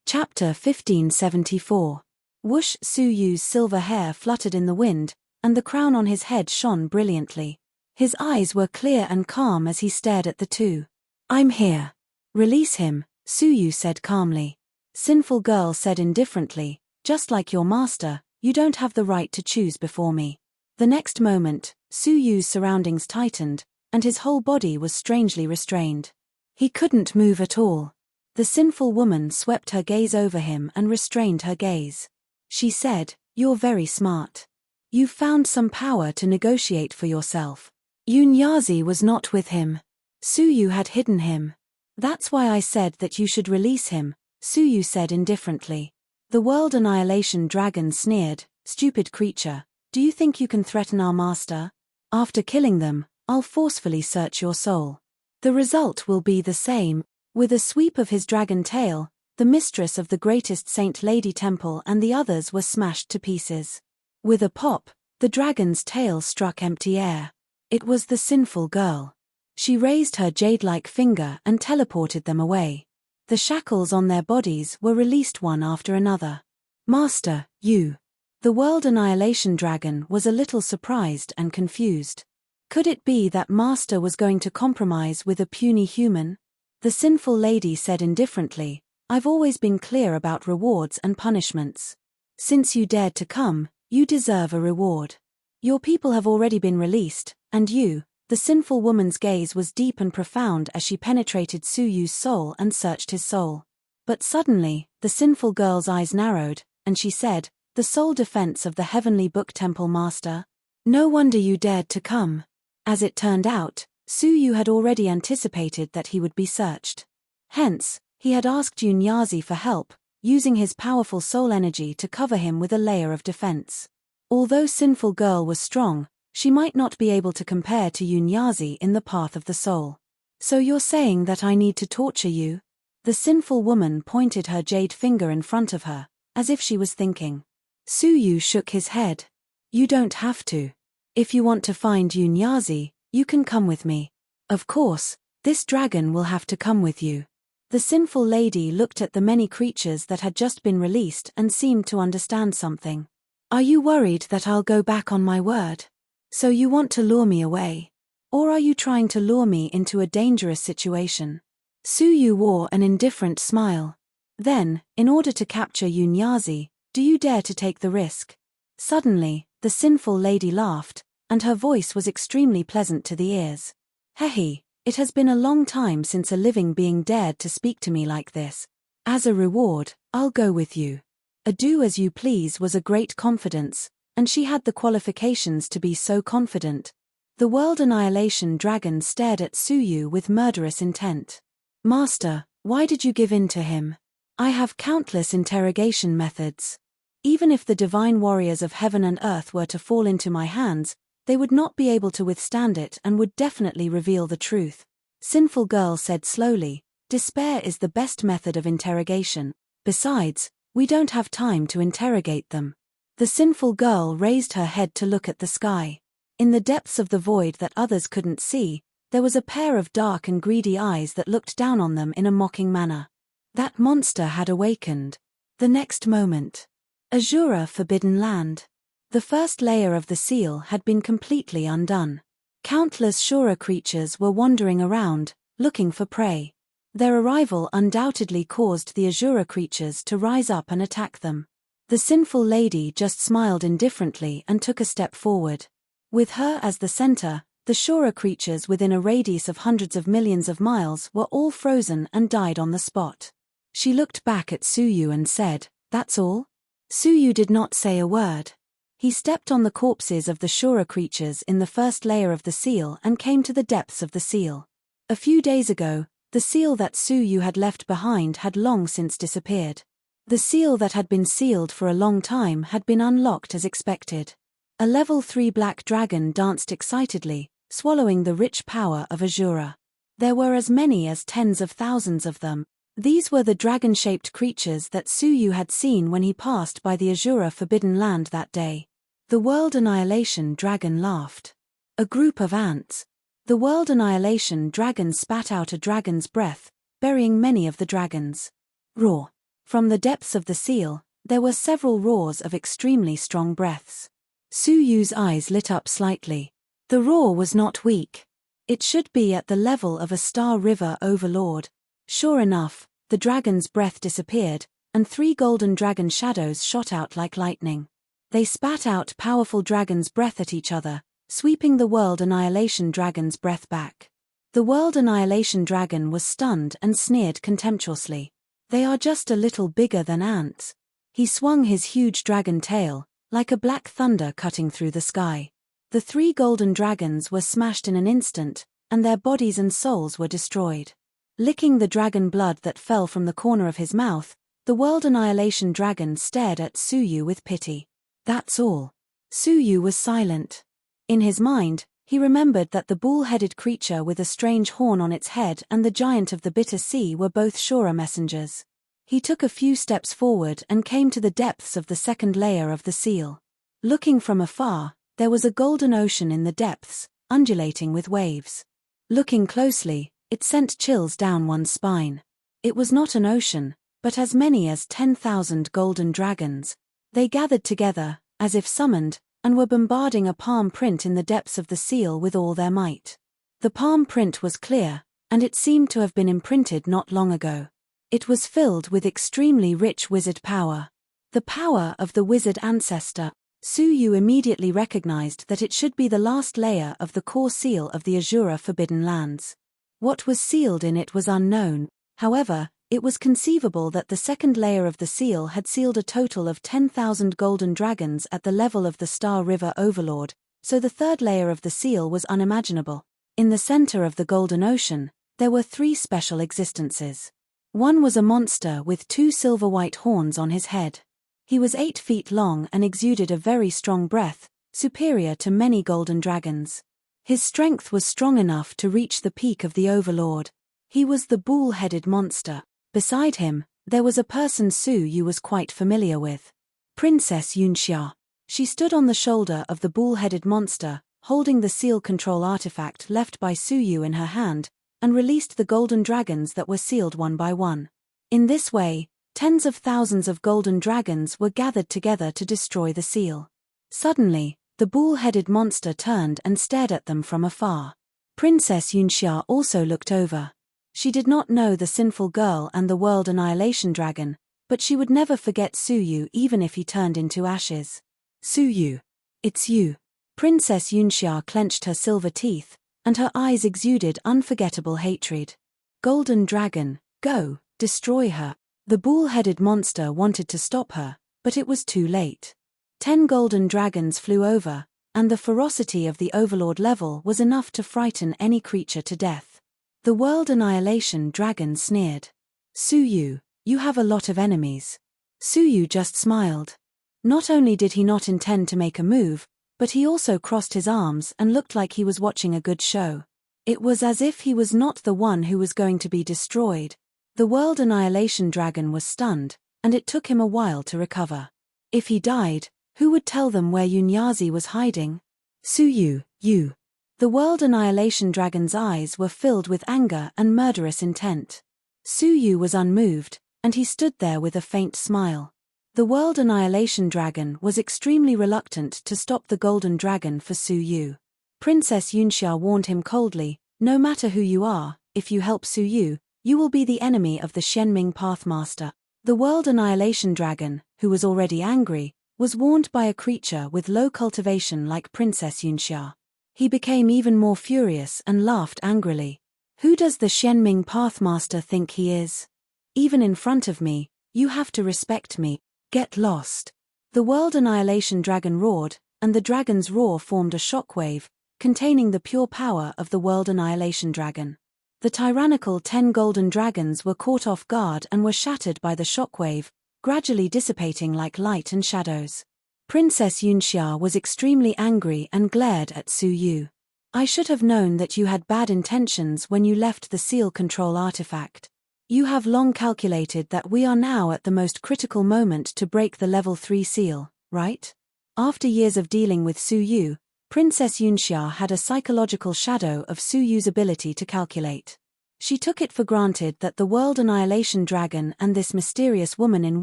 Chapter 1574. Whoosh! Suyu's silver hair fluttered in the wind, and the crown on his head shone brilliantly. His eyes were clear and calm as he stared at the two. "I'm here." "Release him," Suyu said calmly. Sinful girl said indifferently, "Just like your master, you don't have the right to choose before me." The next moment, Suyu's surroundings tightened, and his whole body was strangely restrained. He couldn't move at all. The sinful woman swept her gaze over him and restrained her gaze. She said, "You're very smart. You've found some power to negotiate for yourself." Yunyazi was not with him. Suyu had hidden him. "That's why I said that you should release him," Suyu said indifferently. The world annihilation dragon sneered, "Stupid creature, do you think you can threaten our master? After killing them, I'll forcefully search your soul. The result will be the same." With a sweep of his dragon tail, the mistress of the greatest Saint Lady Temple and the others were smashed to pieces. With a pop, the dragon's tail struck empty air. It was the sinful girl. She raised her jade-like finger and teleported them away. The shackles on their bodies were released one after another. "Master, you." The world annihilation dragon was a little surprised and confused. Could it be that Master was going to compromise with a puny human? The sinful lady said indifferently, "I've always been clear about rewards and punishments. Since you dared to come, you deserve a reward. Your people have already been released, and you." The sinful woman's gaze was deep and profound as she penetrated Suyu's soul and searched his soul. But suddenly, the sinful girl's eyes narrowed, and she said, "The sole defense of the Heavenly Book Temple Master? No wonder you dared to come." As it turned out, Suyu had already anticipated that he would be searched. Hence, he had asked Yunyazi for help, using his powerful soul energy to cover him with a layer of defense. Although sinful girl was strong, she might not be able to compare to Yunyazi in the path of the soul. "So you're saying that I need to torture you?" The sinful woman pointed her jade finger in front of her, as if she was thinking. Suyu shook his head. "You don't have to. If you want to find Yunyazi, you can come with me. Of course, this dragon will have to come with you." The sinful lady looked at the many creatures that had just been released and seemed to understand something. "Are you worried that I'll go back on my word? So you want to lure me away? Or are you trying to lure me into a dangerous situation?" Suyu wore an indifferent smile. "Then, in order to capture Yunyazi, do you dare to take the risk?" Suddenly, the sinful lady laughed, and her voice was extremely pleasant to the ears. "Hehe, it has been a long time since a living being dared to speak to me like this. As a reward, I'll go with you." A do as you please was a great confidence, and she had the qualifications to be so confident. The world annihilation dragon stared at Suyu with murderous intent. "Master, why did you give in to him? I have countless interrogation methods. Even if the divine warriors of heaven and earth were to fall into my hands, they would not be able to withstand it and would definitely reveal the truth." Sinful girl said slowly, "Despair is the best method of interrogation. Besides, we don't have time to interrogate them." The sinful girl raised her head to look at the sky. In the depths of the void that others couldn't see, there was a pair of dark and greedy eyes that looked down on them in a mocking manner. That monster had awakened. The next moment. Azura Forbidden Land. The first layer of the seal had been completely undone. Countless Shura creatures were wandering around, looking for prey. Their arrival undoubtedly caused the Azura creatures to rise up and attack them. The sinful lady just smiled indifferently and took a step forward. With her as the center, the Shura creatures within a radius of hundreds of millions of miles were all frozen and died on the spot. She looked back at Suyu and said, "That's all?" Suyu did not say a word. He stepped on the corpses of the Shura creatures in the first layer of the seal and came to the depths of the seal. A few days ago, the seal that Suyu had left behind had long since disappeared. The seal that had been sealed for a long time had been unlocked as expected. A level 3 black dragon danced excitedly, swallowing the rich power of Azura. There were as many as tens of thousands of them. These were the dragon-shaped creatures that Suyu had seen when he passed by the Azura Forbidden Land that day. The world annihilation dragon laughed. A group of ants. The world annihilation dragon spat out a dragon's breath, burying many of the dragons. Roar. From the depths of the seal, there were several roars of extremely strong breaths. Su Yu's eyes lit up slightly. The roar was not weak. It should be at the level of a Star River overlord. Sure enough, the dragon's breath disappeared, and 3 golden dragon shadows shot out like lightning. They spat out powerful dragon's breath at each other, sweeping the World Annihilation Dragon's breath back. The World Annihilation Dragon was stunned and sneered contemptuously. They are just a little bigger than ants. He swung his huge dragon tail, like a black thunder cutting through the sky. The 3 golden dragons were smashed in an instant, and their bodies and souls were destroyed. Licking the dragon blood that fell from the corner of his mouth, the World Annihilation Dragon stared at Su Yu with pity. That's all. Su Yu was silent. In his mind, he remembered that the bull-headed creature with a strange horn on its head and the giant of the bitter sea were both surer messengers. He took a few steps forward and came to the depths of the second layer of the seal. Looking from afar, there was a golden ocean in the depths, undulating with waves. Looking closely, it sent chills down one's spine. It was not an ocean, but as many as 10,000 golden dragons. They gathered together, as if summoned, and were bombarding a palm print in the depths of the seal with all their might. The palm print was clear, and it seemed to have been imprinted not long ago. It was filled with extremely rich wizard power. The power of the wizard ancestor. Su Yu immediately recognized that it should be the last layer of the core seal of the Azura Forbidden Lands. What was sealed in it was unknown, however, it was conceivable that the second layer of the seal had sealed a total of 10,000 golden dragons at the level of the Star River Overlord, so the third layer of the seal was unimaginable. In the center of the Golden Ocean, there were 3 special existences. One was a monster with 2 silver-white horns on his head. He was 8 feet long and exuded a very strong breath, superior to many golden dragons. His strength was strong enough to reach the peak of the Overlord. He was the bull-headed monster. Beside him, there was a person Su Yu was quite familiar with. Princess Yunxia. She stood on the shoulder of the bull-headed monster, holding the seal control artifact left by Su Yu in her hand, and released the golden dragons that were sealed one by one. In this way, tens of thousands of golden dragons were gathered together to destroy the seal. Suddenly, the bull-headed monster turned and stared at them from afar. Princess Yunxia also looked over. She did not know the sinful girl and the World Annihilation Dragon, but she would never forget Su Yu even if he turned into ashes. Su Yu. It's you. Princess Yunxia clenched her silver teeth, and her eyes exuded unforgettable hatred. Golden Dragon, go, destroy her. The bull-headed monster wanted to stop her, but it was too late. 10 golden dragons flew over, and the ferocity of the Overlord level was enough to frighten any creature to death. The World Annihilation Dragon sneered. Su Yu, you have a lot of enemies. Su Yu just smiled. Not only did he not intend to make a move, but he also crossed his arms and looked like he was watching a good show. It was as if he was not the one who was going to be destroyed. The World Annihilation Dragon was stunned, and it took him a while to recover. If he died, who would tell them where Yunyazi was hiding? Su Yu, you. The World Annihilation Dragon's eyes were filled with anger and murderous intent. Su Yu was unmoved, and he stood there with a faint smile. The World Annihilation Dragon was extremely reluctant to stop the Golden Dragon for Su Yu. Princess Yunxia warned him coldly, no matter who you are, if you help Su Yu, you will be the enemy of the Xianming Pathmaster. The World Annihilation Dragon, who was already angry, was warned by a creature with low cultivation like Princess Yunxia. He became even more furious and laughed angrily. Who does the Xianming Pathmaster think he is? Even in front of me, you have to respect me. Get lost. The World Annihilation Dragon roared, and the dragon's roar formed a shockwave, containing the pure power of the World Annihilation Dragon. The tyrannical 10 golden dragons were caught off guard and were shattered by the shockwave, gradually dissipating like light and shadows. Princess Yunxia was extremely angry and glared at Su Yu. I should have known that you had bad intentions when you left the seal control artifact. You have long calculated that we are now at the most critical moment to break the level 3 seal, right? After years of dealing with Su Yu, Princess Yunxia had a psychological shadow of Su Yu's ability to calculate. She took it for granted that the World Annihilation Dragon and this mysterious woman in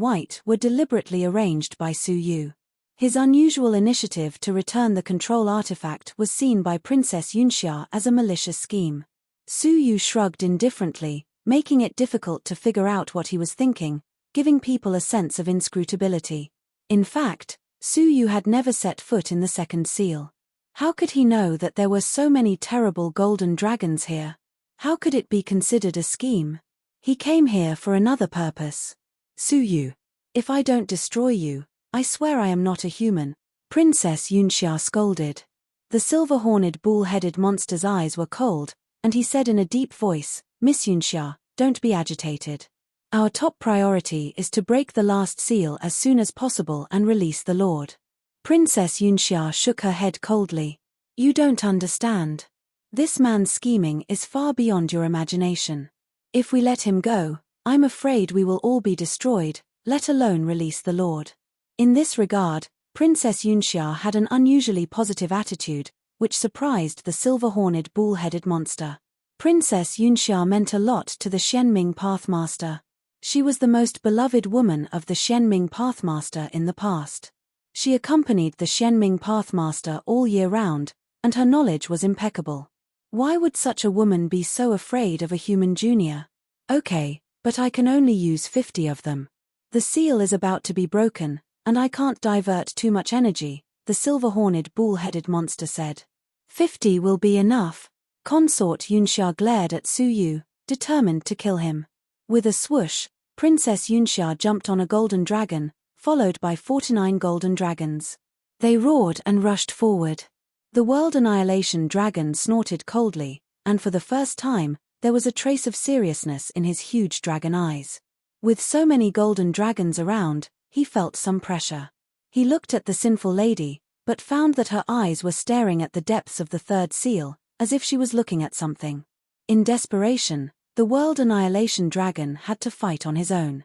white were deliberately arranged by Su Yu. His unusual initiative to return the control artifact was seen by Princess Yunxia as a malicious scheme. Su Yu shrugged indifferently, making it difficult to figure out what he was thinking, giving people a sense of inscrutability. In fact, Su Yu had never set foot in the second seal. How could he know that there were so many terrible golden dragons here? How could it be considered a scheme? He came here for another purpose. Su Yu. If I don't destroy you, I swear I am not a human, Princess Yunxia scolded. The silver-horned bull-headed monster's eyes were cold, and he said in a deep voice, Miss Yunxia, don't be agitated. Our top priority is to break the last seal as soon as possible and release the Lord. Princess Yunxia shook her head coldly. You don't understand. This man's scheming is far beyond your imagination. If we let him go, I'm afraid we will all be destroyed, let alone release the Lord. In this regard, Princess Yunxia had an unusually positive attitude, which surprised the silver-horned bull-headed monster. Princess Yunxia meant a lot to the Xianming Pathmaster. She was the most beloved woman of the Xianming Pathmaster in the past. She accompanied the Xianming Pathmaster all year round, and her knowledge was impeccable. Why would such a woman be so afraid of a human junior? Okay, but I can only use 50 of them. The seal is about to be broken, and I can't divert too much energy, the silver-horned bull-headed monster said. 50 will be enough. Consort Yunxia glared at Su Yu, determined to kill him. With a swoosh, Princess Yunxia jumped on a golden dragon, followed by 49 golden dragons. They roared and rushed forward. The World Annihilation Dragon snorted coldly, and for the first time, there was a trace of seriousness in his huge dragon eyes. With so many golden dragons around, he felt some pressure. He looked at the sinful lady, but found that her eyes were staring at the depths of the third seal, as if she was looking at something. In desperation, the World Annihilation Dragon had to fight on his own.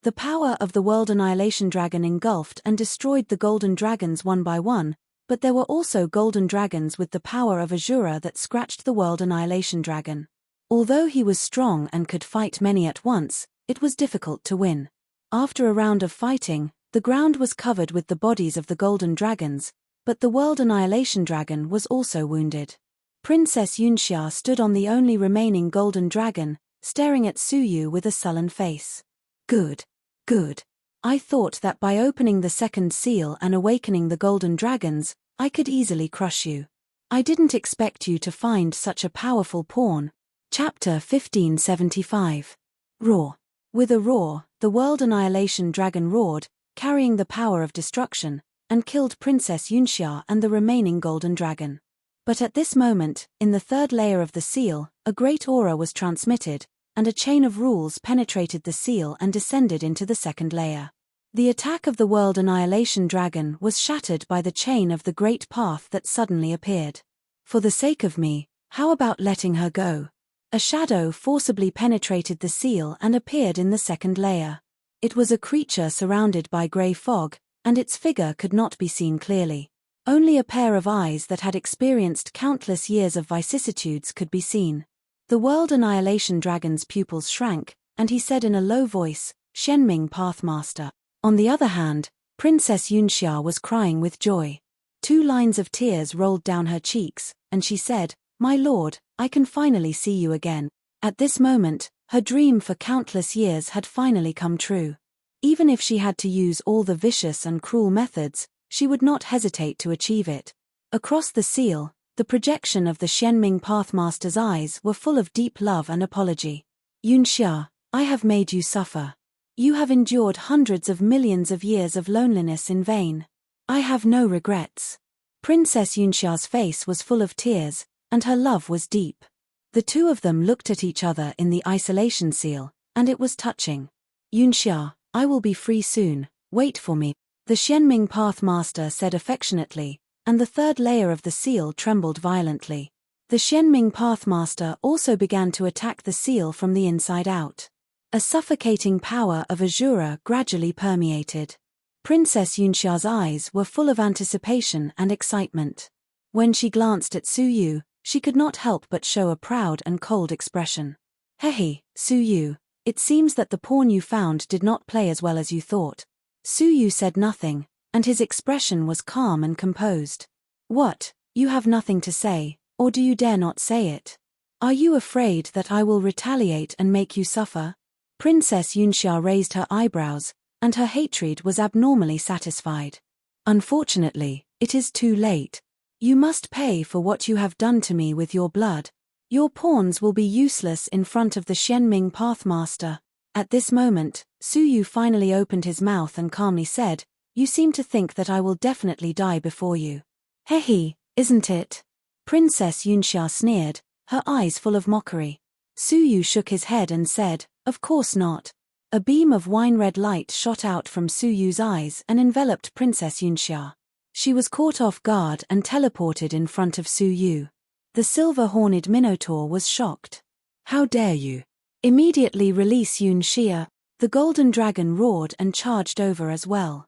The power of the World Annihilation Dragon engulfed and destroyed the golden dragons one by one, but there were also golden dragons with the power of Azura that scratched the World Annihilation Dragon. Although he was strong and could fight many at once, it was difficult to win. After a round of fighting, the ground was covered with the bodies of the golden dragons, but the World Annihilation Dragon was also wounded. Princess Yunxia stood on the only remaining golden dragon, staring at Su Yu with a sullen face. Good. Good. I thought that by opening the second seal and awakening the golden dragons, I could easily crush you. I didn't expect you to find such a powerful pawn. Chapter 1575. Roar. With a roar, the World Annihilation Dragon roared, carrying the power of destruction, and killed Princess Yunxia and the remaining golden dragon. But at this moment, in the third layer of the seal, a great aura was transmitted, and a chain of rules penetrated the seal and descended into the second layer. The attack of the World Annihilation Dragon was shattered by the chain of the great path that suddenly appeared. For the sake of me, how about letting her go? A shadow forcibly penetrated the seal and appeared in the second layer. It was a creature surrounded by grey fog, and its figure could not be seen clearly. Only a pair of eyes that had experienced countless years of vicissitudes could be seen. The World Annihilation Dragon's pupils shrank, and he said in a low voice, Xianming Pathmaster. On the other hand, Princess Yunxia was crying with joy. 2 lines of tears rolled down her cheeks, and she said, My lord, I can finally see you again. At this moment, her dream for countless years had finally come true. Even if she had to use all the vicious and cruel methods, she would not hesitate to achieve it. Across the seal, the projection of the Xianming Pathmaster's eyes were full of deep love and apology. Yunxia, I have made you suffer. You have endured hundreds of millions of years of loneliness in vain. I have no regrets. Princess Yunxia's face was full of tears, and her love was deep. The two of them looked at each other in the isolation seal, and it was touching. Yunxia, I will be free soon, wait for me, the Xianming Pathmaster said affectionately, and the third layer of the seal trembled violently. The Xianming Pathmaster also began to attack the seal from the inside out. A suffocating power of Azura gradually permeated. Princess Yunxia's eyes were full of anticipation and excitement. When she glanced at Su Yu, she could not help but show a proud and cold expression. Hehe, Su Yu, it seems that the pawn you found did not play as well as you thought. Su Yu said nothing, and his expression was calm and composed. What, you have nothing to say, or do you dare not say it? Are you afraid that I will retaliate and make you suffer? Princess Yunxia raised her eyebrows, and her hatred was abnormally satisfied. Unfortunately, it is too late. You must pay for what you have done to me with your blood. Your pawns will be useless in front of the Xianming Pathmaster. At this moment, Su Yu finally opened his mouth and calmly said, You seem to think that I will definitely die before you. Hehe, isn't it? Princess Yunxia sneered, her eyes full of mockery. Su Yu shook his head and said, Of course not. A beam of wine-red light shot out from Su Yu's eyes and enveloped Princess Yunxia. She was caught off guard and teleported in front of Su Yu. The silver-horned Minotaur was shocked. How dare you? Immediately release Yunxia. The golden dragon roared and charged over as well.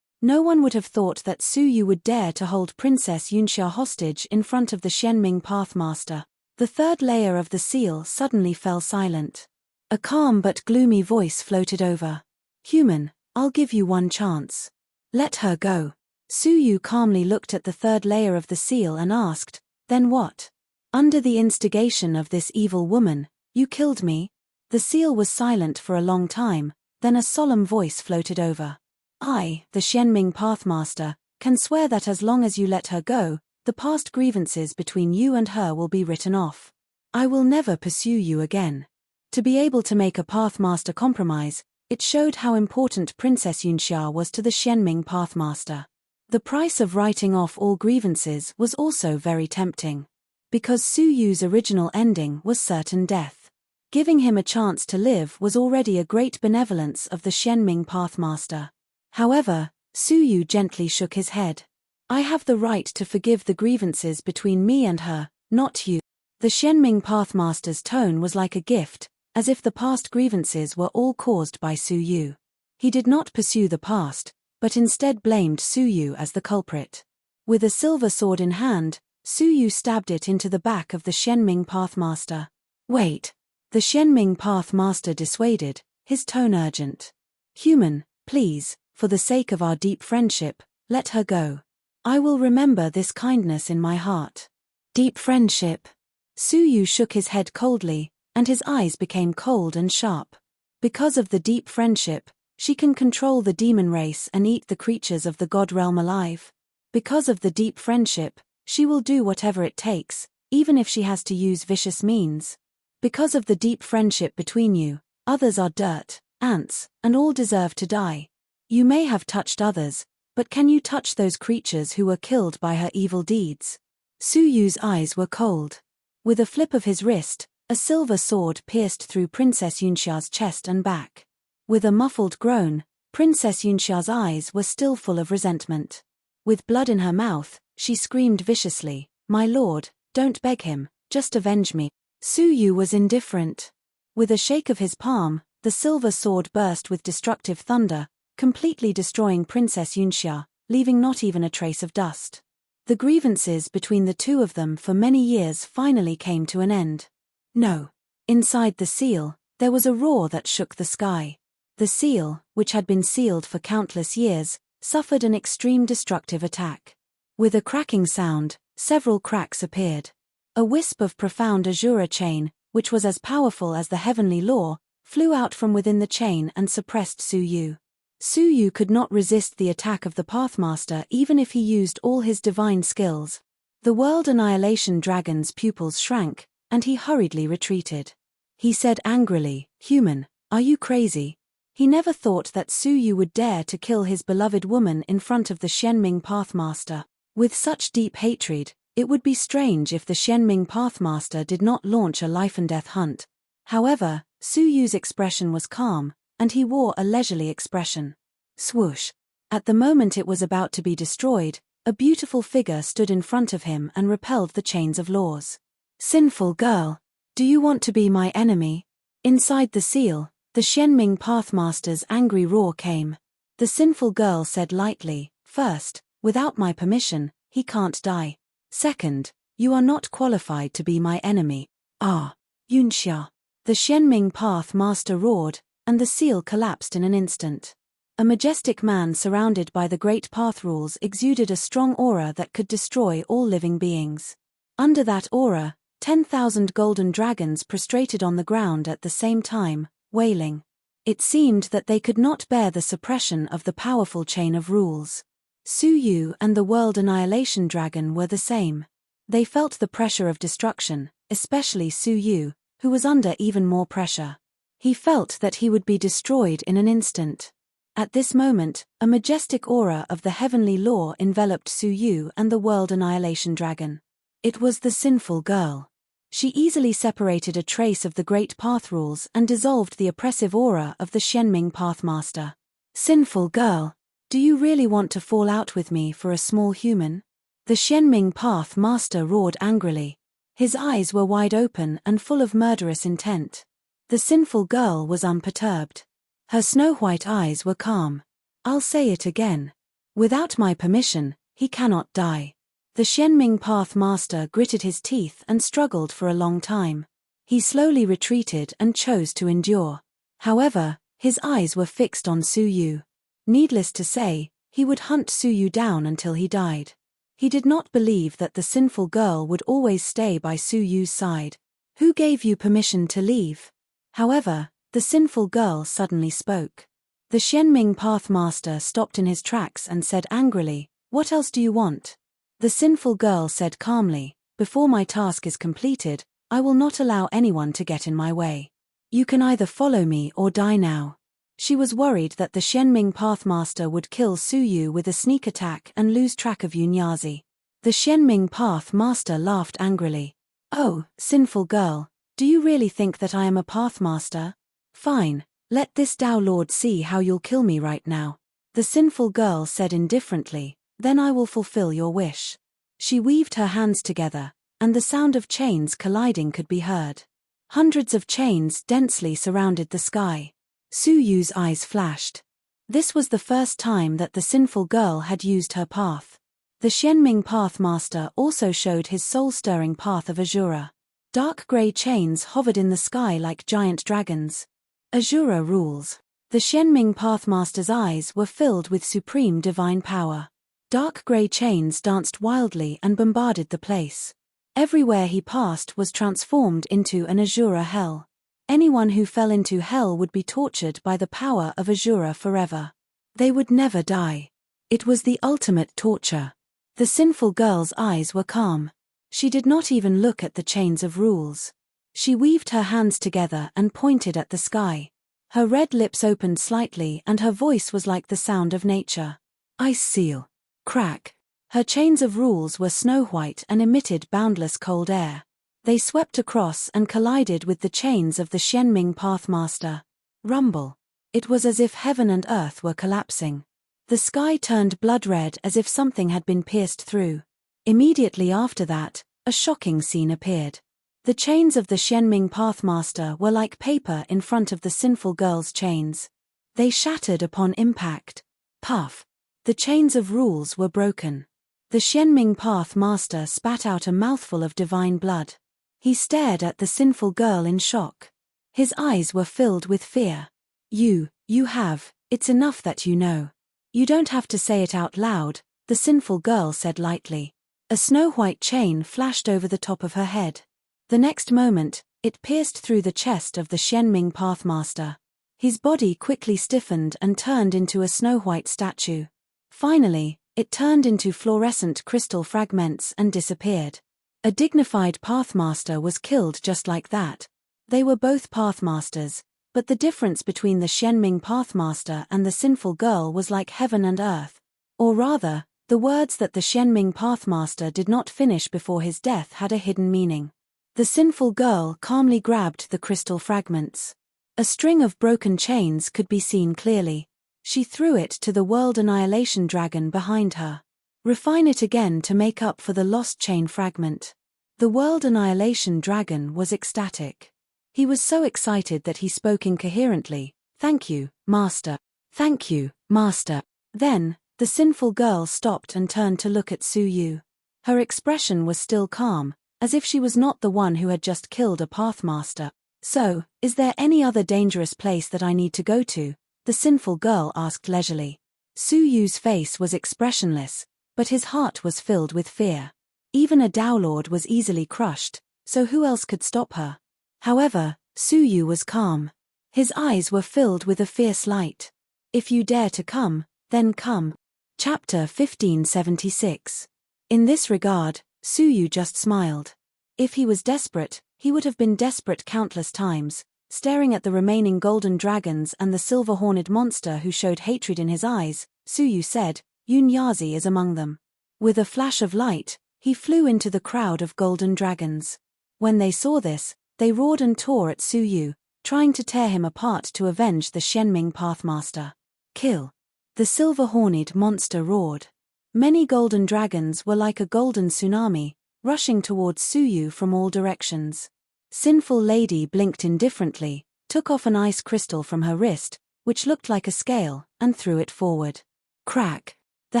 No one would have thought that Su Yu would dare to hold Princess Yunxia hostage in front of the Xianming Pathmaster. The third layer of the seal suddenly fell silent. A calm but gloomy voice floated over. Human, I'll give you one chance. Let her go. Su Yu calmly looked at the third layer of the seal and asked, Then what? Under the instigation of this evil woman, you killed me? The seal was silent for a long time, then a solemn voice floated over. I, the Xianming Pathmaster, can swear that as long as you let her go, the past grievances between you and her will be written off. I will never pursue you again. To be able to make a Pathmaster compromise, it showed how important Princess Yunxia was to the Xianming Pathmaster. The price of writing off all grievances was also very tempting. Because Su Yu's original ending was certain death. Giving him a chance to live was already a great benevolence of the Xianming Pathmaster. However, Su Yu gently shook his head. I have the right to forgive the grievances between me and her, not you. The Xianming Pathmaster's tone was like a gift, as if the past grievances were all caused by Su Yu. He did not pursue the past, but instead blamed Su Yu as the culprit. With a silver sword in hand, Su Yu stabbed it into the back of the Xianming Pathmaster. Wait. The Xianming Pathmaster dissuaded, his tone urgent. Human, please, for the sake of our deep friendship, let her go. I will remember this kindness in my heart. Deep friendship. Su Yu shook his head coldly, and his eyes became cold and sharp. Because of the deep friendship, she can control the demon race and eat the creatures of the god realm alive. Because of the deep friendship, she will do whatever it takes, even if she has to use vicious means. Because of the deep friendship between you, others are dirt, ants, and all deserve to die. You may have touched others, but can you touch those creatures who were killed by her evil deeds? Su Yu's eyes were cold. With a flip of his wrist, a silver sword pierced through Princess Yunxia's chest and back. With a muffled groan, Princess Yunxia's eyes were still full of resentment. With blood in her mouth, she screamed viciously, My lord, don't beg him, just avenge me. Su Yu was indifferent. With a shake of his palm, the silver sword burst with destructive thunder, completely destroying Princess Yunxia, leaving not even a trace of dust. The grievances between the two of them for many years finally came to an end. No. Inside the seal, there was a roar that shook the sky. The seal, which had been sealed for countless years, suffered an extreme destructive attack. With a cracking sound, several cracks appeared. A wisp of profound azure chain, which was as powerful as the heavenly law, flew out from within the chain and suppressed Su Yu. Su Yu could not resist the attack of the Pathmaster even if he used all his divine skills. The World Annihilation Dragon's pupils shrank, and he hurriedly retreated. He said angrily, Human, are you crazy? He never thought that Su Yu would dare to kill his beloved woman in front of the Xianming Pathmaster. With such deep hatred, it would be strange if the Xianming Pathmaster did not launch a life-and-death hunt. However, Su Yu's expression was calm, and he wore a leisurely expression. Swoosh! At the moment it was about to be destroyed, a beautiful figure stood in front of him and repelled the chains of laws. Sinful girl! Do you want to be my enemy? Inside the seal, the Xianming Pathmaster's angry roar came. The sinful girl said lightly, First, without my permission, he can't die. Second, you are not qualified to be my enemy. Ah, Yunxia. The Xianming Path Master roared, and the seal collapsed in an instant. A majestic man surrounded by the great path rules exuded a strong aura that could destroy all living beings. Under that aura, 10,000 golden dragons prostrated on the ground at the same time, wailing. It seemed that they could not bear the suppression of the powerful chain of rules. Su Yu and the World Annihilation Dragon were the same. They felt the pressure of destruction, especially Su Yu, who was under even more pressure. He felt that he would be destroyed in an instant. At this moment, a majestic aura of the heavenly law enveloped Su Yu and the World Annihilation Dragon. It was the sinful girl. She easily separated a trace of the great path rules and dissolved the oppressive aura of the Xianming Pathmaster. Sinful girl, do you really want to fall out with me for a small human? The Xianming Pathmaster roared angrily. His eyes were wide open and full of murderous intent. The sinful girl was unperturbed. Her snow-white eyes were calm. I'll say it again. Without my permission, he cannot die. The Xianming Pathmaster gritted his teeth and struggled for a long time. He slowly retreated and chose to endure. However, his eyes were fixed on Su Yu. Needless to say, he would hunt Su Yu down until he died. He did not believe that the sinful girl would always stay by Su Yu's side. Who gave you permission to leave? However, the sinful girl suddenly spoke. The Xianming Pathmaster stopped in his tracks and said angrily, "What else do you want?" The sinful girl said calmly, "Before my task is completed, I will not allow anyone to get in my way. You can either follow me or die now." She was worried that the Xianming Pathmaster would kill Su Yu with a sneak attack and lose track of Yunyazi. The Xianming Pathmaster laughed angrily. "Oh, sinful girl, do you really think that I am a Pathmaster? Fine, let this Tao Lord see how you'll kill me right now." The sinful girl said indifferently, "Then I will fulfill your wish." She weaved her hands together, and the sound of chains colliding could be heard. Hundreds of chains densely surrounded the sky. Su Yu's eyes flashed. This was the first time that the sinful girl had used her path. The Xianming Pathmaster also showed his soul-stirring path of Azura. Dark grey chains hovered in the sky like giant dragons. Azura rules. The Xianming Pathmaster's eyes were filled with supreme divine power. Dark grey chains danced wildly and bombarded the place. Everywhere he passed was transformed into an Azura hell. Anyone who fell into hell would be tortured by the power of Azura forever. They would never die. It was the ultimate torture. The sinful girl's eyes were calm. She did not even look at the chains of rules. She weaved her hands together and pointed at the sky. Her red lips opened slightly and her voice was like the sound of nature. Ice seal. Crack. Her chains of rules were snow-white and emitted boundless cold air. They swept across and collided with the chains of the Xianming Pathmaster. Rumble. It was as if heaven and earth were collapsing. The sky turned blood-red as if something had been pierced through. Immediately after that, a shocking scene appeared. The chains of the Xianming Pathmaster were like paper in front of the sinful girl's chains. They shattered upon impact. Puff. The chains of rules were broken. The Xianming Pathmaster spat out a mouthful of divine blood. He stared at the sinful girl in shock. His eyes were filled with fear. You have, it's enough that you know. You don't have to say it out loud, the sinful girl said lightly. A snow-white chain flashed over the top of her head. The next moment, it pierced through the chest of the Xianming Pathmaster. His body quickly stiffened and turned into a snow-white statue. Finally, it turned into fluorescent crystal fragments and disappeared. A dignified Pathmaster was killed just like that. They were both Pathmasters, but the difference between the Xianming Pathmaster and the sinful girl was like heaven and earth. Or rather, the words that the Xianming Pathmaster did not finish before his death had a hidden meaning. The sinful girl calmly grabbed the crystal fragments. A string of broken chains could be seen clearly. She threw it to the World Annihilation Dragon behind her. Refine it again to make up for the lost chain fragment. The World Annihilation Dragon was ecstatic. He was so excited that he spoke incoherently. "Thank you, Master. Thank you, Master." Then, the sinful girl stopped and turned to look at Su Yu. Her expression was still calm, as if she was not the one who had just killed a Pathmaster. So, is there any other dangerous place that I need to go to? The sinful girl asked leisurely. Su Yu's face was expressionless, but his heart was filled with fear. Even a Dowlord was easily crushed, so who else could stop her? However, Su Yu was calm. His eyes were filled with a fierce light. If you dare to come, then come. Chapter 1576. In this regard, Su Yu just smiled. If he was desperate, he would have been desperate countless times, staring at the remaining golden dragons and the silver-horned monster who showed hatred in his eyes. Su Yu said, Yunyazi is among them. With a flash of light, he flew into the crowd of golden dragons. When they saw this, they roared and tore at Su Yu, trying to tear him apart to avenge the Shenming Pathmaster. Kill! The silver-horned monster roared. Many golden dragons were like a golden tsunami, rushing towards Su Yu from all directions. Sinful Lady blinked indifferently, took off an ice crystal from her wrist, which looked like a scale, and threw it forward. Crack! The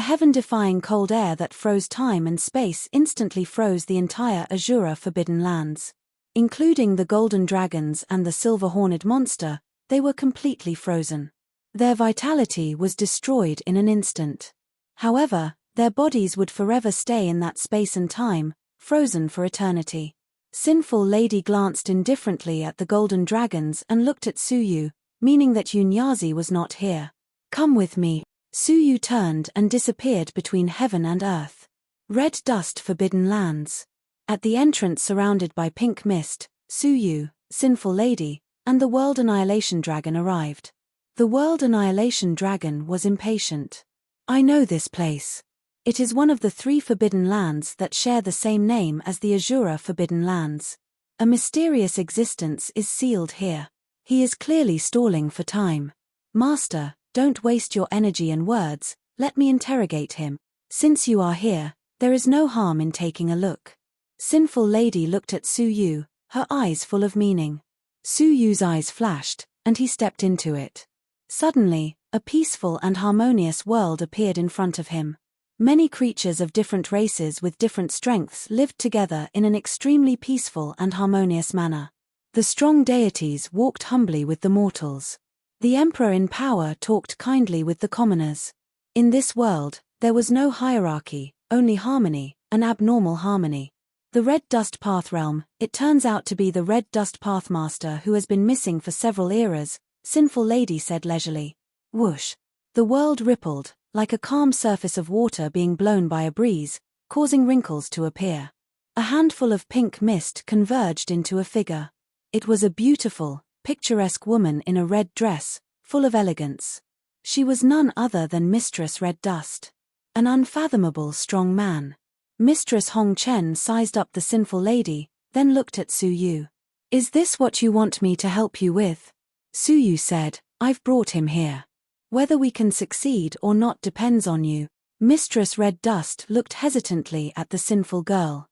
heaven-defying cold air that froze time and space instantly froze the entire Azura Forbidden Lands. Including the golden dragons and the silver-horned monster, they were completely frozen. Their vitality was destroyed in an instant. However, their bodies would forever stay in that space and time, frozen for eternity. Sinful Lady glanced indifferently at the golden dragons and looked at Su Yu, meaning that Yunyazi was not here. Come with me. Su Yu turned and disappeared between heaven and earth. Red Dust Forbidden Lands. At the entrance surrounded by pink mist, Su Yu, Sinful Lady, and the World Annihilation Dragon arrived. The World Annihilation Dragon was impatient. I know this place. It is one of the 3 Forbidden Lands that share the same name as the Azura Forbidden Lands. A mysterious existence is sealed here. He is clearly stalling for time. Master, don't waste your energy and words, let me interrogate him. Since you are here, there is no harm in taking a look. Sinful Lady looked at Su Yu, her eyes full of meaning. Su Yu's eyes flashed, and he stepped into it. Suddenly, a peaceful and harmonious world appeared in front of him. Many creatures of different races with different strengths lived together in an extremely peaceful and harmonious manner. The strong deities walked humbly with the mortals. The emperor in power talked kindly with the commoners. In this world, there was no hierarchy, only harmony, an abnormal harmony. The Red Dust Path Realm, it turns out to be the Red Dust Pathmaster who has been missing for several eras, Sinful Lady said leisurely. Whoosh! The world rippled, like a calm surface of water being blown by a breeze, causing wrinkles to appear. A handful of pink mist converged into a figure. It was a beautiful, picturesque woman in a red dress, full of elegance. She was none other than Mistress Red Dust. An unfathomable strong man. Mistress Hong Chen sized up the Sinful Lady, then looked at Su Yu. Is this what you want me to help you with? Su Yu said, I've brought him here. Whether we can succeed or not depends on you. Mistress Red Dust looked hesitantly at the sinful girl.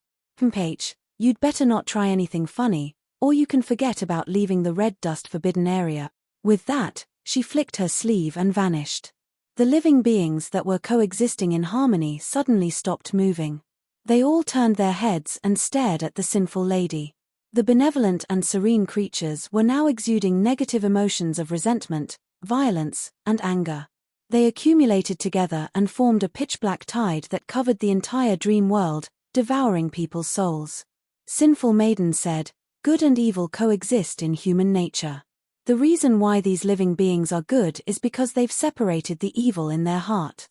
H, you'd better not try anything funny, or you can forget about leaving the Red Dust Forbidden area. With that, she flicked her sleeve and vanished. The living beings that were coexisting in harmony suddenly stopped moving. They all turned their heads and stared at the Sinful Lady. The benevolent and serene creatures were now exuding negative emotions of resentment, violence, and anger. They accumulated together and formed a pitch-black tide that covered the entire dream world, devouring people's souls. Sinful Maiden said, good and evil coexist in human nature. The reason why these living beings are good is because they've separated the evil in their heart.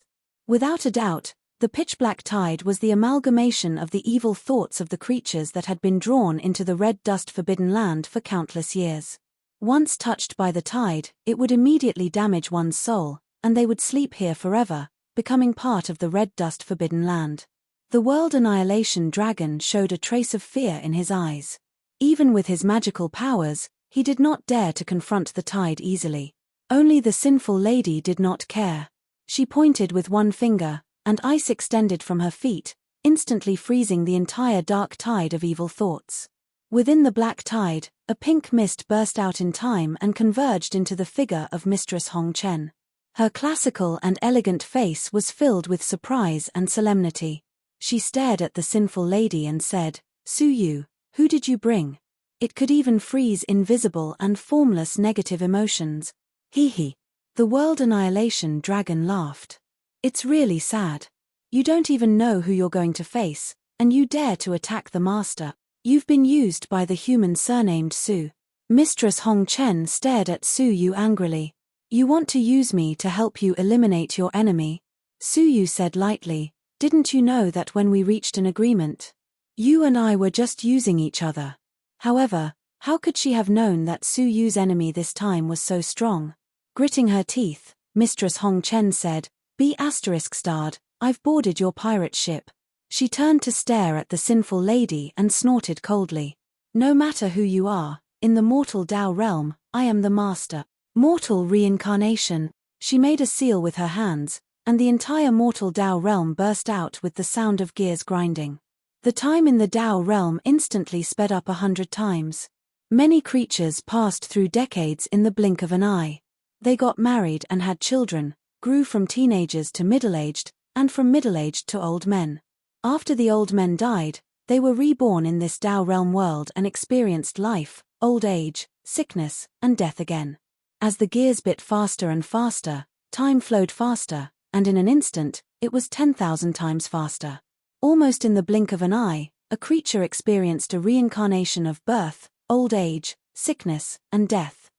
Without a doubt, the pitch-black tide was the amalgamation of the evil thoughts of the creatures that had been drawn into the Red Dust Forbidden Land for countless years. Once touched by the tide, it would immediately damage one's soul, and they would sleep here forever, becoming part of the Red Dust Forbidden Land. The World Annihilation Dragon showed a trace of fear in his eyes. Even with his magical powers, he did not dare to confront the tide easily. Only the Sinful Lady did not care. She pointed with one finger, and ice extended from her feet, instantly freezing the entire dark tide of evil thoughts. Within the black tide, a pink mist burst out in time and converged into the figure of Mistress Hong Chen. Her classical and elegant face was filled with surprise and solemnity. She stared at the Sinful Lady and said, Su Yu, who did you bring? It could even freeze invisible and formless negative emotions. Hee hee. The world annihilation dragon laughed. It's really sad. You don't even know who you're going to face, and you dare to attack the master. You've been used by the human surnamed Su. Mistress Hong Chen stared at Su Yu angrily. You want to use me to help you eliminate your enemy? Su Yu said lightly, didn't you know that when we reached an agreement? You and I were just using each other. However, how could she have known that Su Yu's enemy this time was so strong? Gritting her teeth, Mistress Hong Chen said, B****, I've boarded your pirate ship. She turned to stare at the sinful lady and snorted coldly. No matter who you are, in the mortal Dao realm, I am the master. Mortal reincarnation. She made a seal with her hands, and the entire mortal Dao realm burst out with the sound of gears grinding. The time in the Dao realm instantly sped up 100 times. Many creatures passed through decades in the blink of an eye. They got married and had children, grew from teenagers to middle-aged, and from middle-aged to old men. After the old men died, they were reborn in this Dao realm world and experienced life, old age, sickness, and death again. As the gears bit faster and faster, time flowed faster, and in an instant, it was 10,000 times faster. Almost in the blink of an eye, a creature experienced a reincarnation of birth, old age, sickness, and death.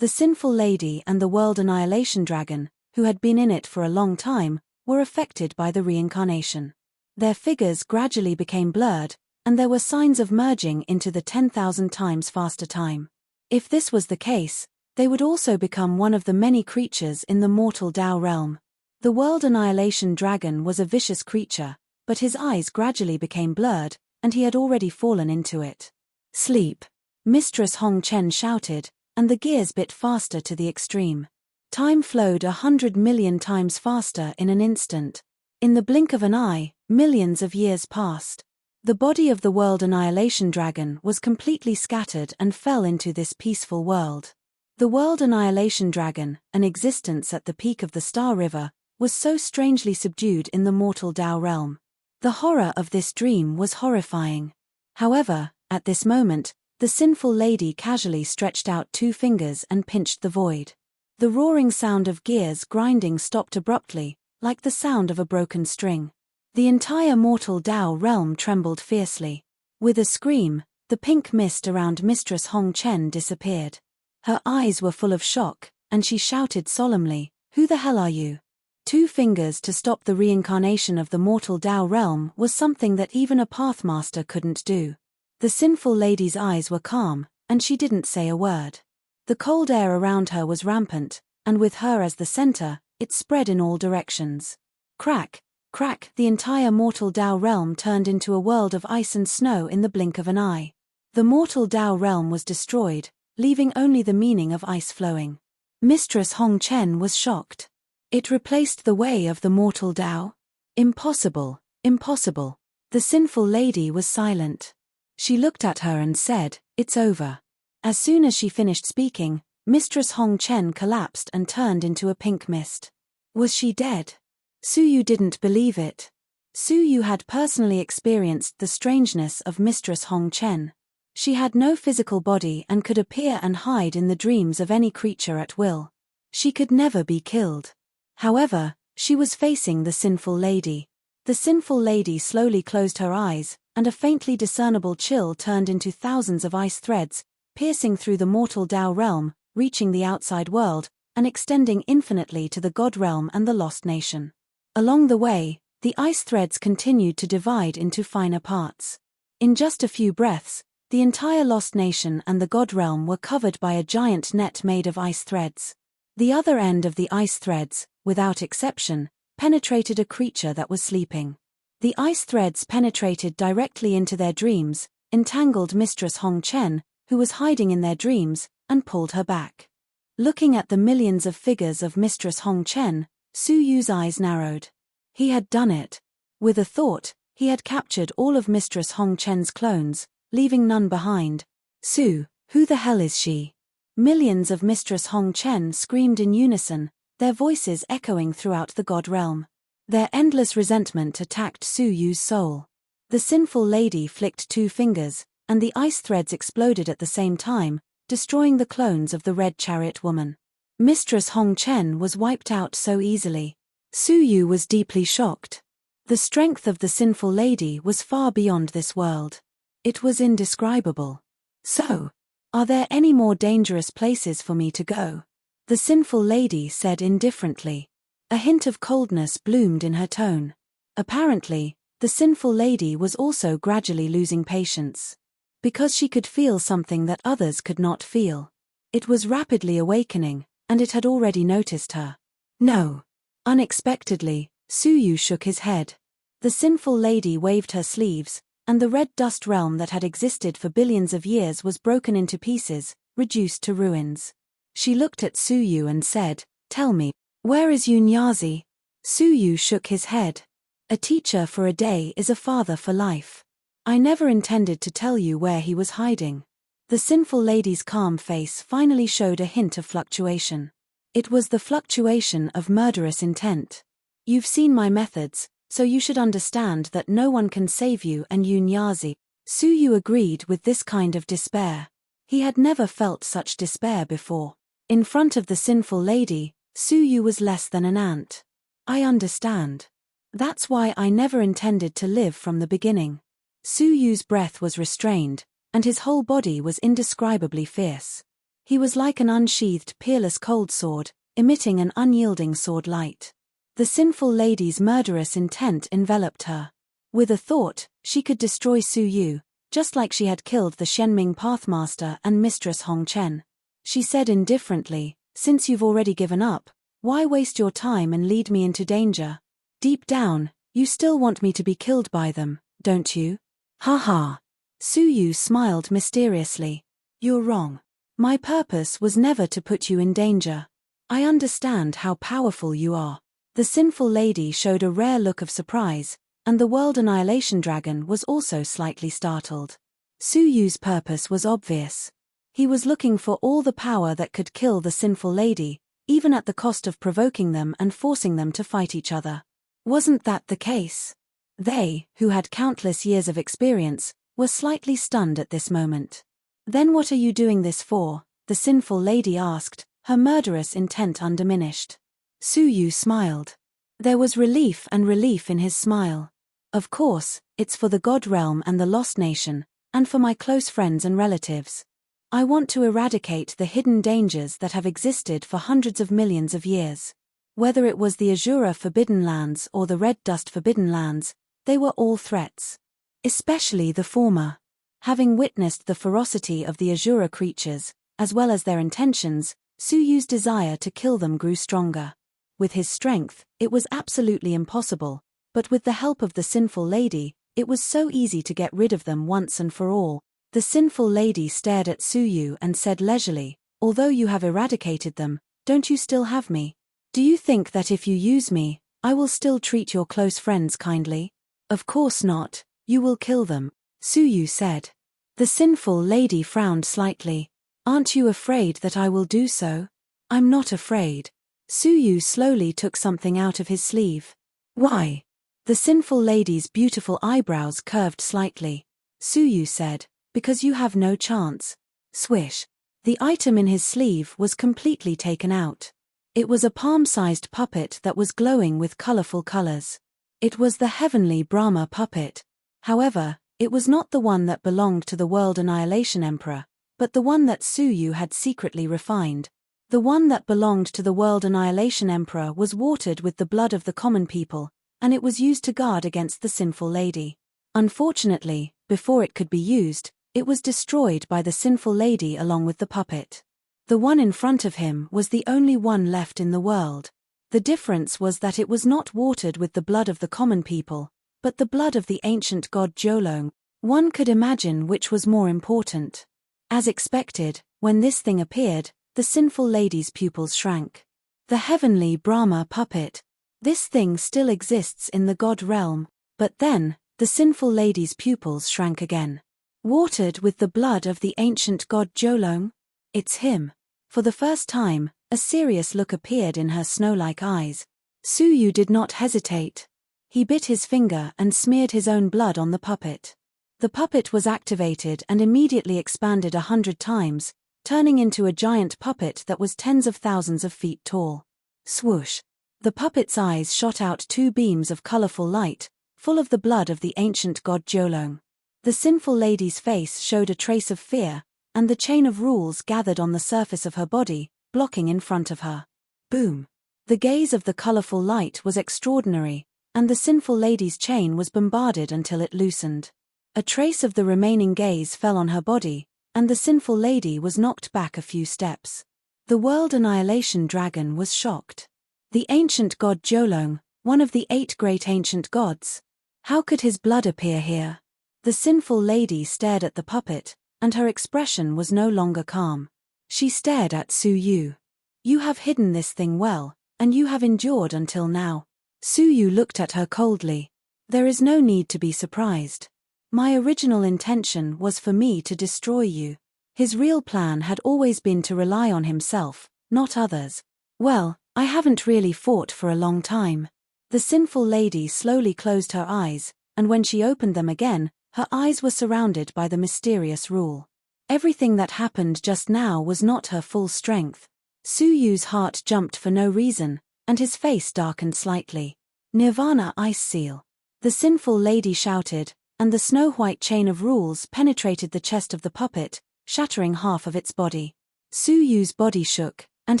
The sinful lady and the world annihilation dragon, who had been in it for a long time, were affected by the reincarnation. Their figures gradually became blurred, and there were signs of merging into the 10,000 times faster time. If this was the case, they would also become one of the many creatures in the mortal Dao realm. The world annihilation dragon was a vicious creature, but his eyes gradually became blurred, and he had already fallen into it. Sleep. Mistress Hong Chen shouted, and the gears bit faster to the extreme. Time flowed 100 million times faster in an instant. In the blink of an eye, millions of years passed. The body of the world annihilation dragon was completely scattered and fell into this peaceful world. The world annihilation dragon, an existence at the peak of the Star River, was so strangely subdued in the mortal Dao realm. The horror of this dream was horrifying. However, at this moment, the sinful lady casually stretched out 2 fingers and pinched the void. The roaring sound of gears grinding stopped abruptly, like the sound of a broken string. The entire mortal Dao realm trembled fiercely. With a scream, the pink mist around Mistress Hong Chen disappeared. Her eyes were full of shock, and she shouted solemnly, "Who the hell are you?" 2 fingers to stop the reincarnation of the mortal Dao realm was something that even a Pathmaster couldn't do. The sinful lady's eyes were calm, and she didn't say a word. The cold air around her was rampant, and with her as the center, it spread in all directions. Crack, crack, the entire mortal Dao realm turned into a world of ice and snow in the blink of an eye. The mortal Dao realm was destroyed, leaving only the meaning of ice flowing. Mistress Hong Chen was shocked. It replaced the way of the mortal Dao? Impossible, impossible. The sinful lady was silent. She looked at her and said, "It's over." As soon as she finished speaking, Mistress Hong Chen collapsed and turned into a pink mist. Was she dead? Su Yu didn't believe it. Su Yu had personally experienced the strangeness of Mistress Hong Chen. She had no physical body and could appear and hide in the dreams of any creature at will. She could never be killed. However, she was facing the sinful lady. The sinful lady slowly closed her eyes, and a faintly discernible chill turned into thousands of ice threads, piercing through the mortal Dao realm, reaching the outside world, and extending infinitely to the God realm and the Lost Nation. Along the way, the ice threads continued to divide into finer parts. In just a few breaths, the entire Lost Nation and the God realm were covered by a giant net made of ice threads. The other end of the ice threads, without exception, penetrated a creature that was sleeping. The ice threads penetrated directly into their dreams, entangled Mistress Hong Chen, who was hiding in their dreams, and pulled her back. Looking at the millions of figures of Mistress Hong Chen, Su Yu's eyes narrowed. He had done it. With a thought, he had captured all of Mistress Hong Chen's clones, leaving none behind. Su, who the hell is she? Millions of Mistress Hong Chen screamed in unison, their voices echoing throughout the God realm. Their endless resentment attacked Su Yu's soul. The sinful lady flicked 2 fingers, and the ice threads exploded at the same time, destroying the clones of the red chariot woman. Mistress Hong Chen was wiped out so easily. Su Yu was deeply shocked. The strength of the sinful lady was far beyond this world. It was indescribable. So, are there any more dangerous places for me to go? The sinful lady said indifferently. A hint of coldness bloomed in her tone. Apparently, the sinful lady was also gradually losing patience. Because she could feel something that others could not feel. It was rapidly awakening, and it had already noticed her. No. Unexpectedly, Su Yu shook his head. The sinful lady waved her sleeves, and the red dust realm that had existed for billions of years was broken into pieces, reduced to ruins. She looked at Su Yu and said, "Tell me, where is Yunyazi?" Su Yu shook his head. "A teacher for a day is a father for life. I never intended to tell you where he was hiding." The sinful lady's calm face finally showed a hint of fluctuation. It was the fluctuation of murderous intent. "You've seen my methods, so you should understand that no one can save you and Yunyazi." Su Yu agreed with this kind of despair. He had never felt such despair before. In front of the sinful lady, Su Yu was less than an ant. "I understand. That's why I never intended to live from the beginning." Su Yu's breath was restrained, and his whole body was indescribably fierce. He was like an unsheathed peerless cold sword, emitting an unyielding sword light. The sinful lady's murderous intent enveloped her. With a thought, she could destroy Su Yu, just like she had killed the Shenming Pathmaster and Mistress Hong Chen. She said indifferently, "Since you've already given up, why waste your time and lead me into danger? Deep down, you still want me to be killed by them, don't you?" "Ha ha." Su Yu smiled mysteriously. "You're wrong. My purpose was never to put you in danger. I understand how powerful you are." The sinful lady showed a rare look of surprise, and the World Annihilation Dragon was also slightly startled. Su Yu's purpose was obvious. He was looking for all the power that could kill the sinful lady, even at the cost of provoking them and forcing them to fight each other. Wasn't that the case? They, who had countless years of experience, were slightly stunned at this moment. "Then what are you doing this for?" the sinful lady asked, her murderous intent undiminished. Su Yu smiled. There was relief in his smile. "Of course, it's for the God Realm and the Lost Nation, and for my close friends and relatives. I want to eradicate the hidden dangers that have existed for hundreds of millions of years. Whether it was the Azura Forbidden Lands or the Red Dust Forbidden Lands, they were all threats. Especially the former. Having witnessed the ferocity of the Azura creatures, as well as their intentions, Su Yu's desire to kill them grew stronger. With his strength, it was absolutely impossible, but with the help of the sinful lady, it was so easy to get rid of them once and for all. The sinful lady stared at Su Yu and said leisurely, "Although you have eradicated them, don't you still have me? Do you think that if you use me, I will still treat your close friends kindly?" "Of course not, you will kill them," Su Yu said. The sinful lady frowned slightly. "Aren't you afraid that I will do so?" "I'm not afraid." Su Yu slowly took something out of his sleeve. "Why?" The sinful lady's beautiful eyebrows curved slightly. Su Yu said, "Because you have no chance." Swish. The item in his sleeve was completely taken out. It was a palm-sized puppet that was glowing with colorful colors. It was the heavenly Brahma puppet. However, it was not the one that belonged to the World Annihilation Emperor, but the one that Su Yu had secretly refined. The one that belonged to the World Annihilation Emperor was watered with the blood of the common people, and it was used to guard against the sinful lady. Unfortunately, before it could be used, it was destroyed by the sinful lady along with the puppet. The one in front of him was the only one left in the world. The difference was that it was not watered with the blood of the common people, but the blood of the ancient god Jolong. One could imagine which was more important. As expected, when this thing appeared, the sinful lady's pupils shrank. The heavenly Brahma puppet. This thing still exists in the god realm, but then, the sinful lady's pupils shrank again. Watered with the blood of the ancient god Jolong? It's him. For the first time, a serious look appeared in her snow-like eyes. Su Yu did not hesitate. He bit his finger and smeared his own blood on the puppet. The puppet was activated and immediately expanded 100 times, turning into a giant puppet that was tens of thousands of feet tall. Swoosh! The puppet's eyes shot out two beams of colorful light, full of the blood of the ancient god Jolong. The sinful lady's face showed a trace of fear, and the chain of rules gathered on the surface of her body, blocking in front of her. Boom! The gaze of the colorful light was extraordinary, and the sinful lady's chain was bombarded until it loosened. A trace of the remaining gaze fell on her body, and the sinful lady was knocked back a few steps. The world annihilation dragon was shocked. The ancient god Jolong, one of the 8 great ancient gods. How could his blood appear here? The sinful lady stared at the puppet, and her expression was no longer calm. She stared at Su Yu. You have hidden this thing well, and you have endured until now. Su Yu looked at her coldly. There is no need to be surprised. My original intention was for me to destroy you. His real plan had always been to rely on himself, not others. Well, I haven't really fought for a long time. The sinful lady slowly closed her eyes, and when she opened them again, her eyes were surrounded by the mysterious rule. Everything that happened just now was not her full strength. Su Yu's heart jumped for no reason, and his face darkened slightly. Nirvana Ice Seal. The sinful lady shouted, and the snow-white chain of rules penetrated the chest of the puppet, shattering half of its body. Su Yu's body shook, and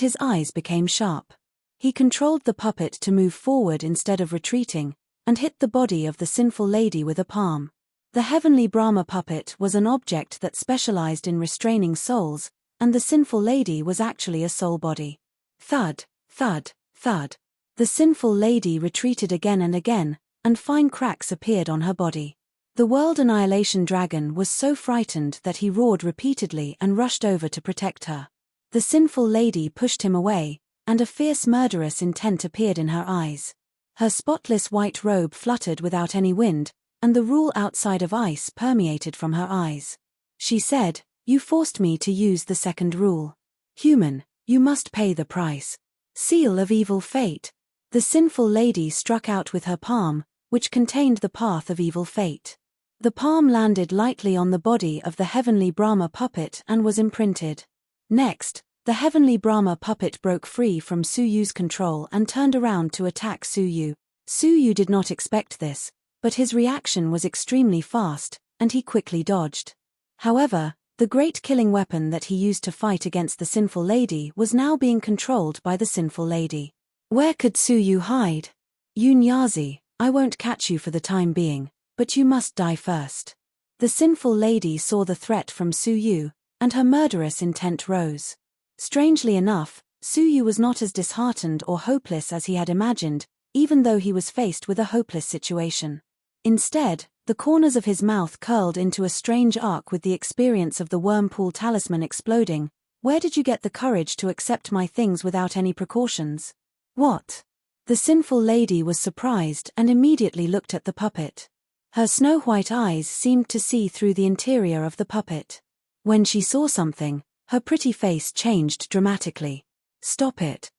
his eyes became sharp. He controlled the puppet to move forward instead of retreating, and hit the body of the sinful lady with a palm. The heavenly Brahma puppet was an object that specialized in restraining souls, and the sinful lady was actually a soul body. Thud, thud, thud. The sinful lady retreated again and again, and fine cracks appeared on her body. The world annihilation dragon was so frightened that he roared repeatedly and rushed over to protect her. The sinful lady pushed him away, and a fierce murderous intent appeared in her eyes. Her spotless white robe fluttered without any wind, and the rule outside of ice permeated from her eyes. She said, "You forced me to use the second rule. Human, you must pay the price." Seal of evil fate. The sinful lady struck out with her palm, which contained the path of evil fate. The palm landed lightly on the body of the heavenly Brahma puppet and was imprinted. Next, the heavenly Brahma puppet broke free from Su Yu's control and turned around to attack Su Yu. Su Yu did not expect this, but his reaction was extremely fast, and he quickly dodged. However, the great killing weapon that he used to fight against the sinful lady was now being controlled by the sinful lady. Where could Su Yu hide? Yunyazi, I won't catch you for the time being, but you must die first. The sinful lady saw the threat from Su Yu, and her murderous intent rose. Strangely enough, Su Yu was not as disheartened or hopeless as he had imagined, even though he was faced with a hopeless situation. Instead, the corners of his mouth curled into a strange arc with the experience of the Wormpool talisman exploding. Where did you get the courage to accept my things without any precautions? What? The sinful lady was surprised and immediately looked at the puppet. Her snow-white eyes seemed to see through the interior of the puppet. When she saw something, her pretty face changed dramatically. Stop it.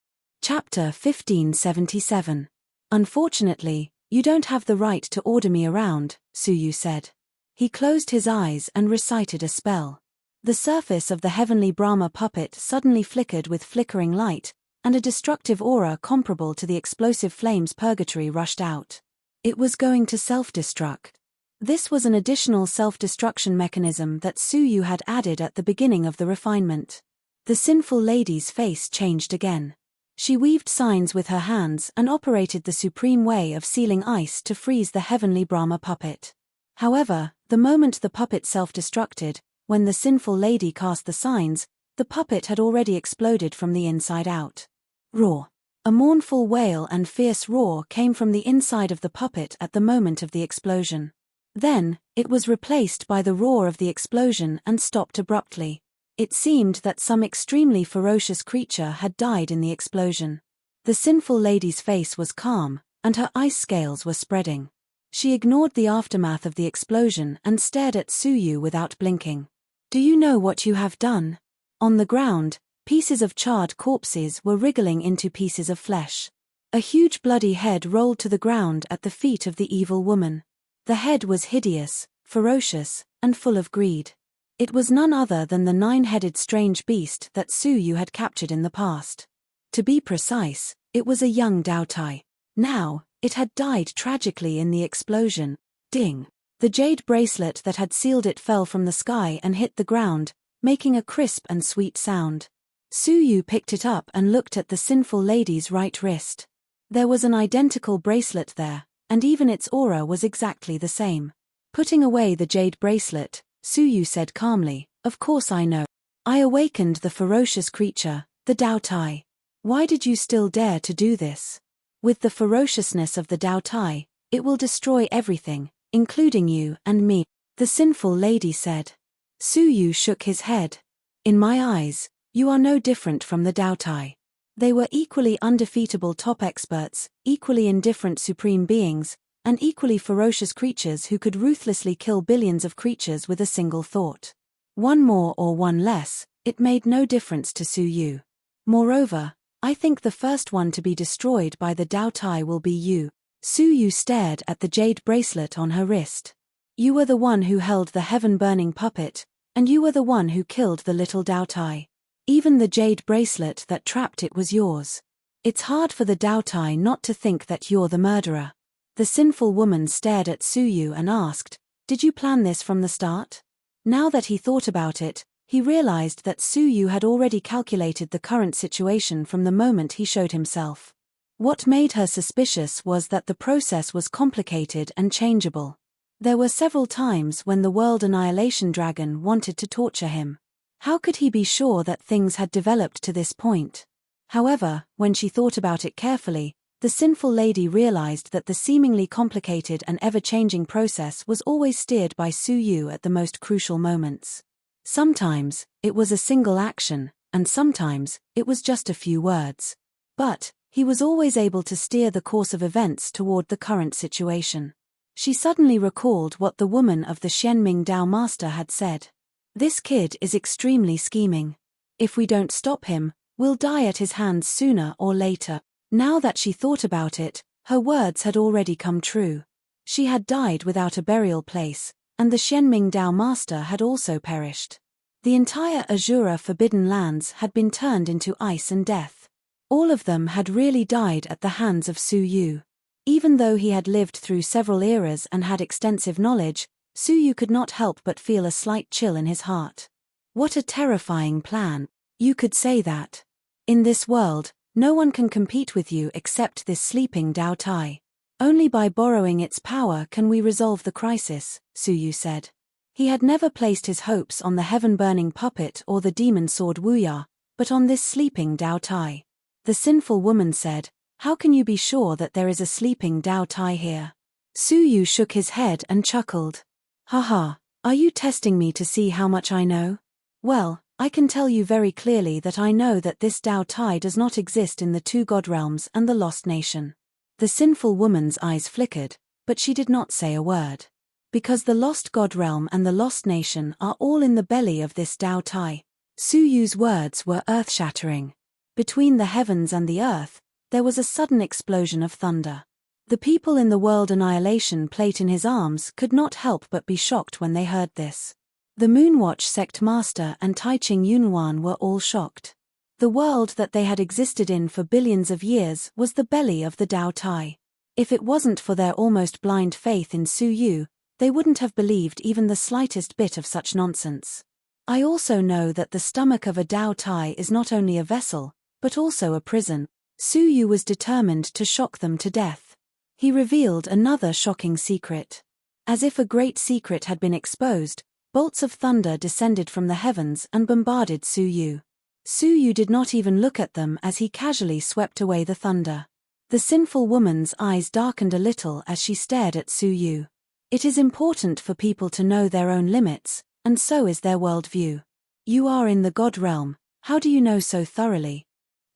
Chapter 1577. Unfortunately, you don't have the right to order me around, Su Yu said. He closed his eyes and recited a spell. The surface of the heavenly Brahma puppet suddenly flickered with flickering light, and a destructive aura comparable to the explosive flames purgatory rushed out. It was going to self-destruct. This was an additional self-destruction mechanism that Su Yu had added at the beginning of the refinement. The sinful lady's face changed again. She weaved signs with her hands and operated the supreme way of sealing ice to freeze the heavenly Brahma puppet. However, the moment the puppet self-destructed, when the sinful lady cast the signs, the puppet had already exploded from the inside out. Roar. A mournful wail and fierce roar came from the inside of the puppet at the moment of the explosion. Then, it was replaced by the roar of the explosion and stopped abruptly. It seemed that some extremely ferocious creature had died in the explosion. The sinful lady's face was calm, and her ice scales were spreading. She ignored the aftermath of the explosion and stared at Su Yu without blinking. Do you know what you have done? On the ground, pieces of charred corpses were wriggling into pieces of flesh. A huge bloody head rolled to the ground at the feet of the evil woman. The head was hideous, ferocious, and full of greed. It was none other than the 9-headed strange beast that Su Yu had captured in the past. To be precise, it was a young Daotai. Now, it had died tragically in the explosion. Ding! The jade bracelet that had sealed it fell from the sky and hit the ground, making a crisp and sweet sound. Su Yu picked it up and looked at the sinful lady's right wrist. There was an identical bracelet there, and even its aura was exactly the same. Putting away the jade bracelet, Su Yu said calmly, "Of course I know. I awakened the ferocious creature, the Daotai. Why did you still dare to do this? With the ferociousness of the Daotai, it will destroy everything, including you and me," the sinful lady said. Su Yu shook his head. "In my eyes, you are no different from the Daotai. They were equally undefeatable top experts, equally indifferent supreme beings, and equally ferocious creatures who could ruthlessly kill billions of creatures with a single thought. One more or one less, it made no difference to Su Yu. Moreover, I think the first one to be destroyed by the Daotai will be you." Su Yu stared at the jade bracelet on her wrist. "You were the one who held the heaven-burning puppet, and you were the one who killed the little Daotai. Even the jade bracelet that trapped it was yours. It's hard for the Daotai not to think that you're the murderer." The sinful woman stared at Su Yu and asked, "Did you plan this from the start?" Now that he thought about it, he realized that Su Yu had already calculated the current situation from the moment he showed himself. What made her suspicious was that the process was complicated and changeable. There were several times when the World Annihilation Dragon wanted to torture him. How could he be sure that things had developed to this point? However, when she thought about it carefully, the sinful lady realized that the seemingly complicated and ever-changing process was always steered by Su Yu at the most crucial moments. Sometimes, it was a single action, and sometimes, it was just a few words. But, he was always able to steer the course of events toward the current situation. She suddenly recalled what the woman of the Xianming Dao Master had said. "This kid is extremely scheming. If we don't stop him, we'll die at his hands sooner or later." Now that she thought about it, her words had already come true. She had died without a burial place, and the Xianming Dao Master had also perished. The entire Azura Forbidden Lands had been turned into ice and death. All of them had really died at the hands of Su Yu. Even though he had lived through several eras and had extensive knowledge, Su Yu could not help but feel a slight chill in his heart. What a terrifying plan. You could say that. In this world, no one can compete with you except this sleeping Daotai. Only by borrowing its power can we resolve the crisis, Su Yu said. He had never placed his hopes on the heaven-burning puppet or the demon sword Wuya, but on this sleeping Daotai. The sinful woman said, "How can you be sure that there is a sleeping Daotai here?" Su Yu shook his head and chuckled. "Haha, are you testing me to see how much I know? Well, I can tell you very clearly that I know that this Daotai does not exist in the two God realms and the Lost Nation." The sinful woman's eyes flickered, but she did not say a word. Because the Lost God realm and the Lost Nation are all in the belly of this Daotai. Su Yu's words were earth-shattering. Between the heavens and the earth, there was a sudden explosion of thunder. The people in the World Annihilation Plate in his arms could not help but be shocked when they heard this. The Moonwatch Sect Master and Taiching Yunhuan were all shocked. The world that they had existed in for billions of years was the belly of the Daotai. If it wasn't for their almost blind faith in Su Yu, they wouldn't have believed even the slightest bit of such nonsense. "I also know that the stomach of a Daotai is not only a vessel, but also a prison." Su Yu was determined to shock them to death. He revealed another shocking secret. As if a great secret had been exposed, bolts of thunder descended from the heavens and bombarded Su Yu. Su Yu did not even look at them as he casually swept away the thunder. The sinful woman's eyes darkened a little as she stared at Su Yu. It is important for people to know their own limits, and so is their worldview. "You are in the God realm, how do you know so thoroughly?"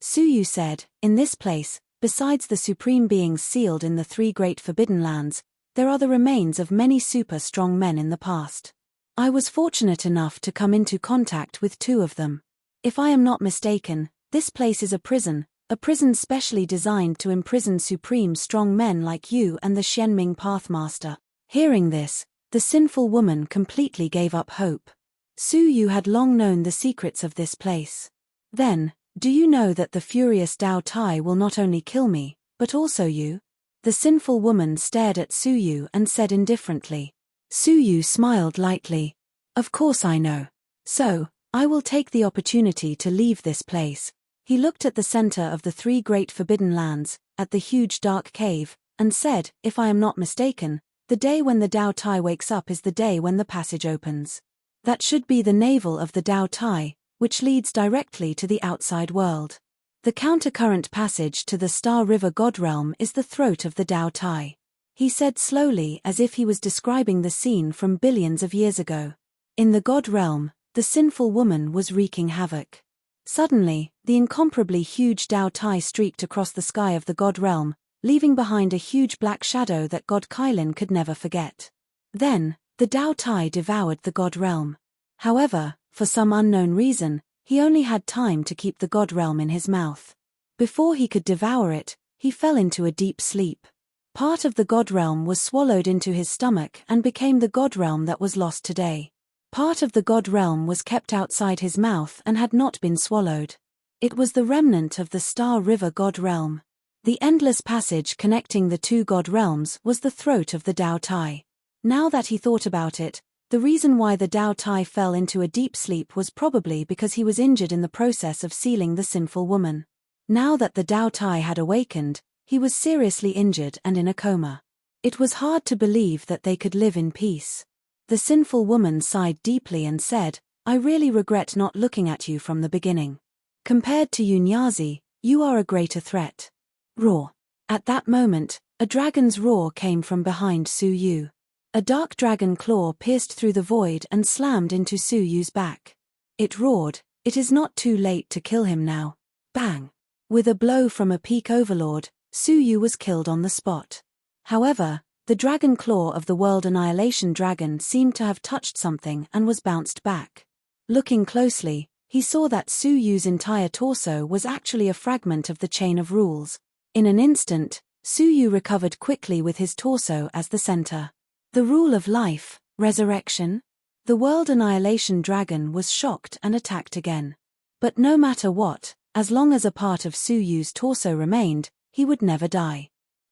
Su Yu said, "In this place, besides the supreme beings sealed in the three great forbidden lands, there are the remains of many super strong men in the past. I was fortunate enough to come into contact with two of them. If I am not mistaken, this place is a prison specially designed to imprison supreme strong men like you and the Xianming Pathmaster." Hearing this, The sinful woman completely gave up hope. Su Yu had long known the secrets of this place. Then, do you know that the furious Dao Tai will not only kill me, but also you? The sinful woman stared at Su Yu and said indifferently. Su Yu smiled lightly. Of course I know. So, I will take the opportunity to leave this place. He looked at the center of the three great forbidden lands, at the huge dark cave, and said, if I am not mistaken, the day when the Dao Tai wakes up is the day when the passage opens. That should be the navel of the Dao Tai, which leads directly to the outside world. The countercurrent passage to the Star River God Realm is the throat of the Dao Tai. He said slowly as if he was describing the scene from billions of years ago. In the God Realm, the sinful woman was wreaking havoc. Suddenly, the incomparably huge Dao Tai streaked across the sky of the God Realm, leaving behind a huge black shadow that God Kailin could never forget. Then, the Dao Tai devoured the God Realm. However, for some unknown reason, he only had time to keep the God Realm in his mouth. Before he could devour it, he fell into a deep sleep. Part of the God Realm was swallowed into his stomach and became the God Realm that was lost today. Part of the God Realm was kept outside his mouth and had not been swallowed. It was the remnant of the Star River God Realm. The endless passage connecting the two God Realms was the throat of the Dao Tai. Now that he thought about it, the reason why the Dao Tai fell into a deep sleep was probably because he was injured in the process of sealing the sinful woman. Now that the Dao Tai had awakened, he was seriously injured and in a coma. It was hard to believe that they could live in peace. The sinful woman sighed deeply and said, I really regret not looking at you from the beginning. Compared to Yunyazi, you are a greater threat. Roar. At that moment, a dragon's roar came from behind Su Yu. A dark dragon claw pierced through the void and slammed into Su Yu's back. It roared, it is not too late to kill him now. Bang! With a blow from a peak overlord, Su Yu was killed on the spot. However, the dragon claw of the World Annihilation Dragon seemed to have touched something and was bounced back. Looking closely, he saw that Su Yu's entire torso was actually a fragment of the chain of rules. In an instant, Su Yu recovered quickly with his torso as the center. The rule of life, resurrection? The World Annihilation Dragon was shocked and attacked again. But no matter what, as long as a part of Su Yu's torso remained, he would never die.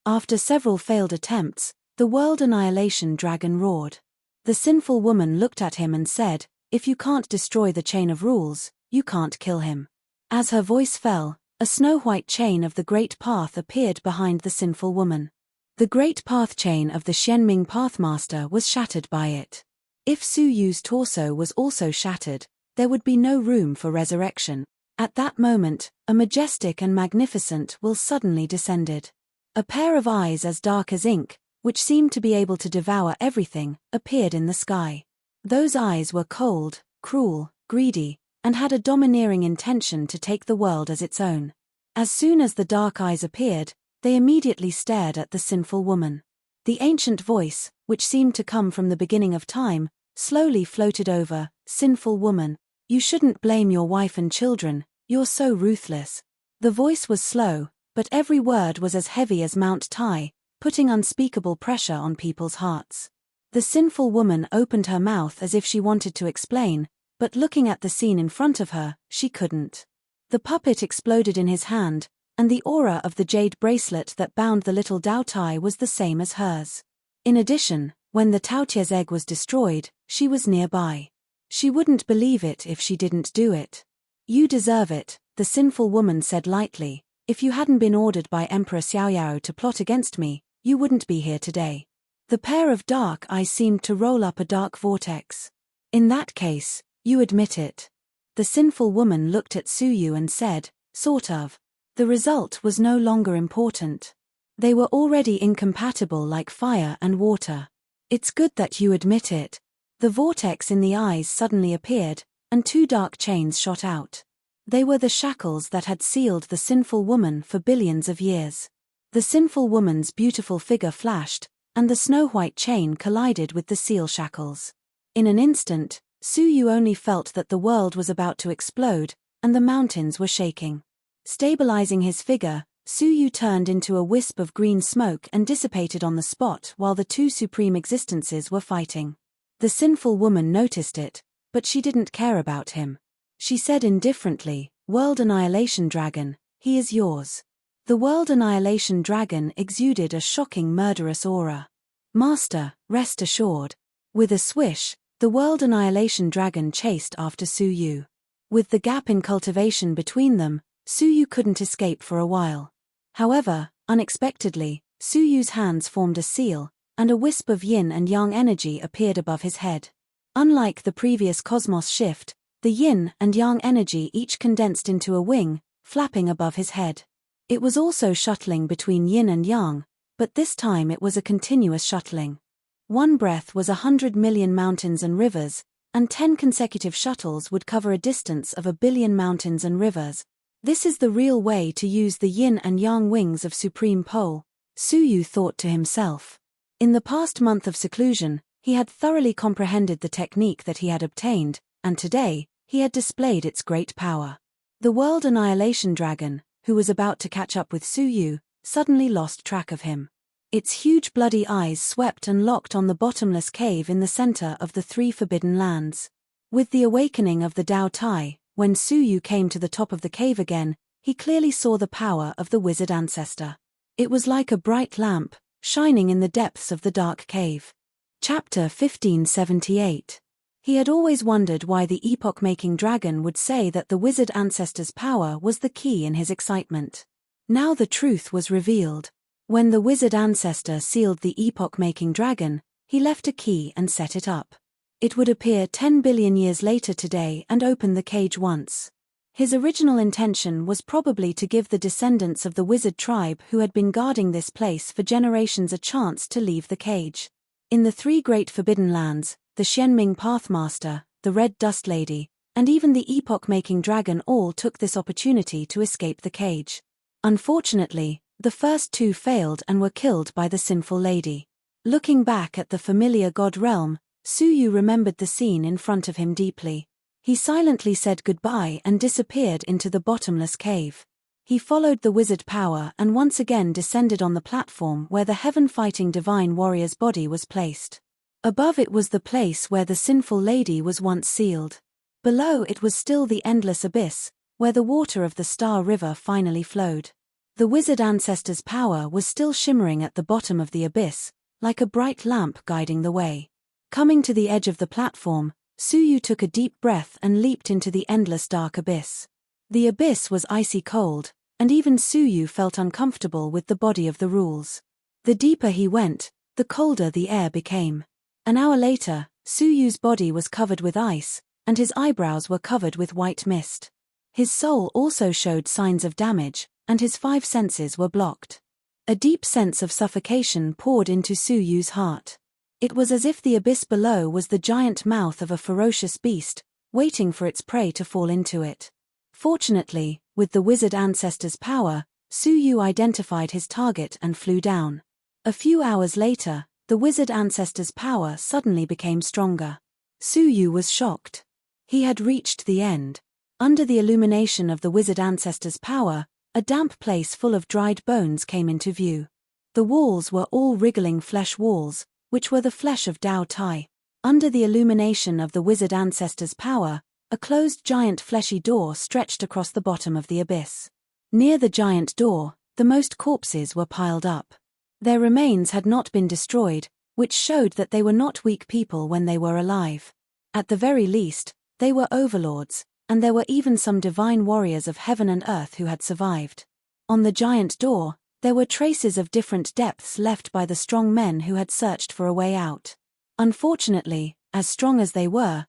After several failed attempts, the World Annihilation Dragon roared. The sinful woman looked at him and said, if you can't destroy the chain of rules, you can't kill him. As her voice fell, a snow-white chain of the Great Path appeared behind the sinful woman. The Great Path chain of the Xianming Pathmaster was shattered by it. If Su Yu's torso was also shattered, there would be no room for resurrection. At that moment, a majestic and magnificent will suddenly descended. A pair of eyes as dark as ink, which seemed to be able to devour everything, appeared in the sky. Those eyes were cold, cruel, greedy, and had a domineering intention to take the world as its own. As soon as the dark eyes appeared, they immediately stared at the sinful woman. The ancient voice, which seemed to come from the beginning of time, slowly floated over, sinful woman, you shouldn't blame your wife and children, you're so ruthless. The voice was slow, but every word was as heavy as Mount Tai, putting unspeakable pressure on people's hearts. The sinful woman opened her mouth as if she wanted to explain, but looking at the scene in front of her, she couldn't. The puppet exploded in his hand, and the aura of the jade bracelet that bound the little Dao Tai was the same as hers. In addition, when the Taotie's egg was destroyed, she was nearby. She wouldn't believe it if she didn't do it. You deserve it, the sinful woman said lightly. If you hadn't been ordered by Emperor Xiaoyao to plot against me, you wouldn't be here today. The pair of dark eyes seemed to roll up a dark vortex. In that case, you admit it. The sinful woman looked at Su Yu and said, sort of. The result was no longer important. They were already incompatible like fire and water. It's good that you admit it. The vortex in the eyes suddenly appeared, and two dark chains shot out. They were the shackles that had sealed the sinful woman for billions of years. The sinful woman's beautiful figure flashed, and the snow-white chain collided with the seal shackles. In an instant, Su Yu only felt that the world was about to explode, and the mountains were shaking. Stabilizing his figure, Suyu turned into a wisp of green smoke and dissipated on the spot while the two supreme existences were fighting. The sinful woman noticed it, but she didn't care about him. She said indifferently, "World Annihilation Dragon, he is yours." The World Annihilation Dragon exuded a shocking murderous aura. "Master, rest assured." With a swish, the World Annihilation Dragon chased after Suyu. With the gap in cultivation between them, Suyu couldn't escape for a while. However, unexpectedly, Suyu's hands formed a seal, and a wisp of yin and yang energy appeared above his head. Unlike the previous cosmos shift, the yin and yang energy each condensed into a wing, flapping above his head. It was also shuttling between yin and yang, but this time it was a continuous shuttling. One breath was 100 million mountains and rivers, and 10 consecutive shuttles would cover a distance of 1 billion mountains and rivers. This is the real way to use the yin and yang wings of Supreme Pole, Suyu thought to himself. In the past month of seclusion, he had thoroughly comprehended the technique that he had obtained, and today, he had displayed its great power. The World Annihilation Dragon, who was about to catch up with Suyu, suddenly lost track of him. Its huge bloody eyes swept and locked on the bottomless cave in the center of the three forbidden lands. With the awakening of the Dao Tai, when Suyu came to the top of the cave again, he clearly saw the power of the wizard ancestor. It was like a bright lamp, shining in the depths of the dark cave. Chapter 1578. He had always wondered why the epoch-making dragon would say that the wizard ancestor's power was the key in his excitement. Now the truth was revealed. When the wizard ancestor sealed the epoch-making dragon, he left a key and set it up. It would appear 10 billion years later today and open the cage once. His original intention was probably to give the descendants of the wizard tribe who had been guarding this place for generations a chance to leave the cage. In the three great forbidden lands, the Xianming Pathmaster, the Red Dust Lady, and even the epoch-making dragon all took this opportunity to escape the cage. Unfortunately, the first two failed and were killed by the sinful lady. Looking back at the familiar god realm, Suyu remembered the scene in front of him deeply. He silently said goodbye and disappeared into the bottomless cave. He followed the wizard power and once again descended on the platform where the heaven-fighting divine warrior's body was placed. Above it was the place where the sinful lady was once sealed. Below it was still the endless abyss, where the water of the Star River finally flowed. The wizard ancestor's power was still shimmering at the bottom of the abyss, like a bright lamp guiding the way. Coming to the edge of the platform, Suyu took a deep breath and leaped into the endless dark abyss. The abyss was icy cold, and even Suyu felt uncomfortable with the body of the rules. The deeper he went, the colder the air became. An hour later, Suyu's body was covered with ice, and his eyebrows were covered with white mist. His soul also showed signs of damage, and his 5 senses were blocked. A deep sense of suffocation poured into Suyu's heart. It was as if the abyss below was the giant mouth of a ferocious beast, waiting for its prey to fall into it. Fortunately, with the wizard ancestor's power, Suyu identified his target and flew down. A few hours later, the wizard ancestor's power suddenly became stronger. Suyu was shocked. He had reached the end. Under the illumination of the wizard ancestor's power, a damp place full of dried bones came into view. The walls were all wriggling flesh walls, which were the flesh of Dao Tai. Under the illumination of the wizard ancestor's power, a closed giant fleshy door stretched across the bottom of the abyss. Near the giant door, the most corpses were piled up. Their remains had not been destroyed, which showed that they were not weak people when they were alive. At the very least, they were overlords, and there were even some divine warriors of heaven and earth who had survived. On the giant door, there were traces of different depths left by the strong men who had searched for a way out. Unfortunately, as strong as they were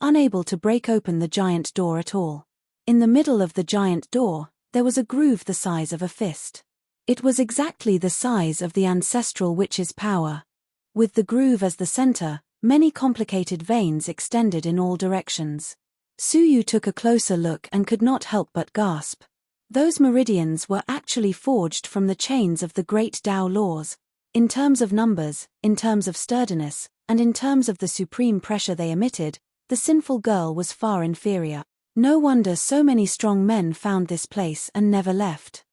unable to break open the giant door at all. In the middle of the giant door, there was a groove the size of a fist. It was exactly the size of the ancestral witch's power. With the groove as the center, many complicated veins extended in all directions. Suyu took a closer look and could not help but gasp. Those meridians were actually forged from the chains of the great Tao laws. In terms of numbers, in terms of sturdiness, and in terms of the supreme pressure they emitted, the sinful girl was far inferior. No wonder so many strong men found this place and never left.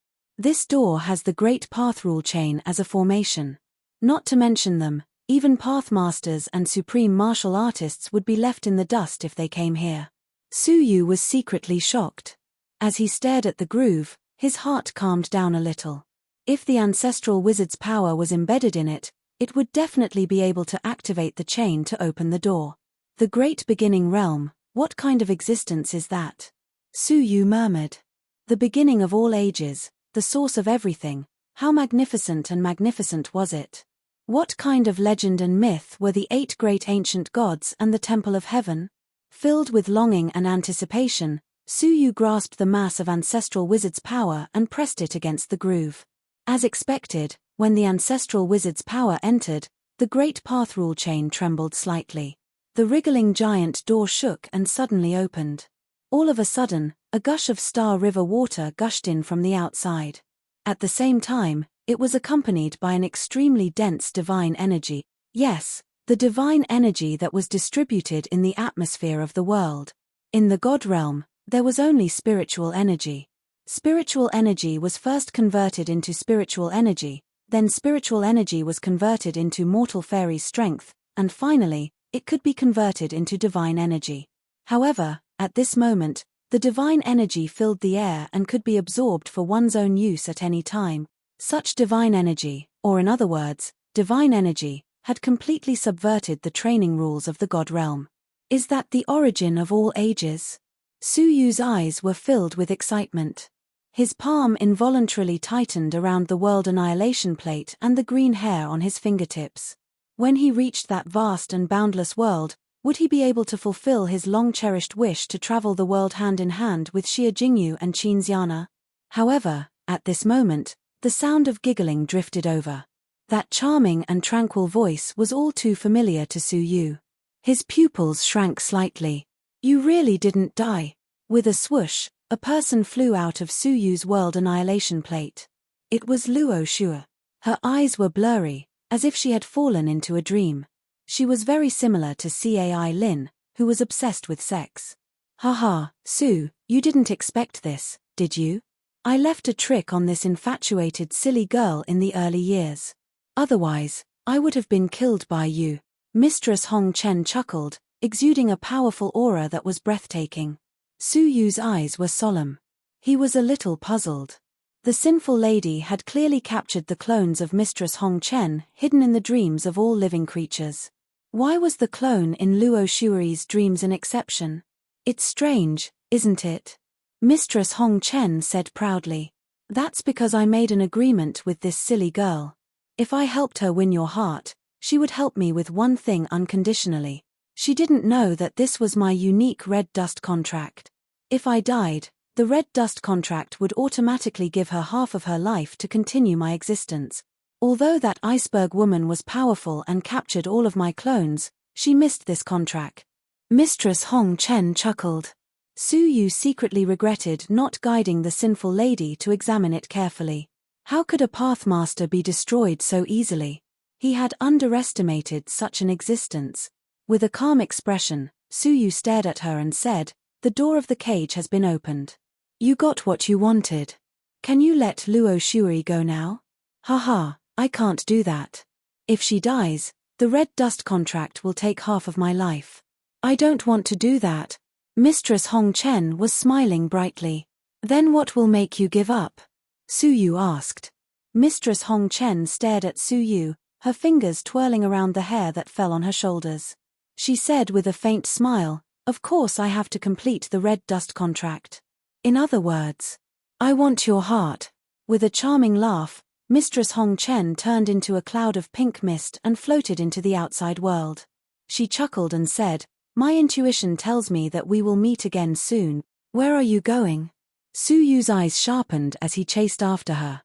This door has the Great Path Rule chain as a formation. Not to mention them, even Pathmasters and Supreme Martial Artists would be left in the dust if they came here. Su Yu was secretly shocked. As he stared at the groove, his heart calmed down a little. If the ancestral wizard's power was embedded in it, it would definitely be able to activate the chain to open the door. The Great Beginning Realm, what kind of existence is that? Su Yu murmured. The beginning of all ages, the source of everything, how magnificent and magnificent was it? What kind of legend and myth were the 8 great ancient gods and the Temple of Heaven? Filled with longing and anticipation, Su Yu grasped the mass of ancestral wizard's power and pressed it against the groove. As expected, when the ancestral wizard's power entered, the Great Path Rule chain trembled slightly. The wriggling giant door shook and suddenly opened. All of a sudden, a gush of Star River water gushed in from the outside. At the same time, it was accompanied by an extremely dense divine energy. Yes, the divine energy that was distributed in the atmosphere of the world. In the God realm, there was only spiritual energy. Spiritual energy was first converted into spiritual energy, then spiritual energy was converted into mortal fairy strength, and finally, it could be converted into divine energy. However, at this moment, the divine energy filled the air and could be absorbed for one's own use at any time. Such divine energy, or in other words, divine energy, had completely subverted the training rules of the God realm. Is that the origin of all ages? Su Yu's eyes were filled with excitement. His palm involuntarily tightened around the world annihilation plate and the green hair on his fingertips. When he reached that vast and boundless world, would he be able to fulfill his long-cherished wish to travel the world hand-in-hand with Xia Jingyu and Qin Xiana? However, at this moment, the sound of giggling drifted over. That charming and tranquil voice was all too familiar to Su Yu. His pupils shrank slightly. You really didn't die. With a swoosh, a person flew out of Su Yu's world annihilation plate. It was Luo Xue. Her eyes were blurry, as if she had fallen into a dream. She was very similar to Cai Lin, who was obsessed with sex. Haha, Su, you didn't expect this, did you? I left a trick on this infatuated silly girl in the early years. Otherwise, I would have been killed by you. Mistress Hong Chen chuckled, exuding a powerful aura that was breathtaking. Su Yu's eyes were solemn. He was a little puzzled. The sinful lady had clearly captured the clones of Mistress Hong Chen hidden in the dreams of all living creatures. Why was the clone in Luo Xue's dreams an exception? It's strange, isn't it? Mistress Hong Chen said proudly. That's because I made an agreement with this silly girl. If I helped her win your heart, she would help me with one thing unconditionally. She didn't know that this was my unique red dust contract. If I died, the red dust contract would automatically give her half of her life to continue my existence. Although that iceberg woman was powerful and captured all of my clones, she missed this contract. Mistress Hong Chen chuckled. Su Yu secretly regretted not guiding the sinful lady to examine it carefully. How could a Pathmaster be destroyed so easily? He had underestimated such an existence. With a calm expression, Su Yu stared at her and said, "The door of the cage has been opened. You got what you wanted. Can you let Luo Xue go now?" Haha, I can't do that. If she dies, the red dust contract will take half of my life. I don't want to do that. Mistress Hong Chen was smiling brightly. Then what will make you give up? Su Yu asked. Mistress Hong Chen stared at Su Yu, her fingers twirling around the hair that fell on her shoulders. She said with a faint smile, "Of course I have to complete the red dust contract. In other words, I want your heart." With a charming laugh, Mistress Hong Chen turned into a cloud of pink mist and floated into the outside world. She chuckled and said, "My intuition tells me that we will meet again soon. Where are you going?" Su Yu's eyes sharpened as he chased after her.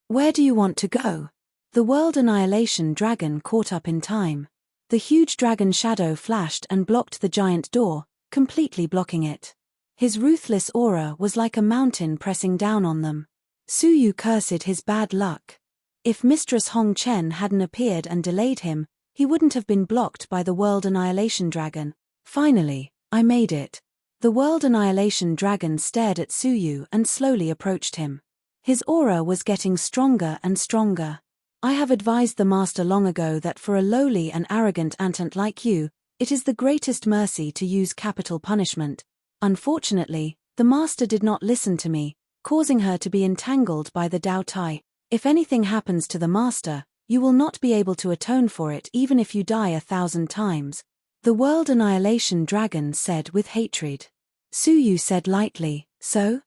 Where do you want to go? The world annihilation dragon caught up in time. The huge dragon shadow flashed and blocked the giant door, completely blocking it. His ruthless aura was like a mountain pressing down on them. Su Yu cursed his bad luck. If Mistress Hong Chen hadn't appeared and delayed him, he wouldn't have been blocked by the world annihilation dragon. Finally, I made it. The world annihilation dragon stared at Su Yu and slowly approached him. His aura was getting stronger and stronger. I have advised the master long ago that for a lowly and arrogant ant like you, it is the greatest mercy to use capital punishment. Unfortunately, the master did not listen to me, causing her to be entangled by the Dao Tai. If anything happens to the master, you will not be able to atone for it even if you die 1,000 times. The World Annihilation Dragon said with hatred. Suyu said lightly, So?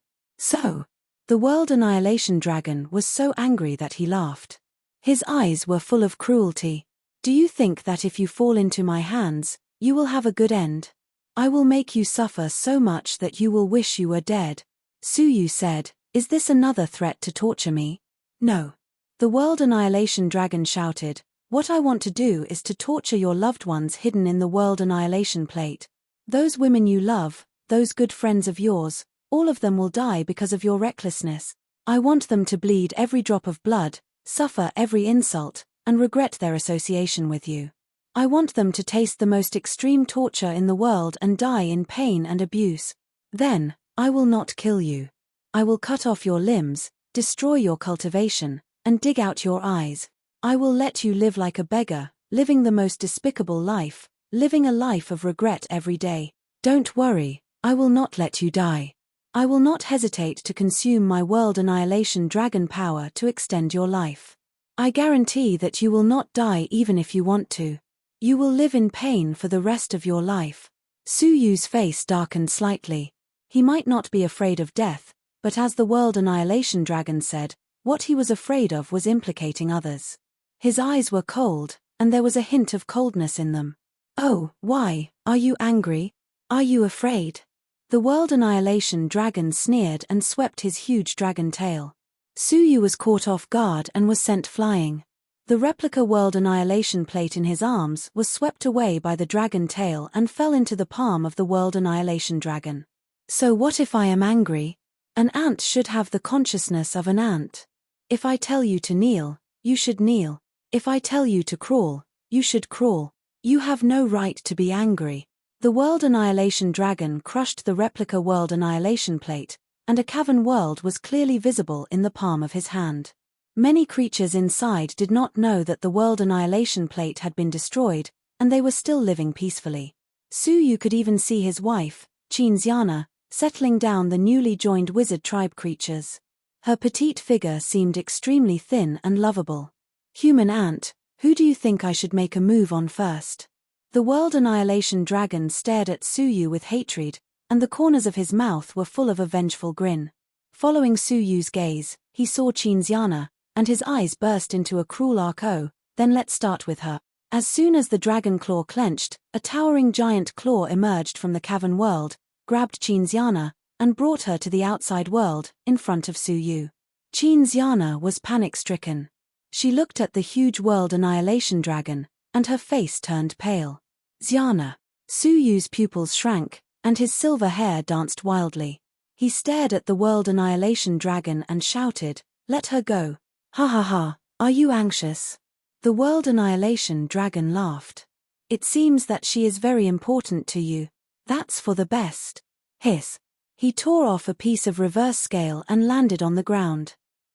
The World Annihilation Dragon was so angry that he laughed. His eyes were full of cruelty. Do you think that if you fall into my hands, you will have a good end? I will make you suffer so much that you will wish you were dead. Suyu said, Is this another threat to torture me? No. The World Annihilation Dragon shouted, What I want to do is to torture your loved ones hidden in the World Annihilation Plate. Those women you love, those good friends of yours, all of them will die because of your recklessness. I want them to bleed every drop of blood, suffer every insult, and regret their association with you. I want them to taste the most extreme torture in the world and die in pain and abuse. Then, I will not kill you. I will cut off your limbs, destroy your cultivation, and dig out your eyes. I will let you live like a beggar, living the most despicable life, living a life of regret every day. Don't worry, I will not let you die. I will not hesitate to consume my World Annihilation Dragon power to extend your life. I guarantee that you will not die even if you want to. You will live in pain for the rest of your life. Suyu's face darkened slightly. He might not be afraid of death, but as the World Annihilation Dragon said, what he was afraid of was implicating others. His eyes were cold, and there was a hint of coldness in them. Oh, why? Are you angry? Are you afraid? The World Annihilation Dragon sneered and swept his huge dragon tail. Suyu was caught off guard and was sent flying. The replica World Annihilation Plate in his arms was swept away by the dragon tail and fell into the palm of the World Annihilation Dragon. So what if I am angry? An ant should have the consciousness of an ant. If I tell you to kneel, you should kneel. If I tell you to crawl, you should crawl. You have no right to be angry. The World Annihilation Dragon crushed the replica World Annihilation Plate, and a cavern world was clearly visible in the palm of his hand. Many creatures inside did not know that the World Annihilation Plate had been destroyed, and they were still living peacefully. Suyu could even see his wife, Xiana, settling down the newly joined wizard tribe creatures. Her petite figure seemed extremely thin and lovable. Human ant, who do you think I should make a move on first? The World Annihilation Dragon stared at Suyu with hatred, and the corners of his mouth were full of a vengeful grin. Following Suyu's gaze, he saw Xiana, and his eyes burst into a cruel arc. Oh, then let's start with her. As soon as the dragon claw clenched, a towering giant claw emerged from the cavern world, grabbed Xiana, and brought her to the outside world, in front of Suyu. Xiana was panic-stricken. She looked at the huge World Annihilation Dragon, and her face turned pale. Xiana. Suyu's pupils shrank, and his silver hair danced wildly. He stared at the World Annihilation Dragon and shouted, Let her go. Ha ha ha, are you anxious? The World Annihilation Dragon laughed. It seems that she is very important to you. That's for the best. Hiss. He tore off a piece of reverse scale and landed on the ground.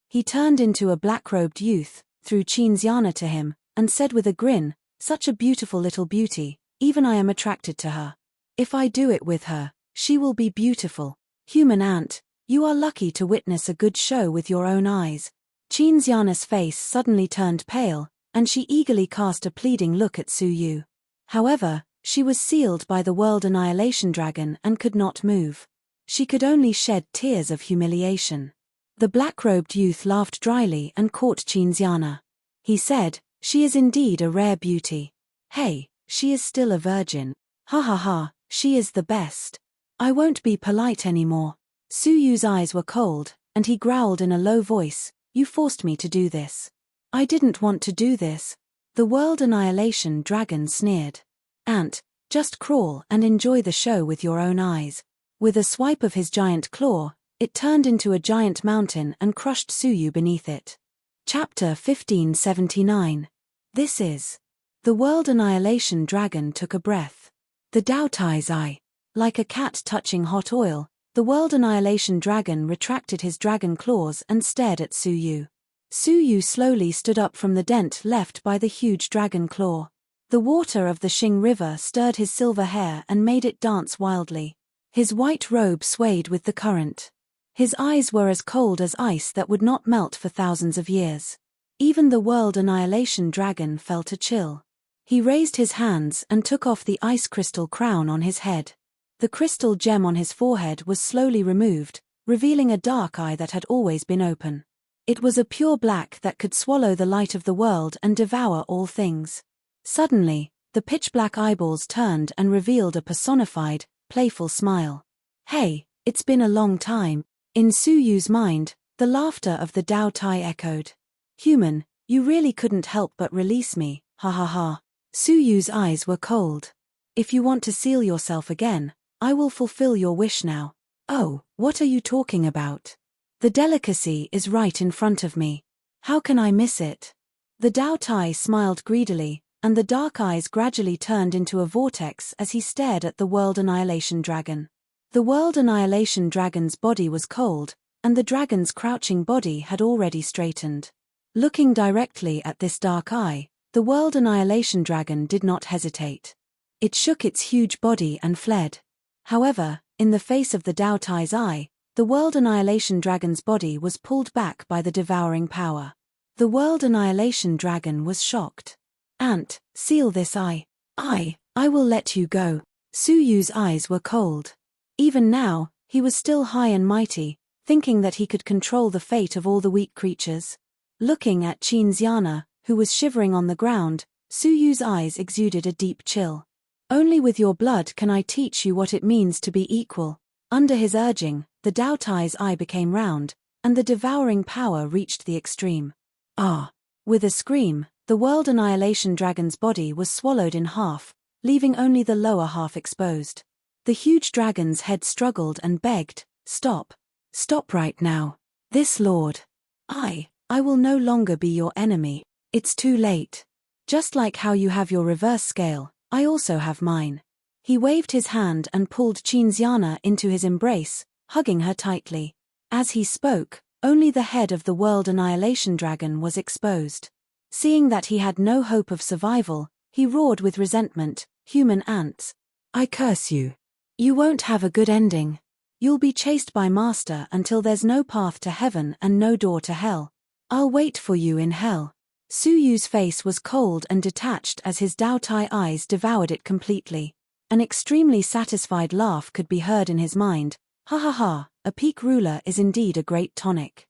He turned into a black-robed youth, threw Xiana to him, and said with a grin, Such a beautiful little beauty, even I am attracted to her. If I do it with her, she will be beautiful. Human ant, you are lucky to witness a good show with your own eyes. Xiana's face suddenly turned pale, and she eagerly cast a pleading look at Suyu. However, she was sealed by the World Annihilation Dragon and could not move. She could only shed tears of humiliation. The black-robed youth laughed dryly and caught Xiana. He said, She is indeed a rare beauty. Hey, she is still a virgin. Ha ha ha, she is the best. I won't be polite anymore. Suyu's eyes were cold, and he growled in a low voice, You forced me to do this. I didn't want to do this. The World Annihilation Dragon sneered. Ant, just crawl and enjoy the show with your own eyes. With a swipe of his giant claw, it turned into a giant mountain and crushed Suyu beneath it. Chapter 1579. This is. The World Annihilation Dragon took a breath. The Dao Tai's eye. Like a cat touching hot oil, The World Annihilation Dragon retracted his dragon claws and stared at Su Yu. Su Yu slowly stood up from the dent left by the huge dragon claw. The water of the Xing River stirred his silver hair and made it dance wildly. His white robe swayed with the current. His eyes were as cold as ice that would not melt for thousands of years. Even the World Annihilation Dragon felt a chill. He raised his hands and took off the ice crystal crown on his head. The crystal gem on his forehead was slowly removed, revealing a dark eye that had always been open. It was a pure black that could swallow the light of the world and devour all things. Suddenly, the pitch-black eyeballs turned and revealed a personified, playful smile. "Hey, it's been a long time." In Su Yu's mind, the laughter of the Dao Tai echoed. "Human, you really couldn't help but release me, ha ha ha." Su Yu's eyes were cold. "If you want to seal yourself again, I will fulfill your wish now." "Oh, what are you talking about? The delicacy is right in front of me. How can I miss it?" The Dao Tai smiled greedily, and the dark eyes gradually turned into a vortex as he stared at the World Annihilation Dragon. The World Annihilation Dragon's body was cold, and the dragon's crouching body had already straightened. Looking directly at this dark eye, the World Annihilation Dragon did not hesitate. It shook its huge body and fled. However, in the face of the Dao Tai's eye, the World Annihilation Dragon's body was pulled back by the devouring power. The World Annihilation Dragon was shocked. "Ant, seal this eye." I will let you go." Su Yu's eyes were cold. Even now, he was still high and mighty, thinking that he could control the fate of all the weak creatures. Looking at Qin Xiana, who was shivering on the ground, Su Yu's eyes exuded a deep chill. "Only with your blood can I teach you what it means to be equal." Under his urging, the Dao Tai's eye became round, and the devouring power reached the extreme. "Ah!" With a scream, the World Annihilation Dragon's body was swallowed in half, leaving only the lower half exposed. The huge dragon's head struggled and begged, "Stop. Stop right now. This lord. I will no longer be your enemy. It's too late. Just like how you have your reverse scale, I also have mine." He waved his hand and pulled Qin Xiana into his embrace, hugging her tightly. As he spoke, only the head of the World Annihilation Dragon was exposed. Seeing that he had no hope of survival, he roared with resentment, "Human ants. I curse you. You won't have a good ending. You'll be chased by Master until there's no path to heaven and no door to hell. I'll wait for you in hell." Su Yu's face was cold and detached as his Dao Tai eyes devoured it completely. An extremely satisfied laugh could be heard in his mind. "Ha ha ha, a peak ruler is indeed a great tonic.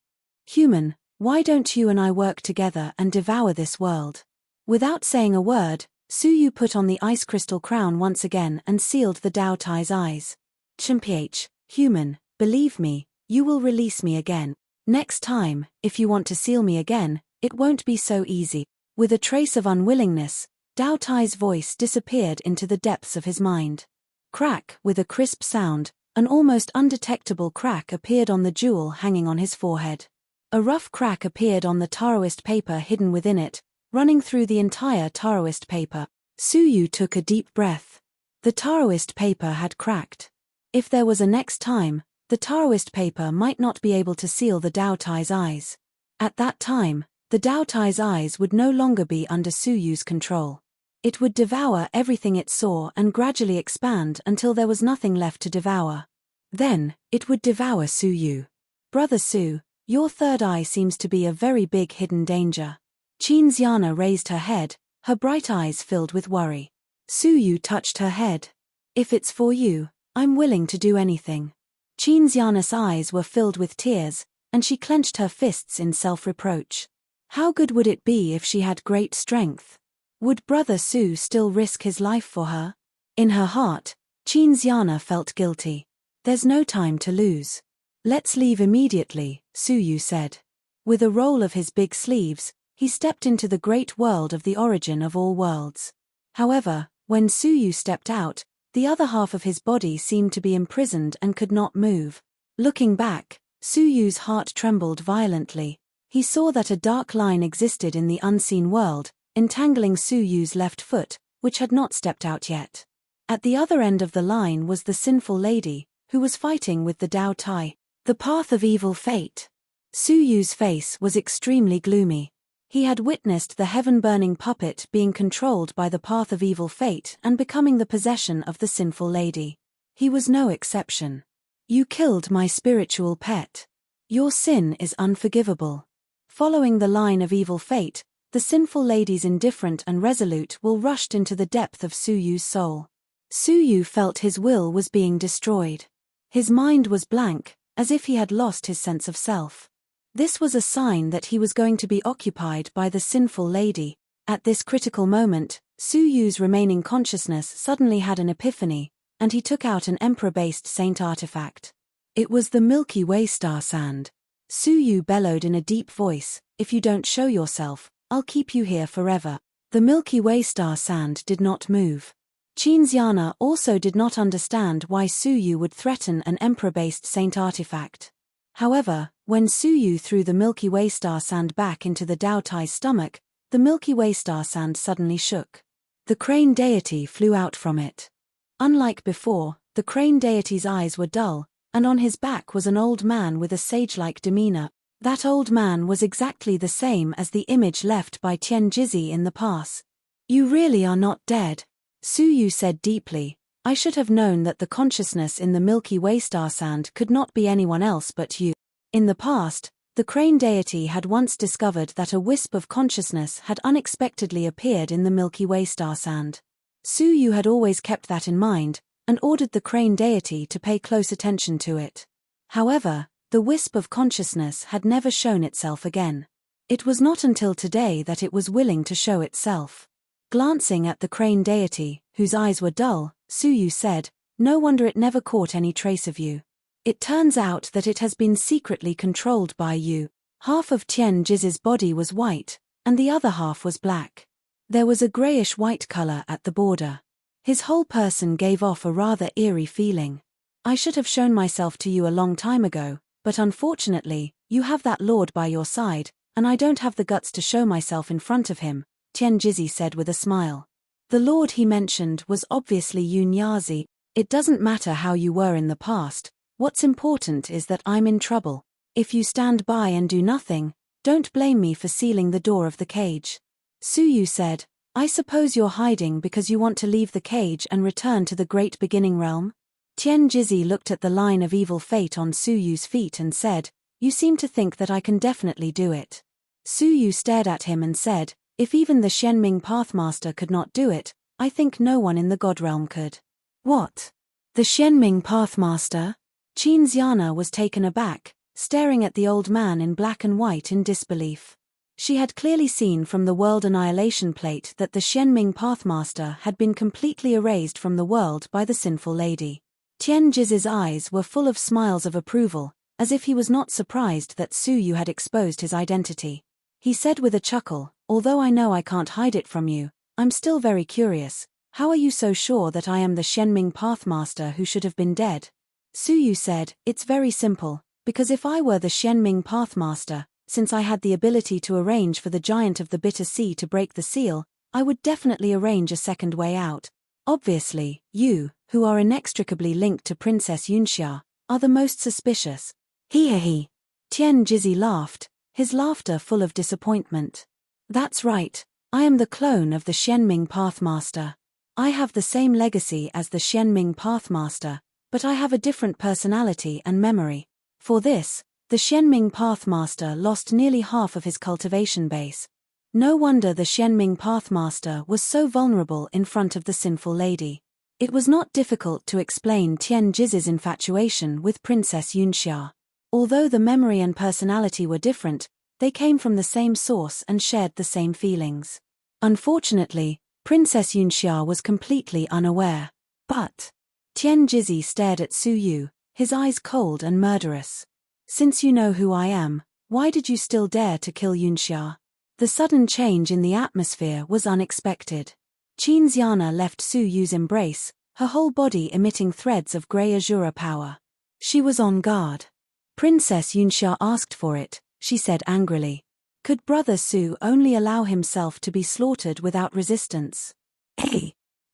Human, why don't you and I work together and devour this world?" Without saying a word, Su Yu put on the ice crystal crown once again and sealed the Dao Tai's eyes. "Chimph, human, believe me, you will release me again. Next time, if you want to seal me again, it won't be so easy." With a trace of unwillingness, Dao Tai's voice disappeared into the depths of his mind. Crack, with a crisp sound, an almost undetectable crack appeared on the jewel hanging on his forehead. A rough crack appeared on the Taoist paper hidden within it, running through the entire Taoist paper. Su Yu took a deep breath. The Taoist paper had cracked. If there was a next time, the Taoist paper might not be able to seal the Dao Tai's eyes. At that time, the Dao Tai's eyes would no longer be under Su Yu's control. It would devour everything it saw and gradually expand until there was nothing left to devour. Then, it would devour Su Yu. "Brother Su, your third eye seems to be a very big hidden danger." Qin Xiana raised her head, her bright eyes filled with worry. Su Yu touched her head. "If it's for you, I'm willing to do anything." Qin Xiana's eyes were filled with tears, and she clenched her fists in self-reproach. How good would it be if she had great strength? Would Brother Su still risk his life for her? In her heart, Qin Xiana felt guilty. "There's no time to lose. Let's leave immediately," Su Yu said. With a roll of his big sleeves, he stepped into the great world of the origin of all worlds. However, when Su Yu stepped out, the other half of his body seemed to be imprisoned and could not move. Looking back, Su Yu's heart trembled violently. He saw that a dark line existed in the unseen world, entangling Su Yu's left foot, which had not stepped out yet. At the other end of the line was the sinful lady, who was fighting with the Dao Tai. The path of evil fate. Su Yu's face was extremely gloomy. He had witnessed the heaven-burning puppet being controlled by the path of evil fate and becoming the possession of the sinful lady. He was no exception. You killed my spiritual pet. Your sin is unforgivable. Following the line of evil fate, the sinful lady's indifferent and resolute will rushed into the depth of Su Yu's soul. Su Yu felt his will was being destroyed. His mind was blank, as if he had lost his sense of self. This was a sign that he was going to be occupied by the sinful lady. At this critical moment, Su Yu's remaining consciousness suddenly had an epiphany, and he took out an emperor-based saint artifact. It was the Milky Way star sand. Su Yu bellowed in a deep voice, "If you don't show yourself, I'll keep you here forever." The Milky Way star sand did not move. Xianxiana also did not understand why Su Yu would threaten an emperor-based saint artifact. However, when Su Yu threw the Milky Way star sand back into the Dao Tai's stomach, the Milky Way star sand suddenly shook. The crane deity flew out from it. Unlike before, the crane deity's eyes were dull, and on his back was an old man with a sage-like demeanor. That old man was exactly the same as the image left by Tian Jizi in the past. "You really are not dead," Su Yu said deeply. "I should have known that the consciousness in the Milky Way star sand could not be anyone else but you." In the past, the crane deity had once discovered that a wisp of consciousness had unexpectedly appeared in the Milky Way star sand. Su Yu had always kept that in mind, and ordered the crane deity to pay close attention to it. However, the wisp of consciousness had never shown itself again. It was not until today that it was willing to show itself. Glancing at the crane deity, whose eyes were dull, Su Yu said, "No wonder it never caught any trace of you. It turns out that it has been secretly controlled by you." Half of Tian Jizi's body was white, and the other half was black. There was a grayish-white color at the border. His whole person gave off a rather eerie feeling. "I should have shown myself to you a long time ago, but unfortunately, you have that lord by your side, and I don't have the guts to show myself in front of him," Tian Jizi said with a smile. The lord he mentioned was obviously Yunyazi. "It doesn't matter how you were in the past, what's important is that I'm in trouble. If you stand by and do nothing, don't blame me for sealing the door of the cage." Su Yu said, "I suppose you're hiding because you want to leave the cage and return to the great beginning realm?" Tian Jizi looked at the line of evil fate on Su Yu's feet and said, "You seem to think that I can definitely do it." Su Yu stared at him and said, "If even the Shenming Pathmaster could not do it, I think no one in the God realm could." "What? The Shenming Pathmaster?" Xianxiana was taken aback, staring at the old man in black and white in disbelief. She had clearly seen from the world annihilation plate that the Shenming Pathmaster had been completely erased from the world by the sinful lady. Tian Jizi's eyes were full of smiles of approval, as if he was not surprised that Su Yu had exposed his identity. He said with a chuckle, "Although I know I can't hide it from you, I'm still very curious. How are you so sure that I am the Shenming Pathmaster who should have been dead?" Su Yu said, "It's very simple, because if I were the Shenming Pathmaster, since I had the ability to arrange for the giant of the bitter sea to break the seal, I would definitely arrange a second way out. Obviously, you, who are inextricably linked to Princess Yunxia, are the most suspicious." He. Tian Jizi laughed, his laughter full of disappointment. "That's right, I am the clone of the Shenming Pathmaster. I have the same legacy as the Shenming Pathmaster, but I have a different personality and memory. For this, the Shenming Pathmaster lost nearly half of his cultivation base. No wonder the Shenming Pathmaster was so vulnerable in front of the sinful lady." It was not difficult to explain Tian Jizi's infatuation with Princess Yunxia. Although the memory and personality were different, they came from the same source and shared the same feelings. Unfortunately, Princess Yunxia was completely unaware. But Tian Jizi stared at Su Yu, his eyes cold and murderous. "Since you know who I am, why did you still dare to kill Yunxia?" The sudden change in the atmosphere was unexpected. Xianxiana left Su Yu's embrace, her whole body emitting threads of grey azure power. She was on guard. "Princess Yunxia asked for it," she said angrily. "Could Brother Su only allow himself to be slaughtered without resistance?"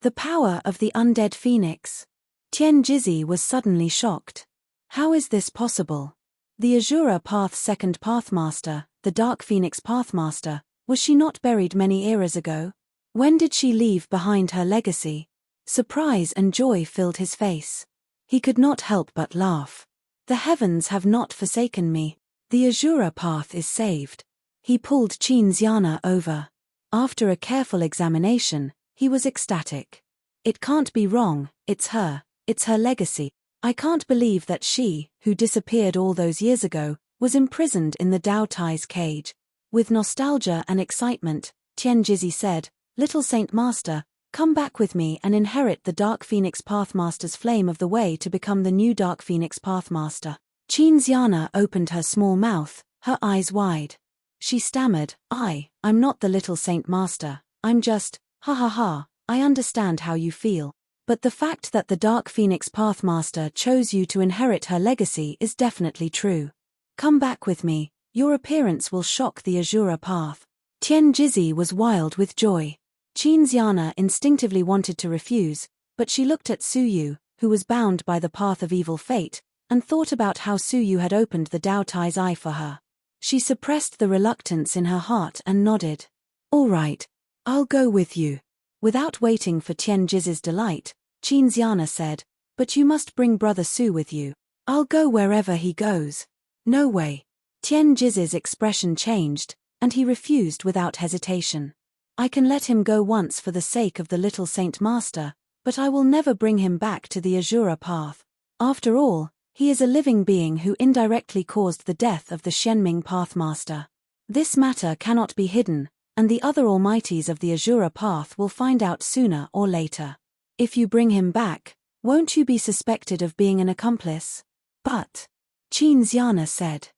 The power of the undead phoenix. Tianjizi was suddenly shocked. How is this possible? The Azura Path's second Pathmaster, the Dark Phoenix Pathmaster, was she not buried many eras ago? When did she leave behind her legacy? Surprise and joy filled his face. He could not help but laugh. The heavens have not forsaken me. The Azura Path is saved. He pulled Xianxiana over. After a careful examination, he was ecstatic. It can't be wrong, it's her legacy. I can't believe that she, who disappeared all those years ago, was imprisoned in the Dao Tai's cage. With nostalgia and excitement, Tianjizi said, "Little Saint Master, come back with me and inherit the Dark Phoenix Pathmaster's flame of the way to become the new Dark Phoenix Pathmaster." Xianxiana opened her small mouth, her eyes wide. She stammered, I'm not the Little Saint Master, I'm just, ha ha ha, I understand how you feel. But the fact that the Dark Phoenix Pathmaster chose you to inherit her legacy is definitely true. Come back with me, your appearance will shock the Azura Path. Tianjizi was wild with joy. Xianxiana instinctively wanted to refuse, but she looked at Suyu, who was bound by the path of evil fate, and thought about how Suyu had opened the Dao Tai's eye for her. She suppressed the reluctance in her heart and nodded. All right, I'll go with you. Without waiting for Tianjizi's delight, Xianxiana said, but you must bring Brother Su with you. I'll go wherever he goes. No way. Tianjizi's expression changed, and he refused without hesitation. I can let him go once for the sake of the Little Saint Master, but I will never bring him back to the Azura Path. After all, he is a living being who indirectly caused the death of the Shenming Pathmaster. This matter cannot be hidden, and the other almighties of the Azura Path will find out sooner or later. If you bring him back, won't you be suspected of being an accomplice? But, Xianxiana said.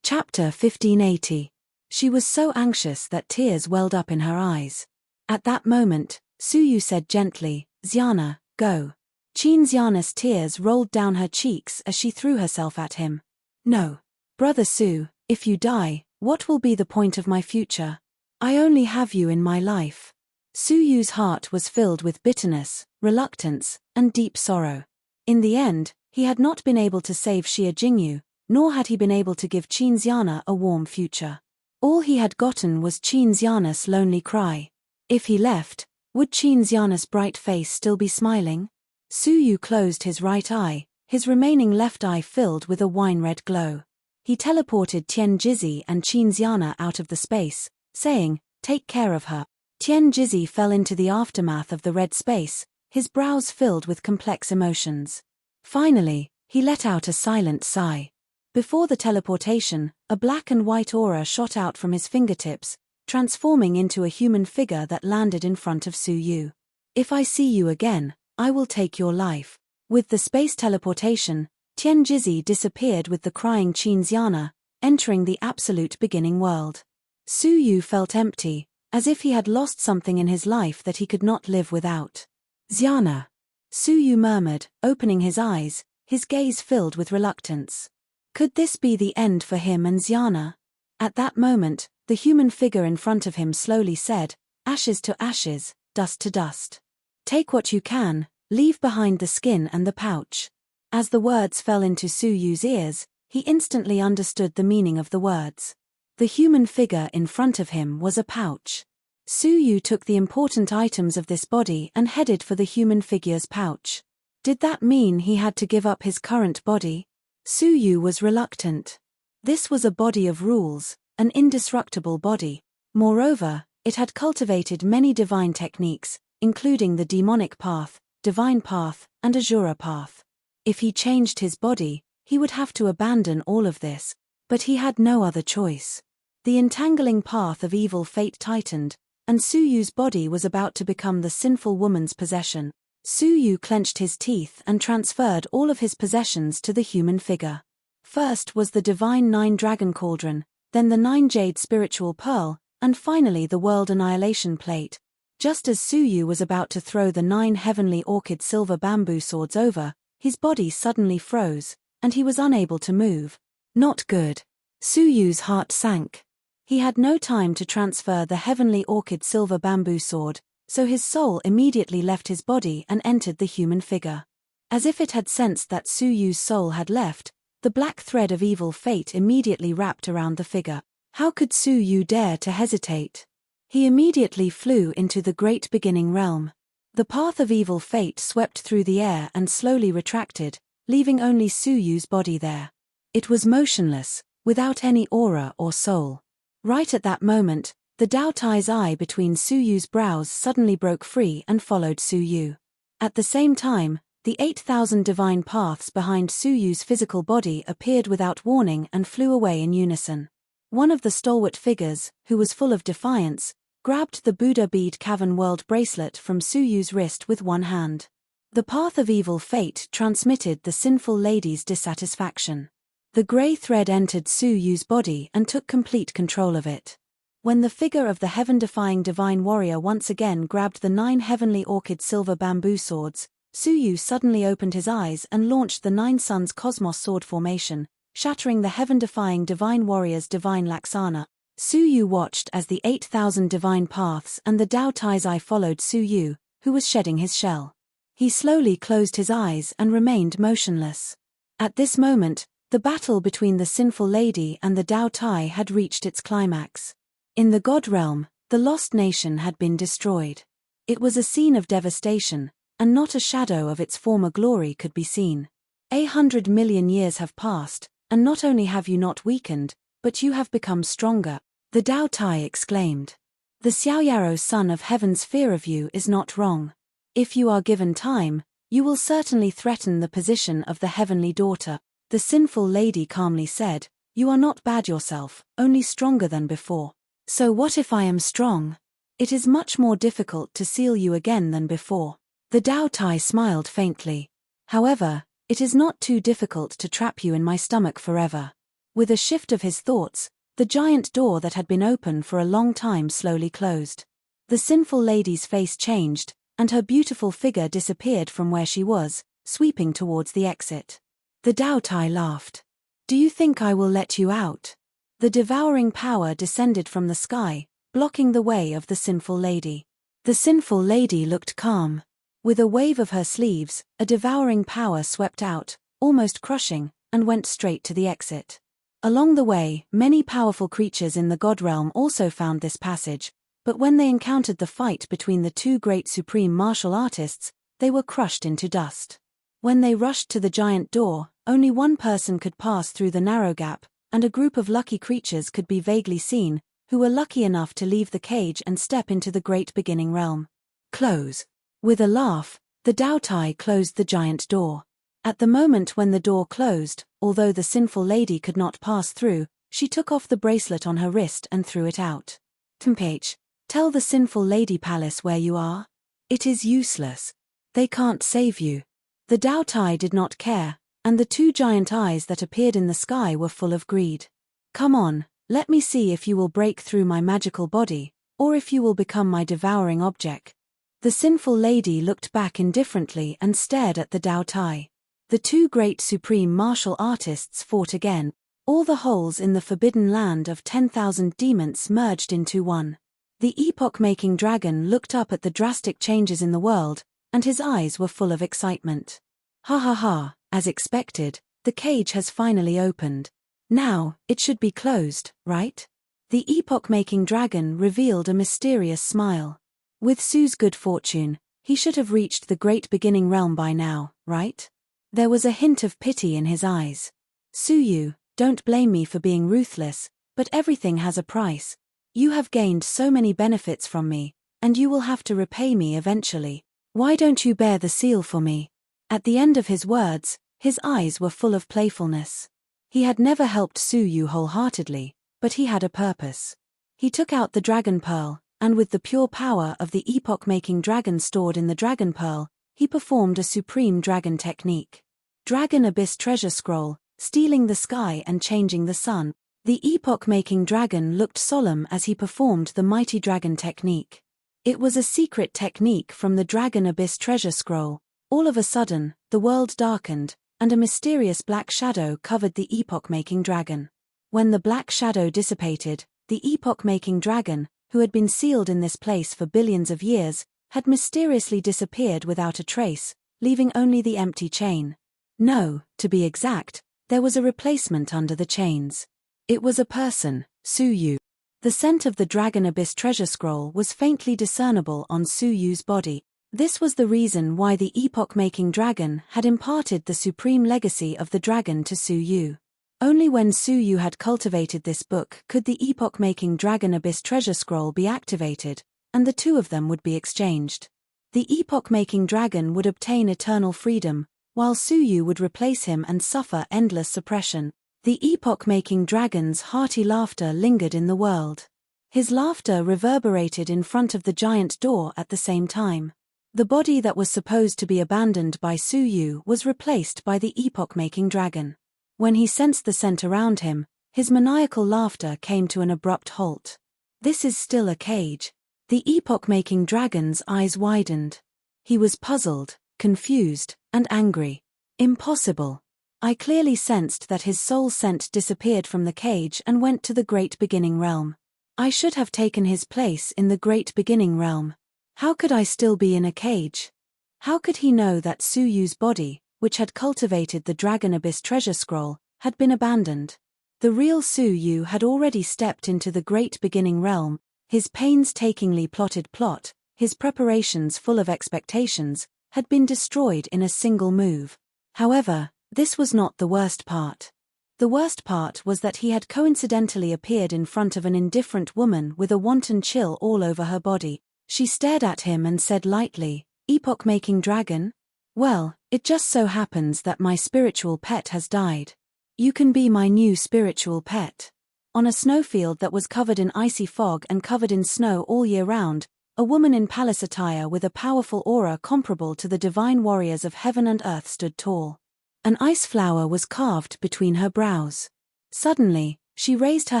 Chapter 1580. She was so anxious that tears welled up in her eyes. At that moment, Suyu said gently, Xiana, go. Xianxiana's tears rolled down her cheeks as she threw herself at him. No. Brother Su, if you die, what will be the point of my future? I only have you in my life. Suyu's heart was filled with bitterness, reluctance, and deep sorrow. In the end, he had not been able to save Xia Jingyu, nor had he been able to give Xianxiana a warm future. All he had gotten was Xianxiana's lonely cry. If he left, would Xianxiana's bright face still be smiling? Suyu closed his right eye, his remaining left eye filled with a wine-red glow. He teleported Tianjizi and Xianxiana out of the space, saying, take care of her. Tianjizi fell into the aftermath of the red space, his brows filled with complex emotions. Finally, he let out a silent sigh. Before the teleportation, a black and white aura shot out from his fingertips, transforming into a human figure that landed in front of Suyu. If I see you again, I will take your life. With the space teleportation, Tianjizi disappeared with the crying Xianxiana, entering the absolute beginning world. Suyu felt empty, as if he had lost something in his life that he could not live without. Xiana. Suyu murmured, opening his eyes, his gaze filled with reluctance. Could this be the end for him and Xiana? At that moment, the human figure in front of him slowly said, ashes to ashes, dust to dust. Take what you can, leave behind the skin and the pouch. As the words fell into Suyu's ears, he instantly understood the meaning of the words. The human figure in front of him was a pouch. Suyu took the important items of this body and headed for the human figure's pouch. Did that mean he had to give up his current body? Suyu was reluctant. This was a body of rules, an indestructible body. Moreover, it had cultivated many divine techniques, including the demonic path, divine path, and Azura path. If he changed his body, he would have to abandon all of this, but he had no other choice. The entangling path of evil fate tightened, and Suyu's body was about to become the sinful woman's possession. Suyu clenched his teeth and transferred all of his possessions to the human figure. First was the divine 9-dragon cauldron, then the 9-jade spiritual pearl, and finally the world annihilation plate. Just as Suyu was about to throw the 9 heavenly orchid silver bamboo swords over, his body suddenly froze, and he was unable to move. Not good. Suyu's heart sank. He had no time to transfer the heavenly orchid silver bamboo sword, so his soul immediately left his body and entered the human figure. As if it had sensed that Su Yu's soul had left, the black thread of evil fate immediately wrapped around the figure. How could Su Yu dare to hesitate? He immediately flew into the great beginning realm. The path of evil fate swept through the air and slowly retracted, leaving only Su Yu's body there. It was motionless, without any aura or soul. Right at that moment, the Dao Tai's eye between Su Yu's brows suddenly broke free and followed Su Yu. At the same time, the 8,000 divine paths behind Su Yu's physical body appeared without warning and flew away in unison. One of the stalwart figures, who was full of defiance, grabbed the Buddha bead cavern world bracelet from Su Yu's wrist with one hand. The path of evil fate transmitted the sinful lady's dissatisfaction. The grey thread entered Su Yu's body and took complete control of it. When the figure of the heaven-defying divine warrior once again grabbed the 9 heavenly orchid silver bamboo swords, Su Yu suddenly opened his eyes and launched the 9 suns cosmos sword formation, shattering the heaven-defying divine warrior's divine laksana. Su Yu watched as the 8,000 divine paths and the Dao Tai's eye followed Su Yu, who was shedding his shell. He slowly closed his eyes and remained motionless. At this moment, the battle between the sinful lady and the Dao Tai had reached its climax. In the God realm, the lost nation had been destroyed. It was a scene of devastation, and not a shadow of its former glory could be seen. 100 million years have passed, and not only have you not weakened, but you have become stronger, the Dao Tai exclaimed. The Xiaoyaro son of heaven's fear of you is not wrong. If you are given time, you will certainly threaten the position of the heavenly daughter, the sinful lady calmly said. You are not bad yourself, only stronger than before. So what if I am strong? It is much more difficult to seal you again than before. The Dao Tai smiled faintly. However, it is not too difficult to trap you in my stomach forever. With a shift of his thoughts, the giant door that had been open for a long time slowly closed. The sinful lady's face changed, and her beautiful figure disappeared from where she was, sweeping towards the exit. The Dao Tai laughed. Do you think I will let you out? The devouring power descended from the sky, blocking the way of the sinful lady. The sinful lady looked calm. With a wave of her sleeves, a devouring power swept out, almost crushing, and went straight to the exit. Along the way, many powerful creatures in the God realm also found this passage, but when they encountered the fight between the 2 great supreme martial artists, they were crushed into dust. When they rushed to the giant door, only one person could pass through the narrow gap, and a group of lucky creatures could be vaguely seen, who were lucky enough to leave the cage and step into the great beginning realm. Close. With a laugh, the Dao Tai closed the giant door. At the moment when the door closed, although the sinful lady could not pass through, she took off the bracelet on her wrist and threw it out. Tempage, tell the sinful lady palace where you are. It is useless. They can't save you. The Dao Tai did not care, and the 2 giant eyes that appeared in the sky were full of greed. Come on, let me see if you will break through my magical body, or if you will become my devouring object. The sinful lady looked back indifferently and stared at the Dao Tai. The 2 great supreme martial artists fought again. All the holes in the forbidden land of 10,000 demons merged into one. The epoch-making dragon looked up at the drastic changes in the world, and his eyes were full of excitement. Ha ha ha, as expected, the cage has finally opened. Now, it should be closed, right? The epoch-making dragon revealed a mysterious smile. With Su's good fortune, he should have reached the great beginning realm by now, right? There was a hint of pity in his eyes. Su Yu, don't blame me for being ruthless, but everything has a price. You have gained so many benefits from me, and you will have to repay me eventually. Why don't you bear the seal for me? At the end of his words, his eyes were full of playfulness. He had never helped Su Yu wholeheartedly, but he had a purpose. He took out the dragon pearl, and with the pure power of the epoch-making dragon stored in the dragon pearl, he performed a supreme dragon technique. Dragon Abyss Treasure Scroll, stealing the sky and changing the sun. The epoch-making dragon looked solemn as he performed the mighty dragon technique. It was a secret technique from the Dragon Abyss Treasure Scroll. All of a sudden, the world darkened, and a mysterious black shadow covered the epoch-making dragon. When the black shadow dissipated, the epoch-making dragon, who had been sealed in this place for billions of years, had mysteriously disappeared without a trace, leaving only the empty chain. No, to be exact, there was a replacement under the chains. It was a person, Suyu. The scent of the Dragon Abyss treasure scroll was faintly discernible on Suyu's body. This was the reason why the epoch-making dragon had imparted the supreme legacy of the dragon to Suyu. Only when Suyu had cultivated this book could the epoch-making Dragon Abyss treasure scroll be activated, and the two of them would be exchanged. The epoch-making dragon would obtain eternal freedom, while Suyu would replace him and suffer endless suppression. The epoch-making dragon's hearty laughter lingered in the world. His laughter reverberated in front of the giant door at the same time. The body that was supposed to be abandoned by Suyu was replaced by the epoch-making dragon. When he sensed the scent around him, his maniacal laughter came to an abrupt halt. This is still a cage. The epoch-making dragon's eyes widened. He was puzzled, confused, and angry. Impossible. I clearly sensed that his soul scent disappeared from the cage and went to the Great Beginning Realm. I should have taken his place in the Great Beginning Realm. How could I still be in a cage? How could he know that Suyu's body, which had cultivated the Dragon Abyss treasure scroll, had been abandoned? The real Suyu had already stepped into the Great Beginning Realm, his painstakingly plotted plot, his preparations full of expectations, had been destroyed in a single move. However, this was not the worst part. The worst part was that he had coincidentally appeared in front of an indifferent woman with a wanton chill all over her body. She stared at him and said lightly, "Epoch-making dragon? Well, it just so happens that my spiritual pet has died. You can be my new spiritual pet." On a snowfield that was covered in icy fog and covered in snow all year round, a woman in palace attire with a powerful aura comparable to the divine warriors of heaven and earth stood tall. An ice flower was carved between her brows. Suddenly, she raised her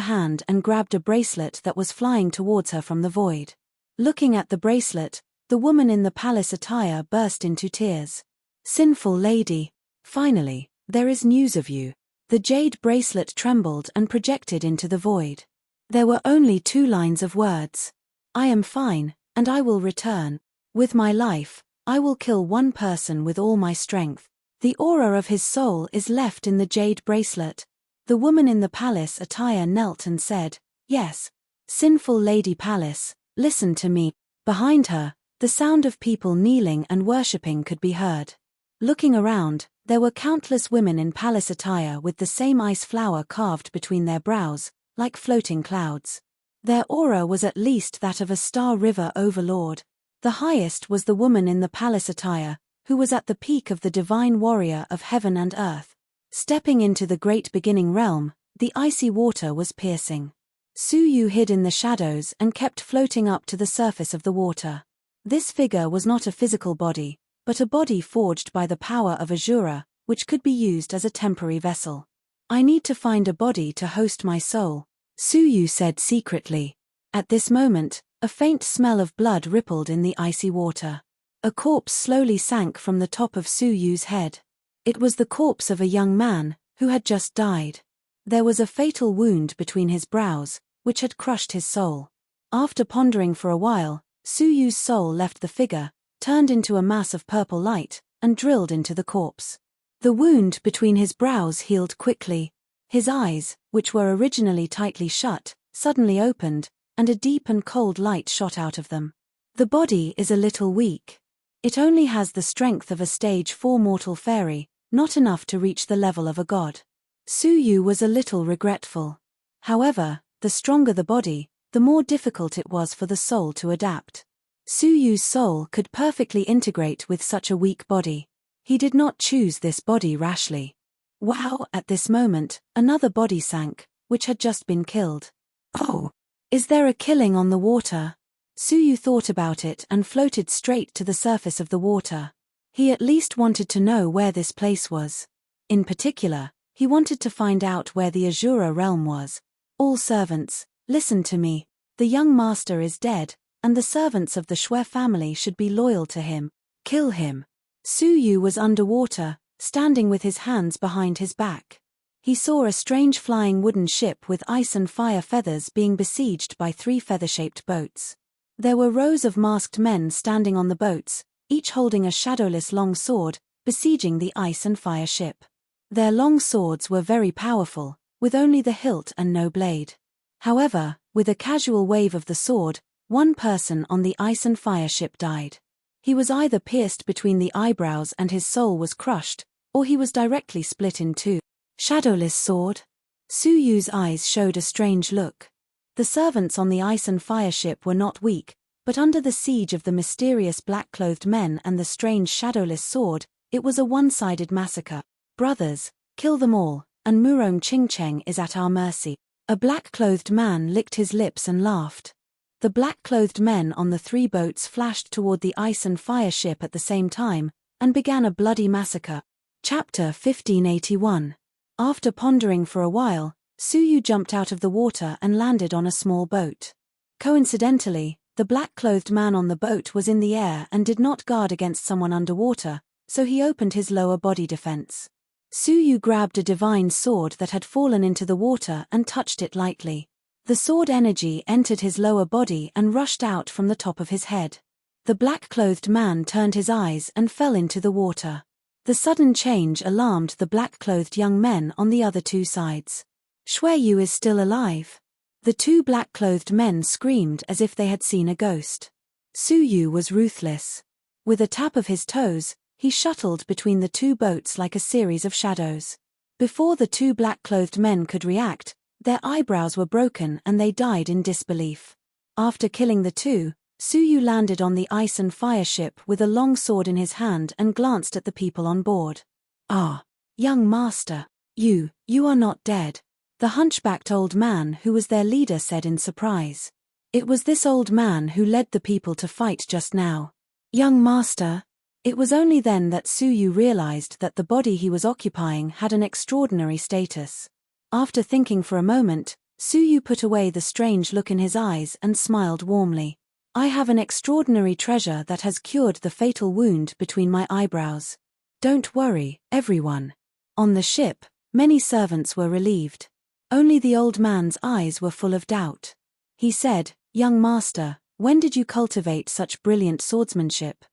hand and grabbed a bracelet that was flying towards her from the void. Looking at the bracelet, the woman in the palace attire burst into tears. "Sinful lady, finally, there is news of you." The jade bracelet trembled and projected into the void. There were only 2 lines of words. "I am fine, and I will return. With my life, I will kill one person with all my strength." The aura of his soul is left in the jade bracelet. The woman in the palace attire knelt and said, "Yes, sinful lady palace, listen to me." Behind her, the sound of people kneeling and worshipping could be heard. Looking around, there were countless women in palace attire with the same ice flower carved between their brows, like floating clouds. Their aura was at least that of a Star River overlord. The highest was the woman in the palace attire, who was at the peak of the divine warrior of heaven and earth. Stepping into the Great Beginning Realm, the icy water was piercing. Suyu hid in the shadows and kept floating up to the surface of the water. This figure was not a physical body, but a body forged by the power of Azura, which could be used as a temporary vessel. "I need to find a body to host my soul," Suyu said secretly. At this moment, a faint smell of blood rippled in the icy water. A corpse slowly sank from the top of Suyu's head. It was the corpse of a young man, who had just died. There was a fatal wound between his brows, which had crushed his soul. After pondering for a while, Suyu's soul left the figure, turned into a mass of purple light, and drilled into the corpse. The wound between his brows healed quickly. His eyes, which were originally tightly shut, suddenly opened, and a deep and cold light shot out of them. "The body is a little weak. It only has the strength of a stage 4 mortal fairy, not enough to reach the level of a god." Suyu was a little regretful. However, the stronger the body, the more difficult it was for the soul to adapt. Suyu's soul could perfectly integrate with such a weak body. He did not choose this body rashly. Wow! At this moment, another body sank, which had just been killed. "Oh! Is there a killing on the water?" Suyu thought about it and floated straight to the surface of the water. He at least wanted to know where this place was. In particular, he wanted to find out where the Azura realm was. "All servants, listen to me. The young master is dead, and the servants of the Shui family should be loyal to him. Kill him." Suyu was underwater, standing with his hands behind his back. He saw a strange flying wooden ship with ice and fire feathers being besieged by 3 feather-shaped boats. There were rows of masked men standing on the boats, each holding a shadowless long sword, besieging the ice and fire ship. Their long swords were very powerful, with only the hilt and no blade. However, with a casual wave of the sword, one person on the ice and fire ship died. He was either pierced between the eyebrows and his soul was crushed, or he was directly split in two. Shadowless sword? Su Yu's eyes showed a strange look. The servants on the ice and fire ship were not weak, but under the siege of the mysterious black-clothed men and the strange shadowless sword, it was a one-sided massacre. Brothers, kill them all, and Murong Chingcheng is at our mercy. A black-clothed man licked his lips and laughed. The black-clothed men on the 3 boats flashed toward the ice and fire ship at the same time, and began a bloody massacre. Chapter 1581. After pondering for a while, Su Yu jumped out of the water and landed on a small boat. Coincidentally, the black-clothed man on the boat was in the air and did not guard against someone underwater, so he opened his lower body defense. Su Yu grabbed a divine sword that had fallen into the water and touched it lightly. The sword energy entered his lower body and rushed out from the top of his head. The black-clothed man turned his eyes and fell into the water. The sudden change alarmed the black-clothed young men on the other 2 sides. Shui Yu is still alive. The 2 black-clothed men screamed as if they had seen a ghost. Su Yu was ruthless. With a tap of his toes, he shuttled between the 2 boats like a series of shadows. Before the 2 black-clothed men could react, their eyebrows were broken and they died in disbelief. After killing the 2, Su Yu landed on the ice and fire ship with a long sword in his hand and glanced at the people on board. "Ah, young master, you are not dead," the hunchbacked old man who was their leader said in surprise. It was this old man who led the people to fight just now. "Young master?" It was only then that Su Yu realized that the body he was occupying had an extraordinary status. After thinking for a moment, Su Yu put away the strange look in his eyes and smiled warmly. "I have an extraordinary treasure that has cured the fatal wound between my eyebrows. Don't worry, everyone." On the ship, many servants were relieved. Only the old man's eyes were full of doubt. He said, "Young master, when did you cultivate such brilliant swordsmanship?"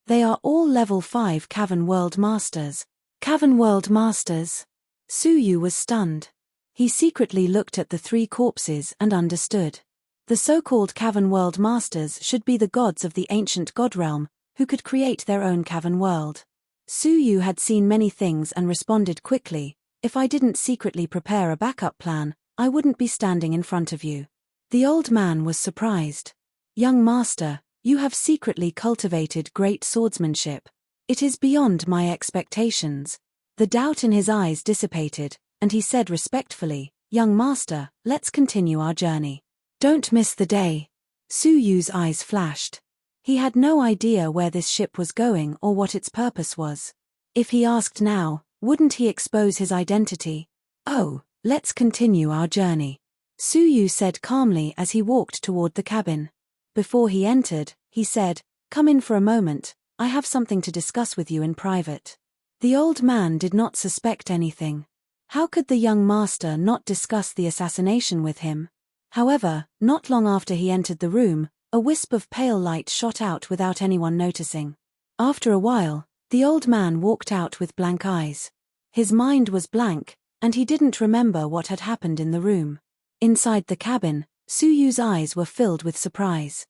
"They are all level 5 Cavern World Masters." "Cavern World Masters?" Su Yu was stunned. He secretly looked at the 3 corpses and understood. The so-called Cavern World Masters should be the gods of the ancient god realm, who could create their own cavern world. Su Yu had seen many things and responded quickly, "If I didn't secretly prepare a backup plan, I wouldn't be standing in front of you." The old man was surprised. "Young master, you have secretly cultivated great swordsmanship. It is beyond my expectations." The doubt in his eyes dissipated, and he said respectfully, "Young master, let's continue our journey. Don't miss the day." Su Yu's eyes flashed. He had no idea where this ship was going or what its purpose was. If he asked now, wouldn't he expose his identity? "Oh, let's continue our journey," Su Yu said calmly as he walked toward the cabin. Before he entered, he said, "Come in for a moment, I have something to discuss with you in private." The old man did not suspect anything. How could the young master not discuss the assassination with him? However, not long after he entered the room, a wisp of pale light shot out without anyone noticing. After a while, the old man walked out with blank eyes. His mind was blank, and he didn't remember what had happened in the room. Inside the cabin, Su Yu's eyes were filled with surprise.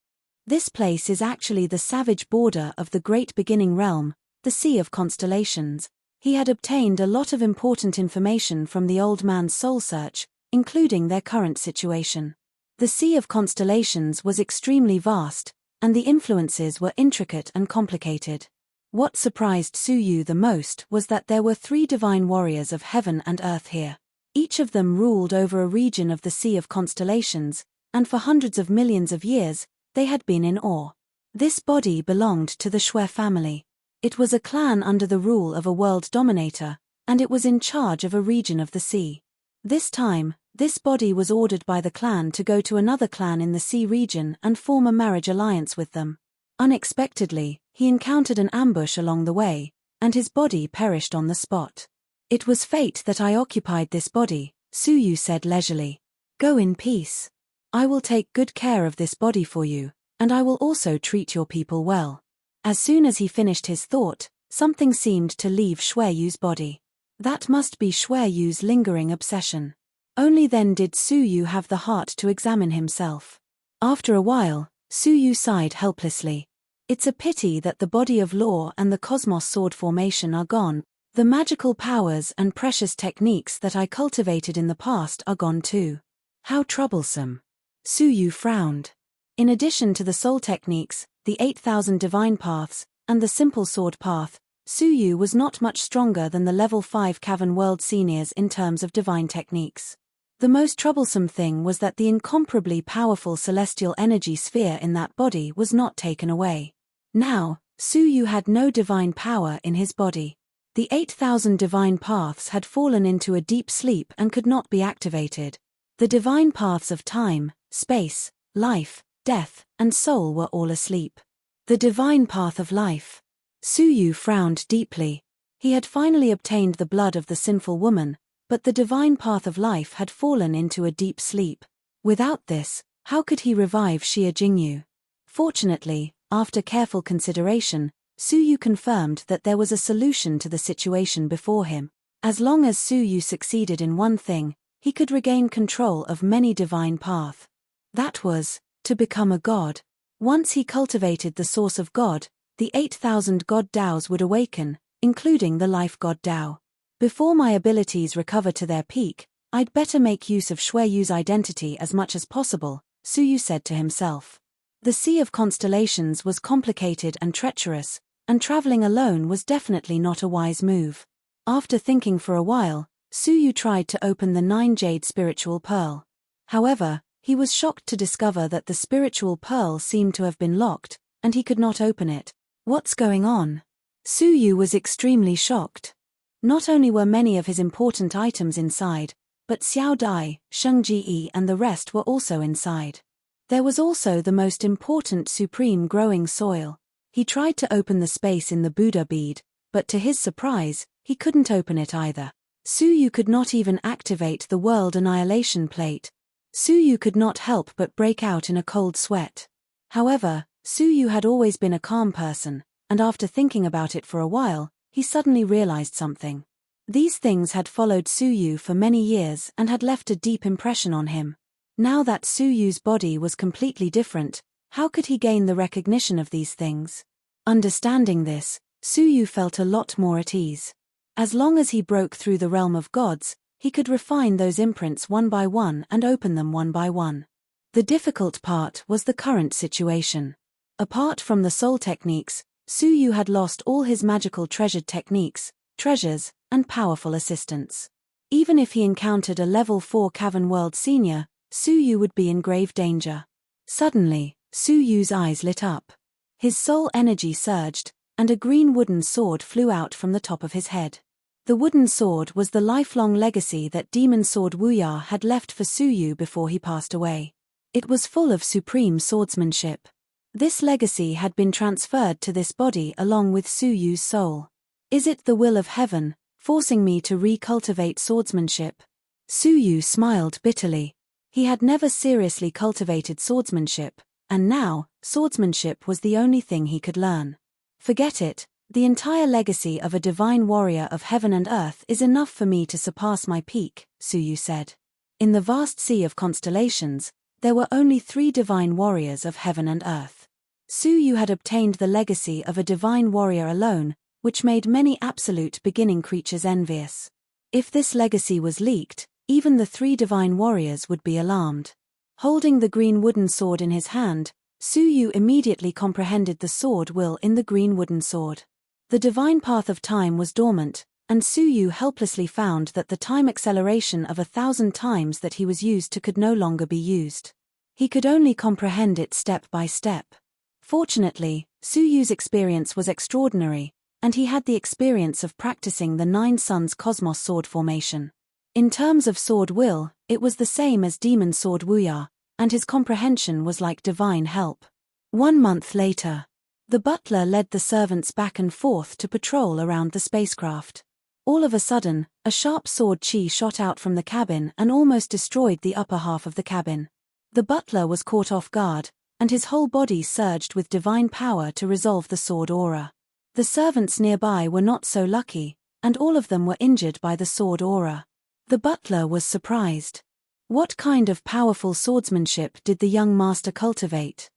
This place is actually the savage border of the great beginning realm, the Sea of Constellations. He had obtained a lot of important information from the old man's soul search, including their current situation. The Sea of Constellations was extremely vast, and the influences were intricate and complicated. What surprised Su Yu the most was that there were 3 divine warriors of heaven and earth here. Each of them ruled over a region of the Sea of Constellations, and for hundreds of millions of years, they had been in awe. This body belonged to the Shui family. It was a clan under the rule of a world dominator, and it was in charge of a region of the sea. This time, this body was ordered by the clan to go to another clan in the sea region and form a marriage alliance with them. Unexpectedly, he encountered an ambush along the way, and his body perished on the spot. "It was fate that I occupied this body," Su Yu said leisurely. "Go in peace. I will take good care of this body for you, and I will also treat your people well." As soon as he finished his thought, something seemed to leave Xueyu's body. That must be Xueyu's lingering obsession. Only then did Suyu have the heart to examine himself. After a while, Suyu sighed helplessly. It's a pity that the body of law and the cosmos sword formation are gone. The magical powers and precious techniques that I cultivated in the past are gone too. How troublesome. Suyu frowned. In addition to the soul techniques, the 8,000 divine paths, and the simple sword path, Suyu was not much stronger than the level 5 Cavern World seniors in terms of divine techniques. The most troublesome thing was that the incomparably powerful celestial energy sphere in that body was not taken away. Now, Suyu had no divine power in his body. The 8,000 divine paths had fallen into a deep sleep and could not be activated. The divine paths of time, space, life, death, and soul were all asleep. The divine path of life. Suyu frowned deeply. He had finally obtained the blood of the sinful woman, but the divine path of life had fallen into a deep sleep. Without this, how could he revive Xia Jingyu? Fortunately, after careful consideration, Suyu confirmed that there was a solution to the situation before him. As long as Suyu succeeded in one thing, he could regain control of many divine paths. That was, to become a god. Once he cultivated the source of God, the 8,000 god Daos would awaken, including the life god Dao. Before my abilities recover to their peak, I'd better make use of Xueyu's identity as much as possible, Suyu said to himself. The sea of constellations was complicated and treacherous, and traveling alone was definitely not a wise move. After thinking for a while, Suyu tried to open the 9-jade spiritual pearl. However, he was shocked to discover that the spiritual pearl seemed to have been locked, and he could not open it. What's going on? Suyu was extremely shocked. Not only were many of his important items inside, but Xiao Dai, Sheng Ji and the rest were also inside. There was also the most important supreme growing soil. He tried to open the space in the Buddha bead, but to his surprise, he couldn't open it either. Suyu could not even activate the world annihilation plate. Suyu could not help but break out in a cold sweat. However, Suyu had always been a calm person, and after thinking about it for a while, he suddenly realized something. These things had followed Suyu for many years and had left a deep impression on him. Now that Suyu's body was completely different, how could he gain the recognition of these things? Understanding this, Suyu felt a lot more at ease. As long as he broke through the realm of gods, he could refine those imprints one by one and open them one by one. The difficult part was the current situation. Apart from the soul techniques, Suyu had lost all his magical treasured techniques, treasures, and powerful assistants. Even if he encountered a level 4 Cavern World senior, Suyu would be in grave danger. Suddenly, Suyu's eyes lit up. His soul energy surged, and a green wooden sword flew out from the top of his head. The wooden sword was the lifelong legacy that Demon Sword Wuya had left for Suyu before he passed away. It was full of supreme swordsmanship. This legacy had been transferred to this body along with Suyu's soul. Is it the will of heaven, forcing me to recultivate swordsmanship? Suyu smiled bitterly. He had never seriously cultivated swordsmanship, and now, swordsmanship was the only thing he could learn. Forget it, the entire legacy of a divine warrior of heaven and earth is enough for me to surpass my peak, Suyu said. In the vast sea of constellations, there were only 3 divine warriors of heaven and earth. Suyu had obtained the legacy of a divine warrior alone, which made many absolute beginning creatures envious. If this legacy was leaked, even the 3 divine warriors would be alarmed. Holding the green wooden sword in his hand, Suyu immediately comprehended the sword will in the green wooden sword. The divine path of time was dormant, and Suyu helplessly found that the time acceleration of 1,000 times that he was used to could no longer be used. He could only comprehend it step by step. Fortunately, Suyu's experience was extraordinary, and he had the experience of practicing the 9 Suns Cosmos sword formation. In terms of sword will, it was the same as Demon Sword Wuya, and his comprehension was like divine help. 1 month later, the butler led the servants back and forth to patrol around the spacecraft. All of a sudden, a sharp sword chi shot out from the cabin and almost destroyed the upper half of the cabin. The butler was caught off guard, and his whole body surged with divine power to resolve the sword aura. The servants nearby were not so lucky, and all of them were injured by the sword aura. The butler was surprised. What kind of powerful swordsmanship did the young master cultivate?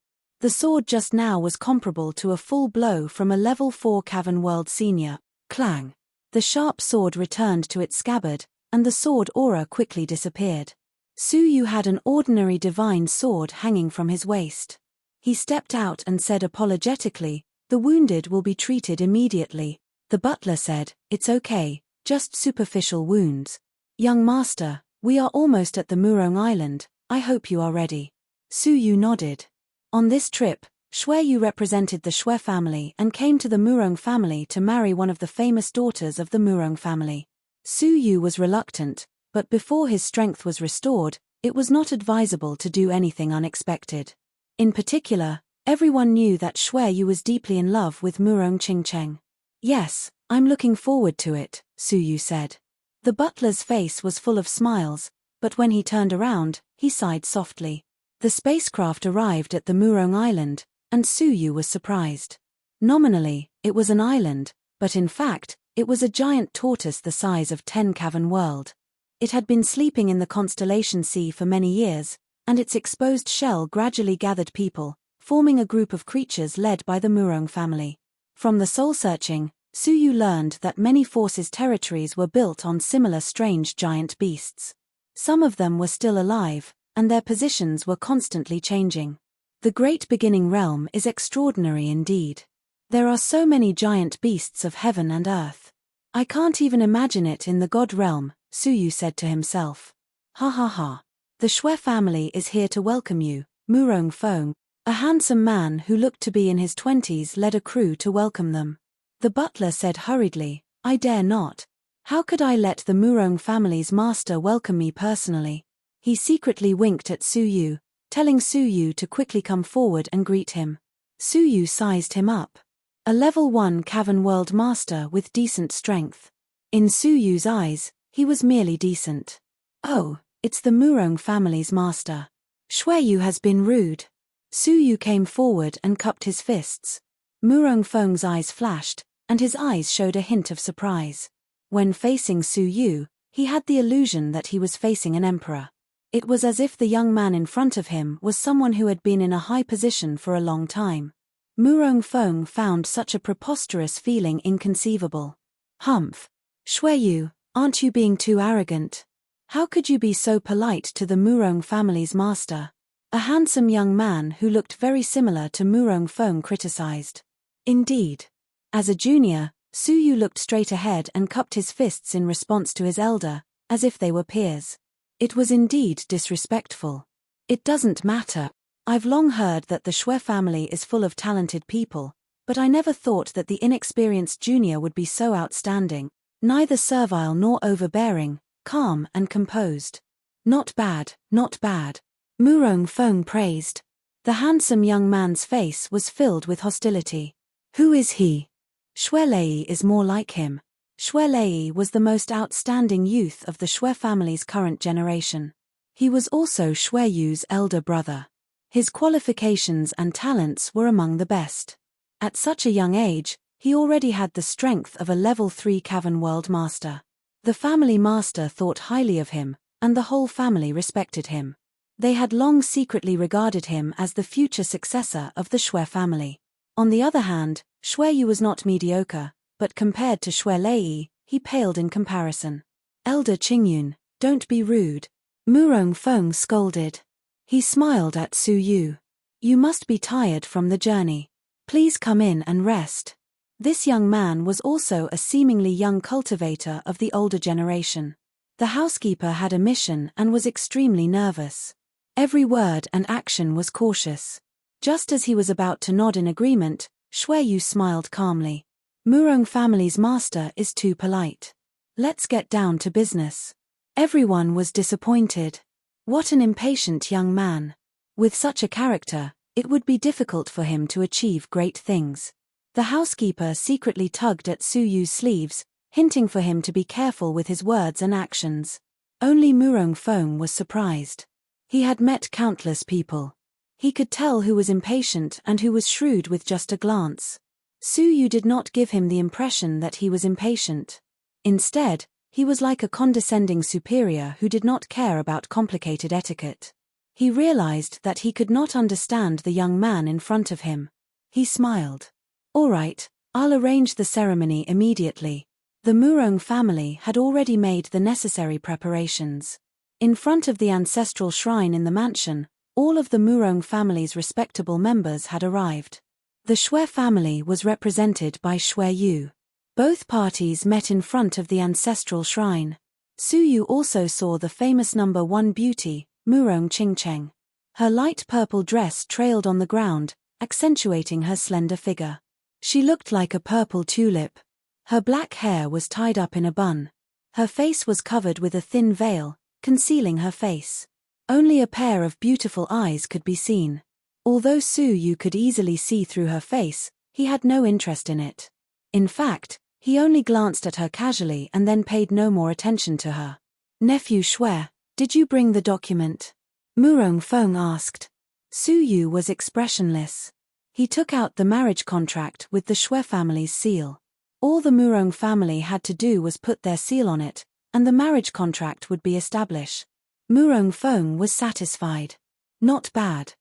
The sword just now was comparable to a full blow from a level 4 Cavern World senior. Clang! The sharp sword returned to its scabbard, and the sword aura quickly disappeared. Su Yu had an ordinary divine sword hanging from his waist. He stepped out and said apologetically, "The wounded will be treated immediately." The butler said, "It's okay, just superficial wounds. Young master, we are almost at the Murong Island, I hope you are ready." Su Yu nodded. On this trip, Shui Yu represented the Shui family and came to the Murong family to marry one of the famous daughters of the Murong family. Su Yu was reluctant, but before his strength was restored, it was not advisable to do anything unexpected. In particular, everyone knew that Shui Yu was deeply in love with Murong Qingcheng. "Yes, I'm looking forward to it," Su Yu said. The butler's face was full of smiles, but when he turned around, he sighed softly. The spacecraft arrived at the Murong Island, and Su Yu was surprised. Nominally, it was an island, but in fact, it was a giant tortoise the size of 10 Cavern World. It had been sleeping in the constellation sea for many years, and its exposed shell gradually gathered people, forming a group of creatures led by the Murong family. From the soul-searching, Su Yu learned that many forces' territories were built on similar strange giant beasts. Some of them were still alive, and their positions were constantly changing. The Great Beginning Realm is extraordinary indeed. There are so many giant beasts of heaven and earth. I can't even imagine it in the God realm, Su Yu said to himself. Ha ha ha. The Shui family is here to welcome you, Murong Feng. A handsome man who looked to be in his 20s led a crew to welcome them. The butler said hurriedly, "I dare not. How could I let the Murong family's master welcome me personally?" He secretly winked at Su Yu, telling Su Yu to quickly come forward and greet him. Su Yu sized him up. A level 1 Cavern World master with decent strength. In Su Yu's eyes, he was merely decent. "Oh, it's the Murong family's master. Shui Yu has been rude." Su Yu came forward and cupped his fists. Murong Feng's eyes flashed, and his eyes showed a hint of surprise. When facing Su Yu, he had the illusion that he was facing an emperor. It was as if the young man in front of him was someone who had been in a high position for a long time. Murong Feng found such a preposterous feeling inconceivable. "Humph. Shui Yu, aren't you being too arrogant? How could you be so polite to the Murong family's master?" A handsome young man who looked very similar to Murong Feng criticized. Indeed. As a junior, Su Yu looked straight ahead and cupped his fists in response to his elder, as if they were peers. It was indeed disrespectful. "It doesn't matter. I've long heard that the Shui family is full of talented people, but I never thought that the inexperienced junior would be so outstanding, neither servile nor overbearing, calm and composed." "Not bad, not bad," Murong Feng praised. The handsome young man's face was filled with hostility. "Who is he?" "Shui Lei is more like him." Shui Lei was the most outstanding youth of the Shui family's current generation. He was also Shui Yu's elder brother. His qualifications and talents were among the best. At such a young age, he already had the strength of a level 3 Cavern World master. The family master thought highly of him, and the whole family respected him. They had long secretly regarded him as the future successor of the Shui family. On the other hand, Shui Yu was not mediocre, but compared to Shui Lei, he paled in comparison. "Elder Qingyun, don't be rude," Murong Feng scolded. He smiled at Su Yu. "You must be tired from the journey. Please come in and rest." This young man was also a seemingly young cultivator of the older generation. The housekeeper had a mission and was extremely nervous. Every word and action was cautious. Just as he was about to nod in agreement, Shui Yu smiled calmly. "Murong family's master is too polite. Let's get down to business." Everyone was disappointed. What an impatient young man. With such a character, it would be difficult for him to achieve great things. The housekeeper secretly tugged at Su Yu's sleeves, hinting for him to be careful with his words and actions. Only Murong Feng was surprised. He had met countless people. He could tell who was impatient and who was shrewd with just a glance. Su Yu did not give him the impression that he was impatient. Instead, he was like a condescending superior who did not care about complicated etiquette. He realized that he could not understand the young man in front of him. He smiled. "All right, I'll arrange the ceremony immediately." The Murong family had already made the necessary preparations. In front of the ancestral shrine in the mansion, all of the Murong family's respectable members had arrived. The Shui family was represented by Shui Yu. Both parties met in front of the ancestral shrine. Su Yu also saw the famous number 1 beauty, Murong Qingcheng. Her light purple dress trailed on the ground, accentuating her slender figure. She looked like a purple tulip. Her black hair was tied up in a bun. Her face was covered with a thin veil, concealing her face. Only a pair of beautiful eyes could be seen. Although Su Yu could easily see through her face, he had no interest in it. In fact, he only glanced at her casually and then paid no more attention to her. "Nephew Shui, did you bring the document?" Murong Feng asked. Su Yu was expressionless. He took out the marriage contract with the Shui family's seal. All the Murong family had to do was put their seal on it, and the marriage contract would be established. Murong Feng was satisfied. "Not bad.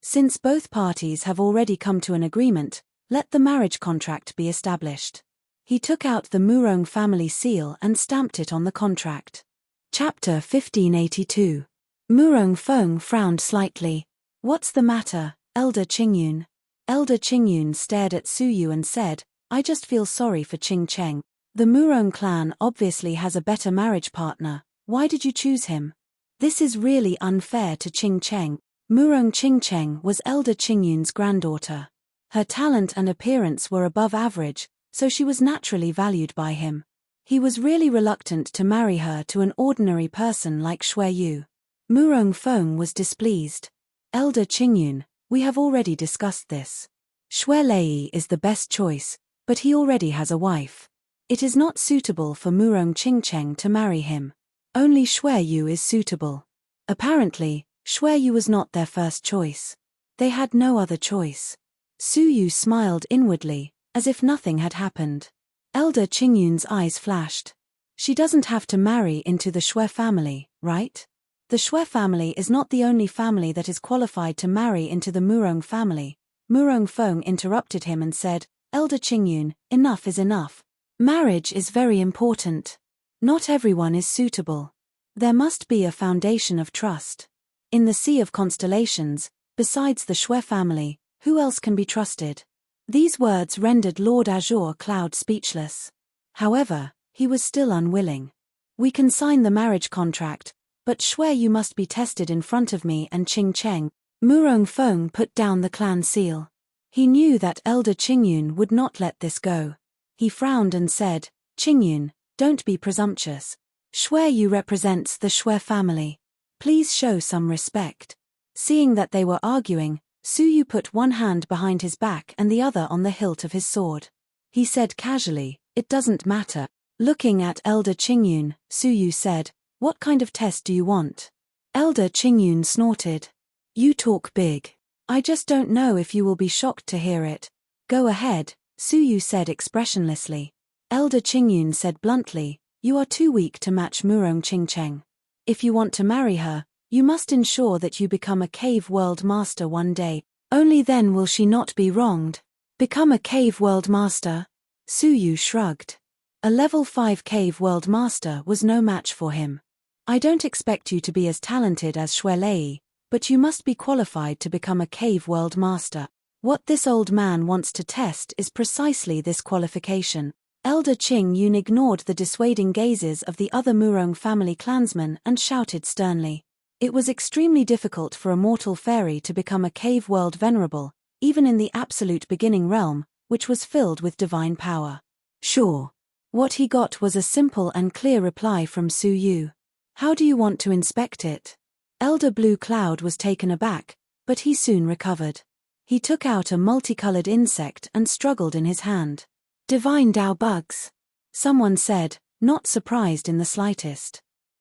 Since both parties have already come to an agreement, let the marriage contract be established." He took out the Murong family seal and stamped it on the contract. Chapter 1582. Murong Feng frowned slightly. "What's the matter, Elder Qingyun?" Elder Qingyun stared at Su Yu and said, "I just feel sorry for Qing Cheng. The Murong clan obviously has a better marriage partner. Why did you choose him? This is really unfair to Qing Cheng." Murong Qingcheng was Elder Qingyun's granddaughter. Her talent and appearance were above average, so she was naturally valued by him. He was really reluctant to marry her to an ordinary person like Shui Yu. Murong Feng was displeased. "Elder Qingyun, we have already discussed this. Shui Lei is the best choice, but he already has a wife. It is not suitable for Murong Qingcheng to marry him. Only Shui Yu is suitable." Apparently, Shui Yu was not their first choice. They had no other choice. Su Yu smiled inwardly, as if nothing had happened. Elder Qingyun's eyes flashed. "She doesn't have to marry into the Shui family, right? The Shui family is not the only family that is qualified to marry into the Murong family." Murong Feng interrupted him and said, "Elder Qingyun, enough is enough. Marriage is very important. Not everyone is suitable. There must be a foundation of trust. In the sea of constellations, besides the Shui family, who else can be trusted?" These words rendered Lord Azure Cloud speechless. However, he was still unwilling. "We can sign the marriage contract, but Shui Yu must be tested in front of me and Qing Cheng." Murong Feng put down the clan seal. He knew that Elder Qingyun would not let this go. He frowned and said, "Qingyun, don't be presumptuous. Shui Yu represents the Shui family. Please show some respect." Seeing that they were arguing, Su Yu put one hand behind his back and the other on the hilt of his sword. He said casually, "It doesn't matter." Looking at Elder Qingyun, Su Yu said, "What kind of test do you want?" Elder Qingyun snorted. "You talk big. I just don't know if you will be shocked to hear it." "Go ahead," Su Yu said expressionlessly. Elder Qingyun said bluntly, "You are too weak to match Murong Qingcheng. If you want to marry her, you must ensure that you become a cave world master one day. Only then will she not be wronged." "Become a cave world master?" Su Yu shrugged. A level 5 cave world master was no match for him. "I don't expect you to be as talented as Shui Lei, but you must be qualified to become a cave world master. What this old man wants to test is precisely this qualification." Elder Qingyun ignored the dissuading gazes of the other Murong family clansmen and shouted sternly. It was extremely difficult for a mortal fairy to become a cave world venerable, even in the absolute beginning realm, which was filled with divine power. "Sure." What he got was a simple and clear reply from Su Yu. "How do you want to inspect it?" Elder Blue Cloud was taken aback, but he soon recovered. He took out a multicolored insect and struggled in his hand. "Divine Dao bugs," someone said, not surprised in the slightest.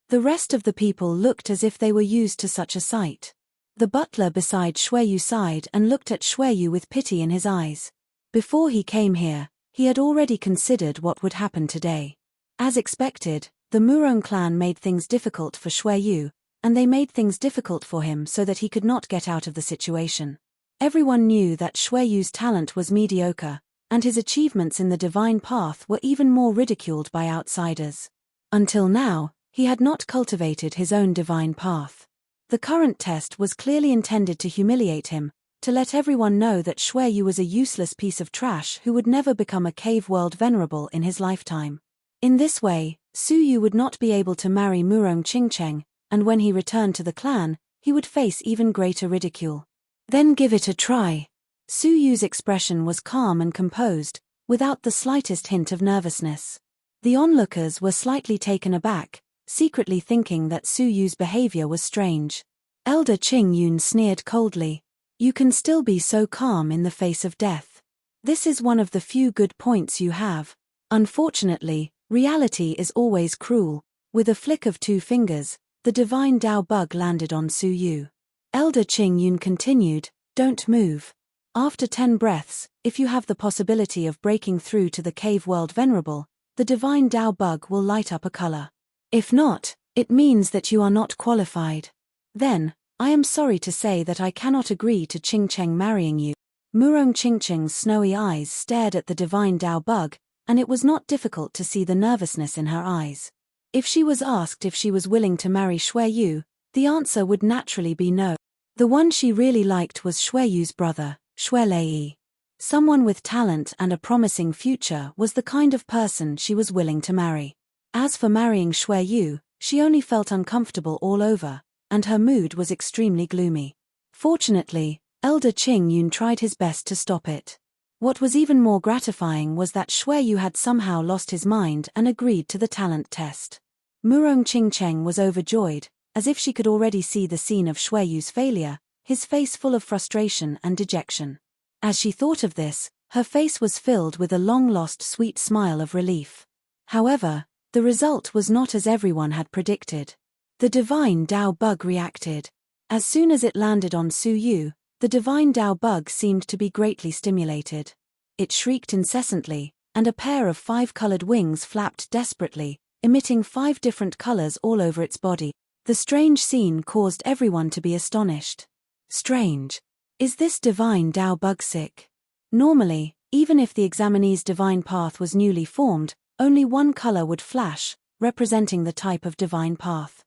The rest of the people looked as if they were used to such a sight. The butler beside Xueyu sighed and looked at Xueyu with pity in his eyes. Before he came here, he had already considered what would happen today. As expected, the Murong clan made things difficult for Xueyu, and they made things difficult for him so that he could not get out of the situation. Everyone knew that Xueyu's talent was mediocre, and his achievements in the divine path were even more ridiculed by outsiders. Until now, he had not cultivated his own divine path. The current test was clearly intended to humiliate him, to let everyone know that Xueyu was a useless piece of trash who would never become a cave world venerable in his lifetime. In this way, Suyu would not be able to marry Murong Qingcheng, and when he returned to the clan, he would face even greater ridicule. Then give it a try. Suyu's expression was calm and composed, without the slightest hint of nervousness. The onlookers were slightly taken aback, secretly thinking that Suyu's behavior was strange. Elder Qing Yun sneered coldly. You can still be so calm in the face of death. This is one of the few good points you have. Unfortunately, reality is always cruel. With a flick of 2 fingers, the divine Dao bug landed on Suyu. Elder Qing Yun continued, don't move. After 10 breaths, if you have the possibility of breaking through to the cave world venerable, the divine Dao bug will light up a color. If not, it means that you are not qualified. Then, I am sorry to say that I cannot agree to Qingcheng marrying you. Murong Qingcheng's snowy eyes stared at the divine Dao bug, and it was not difficult to see the nervousness in her eyes. If she was asked if she was willing to marry Xueyu, the answer would naturally be no. The one she really liked was Xueyu's brother, Xuelei. Someone with talent and a promising future was the kind of person she was willing to marry. As for marrying Xueyu, she only felt uncomfortable all over, and her mood was extremely gloomy. Fortunately, Elder Qing Yun tried his best to stop it. What was even more gratifying was that Xueyu had somehow lost his mind and agreed to the talent test. Murong Qingcheng was overjoyed, as if she could already see the scene of Xueyu's failure, his face full of frustration and dejection. As she thought of this, her face was filled with a long-lost sweet smile of relief. However, the result was not as everyone had predicted. The divine Dao bug reacted. As soon as it landed on Suyu, the divine Dao bug seemed to be greatly stimulated. It shrieked incessantly, and a pair of 5-colored wings flapped desperately, emitting 5 different colors all over its body. The strange scene caused everyone to be astonished. Strange. Is this divine Dao bug sick? Normally, even if the examinee's divine path was newly formed, only 1 color would flash, representing the type of divine path.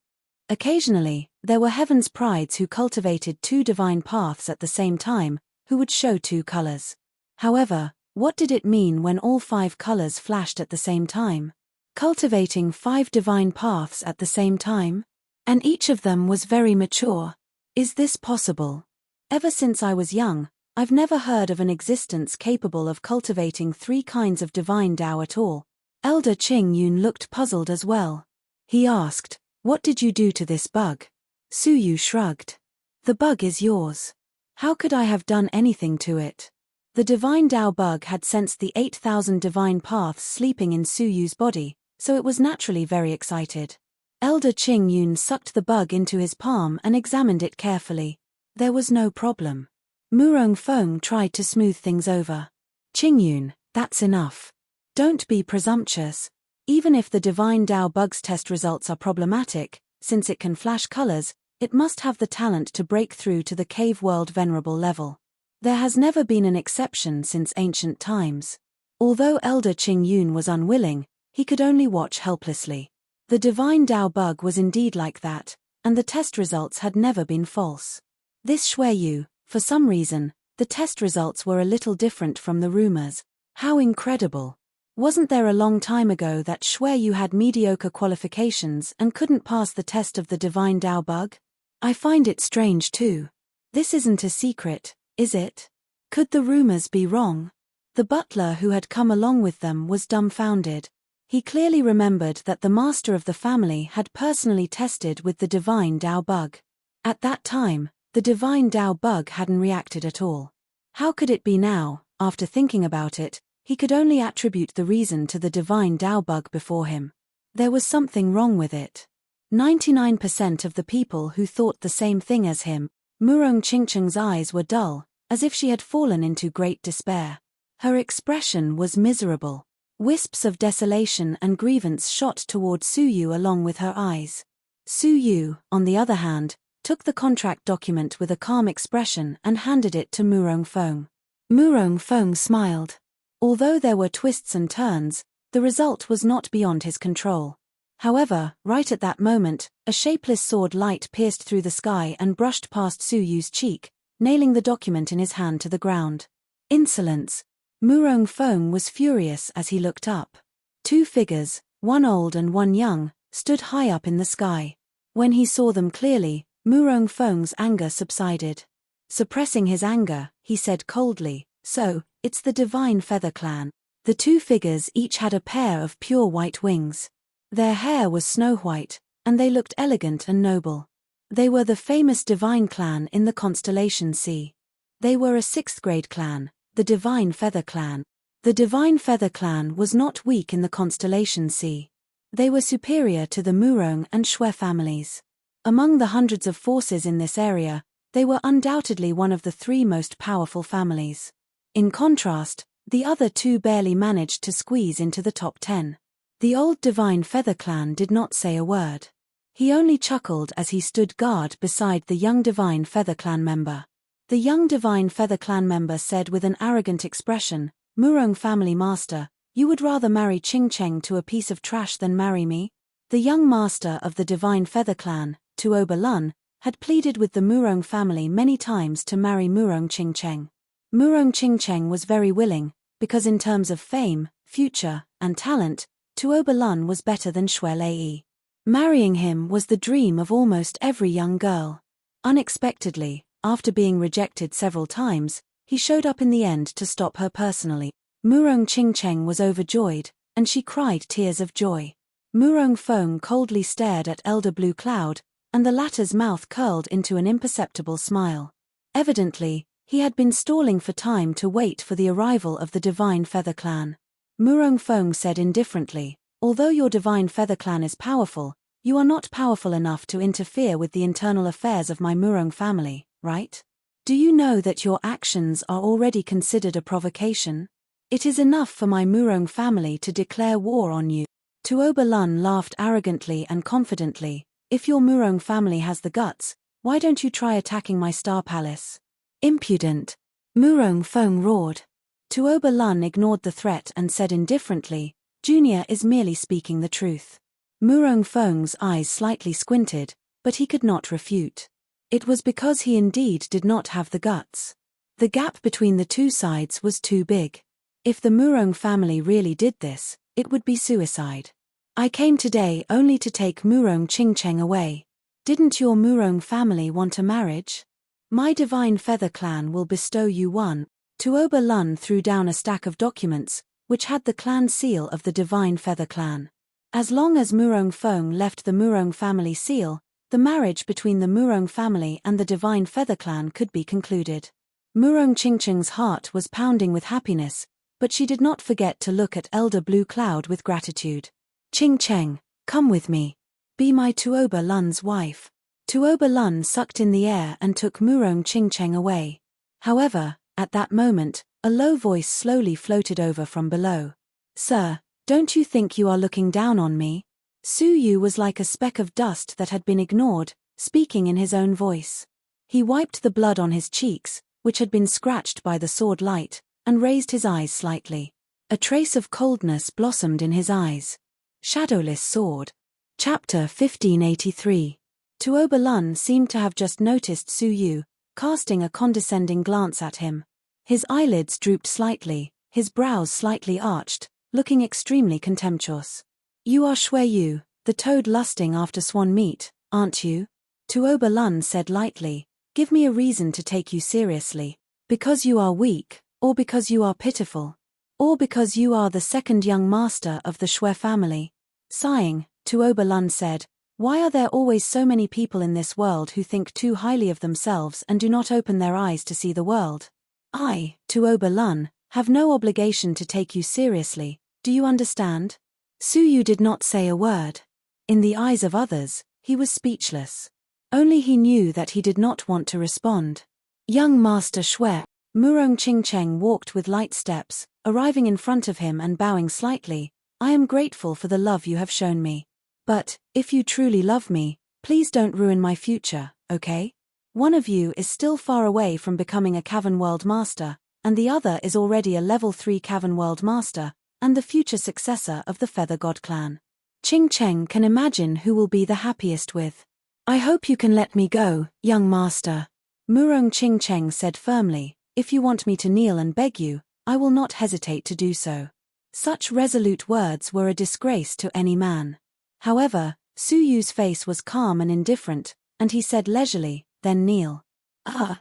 Occasionally, there were Heaven's Prides who cultivated 2 divine paths at the same time, who would show 2 colors. However, what did it mean when all 5 colors flashed at the same time? Cultivating 5 divine paths at the same time? And each of them was very mature. Is this possible? Ever since I was young, I've never heard of an existence capable of cultivating 3 kinds of divine Dao at all. Elder Qing Yun looked puzzled as well. He asked, what did you do to this bug? Suyu shrugged. The bug is yours. How could I have done anything to it? The divine Dao bug had sensed the 8,000 divine paths sleeping in Suyu's body, so it was naturally very excited. Elder Qing Yun sucked the bug into his palm and examined it carefully. There was no problem. Murong Feng tried to smooth things over. Qing Yun, that's enough. Don't be presumptuous. Even if the divine Dao bug's test results are problematic, since it can flash colors, it must have the talent to break through to the cave world venerable level. There has never been an exception since ancient times. Although Elder Qing Yun was unwilling, he could only watch helplessly. The divine Dao bug was indeed like that, and the test results had never been false. This Xueyu, for some reason, the test results were a little different from the rumors. How incredible. Wasn't there a long time ago that Xueyu had mediocre qualifications and couldn't pass the test of the divine Dao bug? I find it strange too. This isn't a secret, is it? Could the rumors be wrong? The butler who had come along with them was dumbfounded. He clearly remembered that the master of the family had personally tested with the divine Dao bug. At that time, the divine Dao bug hadn't reacted at all. How could it be now? After thinking about it, he could only attribute the reason to the divine Dao bug before him. There was something wrong with it. 99% of the people who thought the same thing as him Murong Qingcheng's eyes were dull, as if she had fallen into great despair. Her expression was miserable. Wisps of desolation and grievance shot toward Su Yu along with her eyes. Su Yu, on the other hand, took the contract document with a calm expression and handed it to Murong Feng. Murong Feng smiled. Although there were twists and turns, the result was not beyond his control. However, right at that moment, a shapeless sword light pierced through the sky and brushed past Su Yu's cheek, nailing the document in his hand to the ground. Insolence! Murong Feng was furious as he looked up. Two figures, one old and one young, stood high up in the sky. When he saw them clearly, Murong Feng's anger subsided. Suppressing his anger, he said coldly, "So, it's the Divine Feather Clan." The two figures each had a pair of pure white wings. Their hair was snow-white, and they looked elegant and noble. They were the famous Divine Clan in the Constellation Sea. They were a 6th-grade clan, the Divine Feather Clan. The Divine Feather Clan was not weak in the Constellation Sea. They were superior to the Murong and Shui families. Among the hundreds of forces in this area, they were undoubtedly one of the 3 most powerful families. In contrast, the other 2 barely managed to squeeze into the top 10. The old Divine Feather Clan did not say a word. He only chuckled as he stood guard beside the young Divine Feather Clan member. The young Divine Feather Clan member said with an arrogant expression, "Murong family master, you would rather marry Qingcheng to a piece of trash than marry me?" The young master of the Divine Feather Clan, Tuoba Lun, had pleaded with the Murong family many times to marry Murong Qingcheng. Murong Qingcheng was very willing, because in terms of fame, future, and talent, Tuoba Lun was better than Shui Lei. Marrying him was the dream of almost every young girl. Unexpectedly, after being rejected several times, he showed up in the end to stop her personally. Murong Qingcheng was overjoyed, and she cried tears of joy. Murong Feng coldly stared at Elder Blue Cloud, and the latter's mouth curled into an imperceptible smile. Evidently, he had been stalling for time to wait for the arrival of the Divine Feather Clan. Murong Feng said indifferently, "Although your Divine Feather Clan is powerful, you are not powerful enough to interfere with the internal affairs of my Murong family, right? Do you know that your actions are already considered a provocation? It is enough for my Murong family to declare war on you." Tuoba Lun laughed arrogantly and confidently, "If your Murong family has the guts, why don't you try attacking my star palace?" "Impudent!" Murong Feng roared. Tuoba Lun ignored the threat and said indifferently, "Junior is merely speaking the truth." Murong Feng's eyes slightly squinted, but he could not refute. It was because he indeed did not have the guts. The gap between the two sides was too big. If the Murong family really did this, it would be suicide. "I came today only to take Murong Qingcheng away. Didn't your Murong family want a marriage? My Divine Feather Clan will bestow you one." Tuoba Lun threw down a stack of documents, which had the clan seal of the Divine Feather Clan. As long as Murong Feng left the Murong family seal, the marriage between the Murong family and the Divine Feather Clan could be concluded. Murong Qingcheng's heart was pounding with happiness, but she did not forget to look at Elder Blue Cloud with gratitude. "Qingcheng, come with me. Be my Tuoba Lun's wife." Tuoba Lun sucked in the air and took Murong Qingcheng away. However, at that moment, a low voice slowly floated over from below. "Sir, don't you think you are looking down on me?" Su Yu was like a speck of dust that had been ignored, speaking in his own voice. He wiped the blood on his cheeks, which had been scratched by the sword light, and raised his eyes slightly. A trace of coldness blossomed in his eyes. Shadowless Sword. Chapter 1583. Tuoba Lun seemed to have just noticed Su Yu, casting a condescending glance at him. His eyelids drooped slightly, his brows slightly arched, looking extremely contemptuous. "You are Shui Yu, the toad lusting after swan meat, aren't you?" Tuoba Lun said lightly, "Give me a reason to take you seriously. Because you are weak, or because you are pitiful, or because you are the second young master of the Shui family?" Sighing, Tuoba Lun said, "Why are there always so many people in this world who think too highly of themselves and do not open their eyes to see the world? I, Tuoba Lun, have no obligation to take you seriously, do you understand?" Su Yu did not say a word. In the eyes of others, he was speechless. Only he knew that he did not want to respond. Young Master Shui. Murong Qingcheng walked with light steps, arriving in front of him and bowing slightly. I am grateful for the love you have shown me. But, if you truly love me, please don't ruin my future, okay? One of you is still far away from becoming a Cavern World Master, and the other is already a level 3 Cavern World Master, and the future successor of the Feather God clan. Qingcheng can imagine who will be the happiest with. I hope you can let me go, young master. Murong Qingcheng said firmly, if you want me to kneel and beg you, I will not hesitate to do so. Such resolute words were a disgrace to any man. However, Su Yu's face was calm and indifferent, and he said leisurely, then kneel.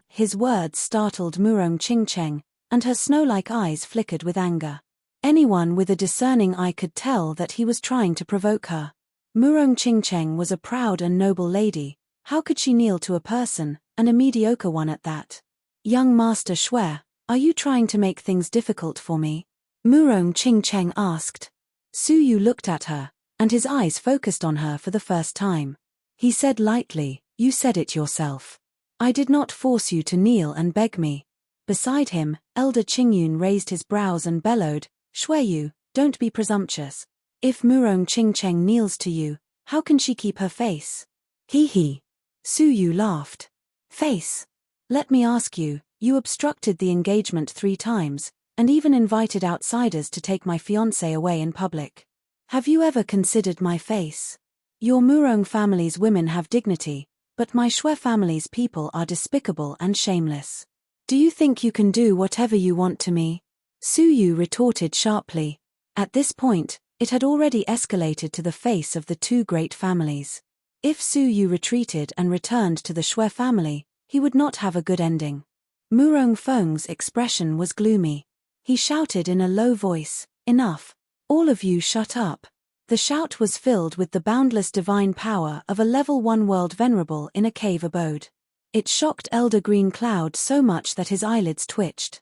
His words startled Murong Qingcheng, and her snow-like eyes flickered with anger. Anyone with a discerning eye could tell that he was trying to provoke her. Murong Qingcheng was a proud and noble lady. How could she kneel to a person, and a mediocre one at that? Young Master Shui, are you trying to make things difficult for me? Murong Qingcheng asked. Su Yu looked at her, and his eyes focused on her for the first time. He said lightly, you said it yourself. I did not force you to kneel and beg me. Beside him, Elder Qingyun raised his brows and bellowed, Shui Yu, don't be presumptuous. If Murong Qingcheng kneels to you, how can she keep her face? He. Su Yu laughed. Face? Let me ask you, you obstructed the engagement 3 times, and even invited outsiders to take my fiancé away in public. Have you ever considered my face? Your Murong family's women have dignity, but my Shui family's people are despicable and shameless. Do you think you can do whatever you want to me? Su Yu retorted sharply. At this point, it had already escalated to the face of the 2 great families. If Su Yu retreated and returned to the Shui family, he would not have a good ending. Murong Feng's expression was gloomy. He shouted in a low voice, enough. All of you shut up. The shout was filled with the boundless divine power of a level 1 world venerable in a cave abode. It shocked Elder Green Cloud so much that his eyelids twitched.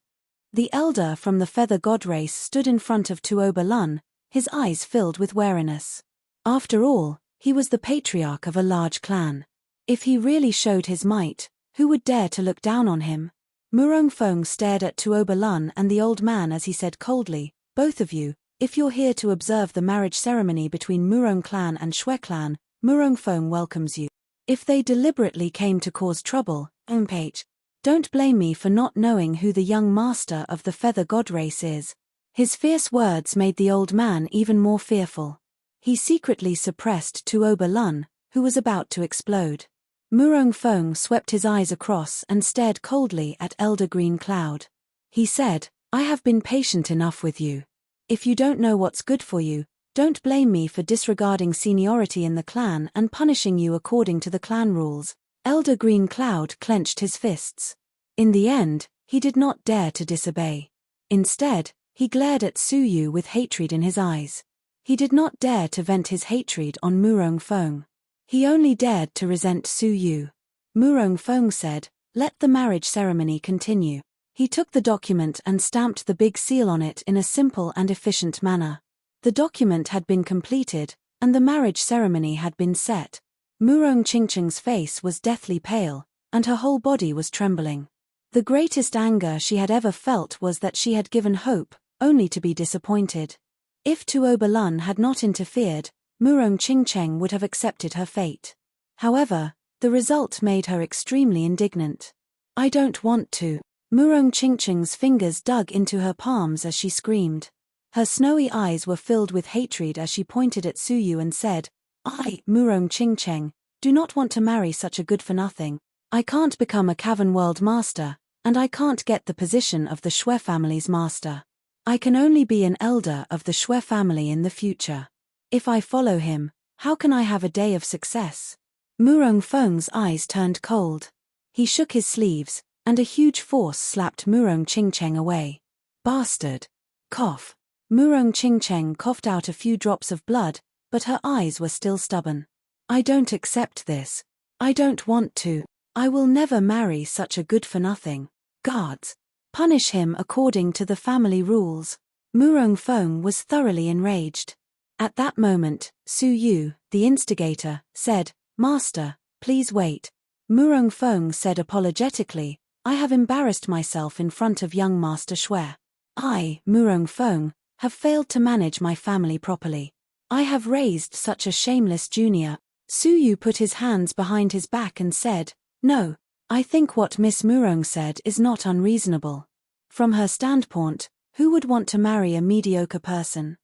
The elder from the Feather God race stood in front of Tuoba Lun, his eyes filled with wariness. After all, he was the patriarch of a large clan. If he really showed his might, who would dare to look down on him? Murong Feng stared at Tuoba Lun and the old man as he said coldly, both of you, if you're here to observe the marriage ceremony between Murong clan and Shui clan, Murong Feng welcomes you. If they deliberately came to cause trouble, don't blame me for not knowing who the young master of the Feather God race is. His fierce words made the old man even more fearful. He secretly suppressed Tuoba Lun, who was about to explode. Murong Feng swept his eyes across and stared coldly at Elder Green Cloud. He said, I have been patient enough with you. If you don't know what's good for you, don't blame me for disregarding seniority in the clan and punishing you according to the clan rules. Elder Green Cloud clenched his fists. In the end, he did not dare to disobey. Instead, he glared at Su Yu with hatred in his eyes. He did not dare to vent his hatred on Murong Feng. He only dared to resent Su Yu. Murong Feng said, let the marriage ceremony continue. He took the document and stamped the big seal on it in a simple and efficient manner. The document had been completed, and the marriage ceremony had been set. Murong Qingcheng's face was deathly pale, and her whole body was trembling. The greatest anger she had ever felt was that she had given hope, only to be disappointed. If Tuoba Lun had not interfered, Murong Qingcheng would have accepted her fate. However, the result made her extremely indignant. I don't want to. Murong Qingcheng's fingers dug into her palms as she screamed. Her snowy eyes were filled with hatred as she pointed at Su Yu and said, I, Murong Qingcheng, do not want to marry such a good-for-nothing. I can't become a Cavern World Master, and I can't get the position of the Shui family's master. I can only be an elder of the Shui family in the future. If I follow him, how can I have a day of success? Murong Feng's eyes turned cold. He shook his sleeves, and a huge force slapped Murong Qingcheng away. Bastard. Cough. Murong Qingcheng coughed out a few drops of blood, but her eyes were still stubborn. I don't accept this. I don't want to. I will never marry such a good-for-nothing. Guards. Punish him according to the family rules. Murong Feng was thoroughly enraged. At that moment, Su Yu, the instigator, said, Master, please wait. Murong Feng said apologetically, I have embarrassed myself in front of young Master Xue. I, Murong Feng, have failed to manage my family properly. I have raised such a shameless junior. Su Yu put his hands behind his back and said, No, I think what Miss Murong said is not unreasonable. From her standpoint, who would want to marry a mediocre person?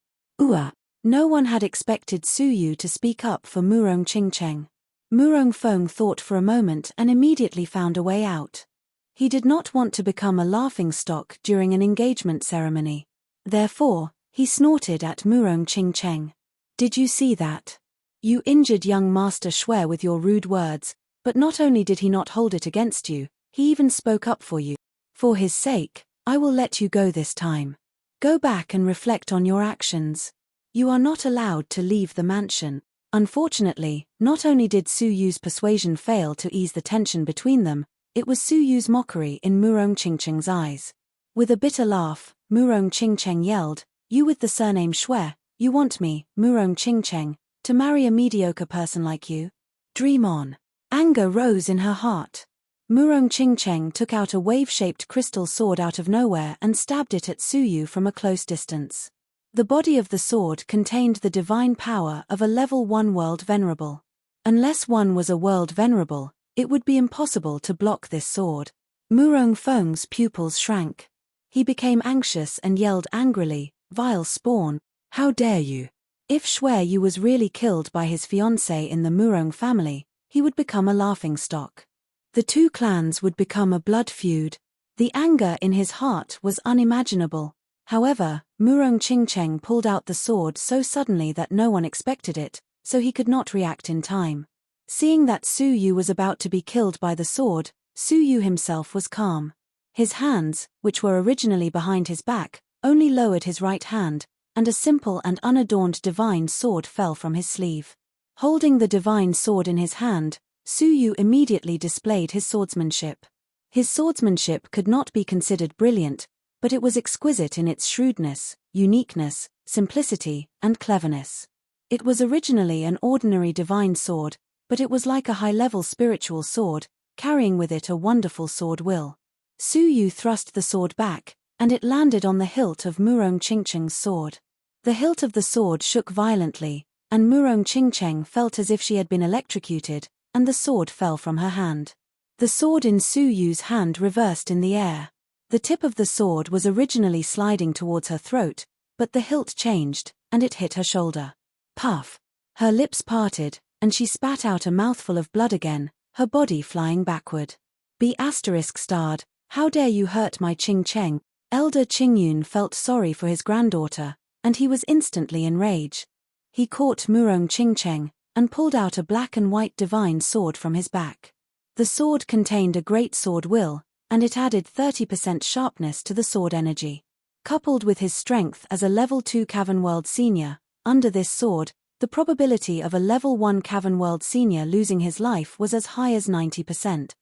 No one had expected Su Yu to speak up for Murong Qingcheng. Murong Feng thought for a moment and immediately found a way out. He did not want to become a laughingstock during an engagement ceremony. Therefore, he snorted at Murong Qingcheng. Did you see that? You injured young Master Xue with your rude words, but not only did he not hold it against you, he even spoke up for you. For his sake, I will let you go this time. Go back and reflect on your actions. You are not allowed to leave the mansion. Unfortunately, not only did Su Yu's persuasion fail to ease the tension between them, it was Su Yu's mockery in Murong Qingcheng's eyes. With a bitter laugh, Murong Qingcheng yelled, You with the surname Xue, you want me, Murong Qingcheng, to marry a mediocre person like you? Dream on. Anger rose in her heart. Murong Qingcheng took out a wave-shaped crystal sword out of nowhere and stabbed it at Su Yu from a close distance. The body of the sword contained the divine power of a level 1 world venerable. Unless one was a world venerable, it would be impossible to block this sword. Murong Feng's pupils shrank. He became anxious and yelled angrily, Vile spawn, how dare you? If Xue Yu was really killed by his fiancée in the Murong family, he would become a laughingstock. The two clans would become a blood feud. The anger in his heart was unimaginable. However, Murong Qingcheng pulled out the sword so suddenly that no one expected it, so he could not react in time. Seeing that Su Yu was about to be killed by the sword, Su Yu himself was calm. His hands, which were originally behind his back, only lowered his right hand, and a simple and unadorned divine sword fell from his sleeve. Holding the divine sword in his hand, Su Yu immediately displayed his swordsmanship. His swordsmanship could not be considered brilliant, but it was exquisite in its shrewdness, uniqueness, simplicity, and cleverness. It was originally an ordinary divine sword, but it was like a high-level spiritual sword, carrying with it a wonderful sword will. Su Yu thrust the sword back, and it landed on the hilt of Murong Qingcheng's sword. The hilt of the sword shook violently, and Murong Qingcheng felt as if she had been electrocuted, and the sword fell from her hand. The sword in Su Yu's hand reversed in the air. The tip of the sword was originally sliding towards her throat, but the hilt changed, and it hit her shoulder. Puff! Her lips parted, and she spat out a mouthful of blood again, her body flying backward. B****, how dare you hurt my Qingcheng? Elder Qingyun felt sorry for his granddaughter, and he was instantly enraged. He caught Murong Qingcheng, and pulled out a black and white divine sword from his back. The sword contained a great sword will, and it added 30% sharpness to the sword energy. Coupled with his strength as a level 2 Cavern World Senior, under this sword, the probability of a level 1 Cavern World Senior losing his life was as high as 90%.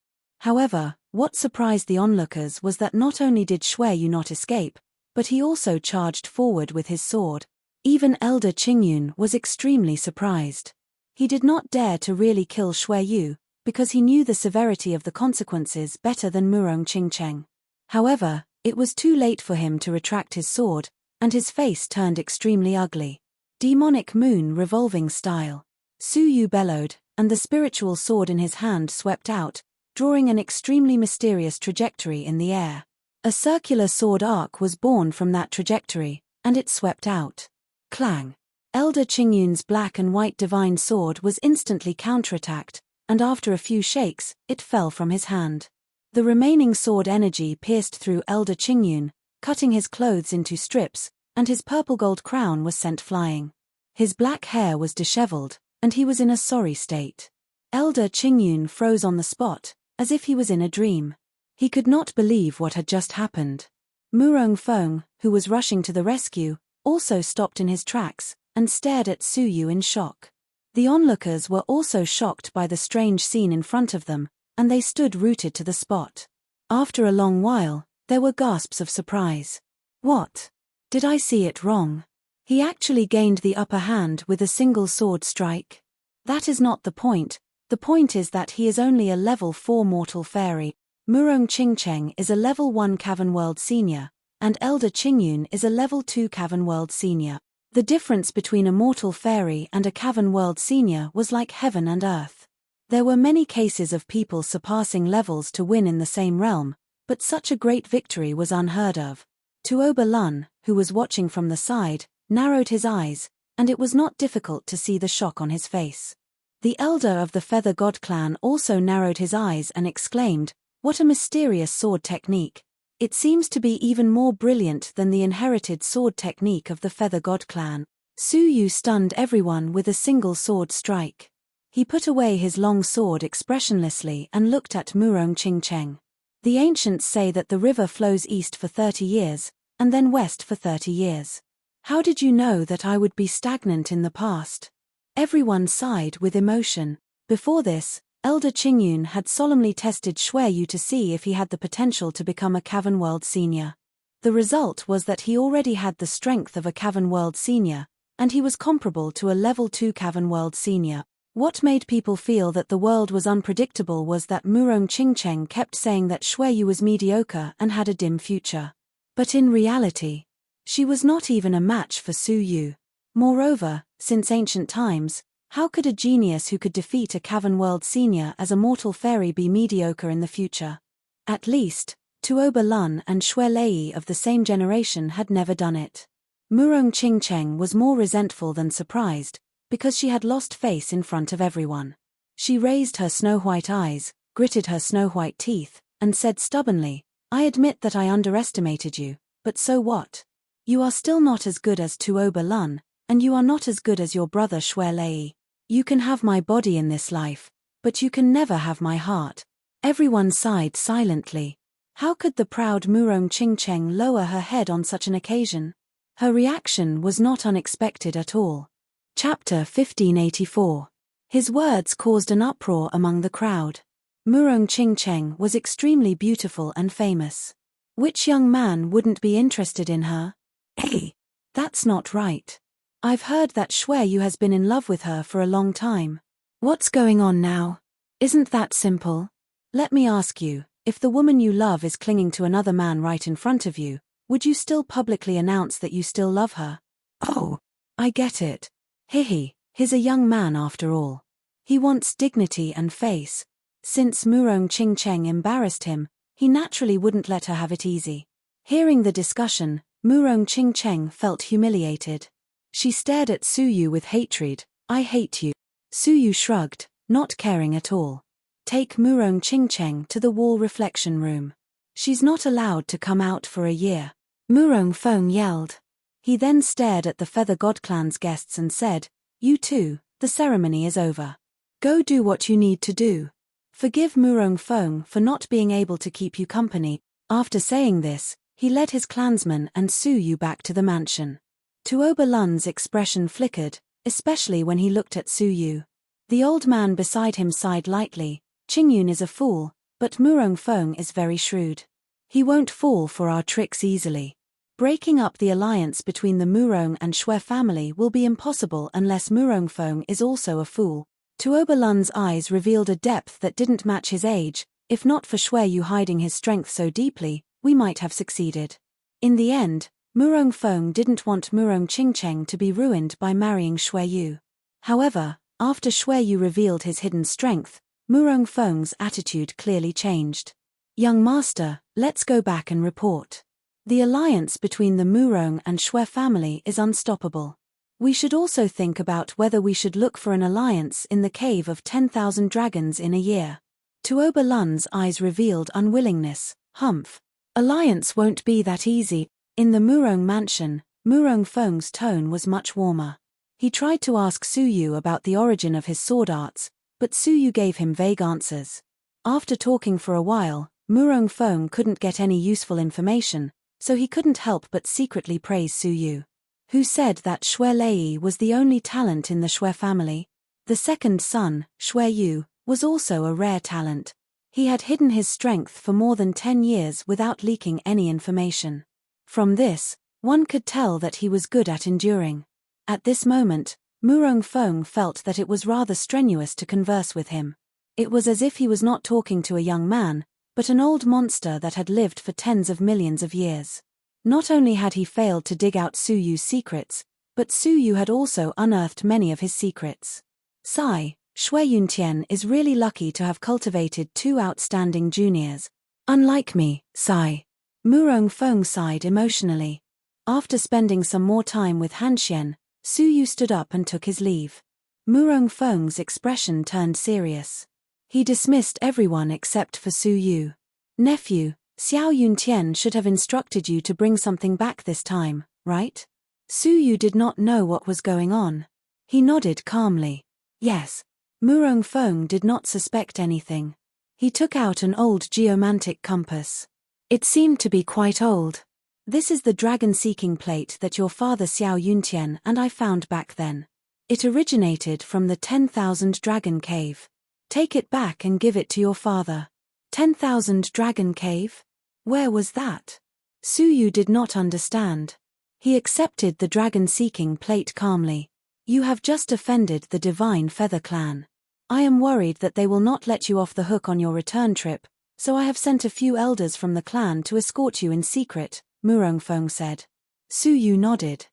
However, what surprised the onlookers was that not only did Xue Yu not escape, but he also charged forward with his sword. Even Elder Qingyun was extremely surprised. He did not dare to really kill Xue Yu, because he knew the severity of the consequences better than Murong Qingcheng. However, it was too late for him to retract his sword, and his face turned extremely ugly. Demonic moon revolving style. Su Yu bellowed, and the spiritual sword in his hand swept out, drawing an extremely mysterious trajectory in the air. A circular sword arc was born from that trajectory, and it swept out. Clang! Elder Qingyun's black and white divine sword was instantly counterattacked, and after a few shakes, it fell from his hand. The remaining sword energy pierced through Elder Qingyun, cutting his clothes into strips, and his purple-gold crown was sent flying. His black hair was disheveled, and he was in a sorry state. Elder Qingyun froze on the spot, as if he was in a dream. He could not believe what had just happened. Murong Feng, who was rushing to the rescue, also stopped in his tracks, and stared at Su Yu in shock. The onlookers were also shocked by the strange scene in front of them, and they stood rooted to the spot. After a long while, there were gasps of surprise. What? Did I see it wrong? He actually gained the upper hand with a single sword strike? That is not the point, The point is that he is only a level 4 mortal fairy. Murong Qingcheng is a level 1 Cavern World Senior, and Elder Qingyun is a level 2 Cavern World Senior. The difference between a mortal fairy and a Cavern World Senior was like heaven and earth. There were many cases of people surpassing levels to win in the same realm, but such a great victory was unheard of. Tuoba Lun, who was watching from the side, narrowed his eyes, and it was not difficult to see the shock on his face. The elder of the Feather God clan also narrowed his eyes and exclaimed, "What a mysterious sword technique! It seems to be even more brilliant than the inherited sword technique of the Feather God clan." Su Yu stunned everyone with a single sword strike. He put away his long sword expressionlessly and looked at Murong Qingcheng. The ancients say that the river flows east for 30 years, and then west for 30 years. How did you know that I would be stagnant in the past? Everyone sighed with emotion. Before this, Elder Qingyun had solemnly tested Shui Yu to see if he had the potential to become a Cavern World Senior. The result was that he already had the strength of a Cavern World Senior, and he was comparable to a level 2 Cavern World Senior. What made people feel that the world was unpredictable was that Murong Qingcheng kept saying that Shui Yu was mediocre and had a dim future. But in reality, she was not even a match for Su Yu. Moreover, since ancient times, how could a genius who could defeat a Cavern World Senior as a mortal fairy be mediocre in the future? At least, Tuoba Lun and Xue Lei of the same generation had never done it. Murong Qingcheng was more resentful than surprised, because she had lost face in front of everyone. She raised her snow-white eyes, gritted her snow-white teeth, and said stubbornly, "I admit that I underestimated you, but so what? You are still not as good as Tuoba Lun, and you are not as good as your brother Xue Lei. You can have my body in this life, but you can never have my heart." Everyone sighed silently. How could the proud Murong Qingcheng lower her head on such an occasion? Her reaction was not unexpected at all. Chapter 1584. His words caused an uproar among the crowd. Murong Qingcheng was extremely beautiful and famous. Which young man wouldn't be interested in her? Hey, that's not right. I've heard that Shui Yu has been in love with her for a long time. What's going on now? Isn't that simple? Let me ask you, if the woman you love is clinging to another man right in front of you, would you still publicly announce that you still love her? Oh, I get it. He's a young man after all. He wants dignity and face. Since Murong Qingcheng embarrassed him, he naturally wouldn't let her have it easy. Hearing the discussion, Murong Qingcheng felt humiliated. She stared at Su Yu with hatred. "I hate you." Su Yu shrugged, not caring at all. "Take Murong Qingcheng to the wall reflection room. She's not allowed to come out for a year." Murong Feng yelled. He then stared at the Feather God clan's guests and said, "You two, the ceremony is over. Go do what you need to do. Forgive Murong Feng for not being able to keep you company." After saying this, he led his clansmen and Su Yu back to the mansion. Tuoba Lun's expression flickered, especially when he looked at Su Yu. The old man beside him sighed lightly. "Qingyun is a fool, but Murong Feng is very shrewd. He won't fall for our tricks easily. Breaking up the alliance between the Murong and Xue family will be impossible unless Murong Feng is also a fool." Tuoba Lun's eyes revealed a depth that didn't match his age. "If not for Xue Yu hiding his strength so deeply, we might have succeeded." In the end, Murong Feng didn't want Murong Qingcheng to be ruined by marrying Xue Yu. However, after Xue Yu revealed his hidden strength, Murong Feng's attitude clearly changed. "Young master, let's go back and report. The alliance between the Murong and Xue family is unstoppable. We should also think about whether we should look for an alliance in the cave of 10,000 dragons in a year." Tuoba Lun's eyes revealed unwillingness. "Humph. Alliance won't be that easy." In the Murong mansion, Murong Feng's tone was much warmer. He tried to ask Su Yu about the origin of his sword arts, but Su Yu gave him vague answers. After talking for a while, Murong Feng couldn't get any useful information, so he couldn't help but secretly praise Su Yu. Who said that Xue Lei was the only talent in the Xue family? The second son, Xue Yu, was also a rare talent. He had hidden his strength for more than 10 years without leaking any information. From this, one could tell that he was good at enduring. At this moment, Murong Feng felt that it was rather strenuous to converse with him. It was as if he was not talking to a young man, but an old monster that had lived for tens of millions of years. Not only had he failed to dig out Su Yu's secrets, but Su Yu had also unearthed many of his secrets. Sigh, Shui Yuntian is really lucky to have cultivated two outstanding juniors. Unlike me, sigh. Murong Feng sighed emotionally. After spending some more time with Hanxian, Su Yu stood up and took his leave. Murong Feng's expression turned serious. He dismissed everyone except for Su Yu. Nephew, Xiao Yuntian should have instructed you to bring something back this time, right? Su Yu did not know what was going on. He nodded calmly. Yes. Murong Feng did not suspect anything. He took out an old geomantic compass. It seemed to be quite old. This is the dragon-seeking plate that your father Xiao Yuntian and I found back then. It originated from the 10,000 Dragon Cave. Take it back and give it to your father. 10,000 Dragon Cave? Where was that? Su Yu did not understand. He accepted the dragon-seeking plate calmly. You have just offended the Divine Feather Clan. I am worried that they will not let you off the hook on your return trip, so I have sent a few elders from the clan to escort you in secret, Murong Feng said. Su Yu nodded.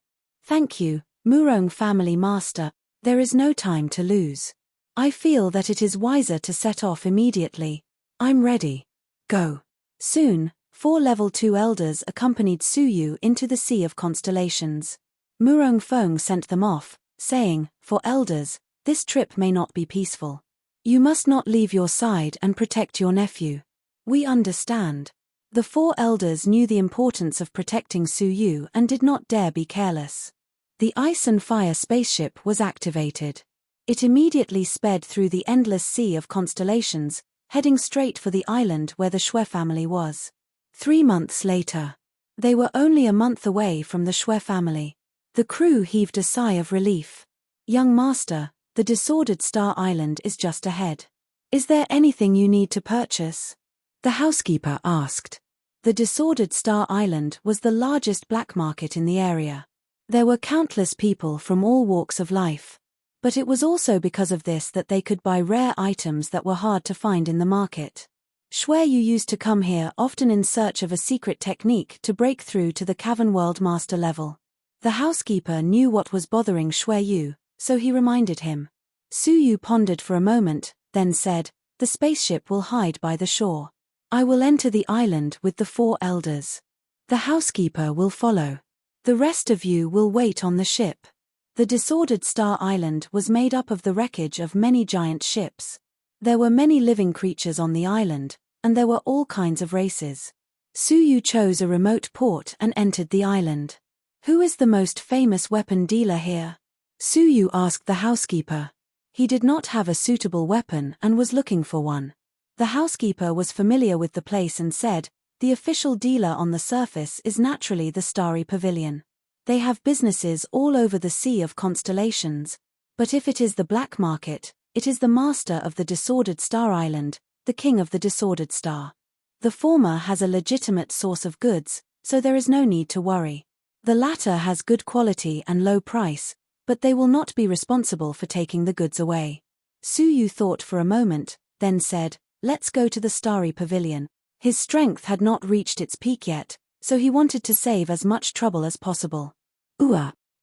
Thank you, Murong family master, there is no time to lose. I feel that it is wiser to set off immediately. I'm ready. Go. Soon, 4 level 2 elders accompanied Su Yu into the Sea of Constellations. Murong Feng sent them off, saying, for elders, this trip may not be peaceful. You must not leave your side and protect your nephew. We understand. The 4 elders knew the importance of protecting Su Yu and did not dare be careless. The Ice and Fire spaceship was activated. It immediately sped through the endless sea of constellations, heading straight for the island where the Shui family was. 3 months later. They were only a month away from the Shui family. The crew heaved a sigh of relief. Young master, the Disordered Star Island is just ahead. Is there anything you need to purchase? The housekeeper asked. The Disordered Star Island was the largest black market in the area. There were countless people from all walks of life. But it was also because of this that they could buy rare items that were hard to find in the market. Shui Yu used to come here often in search of a secret technique to break through to the Cavern World Master level. The housekeeper knew what was bothering Shui Yu, so he reminded him. Su Yu pondered for a moment, then said, the spaceship will hide by the shore. I will enter the island with the 4 elders. The housekeeper will follow. The rest of you will wait on the ship. The Disordered Star Island was made up of the wreckage of many giant ships. There were many living creatures on the island, and there were all kinds of races. Su Yu chose a remote port and entered the island. Who is the most famous weapon dealer here? Su Yu asked the housekeeper. He did not have a suitable weapon and was looking for one. The housekeeper was familiar with the place and said, the official dealer on the surface is naturally the Starry Pavilion. They have businesses all over the Sea of Constellations. But if it is the black market, it is the master of the Disordered Star Island, the king of the Disordered Star. The former has a legitimate source of goods, so there is no need to worry. The latter has good quality and low price, but they will not be responsible for taking the goods away. Su Yu thought for a moment, then said, let's go to the Starry Pavilion. His strength had not reached its peak yet, so he wanted to save as much trouble as possible.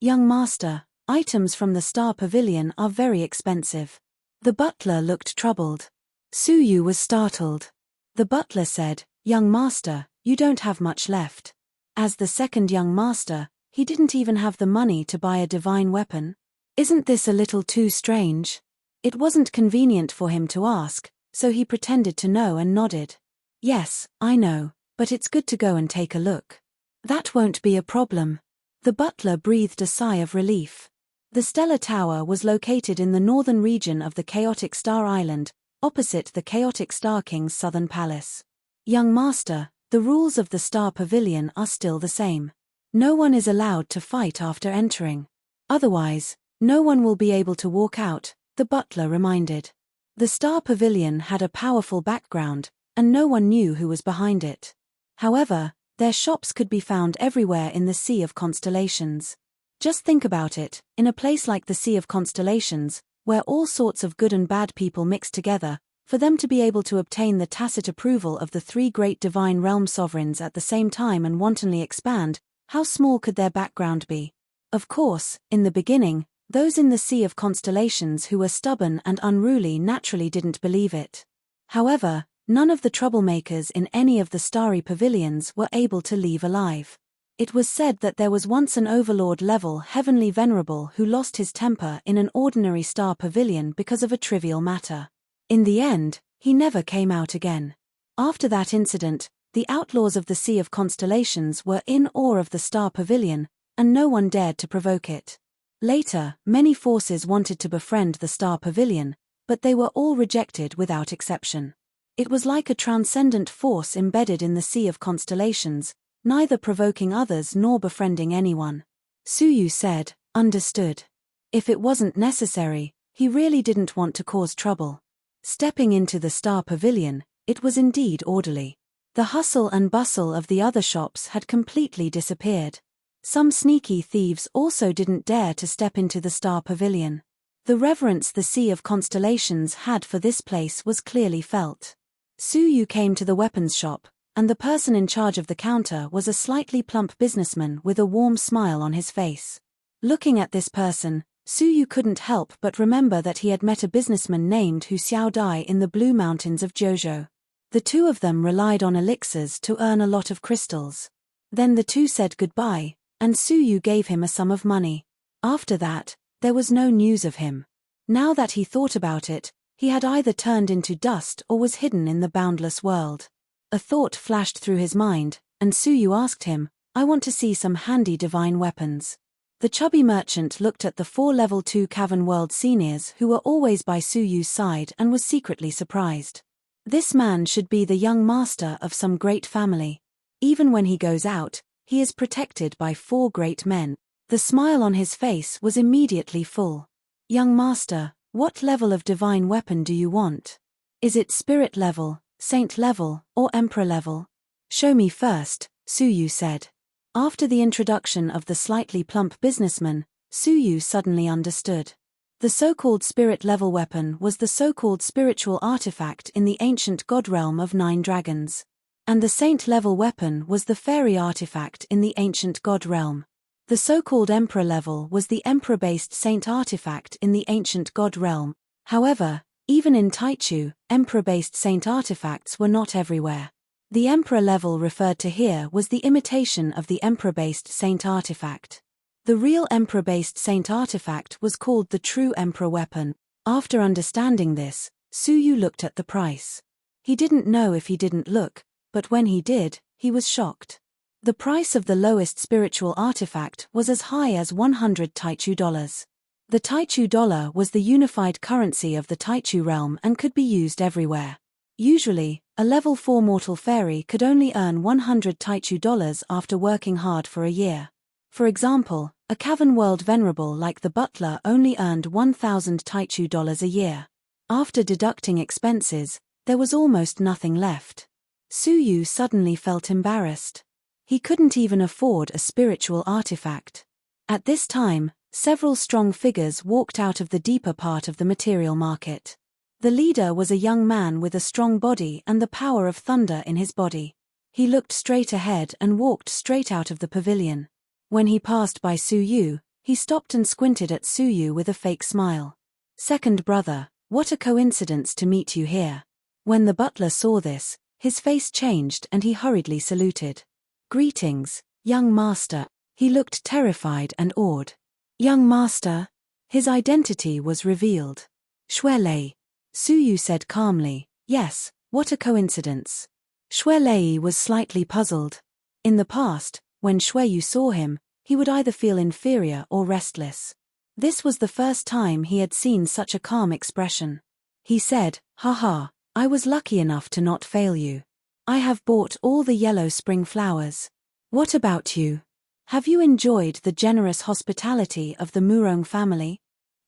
Young master, items from the Star Pavilion are very expensive. The butler looked troubled. Su Yu was startled. The butler said, young master, you don't have much left. As the second young master, he didn't even have the money to buy a divine weapon. Isn't this a little too strange? It wasn't convenient for him to ask, so he pretended to know and nodded. Yes, I know, but it's good to go and take a look. That won't be a problem. The butler breathed a sigh of relief. The Stellar Tower was located in the northern region of the Chaotic Star Island, opposite the Chaotic Star King's southern palace. Young master, the rules of the Star Pavilion are still the same. No one is allowed to fight after entering. Otherwise, no one will be able to walk out, the butler reminded. The Star Pavilion had a powerful background, and no one knew who was behind it. However, their shops could be found everywhere in the Sea of Constellations. Just think about it, in a place like the Sea of Constellations, where all sorts of good and bad people mix together, for them to be able to obtain the tacit approval of the three great divine realm sovereigns at the same time and wantonly expand, how small could their background be? Of course, in the beginning, those in the Sea of Constellations who were stubborn and unruly naturally didn't believe it. However, none of the troublemakers in any of the starry pavilions were able to leave alive. It was said that there was once an overlord-level heavenly venerable who lost his temper in an ordinary star pavilion because of a trivial matter. In the end, he never came out again. After that incident, the outlaws of the Sea of Constellations were in awe of the star pavilion, and no one dared to provoke it. Later, many forces wanted to befriend the star pavilion, but they were all rejected without exception. It was like a transcendent force embedded in the Sea of Constellations, neither provoking others nor befriending anyone. Suyu said, understood. If it wasn't necessary, he really didn't want to cause trouble. Stepping into the star pavilion, it was indeed orderly. The hustle and bustle of the other shops had completely disappeared. Some sneaky thieves also didn't dare to step into the star pavilion. The reverence the Sea of Constellations had for this place was clearly felt. Suyu came to the weapons shop, and the person in charge of the counter was a slightly plump businessman with a warm smile on his face. Looking at this person, Suyu couldn't help but remember that he had met a businessman named Hu Xiaodai in the Blue Mountains of Zhozhou. The two of them relied on elixirs to earn a lot of crystals. Then the two said goodbye, and Suyu gave him a sum of money. After that, there was no news of him. Now that he thought about it, he had either turned into dust or was hidden in the boundless world. A thought flashed through his mind, and Suyu asked him, I want to see some handy divine weapons. The chubby merchant looked at the 4 level 2 cavern world seniors who were always by Suyu's side and was secretly surprised. This man should be the young master of some great family. Even when he goes out, he is protected by 4 great men. The smile on his face was immediately full. Young master, what level of divine weapon do you want? Is it spirit level, saint level, or emperor level? Show me first, Suyu said. After the introduction of the slightly plump businessman, Suyu suddenly understood. The so-called spirit level weapon was the so-called spiritual artifact in the ancient god realm of 9 dragons. And the saint level weapon was the fairy artifact in the ancient god realm. The so-called emperor level was the emperor-based saint artifact in the ancient god realm. However, even in Taichu, emperor-based saint artifacts were not everywhere. The emperor level referred to here was the imitation of the emperor-based saint artifact. The real emperor-based saint artifact was called the true emperor weapon. After understanding this, Suyu looked at the price. He didn't know if he didn't look, but when he did, he was shocked. The price of the lowest spiritual artifact was as high as 100 Taichu dollars. The Taichu dollar was the unified currency of the Taichu realm and could be used everywhere. Usually, a level 4 mortal fairy could only earn 100 Taichu dollars after working hard for a year. For example, a cavern world venerable like the butler only earned 1,000 Taichu dollars a year. After deducting expenses, there was almost nothing left. Suyu suddenly felt embarrassed. He couldn't even afford a spiritual artifact. At this time, several strong figures walked out of the deeper part of the material market. The leader was a young man with a strong body and the power of thunder in his body. He looked straight ahead and walked straight out of the pavilion. When he passed by Suyu, he stopped and squinted at Suyu with a fake smile. Second brother, what a coincidence to meet you here. When the butler saw this, his face changed and he hurriedly saluted. Greetings, young master. He looked terrified and awed. Young master? His identity was revealed. Xuelei. Suyu said calmly, yes, what a coincidence. Xuelei was slightly puzzled. In the past, when Xueyu saw him, he would either feel inferior or restless. This was the first time he had seen such a calm expression. He said, haha, I was lucky enough to not fail you. I have bought all the yellow spring flowers. What about you? Have you enjoyed the generous hospitality of the Murong family?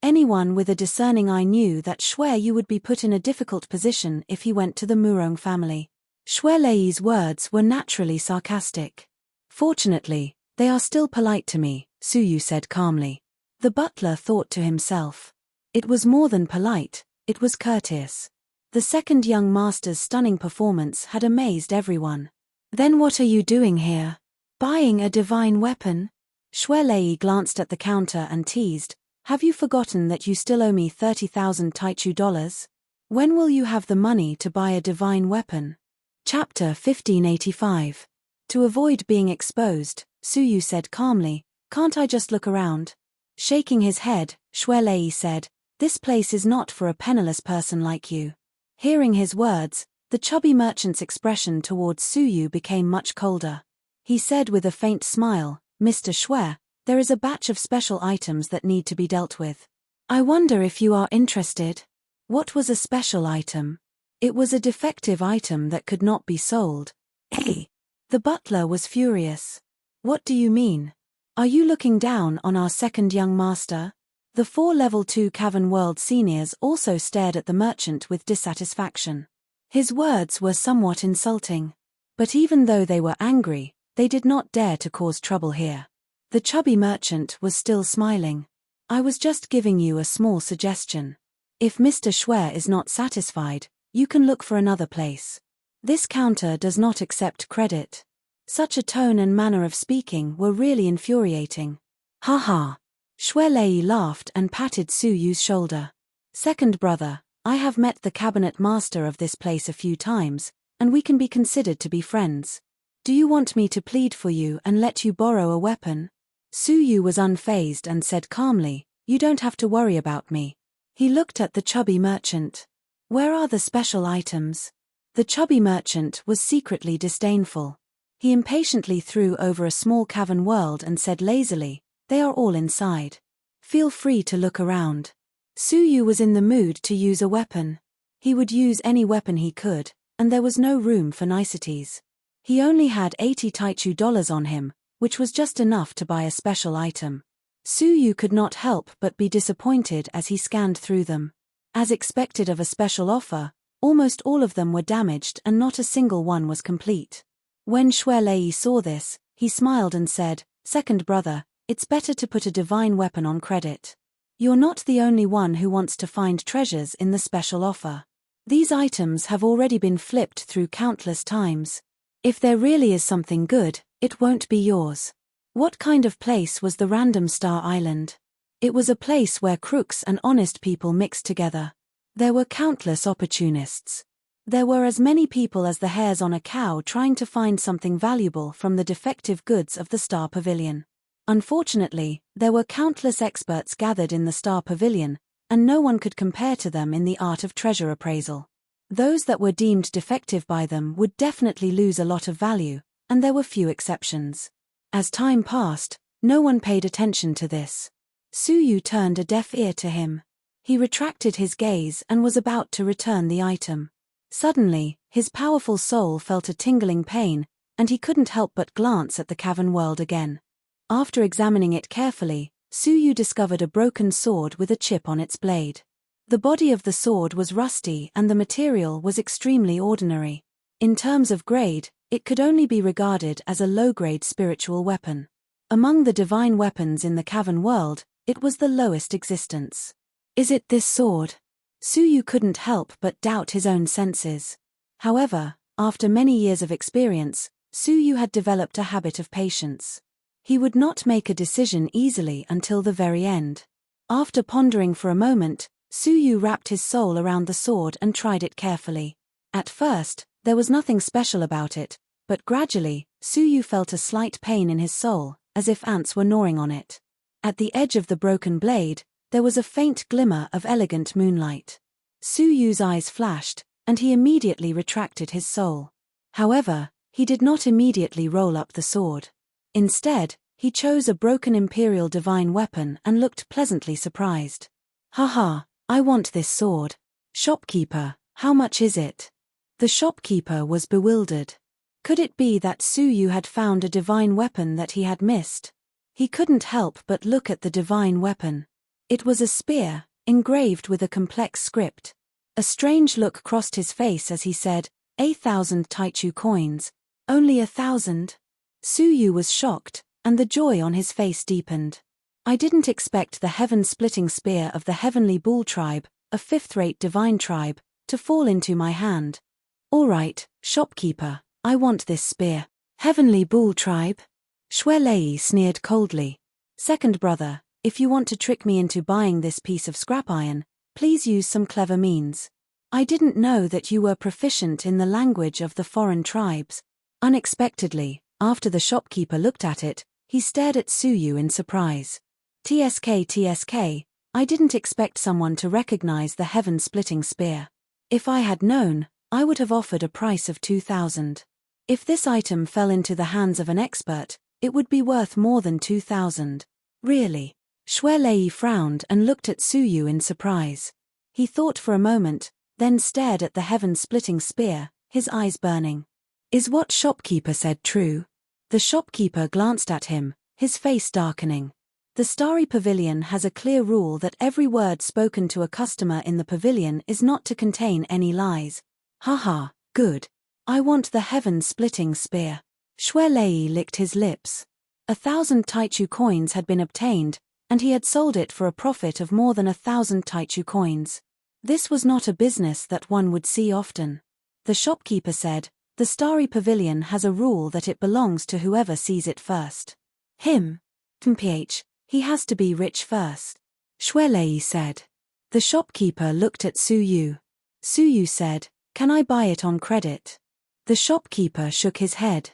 Anyone with a discerning eye knew that Xueyu would be put in a difficult position if he went to the Murong family. Xuelei's words were naturally sarcastic. Fortunately, they are still polite to me, Suyu said calmly. The butler thought to himself. It was more than polite, it was courteous. The second young master's stunning performance had amazed everyone. Then what are you doing here? Buying a divine weapon? Shuelei glanced at the counter and teased, have you forgotten that you still owe me 30,000 Taichu dollars? When will you have the money to buy a divine weapon? Chapter 1585. To avoid being exposed, Suyu said calmly, can't I just look around? Shaking his head, Shuelei said, this place is not for a penniless person like you. Hearing his words, the chubby merchant's expression towards Suyu became much colder. He said with a faint smile, Mr. Shui, there is a batch of special items that need to be dealt with. I wonder if you are interested. What was a special item? It was a defective item that could not be sold. Hey! The butler was furious. What do you mean? Are you looking down on our second young master? The 4 level 2 Cavern World seniors also stared at the merchant with dissatisfaction. His words were somewhat insulting. But even though they were angry, they did not dare to cause trouble here. The chubby merchant was still smiling. I was just giving you a small suggestion. If Mr. Shui is not satisfied, you can look for another place. This counter does not accept credit. Such a tone and manner of speaking were really infuriating. Ha ha. Shuelei laughed and patted Suyu's shoulder. Second brother, I have met the cabinet master of this place a few times, and we can be considered to be friends. Do you want me to plead for you and let you borrow a weapon? Suyu was unfazed and said calmly, you don't have to worry about me. He looked at the chubby merchant. Where are the special items? The chubby merchant was secretly disdainful. He impatiently threw over a small cavern world and said lazily, they are all inside. Feel free to look around. Suyu was in the mood to use a weapon. He would use any weapon he could, and there was no room for niceties. He only had 80 Taichu dollars on him, which was just enough to buy a special item. Suyu could not help but be disappointed as he scanned through them. As expected of a special offer, almost all of them were damaged and not a single one was complete. When Shuelei saw this, he smiled and said, second brother, it's better to put a divine weapon on credit. You're not the only one who wants to find treasures in the special offer. These items have already been flipped through countless times. If there really is something good, it won't be yours. What kind of place was the Random Star Island? It was a place where crooks and honest people mixed together. There were countless opportunists. There were as many people as the hairs on a cow trying to find something valuable from the defective goods of the Star Pavilion. Unfortunately, there were countless experts gathered in the Star Pavilion, and no one could compare to them in the art of treasure appraisal. Those that were deemed defective by them would definitely lose a lot of value, and there were few exceptions. As time passed, no one paid attention to this. Suyu turned a deaf ear to him. He retracted his gaze and was about to return the item. Suddenly, his powerful soul felt a tingling pain, and he couldn't help but glance at the cavern world again. After examining it carefully, Suyu discovered a broken sword with a chip on its blade. The body of the sword was rusty and the material was extremely ordinary. In terms of grade, it could only be regarded as a low-grade spiritual weapon. Among the divine weapons in the cavern world, it was the lowest existence. Is it this sword? Suyu couldn't help but doubt his own senses. However, after many years of experience, Suyu had developed a habit of patience. He would not make a decision easily until the very end. After pondering for a moment, Suyu wrapped his soul around the sword and tried it carefully. At first, there was nothing special about it, but gradually, Suyu felt a slight pain in his soul, as if ants were gnawing on it. At the edge of the broken blade, there was a faint glimmer of elegant moonlight. Suyu's eyes flashed, and he immediately retracted his soul. However, he did not immediately roll up the sword. Instead, he chose a broken imperial divine weapon and looked pleasantly surprised. Haha, I want this sword. Shopkeeper, how much is it? The shopkeeper was bewildered. Could it be that Suyu had found a divine weapon that he had missed? He couldn't help but look at the divine weapon. It was a spear, engraved with a complex script. A strange look crossed his face as he said, 1,000 Taichu coins. Only 1,000? Suyu was shocked, and the joy on his face deepened. I didn't expect the heaven-splitting spear of the heavenly bull tribe, a fifth-rate divine tribe, to fall into my hand. All right, shopkeeper, I want this spear. Heavenly bull tribe? Shuelei sneered coldly. Second brother, if you want to trick me into buying this piece of scrap iron, please use some clever means. I didn't know that you were proficient in the language of the foreign tribes. Unexpectedly, after the shopkeeper looked at it, he stared at Suyu in surprise. TSK, I didn't expect someone to recognize the heaven-splitting spear. If I had known, I would have offered a price of 2,000. If this item fell into the hands of an expert, it would be worth more than 2,000. Really? Shuelei frowned and looked at Suyu in surprise. He thought for a moment, then stared at the heaven-splitting spear, his eyes burning. Is what shopkeeper said true? The shopkeeper glanced at him, his face darkening. The Starry Pavilion has a clear rule that every word spoken to a customer in the pavilion is not to contain any lies. Haha, good. I want the heaven-splitting spear. Shuelei licked his lips. 1,000 Taichu coins had been obtained, and he had sold it for a profit of more than 1,000 Taichu coins. This was not a business that one would see often. The shopkeeper said, the Starry Pavilion has a rule that it belongs to whoever sees it first. Him? Mph, he has to be rich first. Shuelei said. The shopkeeper looked at Suyu. Suyu said, can I buy it on credit? The shopkeeper shook his head.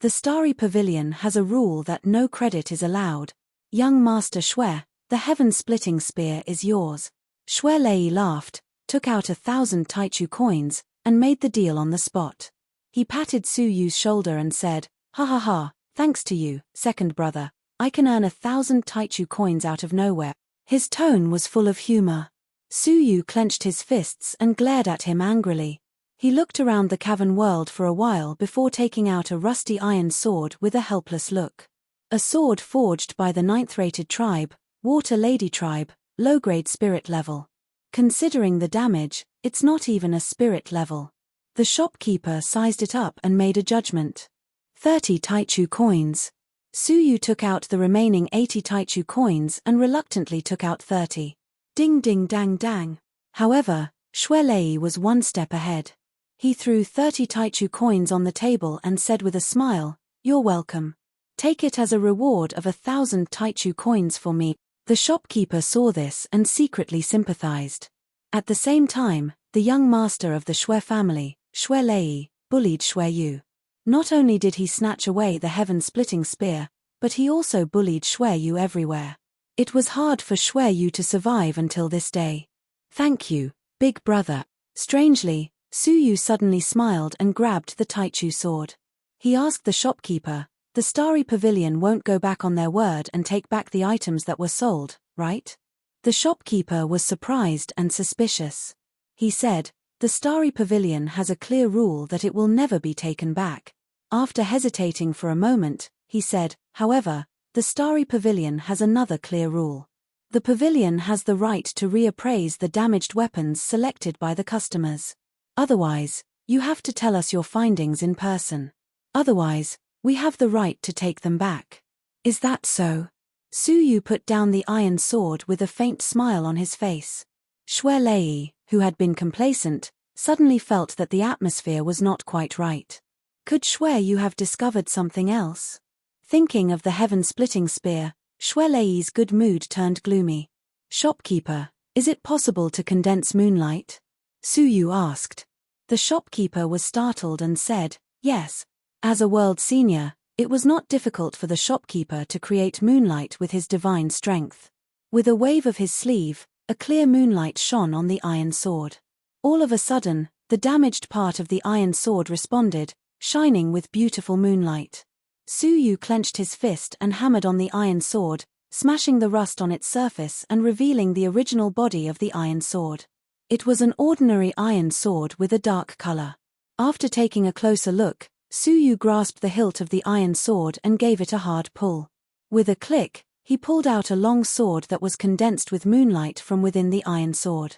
The Starry Pavilion has a rule that no credit is allowed. Young Master Shue, the heaven-splitting spear is yours. Shuelei laughed, took out 1,000 Taichu coins, and made the deal on the spot. He patted Suyu's shoulder and said, ha ha ha, thanks to you, second brother, I can earn 1,000 Taichu coins out of nowhere. His tone was full of humor. Suyu clenched his fists and glared at him angrily. He looked around the cavern world for a while before taking out a rusty iron sword with a helpless look. A sword forged by the 9th-rated tribe, Water Lady tribe, low-grade spirit level. Considering the damage, it's not even a spirit level. The shopkeeper sized it up and made a judgment. 30 Taichu coins. Suyu took out the remaining 80 Taichu coins and reluctantly took out 30. Ding ding dang dang. However, Shuelei was one step ahead. He threw 30 Taichu coins on the table and said with a smile, you're welcome. Take it as a reward of 1,000 Taichu coins for me. The shopkeeper saw this and secretly sympathized. At the same time, the young master of the Shue family, Shuelei, bullied Shueyu. Not only did he snatch away the heaven-splitting spear, but he also bullied Shueyu everywhere. It was hard for Shueyu to survive until this day. Thank you, big brother. Strangely, Suyu suddenly smiled and grabbed the Taichu sword. He asked the shopkeeper, the Starry Pavilion won't go back on their word and take back the items that were sold, right? The shopkeeper was surprised and suspicious. He said, the Starry Pavilion has a clear rule that it will never be taken back. After hesitating for a moment, he said, however, the Starry Pavilion has another clear rule. The pavilion has the right to reappraise the damaged weapons selected by the customers. Otherwise, you have to tell us your findings in person. Otherwise, we have the right to take them back. Is that so? Suyu put down the iron sword with a faint smile on his face. Shuelei, who had been complacent, suddenly felt that the atmosphere was not quite right. Could Shueyu have discovered something else? Thinking of the heaven-splitting spear, Shuelei's good mood turned gloomy. Shopkeeper, is it possible to condense moonlight? Suyu asked. The shopkeeper was startled and said, yes. As a world senior, it was not difficult for the shopkeeper to create moonlight with his divine strength. With a wave of his sleeve, a clear moonlight shone on the iron sword. All of a sudden, the damaged part of the iron sword responded, shining with beautiful moonlight. Suyu clenched his fist and hammered on the iron sword, smashing the rust on its surface and revealing the original body of the iron sword. It was an ordinary iron sword with a dark color. After taking a closer look, Suyu grasped the hilt of the iron sword and gave it a hard pull. With a click, he pulled out a long sword that was condensed with moonlight from within the iron sword.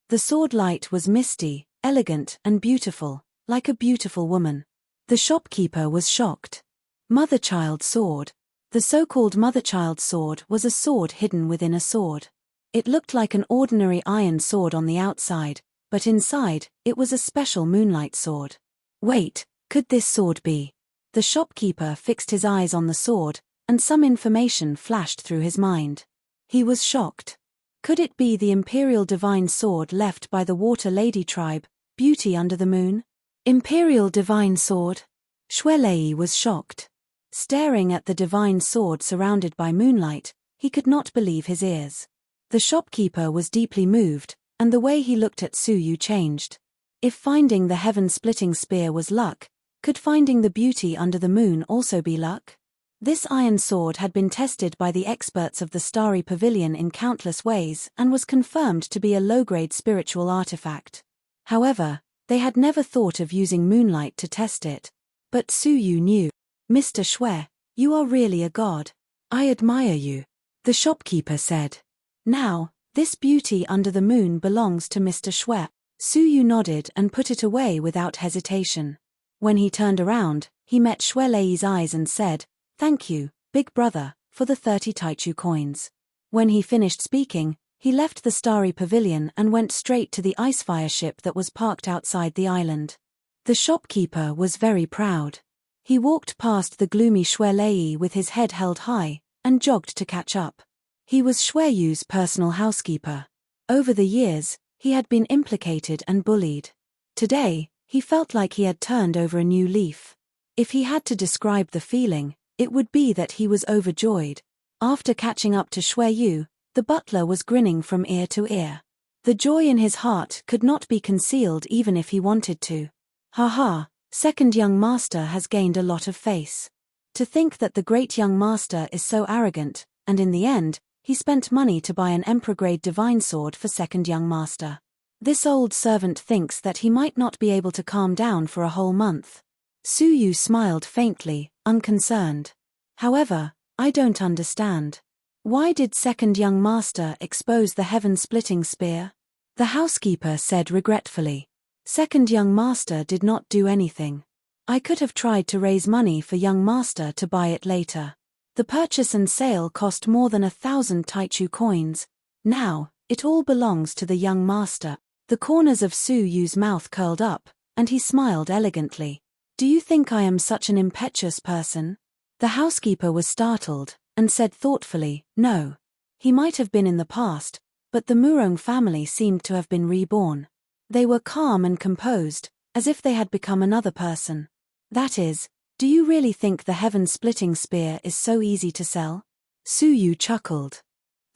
The sword light was misty, elegant, and beautiful, like a beautiful woman. The shopkeeper was shocked. Mother-child sword. The so-called mother-child sword was a sword hidden within a sword. It looked like an ordinary iron sword on the outside, but inside, it was a special moonlight sword. Wait, could this sword be? The shopkeeper fixed his eyes on the sword, and some information flashed through his mind. He was shocked. Could it be the imperial divine sword left by the Water Lady tribe, Beauty under the Moon? Imperial divine sword? Xuelei was shocked. Staring at the divine sword surrounded by moonlight, he could not believe his ears. The shopkeeper was deeply moved, and the way he looked at Su Yu changed. If finding the heaven-splitting spear was luck, could finding the beauty under the moon also be luck? This iron sword had been tested by the experts of the Starry Pavilion in countless ways and was confirmed to be a low-grade spiritual artifact. However, they had never thought of using moonlight to test it. But Su Yu knew. Mr. Xue, you are really a god. I admire you. The shopkeeper said. Now, this beauty under the moon belongs to Mr. Xue. Su Yu nodded and put it away without hesitation. When he turned around, he met Xuelei's eyes and said, "Thank you, big brother, for the 30 Taichu coins." When he finished speaking, he left the Starry Pavilion and went straight to the icefire ship that was parked outside the island. The shopkeeper was very proud. He walked past the gloomy Xuelei with his head held high, and jogged to catch up. He was Xueyu's personal housekeeper. Over the years, he had been implicated and bullied. Today, he felt like he had turned over a new leaf. If he had to describe the feeling, it would be that he was overjoyed. After catching up to Xueyu, the butler was grinning from ear to ear. The joy in his heart could not be concealed even if he wanted to. Ha ha, second young master has gained a lot of face. To think that the great young master is so arrogant, and in the end, he spent money to buy an emperor-grade divine sword for second young master. This old servant thinks that he might not be able to calm down for a whole month. Su Yu smiled faintly, unconcerned. However, I don't understand. Why did second young master expose the heaven-splitting spear? The housekeeper said regretfully. Second young master did not do anything. I could have tried to raise money for young master to buy it later. The purchase and sale cost more than 1,000 Taichu coins. Now, it all belongs to the young master. The corners of Su Yu's mouth curled up, and he smiled elegantly. Do you think I am such an impetuous person? The housekeeper was startled, and said thoughtfully, no. He might have been in the past, but the Murong family seemed to have been reborn. They were calm and composed, as if they had become another person. That is, do you really think the heaven-splitting spear is so easy to sell? Su Yu chuckled.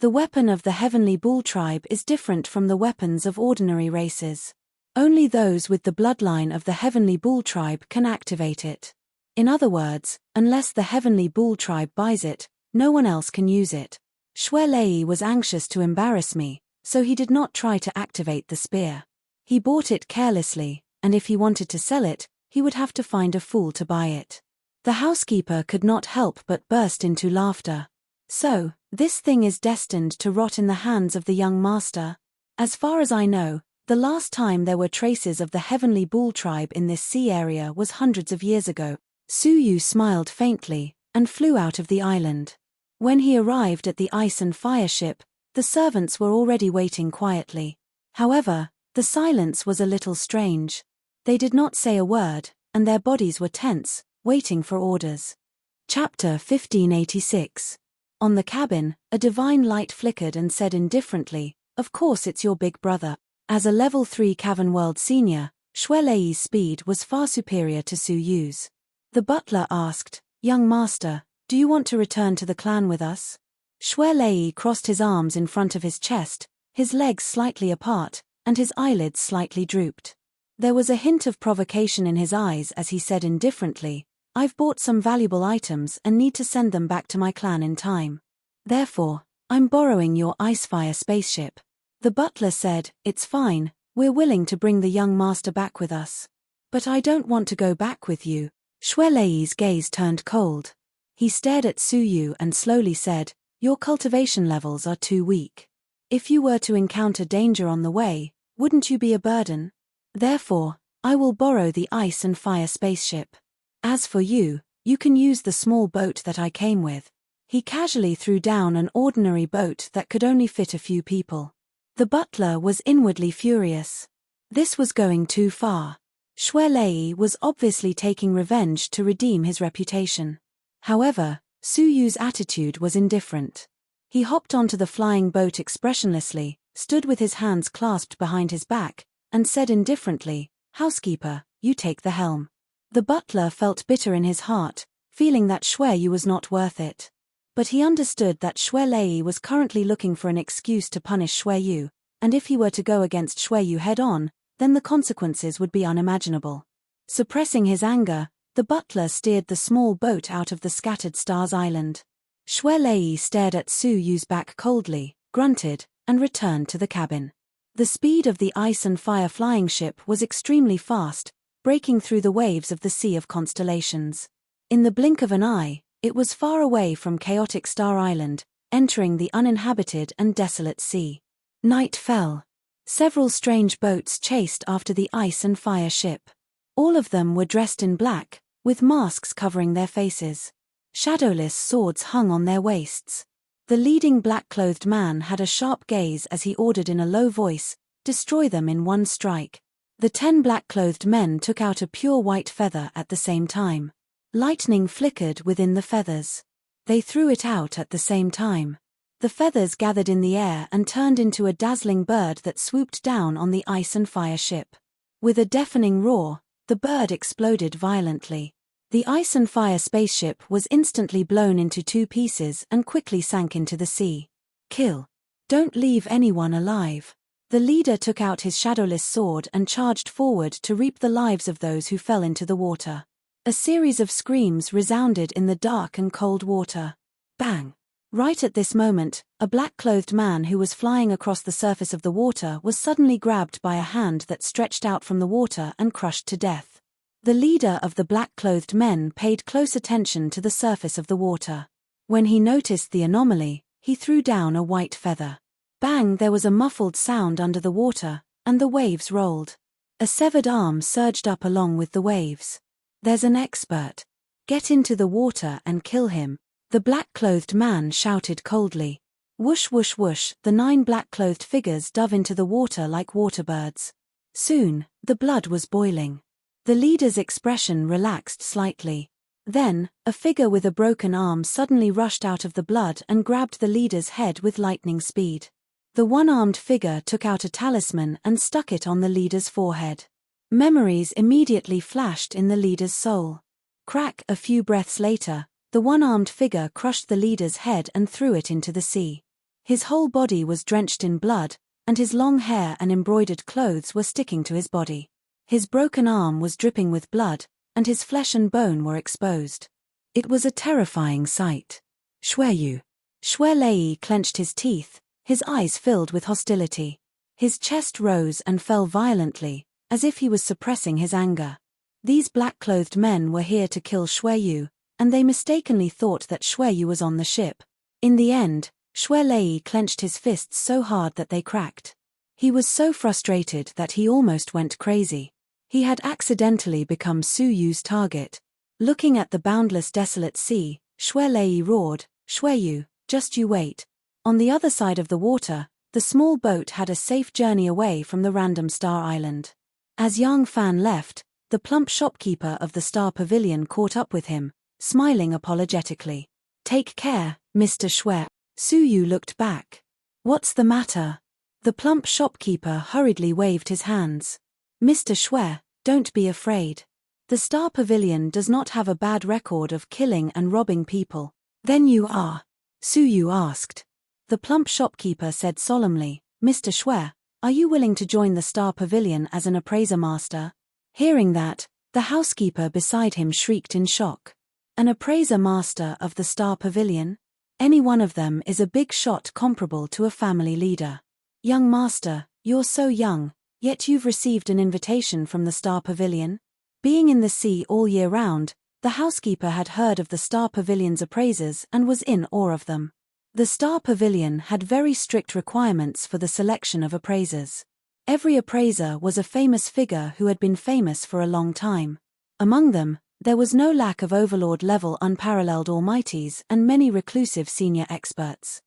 The weapon of the Heavenly Bull tribe is different from the weapons of ordinary races. Only those with the bloodline of the Heavenly Bull tribe can activate it. In other words, unless the Heavenly Bull tribe buys it, no one else can use it. Xuelei was anxious to embarrass me, so he did not try to activate the spear. He bought it carelessly, and if he wanted to sell it, he would have to find a fool to buy it. The housekeeper could not help but burst into laughter. So, this thing is destined to rot in the hands of the young master? As far as I know, the last time there were traces of the Heavenly Bull tribe in this sea area was hundreds of years ago. Su Yu smiled faintly, and flew out of the island. When he arrived at the ice and fire ship, the servants were already waiting quietly. However, the silence was a little strange. They did not say a word, and their bodies were tense, waiting for orders. Chapter 1586. On the cabin, a divine light flickered and said indifferently, "Of course it's your big brother." As a level 3 Cavern World senior, Xuelei's speed was far superior to Su Yu's. The butler asked, "Young master, do you want to return to the clan with us?" Xuelei crossed his arms in front of his chest, his legs slightly apart, and his eyelids slightly drooped. There was a hint of provocation in his eyes as he said indifferently, "I've bought some valuable items and need to send them back to my clan in time. Therefore, I'm borrowing your Icefire spaceship." The butler said, "It's fine, we're willing to bring the young master back with us. But I don't want to go back with you." Xuelei's gaze turned cold. He stared at Su Yu and slowly said, "Your cultivation levels are too weak. If you were to encounter danger on the way, wouldn't you be a burden? Therefore, I will borrow the ice and fire spaceship. As for you, you can use the small boat that I came with." He casually threw down an ordinary boat that could only fit a few people. The butler was inwardly furious. This was going too far. Shui Lei was obviously taking revenge to redeem his reputation. However, Su Yu's attitude was indifferent. He hopped onto the flying boat expressionlessly, stood with his hands clasped behind his back, and said indifferently, "Housekeeper, you take the helm." The butler felt bitter in his heart, feeling that Shui Yu was not worth it. But he understood that Shui Lei was currently looking for an excuse to punish Shui Yu, and if he were to go against Shui Yu head-on, then the consequences would be unimaginable. Suppressing his anger, the butler steered the small boat out of the scattered stars island. Shui Lei stared at Su Yu's back coldly, grunted, and returned to the cabin. The speed of the ice and fire flying ship was extremely fast, breaking through the waves of the Sea of Constellations. In the blink of an eye, it was far away from chaotic Star Island, entering the uninhabited and desolate sea. Night fell. Several strange boats chased after the ice and fire ship. All of them were dressed in black, with masks covering their faces. Shadowless swords hung on their waists. The leading black-clothed man had a sharp gaze as he ordered in a low voice, "Destroy them in one strike." The 10 black-clothed men took out a pure white feather at the same time. Lightning flickered within the feathers. They threw it out at the same time. The feathers gathered in the air and turned into a dazzling bird that swooped down on the ice and fire ship. With a deafening roar, the bird exploded violently. The ice and fire spaceship was instantly blown into 2 pieces and quickly sank into the sea. Kill. Don't leave anyone alive. The leader took out his shadowless sword and charged forward to reap the lives of those who fell into the water. A series of screams resounded in the dark and cold water. Bang! Right at this moment, a black-clothed man who was flying across the surface of the water was suddenly grabbed by a hand that stretched out from the water and crushed to death. The leader of the black-clothed men paid close attention to the surface of the water. When he noticed the anomaly, he threw down a white feather. Bang! There was a muffled sound under the water, and the waves rolled. A severed arm surged up along with the waves. "There's an expert. Get into the water and kill him," the black-clothed man shouted coldly. Whoosh whoosh whoosh, the 9 black-clothed figures dove into the water like waterbirds. Soon, the blood was boiling. The leader's expression relaxed slightly. Then, a figure with a broken arm suddenly rushed out of the blood and grabbed the leader's head with lightning speed. The one-armed figure took out a talisman and stuck it on the leader's forehead. Memories immediately flashed in the leader's soul. Crack! A few breaths later, the one-armed figure crushed the leader's head and threw it into the sea. His whole body was drenched in blood, and his long hair and embroidered clothes were sticking to his body. His broken arm was dripping with blood, and his flesh and bone were exposed. It was a terrifying sight. Shui Yu. Shui Lei clenched his teeth, his eyes filled with hostility. His chest rose and fell violently, as if he was suppressing his anger. These black-clothed men were here to kill Shui Yu, and they mistakenly thought that Shui Yu was on the ship. In the end, Shui Lei clenched his fists so hard that they cracked. He was so frustrated that he almost went crazy. He had accidentally become Su Yu's target. Looking at the boundless desolate sea, Shui Lei roared, "Shui Yu, just you wait." On the other side of the water, the small boat had a safe journey away from the random star island. As Yang Fan left, the plump shopkeeper of the Star Pavilion caught up with him, smiling apologetically. "Take care, Mr. Shui." Su Yu looked back. "What's the matter?" The plump shopkeeper hurriedly waved his hands. "Mr. Shui, don't be afraid. The Star Pavilion does not have a bad record of killing and robbing people." "Then you are?" Su Yu asked. The plump shopkeeper said solemnly, "Mr. Shui, are you willing to join the Star Pavilion as an appraiser master?" Hearing that, the housekeeper beside him shrieked in shock. An appraiser master of the Star Pavilion? Any one of them is a big shot comparable to a family leader. "Young master, you're so young, yet you've received an invitation from the Star Pavilion?" Being in the sea all year round, the housekeeper had heard of the Star Pavilion's appraisers and was in awe of them. The Star Pavilion had very strict requirements for the selection of appraisers. Every appraiser was a famous figure who had been famous for a long time. Among them, There was no lack of overlord-level unparalleled almighties and many reclusive senior experts.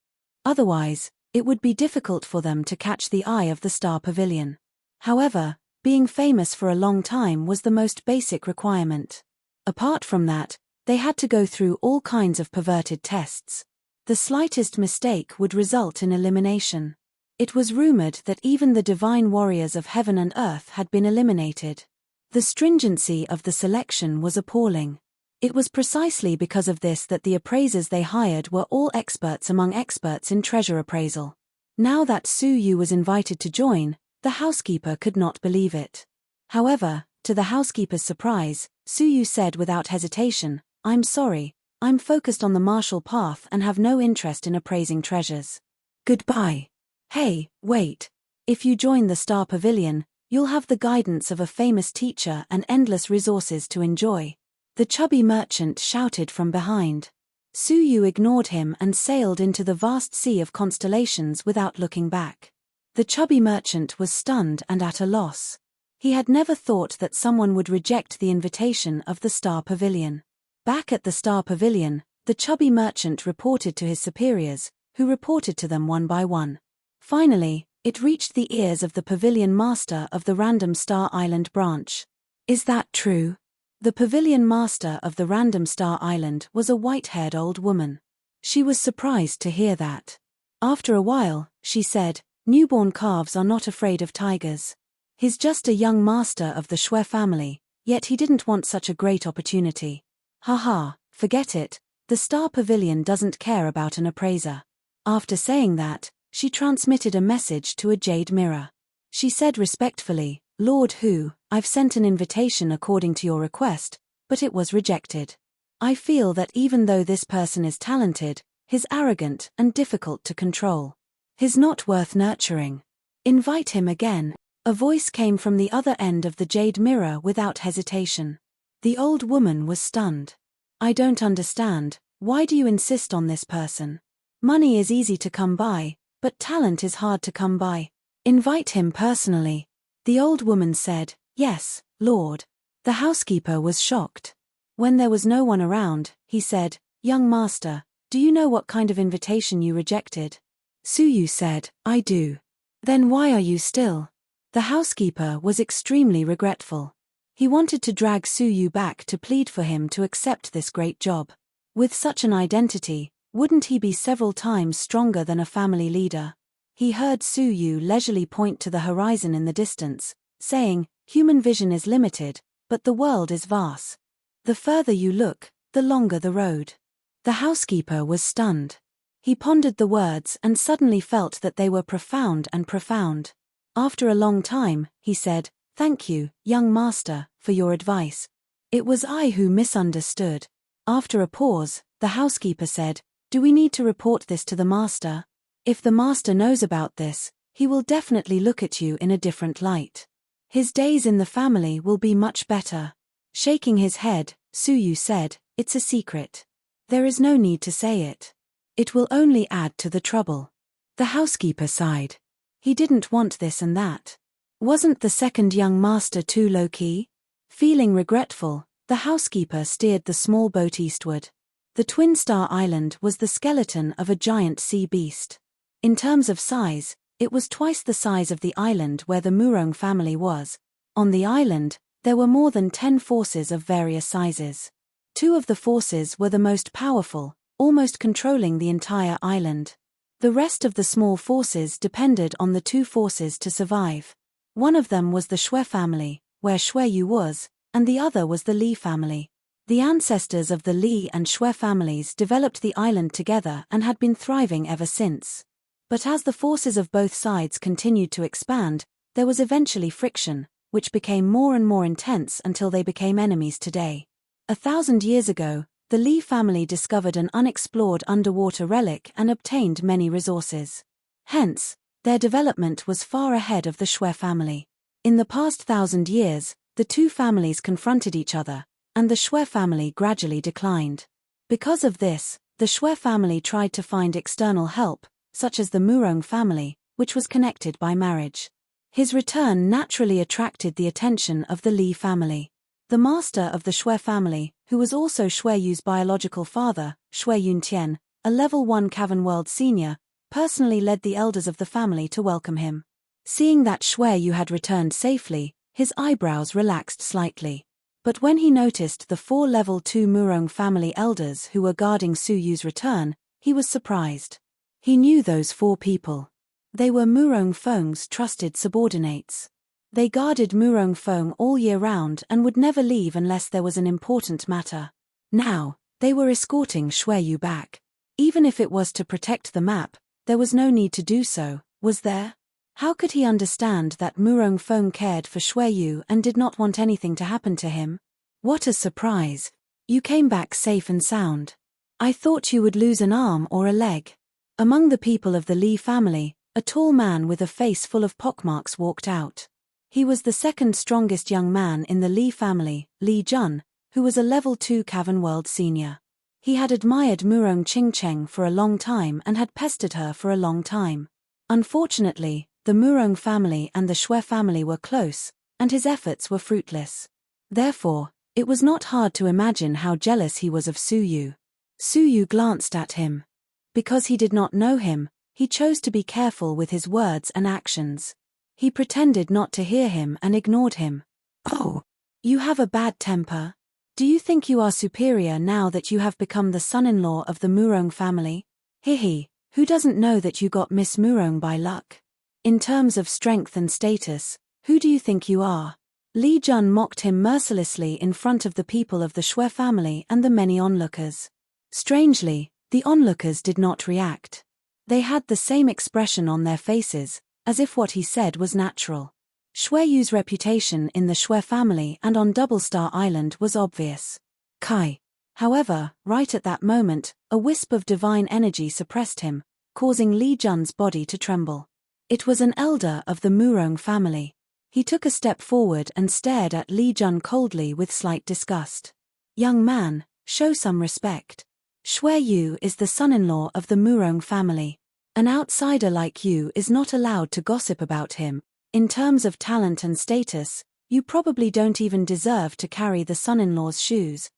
Otherwise, it would be difficult for them to catch the eye of the Star Pavilion. However, being famous for a long time was the most basic requirement. Apart from that, they had to go through all kinds of perverted tests. The slightest mistake would result in elimination. It was rumored that even the divine warriors of heaven and earth had been eliminated. The stringency of the selection was appalling. It was precisely because of this that the appraisers they hired were all experts among experts in treasure appraisal. Now that Su Yu was invited to join, the housekeeper could not believe it. However, to the housekeeper's surprise, Su Yu said without hesitation, "I'm sorry, I'm focused on the martial path and have no interest in appraising treasures. Goodbye." Hey, wait. If you join the Star Pavilion, you'll have the guidance of a famous teacher and endless resources to enjoy. The chubby merchant shouted from behind. Su Yu ignored him and sailed into the vast sea of constellations without looking back. The chubby merchant was stunned and at a loss. He had never thought that someone would reject the invitation of the Star Pavilion. Back at the Star Pavilion, the chubby merchant reported to his superiors, who reported to them one by one. Finally, it reached the ears of the pavilion master of the Random Star Island branch. Is that true? The pavilion master of the Random Star Island was a white-haired old woman. She was surprised to hear that. After a while, she said, "Newborn calves are not afraid of tigers. He's just a young master of the Shui family, yet he didn't want such a great opportunity. Haha, forget it, the Star Pavilion doesn't care about an appraiser." After saying that, she transmitted a message to a jade mirror. She said respectfully, "Lord Hu, I've sent an invitation according to your request, but it was rejected. I feel that even though this person is talented, he's arrogant and difficult to control. He's not worth nurturing. Invite him again." A voice came from the other end of the jade mirror without hesitation. The old woman was stunned. "I don't understand, why do you insist on this person? Money is easy to come by, but talent is hard to come by. Invite him personally." The old woman said, "Yes, Lord." The housekeeper was shocked. When there was no one around, he said, "Young master, do you know what kind of invitation you rejected?" Su Yu said, "I do." "Then why are you still?" The housekeeper was extremely regretful. He wanted to drag Su Yu back to plead for him to accept this great job. With such an identity, wouldn't he be several times stronger than a family leader? He heard Su Yu leisurely point to the horizon in the distance, saying, "Human vision is limited, but the world is vast. The further you look, the longer the road." The housekeeper was stunned. He pondered the words and suddenly felt that they were profound and profound. After a long time, he said, "Thank you, young master, for your advice. It was I who misunderstood." After a pause, the housekeeper said, "Do we need to report this to the master? If the master knows about this, he will definitely look at you in a different light. His days in the family will be much better." Shaking his head, Su Yu said, "It's a secret. There is no need to say it. It will only add to the trouble." The housekeeper sighed. He didn't want this and that. Wasn't the second young master too low-key? Feeling regretful, the housekeeper steered the small boat eastward. The Twin Star Island was the skeleton of a giant sea beast. In terms of size, it was twice the size of the island where the Murong family was. On the island, there were more than 10 forces of various sizes. 2 of the forces were the most powerful, almost controlling the entire island. The rest of the small forces depended on the 2 forces to survive. One of them was the Shui family, where Shui Yu was, and the other was the Li family. The ancestors of the Li and Shui families developed the island together and had been thriving ever since. But as the forces of both sides continued to expand, there was eventually friction, which became more and more intense until they became enemies today. 1,000 years ago, the Li family discovered an unexplored underwater relic and obtained many resources. Hence, their development was far ahead of the Shui family. In the past 1,000 years, the 2 families confronted each other, and the Shui family gradually declined. Because of this, the Shui family tried to find external help, such as the Murong family, which was connected by marriage. His return naturally attracted the attention of the Li family. The master of the Shui family, who was also Shui Yu's biological father, Shui Yuntian, a level 1 Cavern World senior, personally led the elders of the family to welcome him. Seeing that Shui Yu had returned safely, his eyebrows relaxed slightly. But when he noticed the 4 level 2 Murong family elders who were guarding Su Yu's return, he was surprised. He knew those 4 people. They were Murong Feng's trusted subordinates. They guarded Murong Feng all year round and would never leave unless there was an important matter. Now, they were escorting Shui Yu back. Even if it was to protect the map, there was no need to do so, was there? How could he understand that Murong Feng cared for Shui Yu and did not want anything to happen to him? What a surprise! You came back safe and sound. I thought you would lose an arm or a leg. Among the people of the Li family, a tall man with a face full of pockmarks walked out. He was the second strongest young man in the Li family, Li Jun, who was a level 2 Cavern World senior. He had admired Murong Qingcheng for a long time and had pestered her for a long time. Unfortunately, the Murong family and the Shui family were close, and his efforts were fruitless. Therefore, it was not hard to imagine how jealous he was of Su Yu. Su Yu glanced at him. Because he did not know him, he chose to be careful with his words and actions. He pretended not to hear him and ignored him. Oh, you have a bad temper? Do you think you are superior now that you have become the son-in-law of the Murong family? Hihi, who doesn't know that you got Miss Murong by luck? In terms of strength and status, who do you think you are? Li Jun mocked him mercilessly in front of the people of the Shui family and the many onlookers. Strangely, the onlookers did not react. They had the same expression on their faces, as if what he said was natural. Shui Yu's reputation in the Shui family and on Double Star Island was obvious. Kai. However, right at that moment, a wisp of divine energy suppressed him, causing Li Jun's body to tremble. It was an elder of the Murong family. He took a step forward and stared at Li Jun coldly with slight disgust. Young man, show some respect. Shui Yu is the son-in-law of the Murong family. An outsider like you is not allowed to gossip about him. In terms of talent and status, you probably don't even deserve to carry the son-in-law's shoes.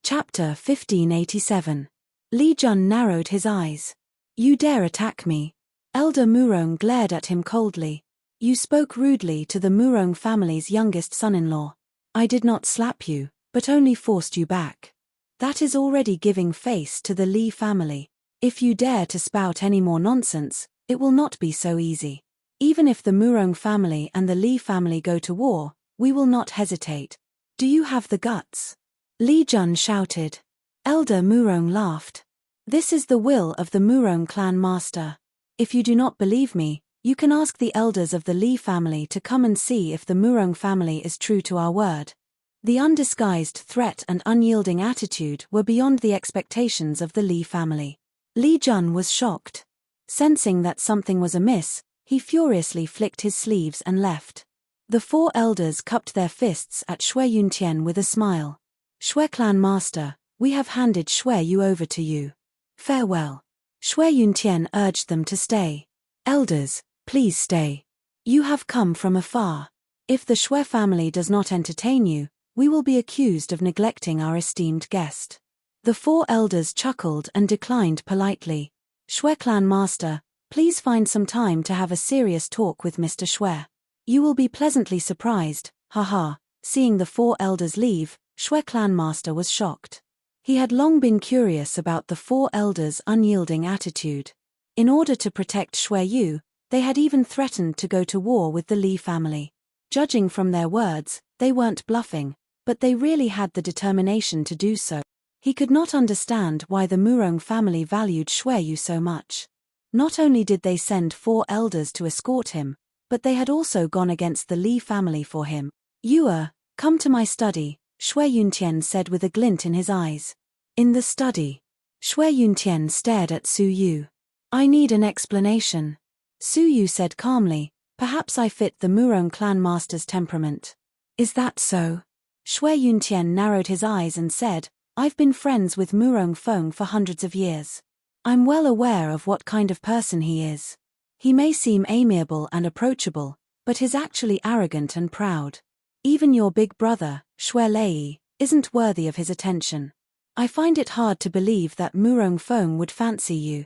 Chapter 1587. Li Jun narrowed his eyes. You dare attack me? Elder Murong glared at him coldly. You spoke rudely to the Murong family's youngest son-in-law. I did not slap you, but only forced you back. That is already giving face to the Li family. If you dare to spout any more nonsense, it will not be so easy. Even if the Murong family and the Li family go to war, we will not hesitate. Do you have the guts? Li Jun shouted. Elder Murong laughed. This is the will of the Murong clan master. If you do not believe me, you can ask the elders of the Li family to come and see if the Murong family is true to our word. The undisguised threat and unyielding attitude were beyond the expectations of the Li family. Li Jun was shocked. Sensing that something was amiss, he furiously flicked his sleeves and left. The 4 elders cupped their fists at Shui Yuntian with a smile. Shui clan master, we have handed Shui Yu over to you. Farewell. Shui Yuntian urged them to stay. Elders, please stay. You have come from afar. If the Shui family does not entertain you, we will be accused of neglecting our esteemed guest. The 4 elders chuckled and declined politely. Shui clan master, please find some time to have a serious talk with Mr. Shui. You will be pleasantly surprised, haha. Seeing the 4 elders leave, Shui clan master was shocked. He had long been curious about the 4 elders' unyielding attitude. In order to protect Shui Yu, they had even threatened to go to war with the Li family. Judging from their words, they weren't bluffing, but they really had the determination to do so. He could not understand why the Murong family valued Shui Yu so much. Not only did they send 4 elders to escort him, but they had also gone against the Li family for him. Yue, come to my study, Shui Yuntian said with a glint in his eyes. In the study. Shui Yuntian stared at Su Yu. I need an explanation. Su Yu said calmly, perhaps I fit the Murong clan master's temperament. Is that so? Shui Yuntian narrowed his eyes and said, I've been friends with Murong Feng for hundreds of years. I'm well aware of what kind of person he is. He may seem amiable and approachable, but is actually arrogant and proud. Even your big brother, Shui Lei, isn't worthy of his attention. I find it hard to believe that Murong Feng would fancy you.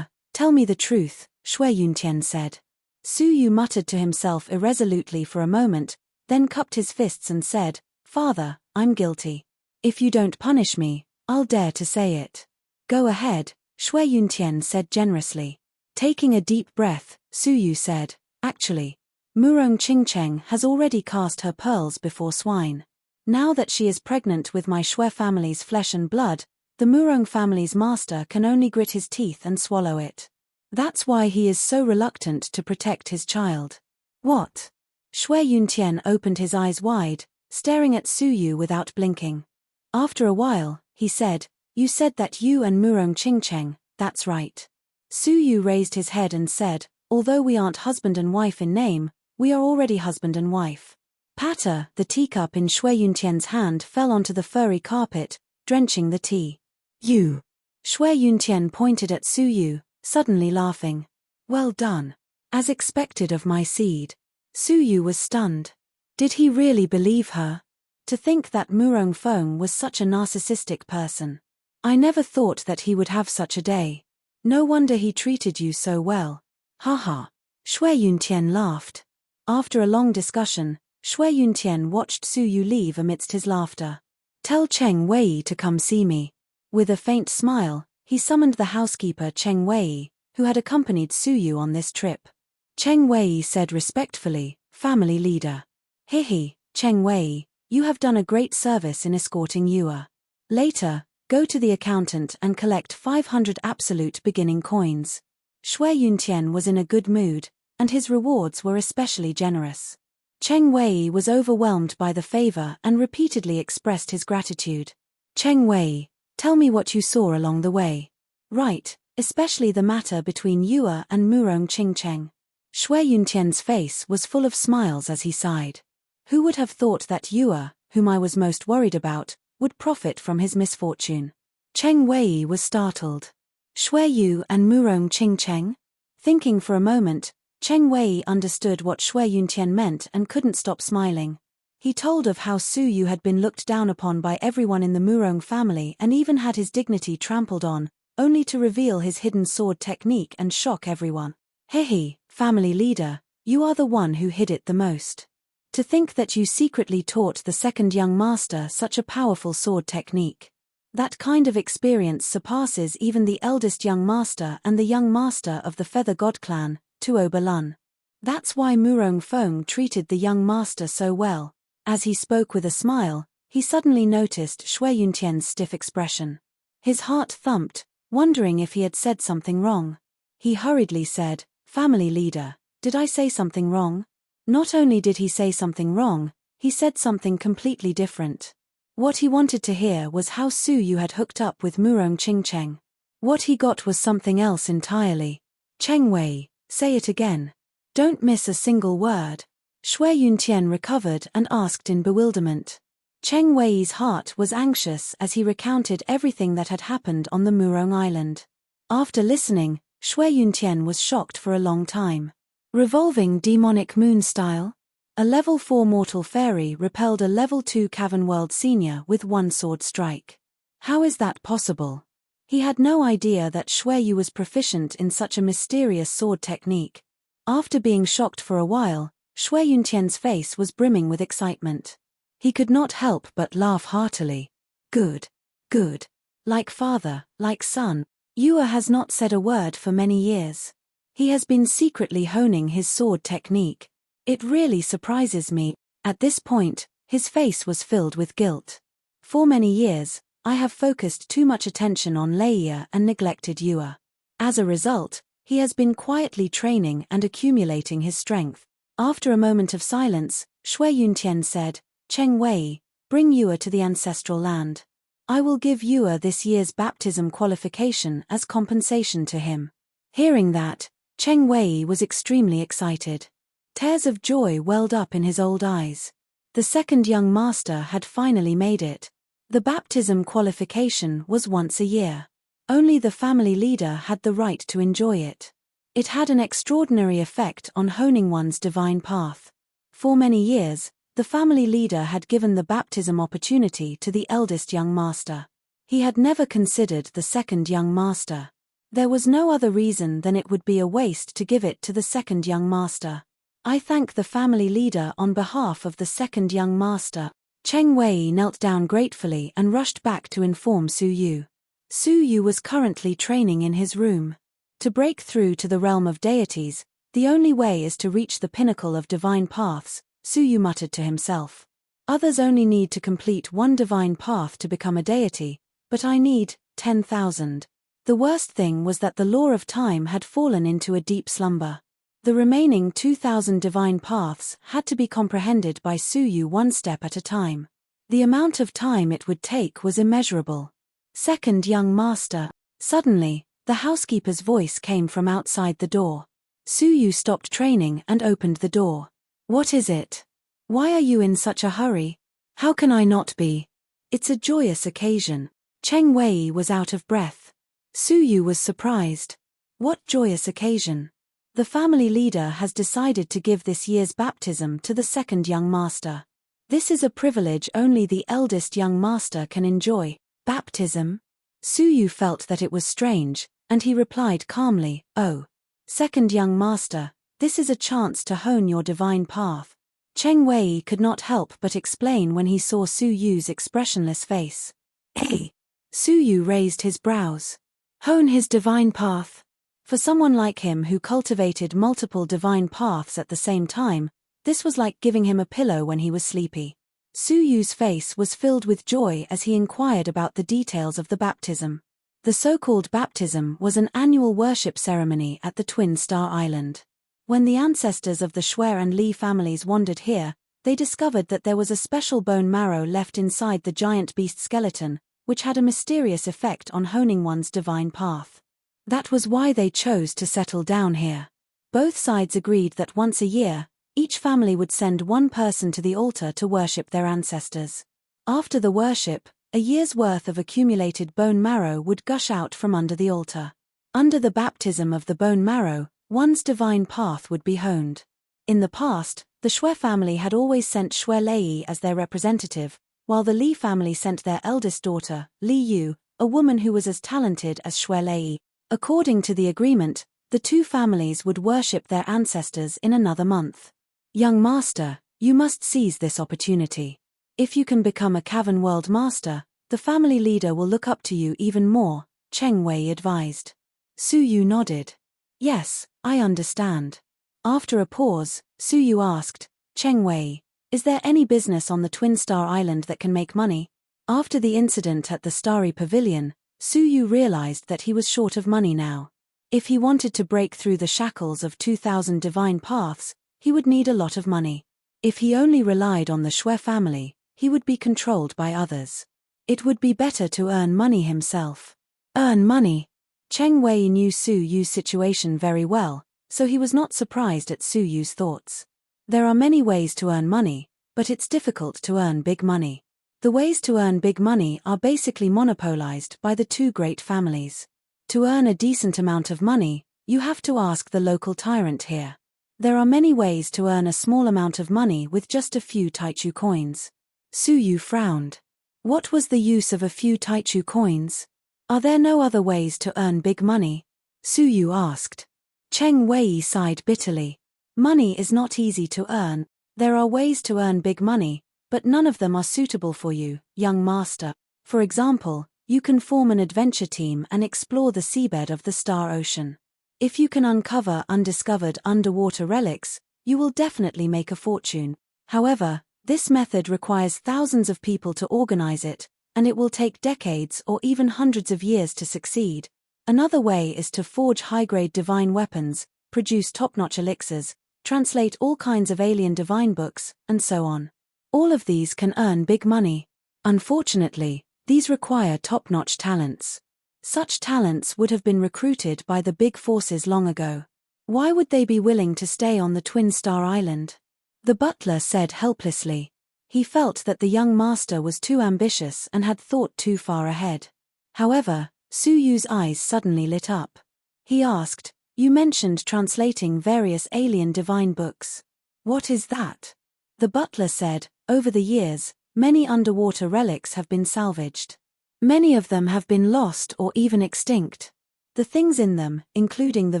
Tell me the truth, Shui Yuntian said. Su Yu muttered to himself irresolutely for a moment, then cupped his fists and said, Father, I'm guilty. If you don't punish me, I'll dare to say it. Go ahead, Shui Yuntian said generously. Taking a deep breath, Su Yu said, Actually, Murong Qingcheng has already cast her pearls before swine. Now that she is pregnant with my Shui family's flesh and blood, the Murong family's master can only grit his teeth and swallow it. That's why he is so reluctant to protect his child. What? Shui Yuntian opened his eyes wide, staring at Su Yu without blinking. After a while, he said, You said that you and Murong Qingcheng, that's right. Su Yu raised his head and said, Although we aren't husband and wife in name, we are already husband and wife. Patter, the teacup in Shui Yuntian's hand fell onto the furry carpet, drenching the tea. You. Shui Yuntian pointed at Su Yu, suddenly laughing. Well done. As expected of my seed. Su Yu was stunned. Did he really believe her? To think that Murong Feng was such a narcissistic person. I never thought that he would have such a day. No wonder he treated you so well. Haha. Shui Yuntian laughed. After a long discussion, Shui Yuntian watched Su Yu leave amidst his laughter. Tell Cheng Wei to come see me. With a faint smile, he summoned the housekeeper Cheng Wei, who had accompanied Su Yu on this trip. Cheng Wei said respectfully, Family leader. Hihi, Cheng Wei, you have done a great service in escorting Yua. Later, go to the accountant and collect 500 absolute beginning coins. Shui Yuntian was in a good mood, and his rewards were especially generous. Cheng Wei was overwhelmed by the favor and repeatedly expressed his gratitude. Cheng Wei, tell me what you saw along the way. Right, especially the matter between Yua and Murong Qingcheng. Shui Yuntian's face was full of smiles as he sighed. Who would have thought that Yua, whom I was most worried about, would profit from his misfortune? Cheng Wei was startled. Shui Yu and Murong Qingcheng? Thinking for a moment, Cheng Wei understood what Shui Yuntian meant and couldn't stop smiling. He told of how Su Yu had been looked down upon by everyone in the Murong family and even had his dignity trampled on, only to reveal his hidden sword technique and shock everyone. Hehe, family leader, you are the one who hid it the most. To think that you secretly taught the second young master such a powerful sword technique. That kind of experience surpasses even the eldest young master and the young master of the Feather God clan, Tuo Balan. That's why Murong Feng treated the young master so well. As he spoke with a smile, he suddenly noticed Shui Yuntian's stiff expression. His heart thumped, wondering if he had said something wrong. He hurriedly said, Family leader, did I say something wrong? Not only did he say something wrong, he said something completely different. What he wanted to hear was how Su Yu had hooked up with Murong Qingcheng. What he got was something else entirely. Cheng Wei, say it again. Don't miss a single word. Shui Yuntian recovered and asked in bewilderment. Cheng Wei's heart was anxious as he recounted everything that had happened on the Murong Island. After listening, Shui Yuntian was shocked for a long time. Revolving demonic moon style? A level 4 mortal fairy repelled a level 2 cavern world senior with one sword strike. How is that possible? He had no idea that Shui Yu was proficient in such a mysterious sword technique. After being shocked for a while, Shui Yuntian's face was brimming with excitement. He could not help but laugh heartily. Good. Good. Like father, like son, Yua has not said a word for many years. He has been secretly honing his sword technique. It really surprises me. At this point, his face was filled with guilt. For many years, I have focused too much attention on Leia and neglected Yua. As a result, he has been quietly training and accumulating his strength. After a moment of silence, Shui Yuntian said, Cheng Wei, bring Yua to the ancestral land. I will give Yua this year's baptism qualification as compensation to him. Hearing that, Cheng Wei was extremely excited. Tears of joy welled up in his old eyes. The second young master had finally made it. The baptism qualification was once a year. Only the family leader had the right to enjoy it. It had an extraordinary effect on honing one's divine path. For many years, The family leader had given the baptism opportunity to the eldest young master. He had never considered the second young master. There was no other reason than it would be a waste to give it to the second young master. I thank the family leader on behalf of the second young master. Cheng Wei knelt down gratefully and rushed back to inform Su Yu. Su Yu was currently training in his room. To break through to the realm of deities, the only way is to reach the pinnacle of divine paths, Su Yu muttered to himself. Others only need to complete one divine path to become a deity, but I need 10,000. The worst thing was that the law of time had fallen into a deep slumber. The remaining 2,000 divine paths had to be comprehended by Su Yu one step at a time. The amount of time it would take was immeasurable. Second young master. Suddenly, the housekeeper's voice came from outside the door. Su Yu stopped training and opened the door. What is it? Why are you in such a hurry? How can I not be? It's a joyous occasion. Cheng Wei was out of breath. Su Yu was surprised. What joyous occasion? The family leader has decided to give this year's baptism to the second young master. This is a privilege only the eldest young master can enjoy. Baptism? Su Yu felt that it was strange, and he replied calmly, "Oh, second young master, this is a chance to hone your divine path." Cheng Wei could not help but explain when he saw Su Yu's expressionless face. Hey! Su Yu raised his brows. Hone his divine path. For someone like him who cultivated multiple divine paths at the same time, this was like giving him a pillow when he was sleepy. Su Yu's face was filled with joy as he inquired about the details of the baptism. The so-called baptism was an annual worship ceremony at the Twin Star Island. When the ancestors of the Shui and Li families wandered here, they discovered that there was a special bone marrow left inside the giant beast skeleton, which had a mysterious effect on honing one's divine path. That was why they chose to settle down here. Both sides agreed that once a year, each family would send one person to the altar to worship their ancestors. After the worship, a year's worth of accumulated bone marrow would gush out from under the altar. Under the baptism of the bone marrow, one's divine path would be honed. In the past, the Shui family had always sent Shui Lei as their representative, while the Li family sent their eldest daughter, Li Yu, a woman who was as talented as Shui Lei. According to the agreement, the two families would worship their ancestors in another month. Young master, you must seize this opportunity. If you can become a Cavern World master, the family leader will look up to you even more, Cheng Wei advised. Su Yu nodded. Yes, I understand. After a pause, Su Yu asked, Cheng Wei, is there any business on the Twin Star Island that can make money? After the incident at the Starry Pavilion, Su Yu realized that he was short of money now. If he wanted to break through the shackles of 2,000 divine paths, he would need a lot of money. If he only relied on the Shui family, he would be controlled by others. It would be better to earn money himself. Earn money? Cheng Wei knew Su Yu's situation very well, so he was not surprised at Su Yu's thoughts. There are many ways to earn money, but it's difficult to earn big money. The ways to earn big money are basically monopolized by the two great families. To earn a decent amount of money, you have to ask the local tyrant here. There are many ways to earn a small amount of money with just a few Taichu coins. Su Yu frowned. What was the use of a few Taichu coins? Are there no other ways to earn big money? Su Yu asked. Cheng Wei sighed bitterly. Money is not easy to earn. There are ways to earn big money, but none of them are suitable for you, young master. For example, you can form an adventure team and explore the seabed of the Star Ocean. If you can uncover undiscovered underwater relics, you will definitely make a fortune. However, this method requires thousands of people to organize it, and it will take decades or even hundreds of years to succeed. Another way is to forge high-grade divine weapons, produce top-notch elixirs, translate all kinds of alien divine books, and so on. All of these can earn big money. Unfortunately, these require top-notch talents. Such talents would have been recruited by the big forces long ago. Why would they be willing to stay on the Twin Star Island? The butler said helplessly. He felt that the young master was too ambitious and had thought too far ahead. However, Su Yu's eyes suddenly lit up. He asked, "You mentioned translating various alien divine books. What is that?" The butler said, "Over the years, many underwater relics have been salvaged. Many of them have been lost or even extinct. The things in them, including the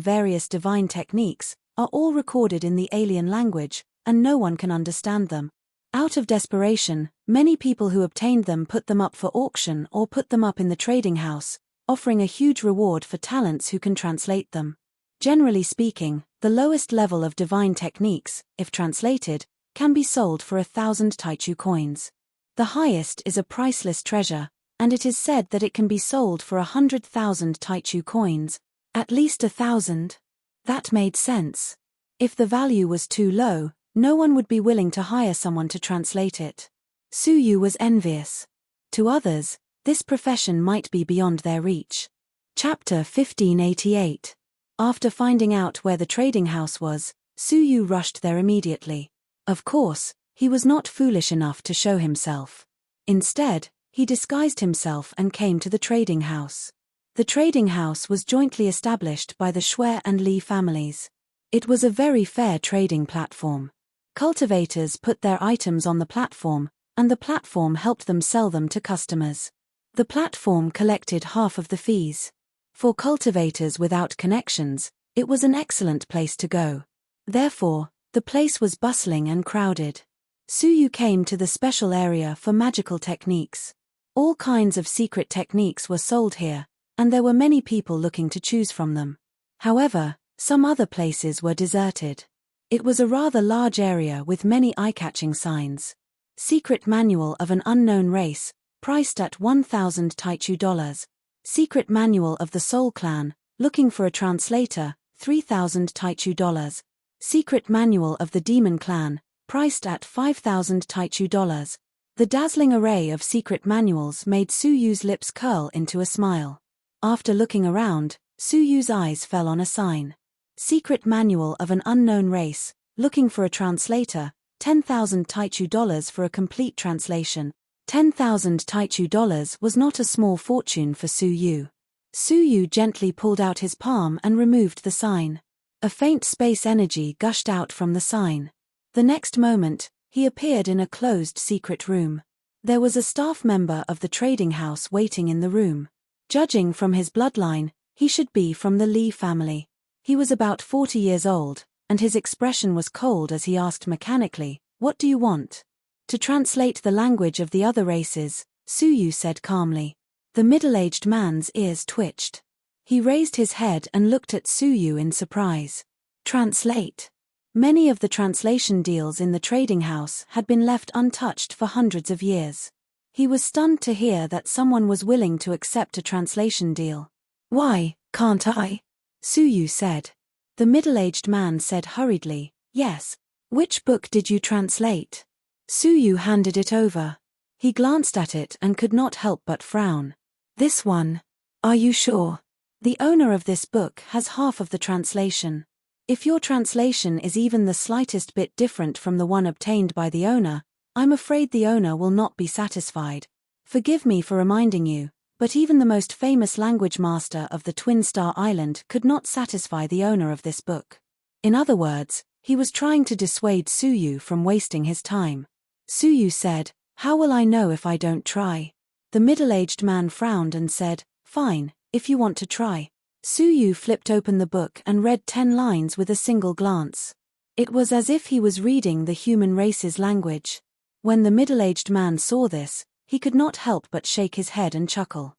various divine techniques, are all recorded in the alien language, and no one can understand them. Out of desperation, many people who obtained them put them up for auction or put them up in the trading house, offering a huge reward for talents who can translate them. Generally speaking, the lowest level of divine techniques, if translated, can be sold for 1,000 taichu coins. The highest is a priceless treasure, and it is said that it can be sold for 100,000 taichu coins, at least 1,000. That made sense. If the value was too low, no one would be willing to hire someone to translate it. Su Yu was envious. To others, this profession might be beyond their reach. Chapter 1588. After finding out where the trading house was, Su Yu rushed there immediately. Of course, he was not foolish enough to show himself. Instead, he disguised himself and came to the trading house. The trading house was jointly established by the Shui and Li families. It was a very fair trading platform. Cultivators put their items on the platform, and the platform helped them sell them to customers. The platform collected half of the fees. For cultivators without connections, it was an excellent place to go. Therefore, the place was bustling and crowded. Su Yu came to the special area for magical techniques. All kinds of secret techniques were sold here, and there were many people looking to choose from them. However, some other places were deserted. It was a rather large area with many eye-catching signs. Secret Manual of an Unknown Race, priced at 1,000 taichu dollars. Secret Manual of the Soul Clan, looking for a translator, 3,000 taichu dollars. Secret Manual of the Demon Clan, priced at 5,000 taichu dollars. The dazzling array of secret manuals made Su Yu's lips curl into a smile. After looking around, Su Yu's eyes fell on a sign. Secret Manual of an Unknown Race, looking for a translator, 10,000 taichu dollars for a complete translation. 10,000 taichu dollars was not a small fortune for Su Yu. Su Yu gently pulled out his palm and removed the sign. A faint space energy gushed out from the sign. The next moment, he appeared in a closed secret room. There was a staff member of the trading house waiting in the room. Judging from his bloodline, he should be from the Li family. He was about 40 years old, and his expression was cold as he asked mechanically, "What do you want?" To translate the language of the other races, Su Yu said calmly. The middle-aged man's ears twitched. He raised his head and looked at Su Yu in surprise. Translate. Many of the translation deals in the trading house had been left untouched for hundreds of years. He was stunned to hear that someone was willing to accept a translation deal. "Why, can't I?" Su Yu said. The middle-aged man said hurriedly, "Yes. Which book did you translate?" Su Yu handed it over. He glanced at it and could not help but frown. "This one. Are you sure? The owner of this book has half of the translation. If your translation is even the slightest bit different from the one obtained by the owner, I'm afraid the owner will not be satisfied. Forgive me for reminding you, but even the most famous language master of the Twin Star Island could not satisfy the owner of this book." In other words, he was trying to dissuade Su Yu from wasting his time. Su Yu said, "How will I know if I don't try?" The middle-aged man frowned and said, "Fine, if you want to try." Su Yu flipped open the book and read 10 lines with a single glance. It was as if he was reading the human race's language. When the middle-aged man saw this, he could not help but shake his head and chuckle.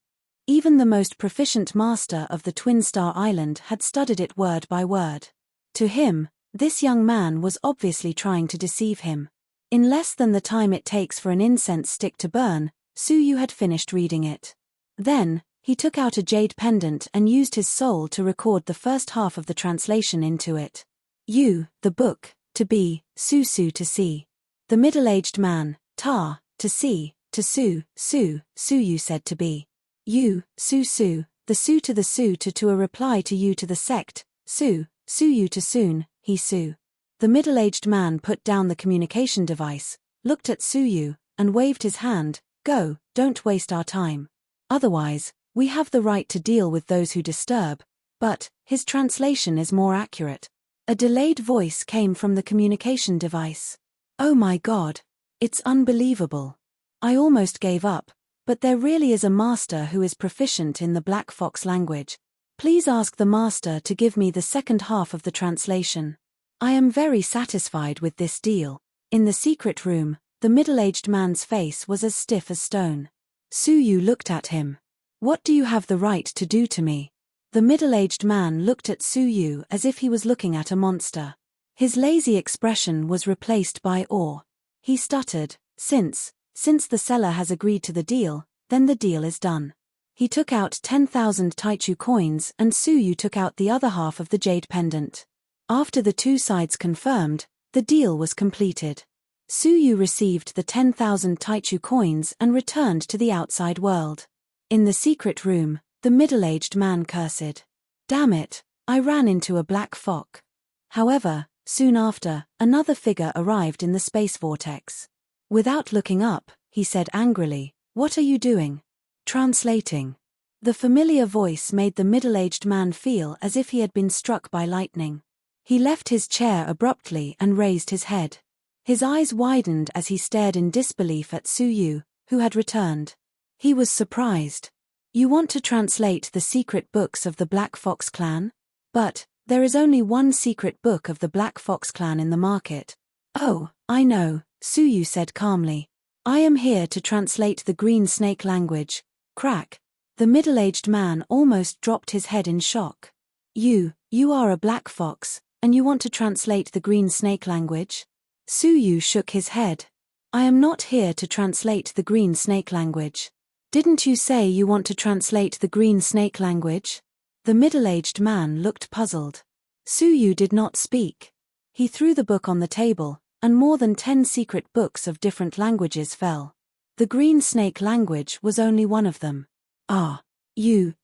Even the most proficient master of the Twin Star Island had studied it word by word. To him, this young man was obviously trying to deceive him. In less than the time it takes for an incense stick to burn, Su Yu had finished reading it. Then, he took out a jade pendant and used his soul to record the first half of the translation into it. "You, the book, to be, Su Su to see." The middle-aged man, "Ta, to see, to Su, Su, Su Yu said to be. "You, Su Su, the Su to the Su to a reply to you to the sect, Su, Su Yu to soon, he Su." The middle-aged man put down the communication device, looked at Su Yu, and waved his hand, "Go, don't waste our time. Otherwise, we have the right to deal with those who disturb, but his translation is more accurate." A delayed voice came from the communication device. Oh my God. It's unbelievable. I almost gave up, but there really is a master who is proficient in the Black Fox language. Please ask the master to give me the second half of the translation. I am very satisfied with this deal. In the secret room, the middle-aged man's face was as stiff as stone. Suyu looked at him. What do you have the right to do to me? The middle-aged man looked at Suyu as if he was looking at a monster. His lazy expression was replaced by awe. He stuttered, Since the seller has agreed to the deal, then the deal is done. He took out 10,000 Taichu coins and Suyu took out the other half of the jade pendant. After the two sides confirmed, the deal was completed. Suyu received the 10,000 Taichu coins and returned to the outside world. In the secret room, the middle-aged man cursed. Damn it, I ran into a black fox. However, soon after, another figure arrived in the space vortex. Without looking up, he said angrily, What are you doing? Translating. The familiar voice made the middle-aged man feel as if he had been struck by lightning. He left his chair abruptly and raised his head. His eyes widened as he stared in disbelief at Suyu, who had returned. He was surprised. You want to translate the secret books of the Black Fox clan? But there is only one secret book of the Black Fox clan in the market. Oh, I know, Suyu said calmly. I am here to translate the green snake language. Crack. The middle-aged man almost dropped his head in shock. You are a black fox, and you want to translate the green snake language? Suyu shook his head. I am not here to translate the green snake language. Didn't you say you want to translate the green snake language? The middle-aged man looked puzzled. Suyu did not speak. He threw the book on the table, and more than 10 secret books of different languages fell. The green snake language was only one of them. Ah, you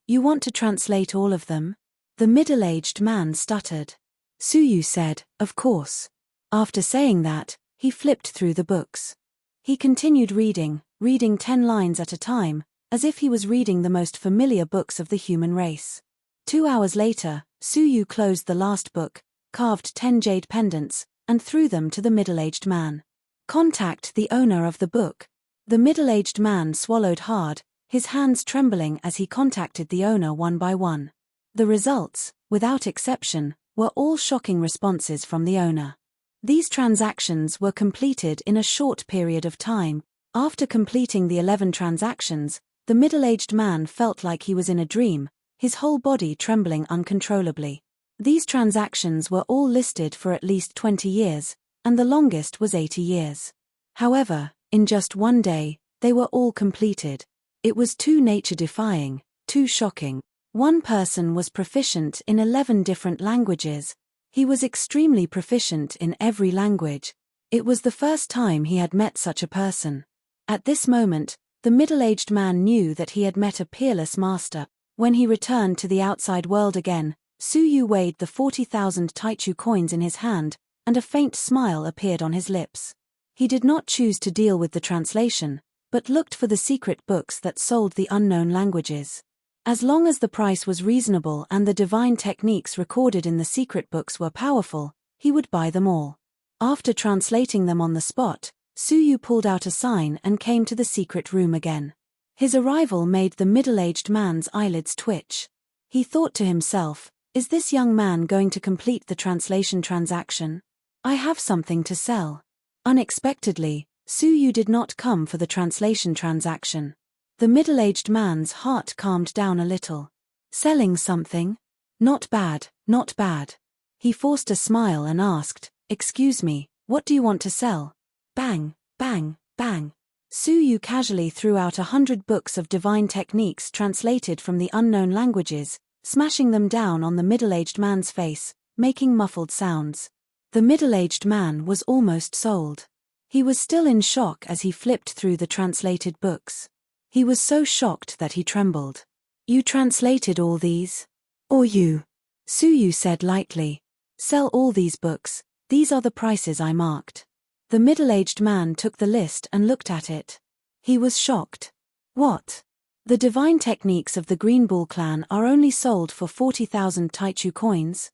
want to translate all of them? The middle-aged man stuttered. Suyu said, Of course. After saying that, he flipped through the books. He continued reading 10 lines at a time, as if he was reading the most familiar books of the human race. 2 hours later, Suyu closed the last book, carved 10 jade pendants, and threw them to the middle-aged man. Contact the owner of the book. The middle-aged man swallowed hard, his hands trembling as he contacted the owner one by one. The results, without exception, were all shocking responses from the owner. These transactions were completed in a short period of time. After completing the 11 transactions, the middle-aged man felt like he was in a dream, his whole body trembling uncontrollably. These transactions were all listed for at least 20 years, and the longest was 80 years. However, in just one day, they were all completed. It was too nature-defying, too shocking. One person was proficient in 11 different languages. He was extremely proficient in every language. It was the first time he had met such a person. At this moment, the middle-aged man knew that he had met a peerless master. When he returned to the outside world again, Suyu weighed the 40,000 Taichu coins in his hand, and a faint smile appeared on his lips. He did not choose to deal with the translation, but looked for the secret books that sold the unknown languages. As long as the price was reasonable and the divine techniques recorded in the secret books were powerful, he would buy them all. After translating them on the spot, Suyu pulled out a sign and came to the secret room again. His arrival made the middle-aged man's eyelids twitch. He thought to himself, Is this young man going to complete the translation transaction? I have something to sell. Unexpectedly, Suyu did not come for the translation transaction. The middle-aged man's heart calmed down a little. Selling something? Not bad, not bad. He forced a smile and asked, Excuse me, what do you want to sell? Bang, bang, bang. Suyu casually threw out 100 books of divine techniques translated from the unknown languages, smashing them down on the middle-aged man's face, making muffled sounds. The middle-aged man was almost sold. He was still in shock as he flipped through the translated books. He was so shocked that he trembled. You translated all these? Or you? Suyu said lightly. Sell all these books, these are the prices I marked. The middle-aged man took the list and looked at it. He was shocked. What? The divine techniques of the Green Bull clan are only sold for 40,000 Taichu coins?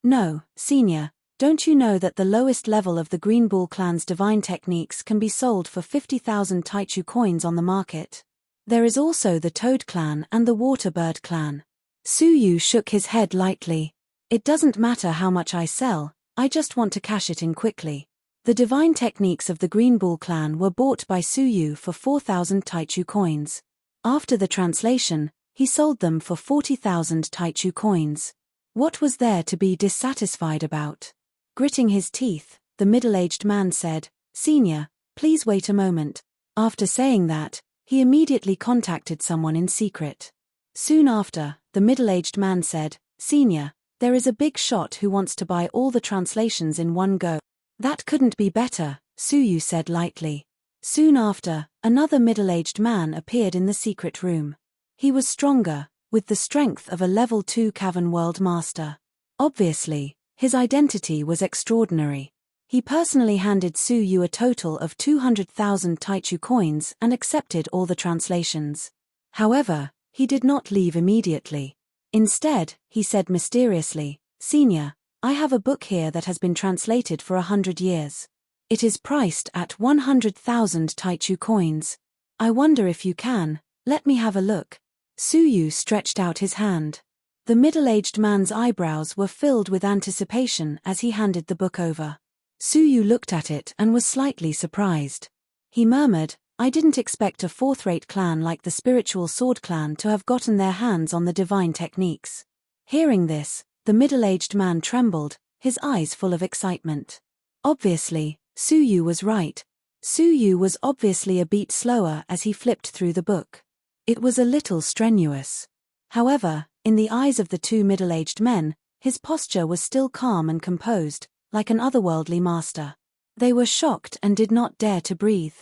No, senior, Don't you know that the lowest level of the Green Bull clan's divine techniques can be sold for 50,000 Taichu coins on the market? There is also the Toad clan and the Waterbird clan. Su Yu shook his head lightly. It doesn't matter how much I sell, I just want to cash it in quickly. The divine techniques of the Green Bull clan were bought by Su Yu for 4,000 Taichu coins. After the translation, he sold them for 40,000 Taichu coins. What was there to be dissatisfied about? Gritting his teeth, the middle-aged man said, "Senior, please wait a moment." After saying that, he immediately contacted someone in secret. Soon after, the middle-aged man said, "Senior, there is a big shot who wants to buy all the translations in one go." "That couldn't be better," Su Yu said lightly. Soon after, another middle-aged man appeared in the secret room. He was stronger, with the strength of a level 2 Cavern World Master. Obviously, his identity was extraordinary. He personally handed Su Yu a total of 200,000 Taichu coins and accepted all the translations. However, he did not leave immediately. Instead, he said mysteriously, "Senior, I have a book here that has been translated for 100 years. It is priced at 100,000 Taichu coins. I wonder if you can, let me have a look." Su Yu stretched out his hand. The middle-aged man's eyebrows were filled with anticipation as he handed the book over. Su Yu looked at it and was slightly surprised. He murmured, "I didn't expect a fourth-rate clan like the Spiritual Sword clan to have gotten their hands on the divine techniques." Hearing this, the middle-aged man trembled, his eyes full of excitement. Obviously, Su Yu was right. Su Yu was obviously a beat slower as he flipped through the book. It was a little strenuous. However, in the eyes of the two middle-aged men, his posture was still calm and composed, like an otherworldly master. They were shocked and did not dare to breathe.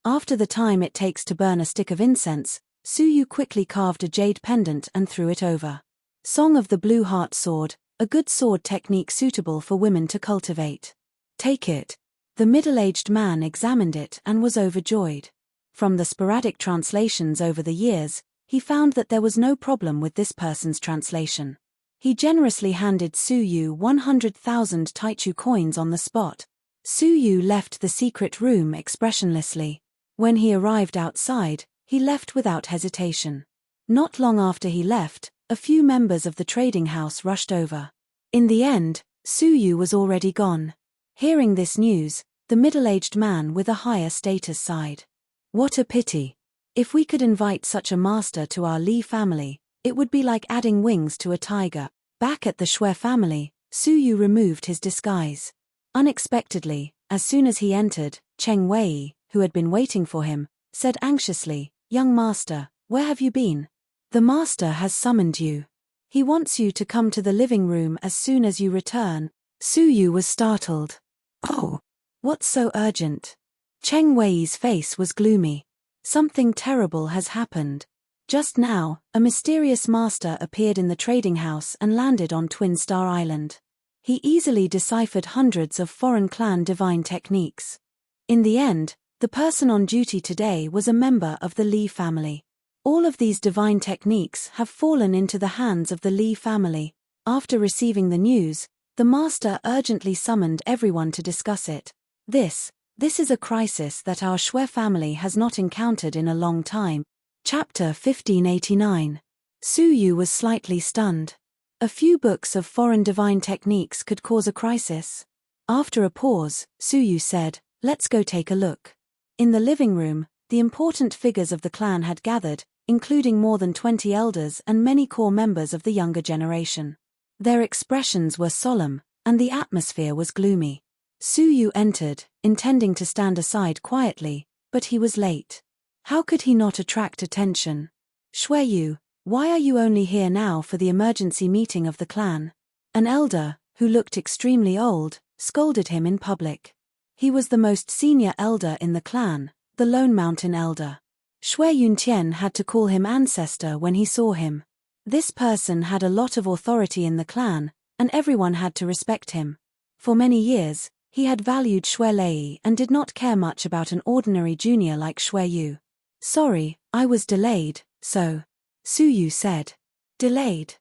After the time it takes to burn a stick of incense, Su Yu quickly carved a jade pendant and threw it over. Song of the Blue Heart Sword, a good sword technique suitable for women to cultivate. "Take it." The middle-aged man examined it and was overjoyed. From the sporadic translations over the years, he found that there was no problem with this person's translation. He generously handed Su Yu 100,000 Taichu coins on the spot. Su Yu left the secret room expressionlessly. When he arrived outside, he left without hesitation. Not long after he left, a few members of the trading house rushed over. In the end, Su Yu was already gone. Hearing this news, the middle-aged man with a higher status sighed. "What a pity. If we could invite such a master to our Li family, it would be like adding wings to a tiger." Back at the Shui family, Su Yu removed his disguise. Unexpectedly, as soon as he entered, Cheng Wei, who had been waiting for him, said anxiously, "Young master, where have you been?" "The master has summoned you. He wants you to come to the living room as soon as you return." Su Yu was startled. "Oh, what's so urgent?" Cheng Wei's face was gloomy. "Something terrible has happened. Just now, a mysterious master appeared in the trading house and landed on Twin Star Island. He easily deciphered hundreds of foreign clan divine techniques. In the end, the person on duty today was a member of the Li family. All of these divine techniques have fallen into the hands of the Li family. After receiving the news, the master urgently summoned everyone to discuss it. This is a crisis that our Shui family has not encountered in a long time." Chapter 1589. Su Yu was slightly stunned. A few books of foreign divine techniques could cause a crisis. After a pause, Su Yu said, "Let's go take a look." In the living room, the important figures of the clan had gathered, including more than 20 elders and many core members of the younger generation. Their expressions were solemn, and the atmosphere was gloomy. Su Yu entered, intending to stand aside quietly, but he was late. How could he not attract attention? "Shui Yu, why are you only here now for the emergency meeting of the clan?" An elder, who looked extremely old, scolded him in public. He was the most senior elder in the clan, the Lone Mountain Elder. Shui Yuntian had to call him ancestor when he saw him. This person had a lot of authority in the clan, and everyone had to respect him. For many years, he had valued Shui Lei and did not care much about an ordinary junior like Shui Yu. "Sorry, I was delayed, so," Su Yu said. "Delayed?"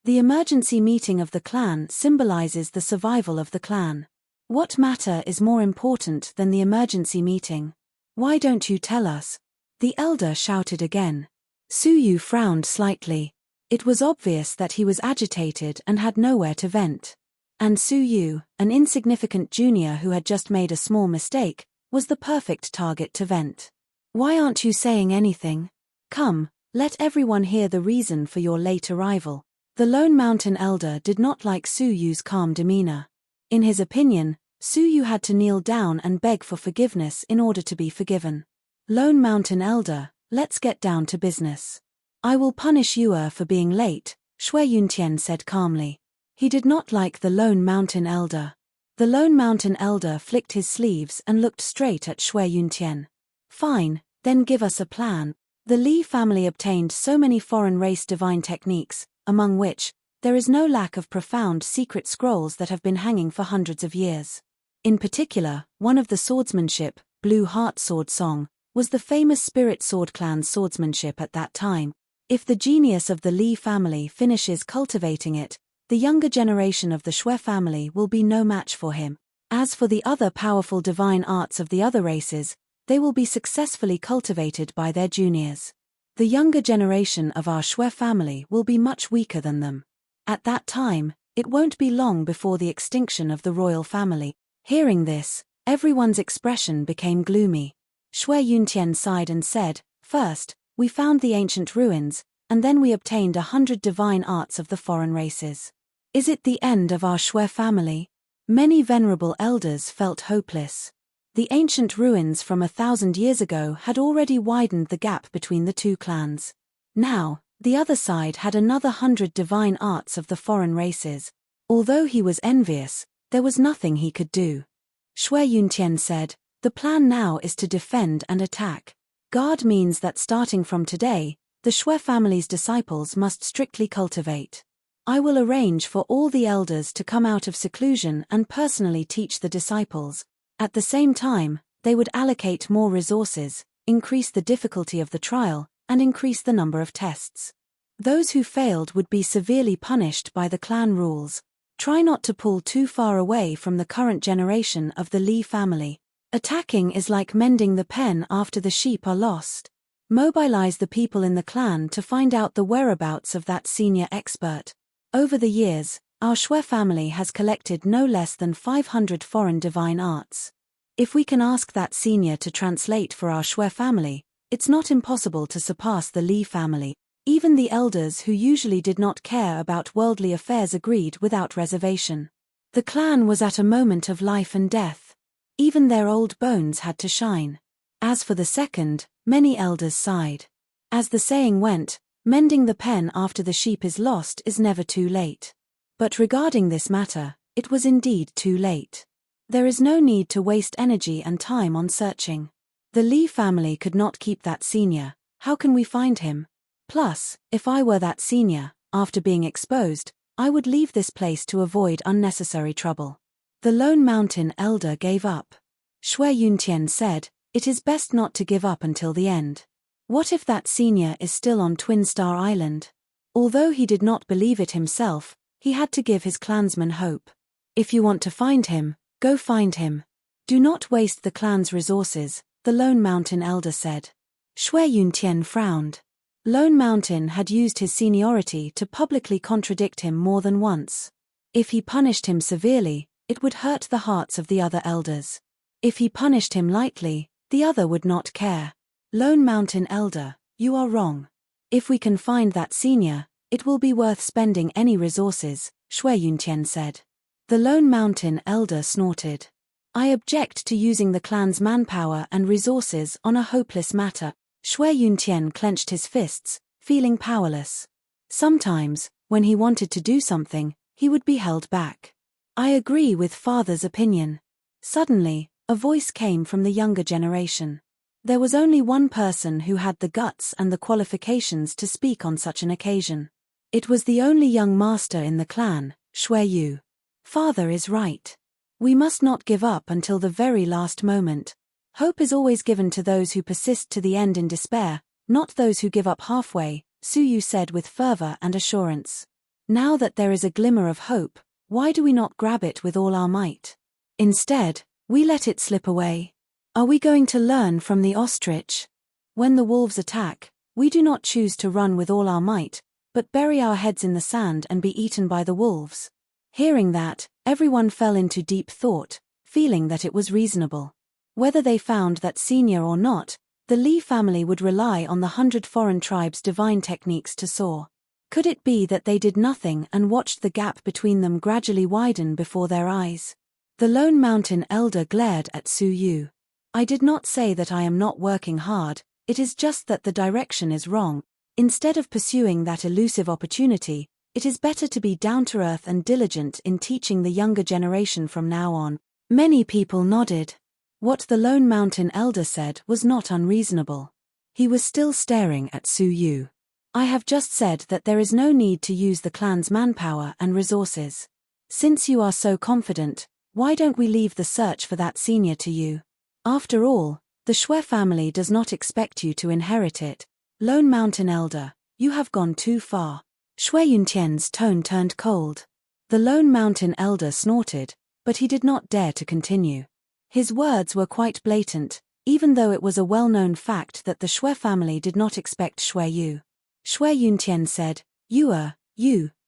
The emergency meeting of the clan symbolizes the survival of the clan. What matter is more important than the emergency meeting? Why don't you tell us? The elder shouted again. Suyu frowned slightly. It was obvious that he was agitated and had nowhere to vent. And Suyu, an insignificant junior who had just made a small mistake, was the perfect target to vent. Why aren't you saying anything? Come, let everyone hear the reason for your late arrival. The Lone Mountain Elder did not like Suyu's calm demeanor. In his opinion, Suyu had to kneel down and beg for forgiveness in order to be forgiven. Lone Mountain Elder, let's get down to business. I will punish you for being late, Shui Yuntian said calmly. He did not like the Lone Mountain Elder. The Lone Mountain Elder flicked his sleeves and looked straight at Shui Yuntian. Fine, then give us a plan. The Li family obtained so many foreign race divine techniques, among which, there is no lack of profound secret scrolls that have been hanging for hundreds of years. In particular, one of the swordsmanship, Blue Heart Sword Song, was the famous Spirit Sword clan's swordsmanship at that time. If the genius of the Li family finishes cultivating it, the younger generation of the Shui family will be no match for him. As for the other powerful divine arts of the other races, they will be successfully cultivated by their juniors. The younger generation of our Shui family will be much weaker than them. At that time, it won't be long before the extinction of the royal family. Hearing this, everyone's expression became gloomy. Shui Yuntian sighed and said, First, we found the ancient ruins, and then we obtained 100 divine arts of the foreign races. Is it the end of our Shui family? Many venerable elders felt hopeless. The ancient ruins from 1,000 years ago had already widened the gap between the two clans. Now, the other side had another 100 divine arts of the foreign races. Although he was envious, there was nothing he could do. Shui Yuntian said, The plan now is to defend and attack. Guard means that starting from today, the Shui family's disciples must strictly cultivate. I will arrange for all the elders to come out of seclusion and personally teach the disciples. At the same time, they would allocate more resources, increase the difficulty of the trial, and increase the number of tests. Those who failed would be severely punished by the clan rules. Try not to pull too far away from the current generation of the Li family. Attacking is like mending the pen after the sheep are lost. Mobilize the people in the clan to find out the whereabouts of that senior expert. Over the years, our Shui family has collected no less than 500 foreign divine arts. If we can ask that senior to translate for our Shui family, it's not impossible to surpass the Li family. Even the elders who usually did not care about worldly affairs agreed without reservation. The clan was at a moment of life and death. Even their old bones had to shine. As for the second, many elders sighed. As the saying went, mending the pen after the sheep is lost is never too late. But regarding this matter, it was indeed too late. There is no need to waste energy and time on searching. The Li family could not keep that senior. How can we find him? Plus, if I were that senior, after being exposed, I would leave this place to avoid unnecessary trouble. The Lone Mountain Elder gave up. Shui Yuntian said, It is best not to give up until the end. What if that senior is still on Twin Star Island? Although he did not believe it himself, he had to give his clansmen hope. If you want to find him, go find him. Do not waste the clan's resources, the Lone Mountain Elder said. Shui Yuntian frowned. Lone Mountain had used his seniority to publicly contradict him more than once. If he punished him severely, it would hurt the hearts of the other elders. If he punished him lightly, the other would not care. Lone Mountain Elder, you are wrong. If we can find that senior, it will be worth spending any resources, Shui Yuntian said. The Lone Mountain Elder snorted. I object to using the clan's manpower and resources on a hopeless matter. Shui Yuntian clenched his fists, feeling powerless. Sometimes, when he wanted to do something, he would be held back. I agree with father's opinion. Suddenly, a voice came from the younger generation. There was only one person who had the guts and the qualifications to speak on such an occasion. It was the only young master in the clan, Shui Yu. Father is right. We must not give up until the very last moment. Hope is always given to those who persist to the end in despair, not those who give up halfway, Suyu said with fervor and assurance. Now that there is a glimmer of hope, why do we not grab it with all our might? Instead, we let it slip away. Are we going to learn from the ostrich? When the wolves attack, we do not choose to run with all our might, but bury our heads in the sand and be eaten by the wolves. Hearing that, everyone fell into deep thought, feeling that it was reasonable. Whether they found that senior or not, the Lee family would rely on the 100 foreign tribes' divine techniques to soar. Could it be that they did nothing and watched the gap between them gradually widen before their eyes? The lone mountain elder glared at Su Yu. I did not say that I am not working hard, it is just that the direction is wrong. Instead of pursuing that elusive opportunity, it is better to be down-to-earth and diligent in teaching the younger generation from now on. Many people nodded. What the lone mountain elder said was not unreasonable. He was still staring at Su Yu. I have just said that there is no need to use the clan's manpower and resources. Since you are so confident, why don't we leave the search for that senior to you? After all, the Shui family does not expect you to inherit it. Lone mountain elder, you have gone too far. Shui Yuntian's tone turned cold. The lone mountain elder snorted, but he did not dare to continue. His words were quite blatant, even though it was a well-known fact that the Shui family did not expect Shui Yu. Shui Yuntian said, You.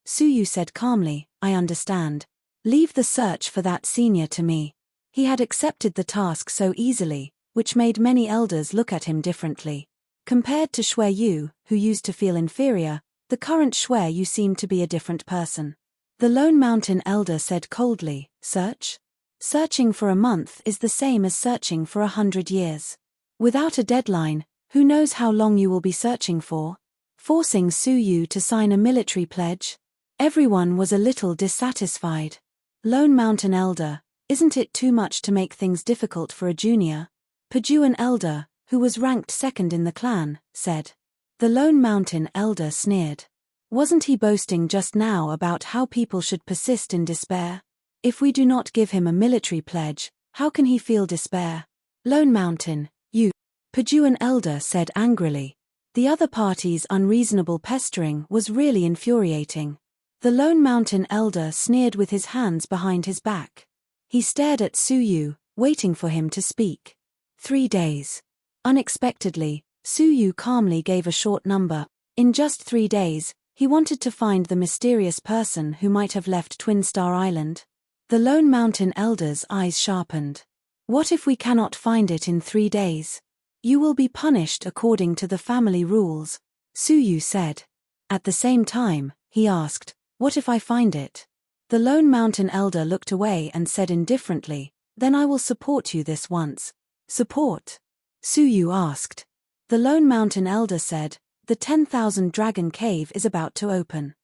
Su Yu said calmly, I understand. Leave the search for that senior to me. He had accepted the task so easily, which made many elders look at him differently. Compared to Shui Yu, who used to feel inferior, the current Shui Yu seemed to be a different person. The lone mountain elder said coldly, Search? Searching for a month is the same as searching for 100 years. Without a deadline, who knows how long you will be searching for? Forcing Su Yu to sign a military pledge? Everyone was a little dissatisfied. Lone mountain elder, isn't it too much to make things difficult for a junior? Pajuan elder, who was ranked second in the clan, said. The lone mountain elder sneered. Wasn't he boasting just now about how people should persist in despair? If we do not give him a military pledge, how can he feel despair? Lone mountain, you. Pajuan elder said angrily. The other party's unreasonable pestering was really infuriating. The lone mountain elder sneered with his hands behind his back. He stared at Su Yu, waiting for him to speak. 3 days. Unexpectedly, Su Yu calmly gave a short number. In just 3 days, he wanted to find the mysterious person who might have left Twin Star Island. The lone mountain elder's eyes sharpened. What if we cannot find it in 3 days? You will be punished according to the family rules, Su Yu said. At the same time, he asked, what if I find it? The lone mountain elder looked away and said indifferently, then I will support you this once. Support? Su Yu asked. The lone mountain elder said, the 10,000 dragon cave is about to open.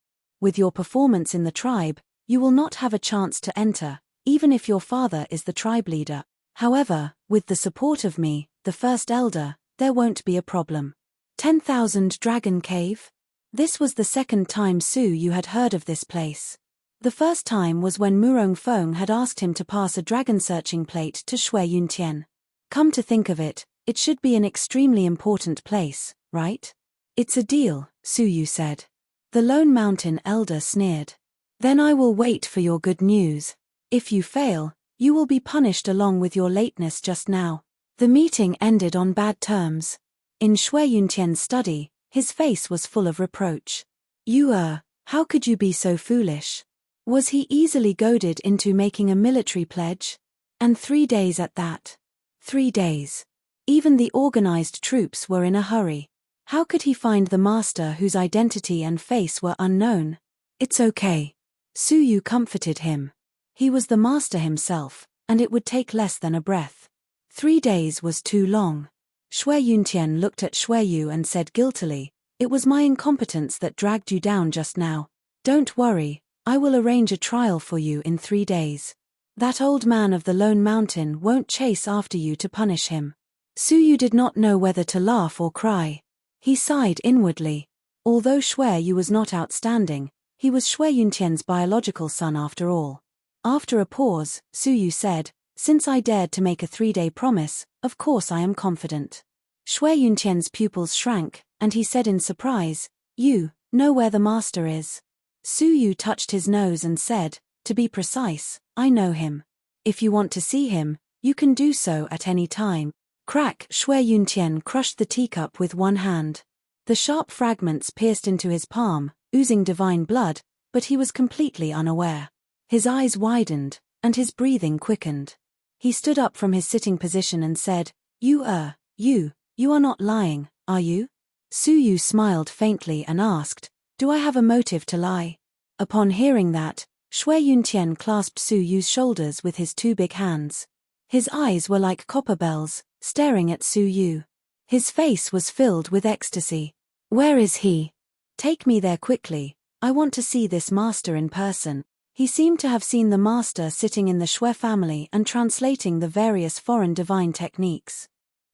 With your performance in the tribe, you will not have a chance to enter, even if your father is the tribe leader. However, with the support of me, the first elder, there won't be a problem. 10,000 dragon cave? This was the second time Su Yu had heard of this place. The first time was when Murong Feng had asked him to pass a dragon searching plate to Shui Yuntian. Come to think of it, it should be an extremely important place, right? It's a deal, Su Yu said. The lone mountain elder sneered. Then I will wait for your good news. If you fail, you will be punished along with your lateness just now. The meeting ended on bad terms. In Shui Yuntian's study, his face was full of reproach. How could you be so foolish? Was he easily goaded into making a military pledge? And 3 days at that. 3 days. Even the organized troops were in a hurry. How could he find the master whose identity and face were unknown? It's okay. Su Yu comforted him. He was the master himself, and it would take less than a breath. 3 days was too long. Shui Yuntian looked at Shui Yu and said guiltily, it was my incompetence that dragged you down just now. Don't worry, I will arrange a trial for you in 3 days. That old man of the Lone Mountain won't chase after you to punish him. Su Yu did not know whether to laugh or cry. He sighed inwardly. Although Shui Yu was not outstanding, he was Shui Yuntian's biological son after all. After a pause, Su Yu said, since I dared to make a 3-day promise, of course I am confident. Shui Yuntian's pupils shrank, and he said in surprise, you know where the master is? Su Yu touched his nose and said, "To be precise, I know him. If you want to see him, you can do so at any time." Crack! Shui Yuntian crushed the teacup with one hand. The sharp fragments pierced into his palm, oozing divine blood, but he was completely unaware. His eyes widened, and his breathing quickened. He stood up from his sitting position and said, You are not lying, are you?" Su Yu smiled faintly and asked, "Do I have a motive to lie?" Upon hearing that, Shui Yuntian clasped Su Yu's shoulders with his two big hands. His eyes were like copper bells, staring at Su Yu. His face was filled with ecstasy. "Where is he? Take me there quickly. I want to see this master in person." He seemed to have seen the master sitting in the Shui family and translating the various foreign divine techniques.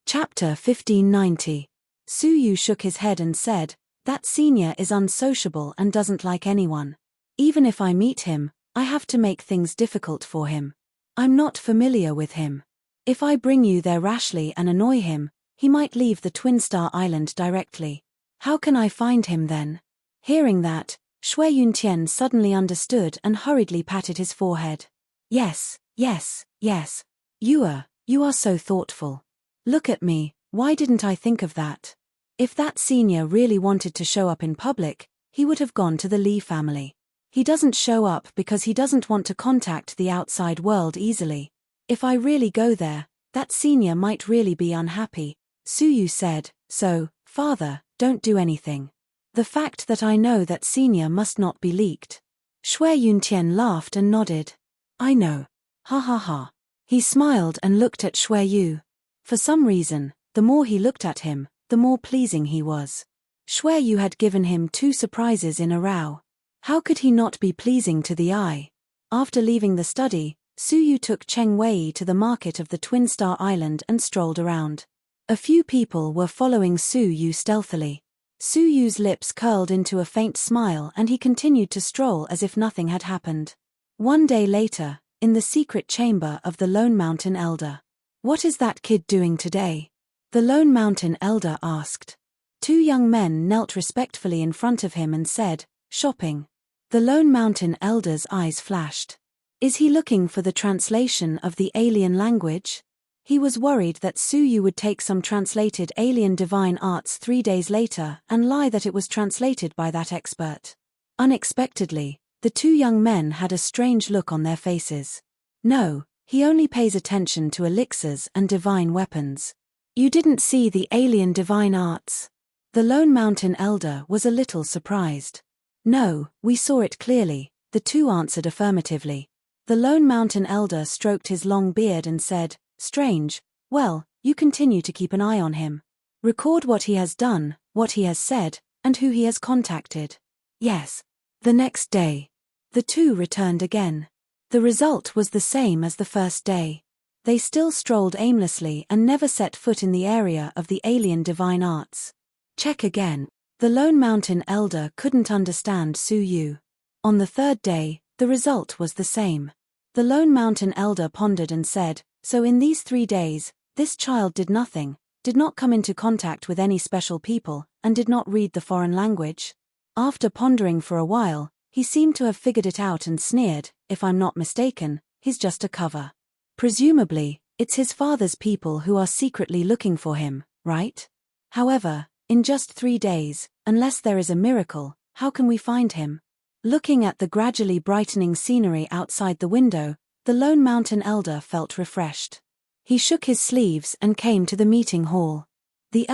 Chapter 1590. Su Yu shook his head and said, "That senior is unsociable and doesn't like anyone. Even if I meet him, I have to make things difficult for him. I'm not familiar with him. If I bring you there rashly and annoy him, he might leave the Twin Star Island directly. How can I find him then?" Hearing that, Shui Yuntian suddenly understood and hurriedly patted his forehead. Yes. You are so thoughtful. Look at me, why didn't I think of that? If that senior really wanted to show up in public, he would have gone to the Li family. He doesn't show up because he doesn't want to contact the outside world easily. If I really go there, that senior might really be unhappy. Su Yu said, "So, father, don't do anything. The fact that I know that senior must not be leaked." Shui Yuntian laughed and nodded. "I know. Ha ha ha." He smiled and looked at Shui Yu. For some reason, the more he looked at him, the more pleasing he was. Shui Yu had given him 2 surprises in a row. How could he not be pleasing to the eye? After leaving the study, Su Yu took Cheng Wei to the market of the Twin Star Island and strolled around. A few people were following Su Yu stealthily. Su Yu's lips curled into a faint smile and he continued to stroll as if nothing had happened. One day later, in the secret chamber of the Lone Mountain Elder. "What is that kid doing today?" the Lone Mountain Elder asked. 2 young men knelt respectfully in front of him and said, "Shopping." The Lone Mountain Elder's eyes flashed. Is he looking for the translation of the alien language? He was worried that Su Yu would take some translated alien divine arts 3 days later and lie that it was translated by that expert. Unexpectedly, the 2 young men had a strange look on their faces. "No, he only pays attention to elixirs and divine weapons." "You didn't see the alien divine arts?" The Lone Mountain Elder was a little surprised. "No, we saw it clearly," the 2 answered affirmatively. The Lone Mountain Elder stroked his long beard and said, "Strange. Well, you continue to keep an eye on him. Record what he has done, what he has said, and who he has contacted." "Yes." The next day, the 2 returned again. The result was the same as the first day. They still strolled aimlessly and never set foot in the area of the alien divine arts. "Check again." The Lone Mountain Elder couldn't understand Su Yu. On the 3rd day, the result was the same. The Lone Mountain Elder pondered and said, "So in these 3 days, this child did nothing, did not come into contact with any special people, and did not read the foreign language?" After pondering for a while, he seemed to have figured it out and sneered, "If I'm not mistaken, he's just a cover. Presumably, it's his father's people who are secretly looking for him, right? However, in just 3 days, unless there is a miracle, how can we find him?" Looking at the gradually brightening scenery outside the window, the Lone Mountain Elder felt refreshed. He shook his sleeves and came to the meeting hall. The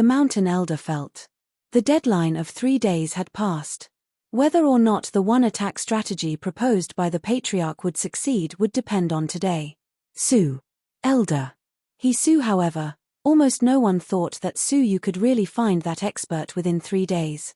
Mountain Elder felt. The deadline of 3 days had passed. Whether or not the one-attack strategy proposed by the Patriarch would succeed would depend on today. Elder. However, almost no one thought that Su Yu could really find that expert within 3 days.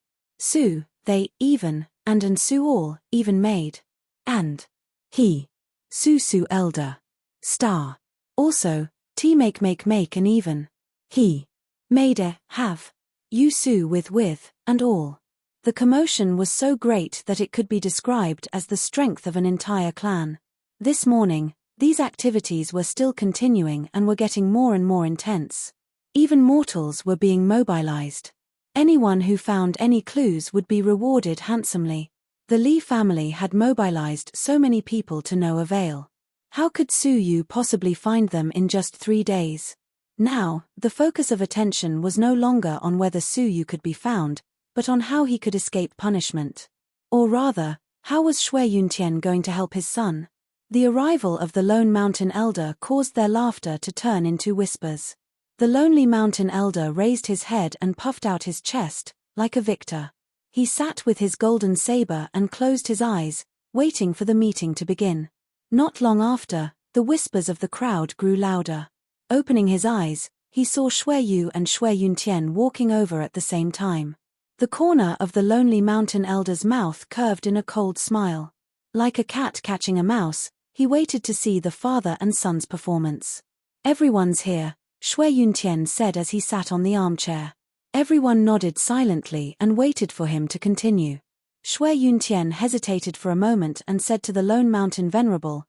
They, even, and Su all, even made. And. He. Su Elder. Star. Also, T make an even. He. Made have. You Su with, and all. The commotion was so great that it could be described as the strength of an entire clan. This morning, these activities were still continuing and were getting more and more intense. Even mortals were being mobilized. Anyone who found any clues would be rewarded handsomely. The Li family had mobilized so many people to no avail. How could Su Yu possibly find them in just 3 days? Now, the focus of attention was no longer on whether Su Yu could be found, but on how he could escape punishment. Or rather, how was Shui Yuntian going to help his son? The arrival of the lone mountain elder caused their laughter to turn into whispers. The lonely mountain elder raised his head and puffed out his chest, like a victor. He sat with his golden saber and closed his eyes, waiting for the meeting to begin. Not long after, the whispers of the crowd grew louder. Opening his eyes, he saw Shui Yu and Shui Yuntian walking over at the same time. The corner of the lonely mountain elder's mouth curved in a cold smile. Like a cat catching a mouse, he waited to see the father and son's performance. "Everyone's here," Shui Yuntian said as he sat on the armchair. Everyone nodded silently and waited for him to continue. Shui Yuntian hesitated for a moment and said to the Lone Mountain Venerable,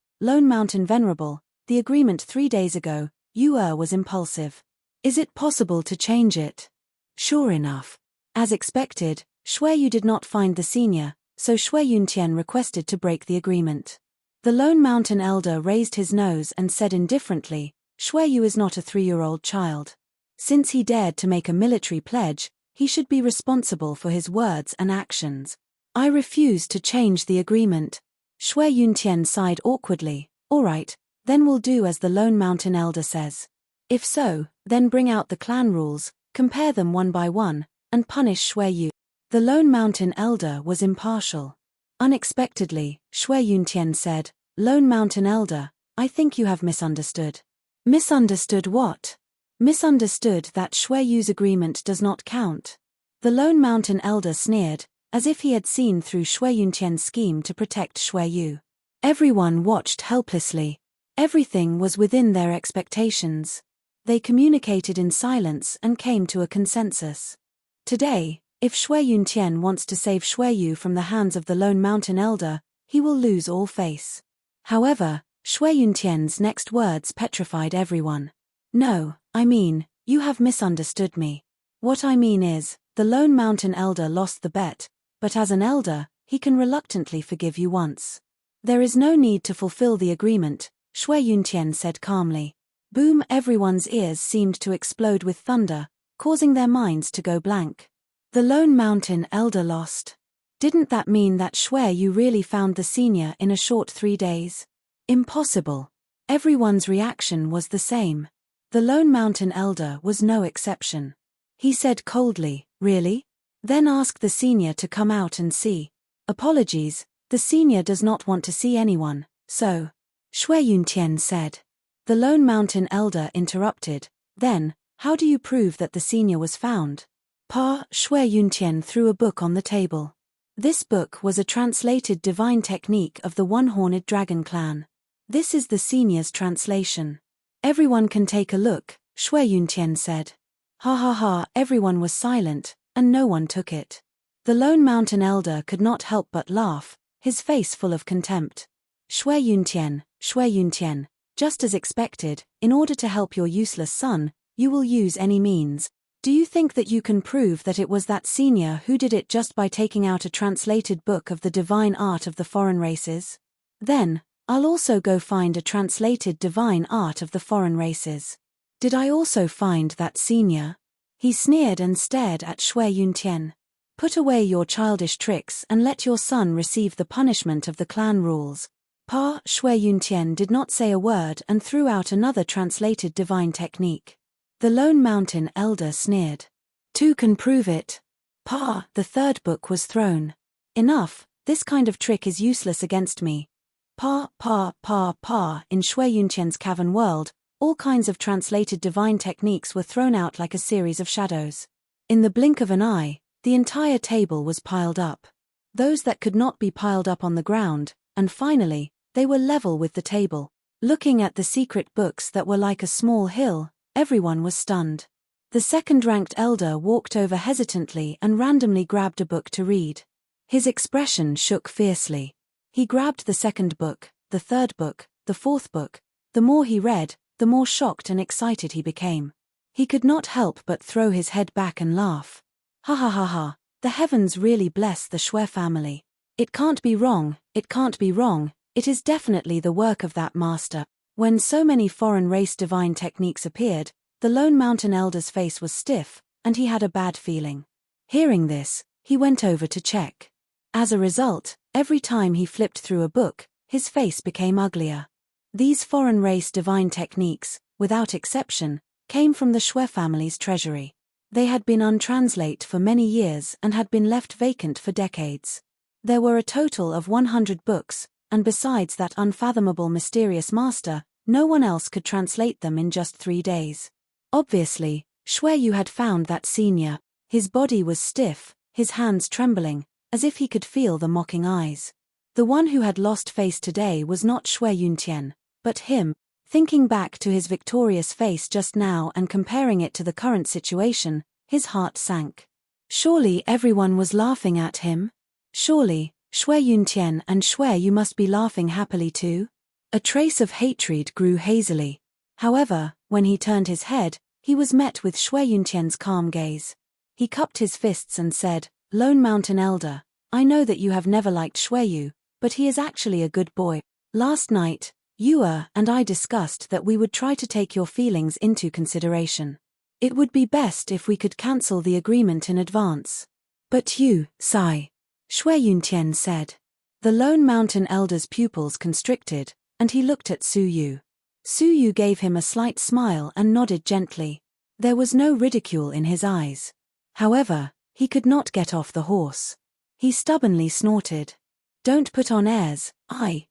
"The agreement 3 days ago, Yu was impulsive. Is it possible to change it?" Sure enough. As expected, Shui Yu did not find the senior, so Shui Yuntian requested to break the agreement. The Lone Mountain Elder raised his nose and said indifferently, "Shui Yu is not a 3-year-old child. Since he dared to make a military pledge, he should be responsible for his words and actions. I refuse to change the agreement." Shui Yuntian sighed awkwardly. "All right, then we'll do as the Lone Mountain Elder says. If so, then bring out the clan rules, compare them one by one, and punish Shui Yu." The Lone Mountain Elder was impartial. Unexpectedly, Shui Yuntian said, "Lone Mountain Elder, I think you have misunderstood." "Misunderstood what?" "Misunderstood that Shui Yu's agreement does not count." The Lone Mountain Elder sneered, as if he had seen through Shui Yuntian's scheme to protect Shui Yu. Everyone watched helplessly. Everything was within their expectations. They communicated in silence and came to a consensus. Today, if Shui Yuntian wants to save Shui Yu from the hands of the Lone Mountain Elder, he will lose all face. However, Shui Yuntian's next words petrified everyone. "No, I mean, you have misunderstood me. What I mean is, the Lone Mountain Elder lost the bet, but as an elder, he can reluctantly forgive you once. There is no need to fulfill the agreement," Shui Yuntian said calmly. Boom! Everyone's ears seemed to explode with thunder, causing their minds to go blank. The Lone Mountain Elder lost. Didn't that mean that Shui Yu really found the senior in a short 3 days? Impossible. Everyone's reaction was the same. The Lone Mountain Elder was no exception. He said coldly, "Really? Then ask the senior to come out and see." "Apologies, the senior does not want to see anyone, so," Shui Yuntian said. The Lone Mountain Elder interrupted, "Then, how do you prove that the senior was found?" Shui Yuntian threw a book on the table. This book was a translated divine technique of the One-Horned Dragon clan. "This is the senior's translation. Everyone can take a look," Shui Yuntian said. Ha ha ha, everyone was silent, and no one took it. The Lone Mountain Elder could not help but laugh, his face full of contempt. Shui Yuntian, just as expected, in order to help your useless son, you will use any means. Do you think that you can prove that it was that senior who did it just by taking out a translated book of the divine art of the foreign races? Then, I'll also go find a translated divine art of the foreign races. Did I also find that senior? He sneered and stared at Shui Yuntian. Put away your childish tricks and let your son receive the punishment of the clan rules. Shui Yuntian did not say a word and threw out another translated divine technique. The Lone Mountain Elder sneered. "Two can prove it." The third book was thrown. "Enough, this kind of trick is useless against me." In Shui Yuntian's cavern world, all kinds of translated divine techniques were thrown out like a series of shadows. In the blink of an eye, the entire table was piled up. Those that could not be piled up on the ground, and finally, they were level with the table. Looking at the secret books that were like a small hill, everyone was stunned. The second-ranked elder walked over hesitantly and randomly grabbed a book to read. His expression shook fiercely. He grabbed the second book, the third book, the fourth book. The more he read, the more shocked and excited he became. He could not help but throw his head back and laugh. Ha ha ha ha, the heavens really bless the Shui family. It can't be wrong, it can't be wrong, it is definitely the work of that master. When so many foreign race divine techniques appeared, the lone mountain elder's face was stiff, and he had a bad feeling. Hearing this, he went over to check. As a result, every time he flipped through a book, his face became uglier. These foreign race divine techniques, without exception, came from the Shui family's treasury. They had been untranslated for many years and had been left vacant for decades. There were a total of 100 books, and besides that unfathomable mysterious master, no one else could translate them in just 3 days. Obviously, Shui Yu had found that senior. His body was stiff, his hands trembling, as if he could feel the mocking eyes. The one who had lost face today was not Shui Yuntian, but him. Thinking back to his victorious face just now and comparing it to the current situation, his heart sank. Surely everyone was laughing at him? Surely, Shui Yuntian and Shui Yu must be laughing happily too? A trace of hatred grew hazily. However, when he turned his head, he was met with Shui Yuntian's calm gaze. He cupped his fists and said, "Lone Mountain Elder, I know that you have never liked Shui Yu, but he is actually a good boy. Last night, you and I discussed that we would try to take your feelings into consideration. It would be best if we could cancel the agreement in advance." "But you, Sai," Shui Yuntian said. The Lone Mountain Elder's pupils constricted, and he looked at Su Yu. Su Yu gave him a slight smile and nodded gently. There was no ridicule in his eyes. However, he could not get off the horse. He stubbornly snorted. "Don't put on airs,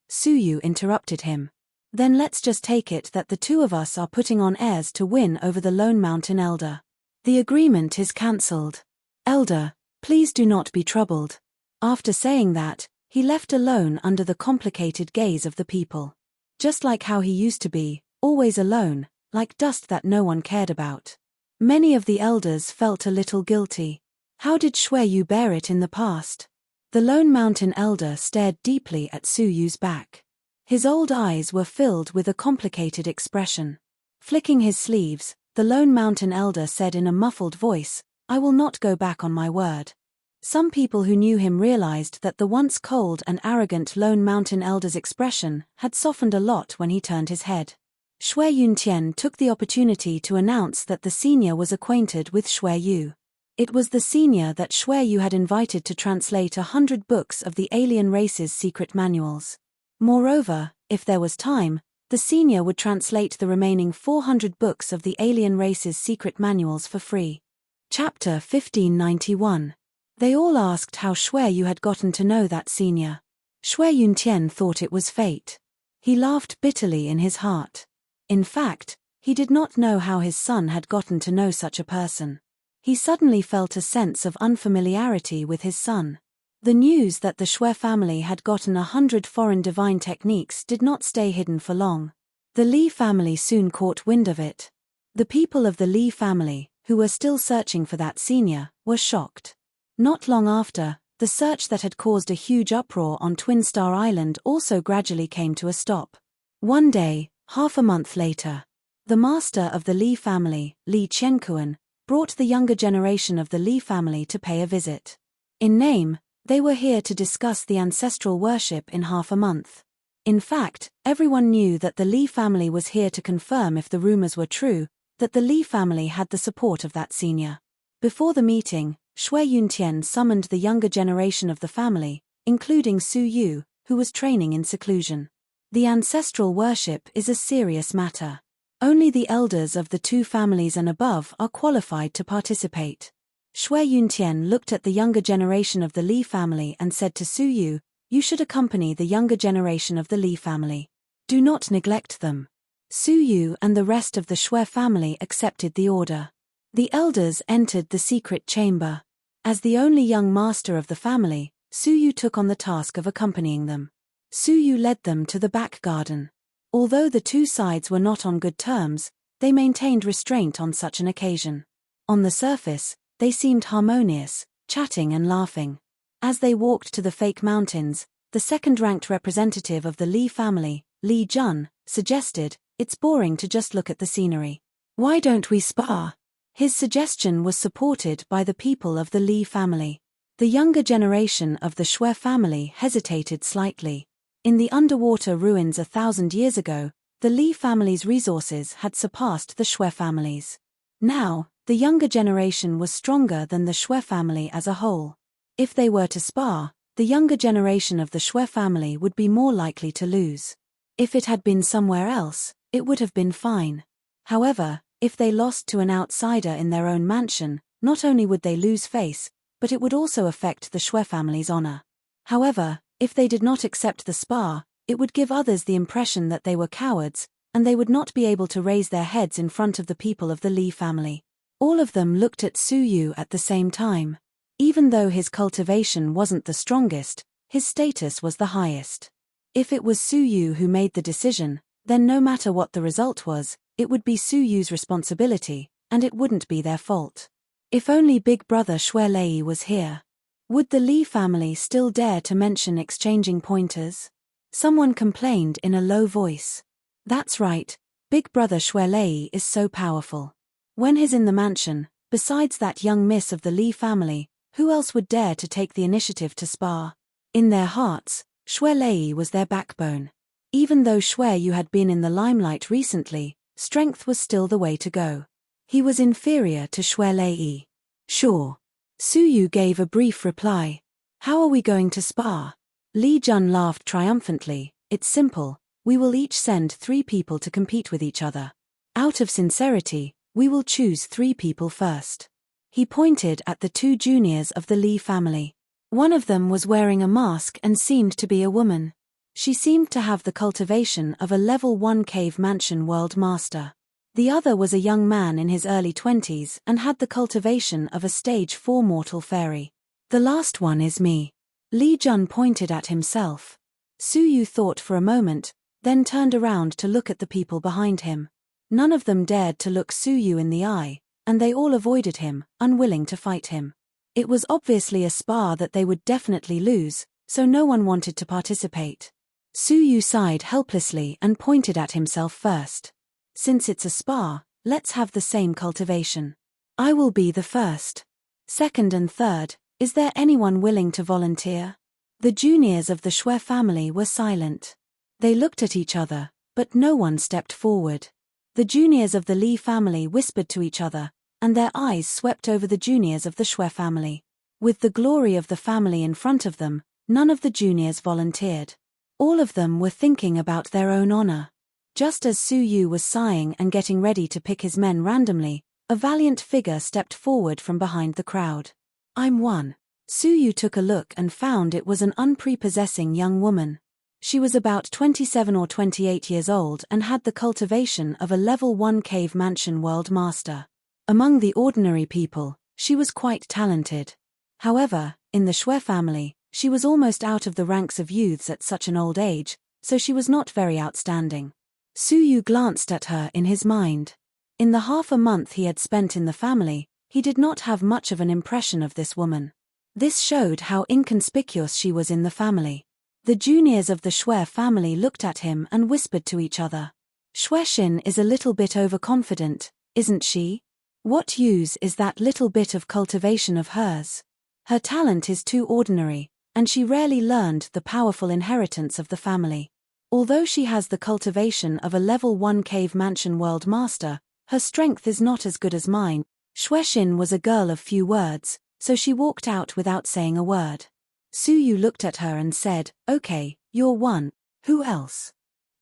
Su Yu interrupted him. "Then let's just take it that the two of us are putting on airs to win over the Lone Mountain Elder. The agreement is cancelled. Elder, please do not be troubled." After saying that, he left alone under the complicated gaze of the people. Just like how he used to be, always alone, like dust that no one cared about. Many of the elders felt a little guilty. How did Shui Yu bear it in the past? The Lone Mountain Elder stared deeply at Su Yu's back. His old eyes were filled with a complicated expression. Flicking his sleeves, the Lone Mountain Elder said in a muffled voice, "I will not go back on my word." Some people who knew him realized that the once cold and arrogant Lone Mountain Elder's expression had softened a lot when he turned his head. Shui Yuntian took the opportunity to announce that the senior was acquainted with Shui Yu. It was the senior that Shui Yu had invited to translate 100 books of the alien race's secret manuals. Moreover, if there was time, the senior would translate the remaining 400 books of the alien race's secret manuals for free. Chapter 1591. They all asked how Shui Yu had gotten to know that senior. Shui Yuntian thought it was fate. He laughed bitterly in his heart. In fact, he did not know how his son had gotten to know such a person. He suddenly felt a sense of unfamiliarity with his son. The news that the Shui family had gotten 100 foreign divine techniques did not stay hidden for long. The Li family soon caught wind of it. The people of the Li family, who were still searching for that senior, were shocked. Not long after, the search that had caused a huge uproar on Twin Star Island also gradually came to a stop. One day, half a month later, the master of the Li family, Li Qiankuan, brought the younger generation of the Li family to pay a visit. In name, they were here to discuss the ancestral worship in half a month. In fact, everyone knew that the Li family was here to confirm if the rumors were true, that the Li family had the support of that senior. Before the meeting, Shui Yuntian summoned the younger generation of the family, including Su Yu, who was training in seclusion. The ancestral worship is a serious matter. Only the elders of the two families and above are qualified to participate. Shui Yuntian looked at the younger generation of the Li family and said to Su Yu, "You should accompany the younger generation of the Li family. Do not neglect them." Su Yu and the rest of the Shui family accepted the order. The elders entered the secret chamber. As the only young master of the family, Su Yu took on the task of accompanying them. Su Yu led them to the back garden. Although the two sides were not on good terms, they maintained restraint on such an occasion. On the surface, they seemed harmonious, chatting and laughing. As they walked to the fake mountains, the second-ranked representative of the Li family, Li Jun, suggested, "It's boring to just look at the scenery. Why don't we spar?" His suggestion was supported by the people of the Li family. The younger generation of the Shui family hesitated slightly. In the underwater ruins 1,000 years ago, the Li family's resources had surpassed the Shui family's. Now, the younger generation was stronger than the Shui family as a whole. If they were to spar, the younger generation of the Shui family would be more likely to lose. If it had been somewhere else, it would have been fine. However, if they lost to an outsider in their own mansion, not only would they lose face, but it would also affect the Shui family's honor. However, if they did not accept the spar, it would give others the impression that they were cowards, and they would not be able to raise their heads in front of the people of the Li family. All of them looked at Su Yu at the same time. Even though his cultivation wasn't the strongest, his status was the highest. If it was Su Yu who made the decision, then no matter what the result was, it would be Su Yu's responsibility, and it wouldn't be their fault. If only Big Brother Shui Lei was here. Would the Li family still dare to mention exchanging pointers? Someone complained in a low voice. That's right, Big Brother Shui Lei is so powerful. When he's in the mansion, besides that young miss of the Li family, who else would dare to take the initiative to spar? In their hearts, Shui Lei was their backbone. Even though Shui Yu had been in the limelight recently, strength was still the way to go. He was inferior to Shui Lei. Sure. Su Yu gave a brief reply. How are we going to spar? Li Jun laughed triumphantly. It's simple, we will each send 3 people to compete with each other. Out of sincerity, we will choose 3 people first. He pointed at the 2 juniors of the Li family. One of them was wearing a mask and seemed to be a woman. She seemed to have the cultivation of a level 1 cave mansion world master. The other was a young man in his early 20s and had the cultivation of a stage 4 mortal fairy. The last one is me. Li Jun pointed at himself. Su Yu thought for a moment, then turned around to look at the people behind him. None of them dared to look Su Yu in the eye, and they all avoided him, unwilling to fight him. It was obviously a spar that they would definitely lose, so no one wanted to participate. Su Yu sighed helplessly and pointed at himself first. Since it's a spar, let's have the same cultivation. I will be the first. Second and third, is there anyone willing to volunteer? The juniors of the Shui family were silent. They looked at each other, but no one stepped forward. The juniors of the Li family whispered to each other, and their eyes swept over the juniors of the Shui family. With the glory of the family in front of them, none of the juniors volunteered. All of them were thinking about their own honor. Just as Su Yu was sighing and getting ready to pick his men randomly, a valiant figure stepped forward from behind the crowd. I'm one. Su Yu took a look and found it was an unprepossessing young woman. She was about 27 or 28 years old and had the cultivation of a level 1 cave mansion world master. Among the ordinary people, she was quite talented. However, in the Shui family, she was almost out of the ranks of youths at such an old age, so she was not very outstanding. Su Yu glanced at her in his mind. In the half a month he had spent in the family, he did not have much of an impression of this woman. This showed how inconspicuous she was in the family. The juniors of the Shui family looked at him and whispered to each other. Xuexin is a little bit overconfident, isn't she? What use is that little bit of cultivation of hers? Her talent is too ordinary, and she rarely learned the powerful inheritance of the family. Although she has the cultivation of a level 1 cave mansion world master, her strength is not as good as mine. Xuexin was a girl of few words, so she walked out without saying a word. Su Yu looked at her and said, okay, you're one. Who else?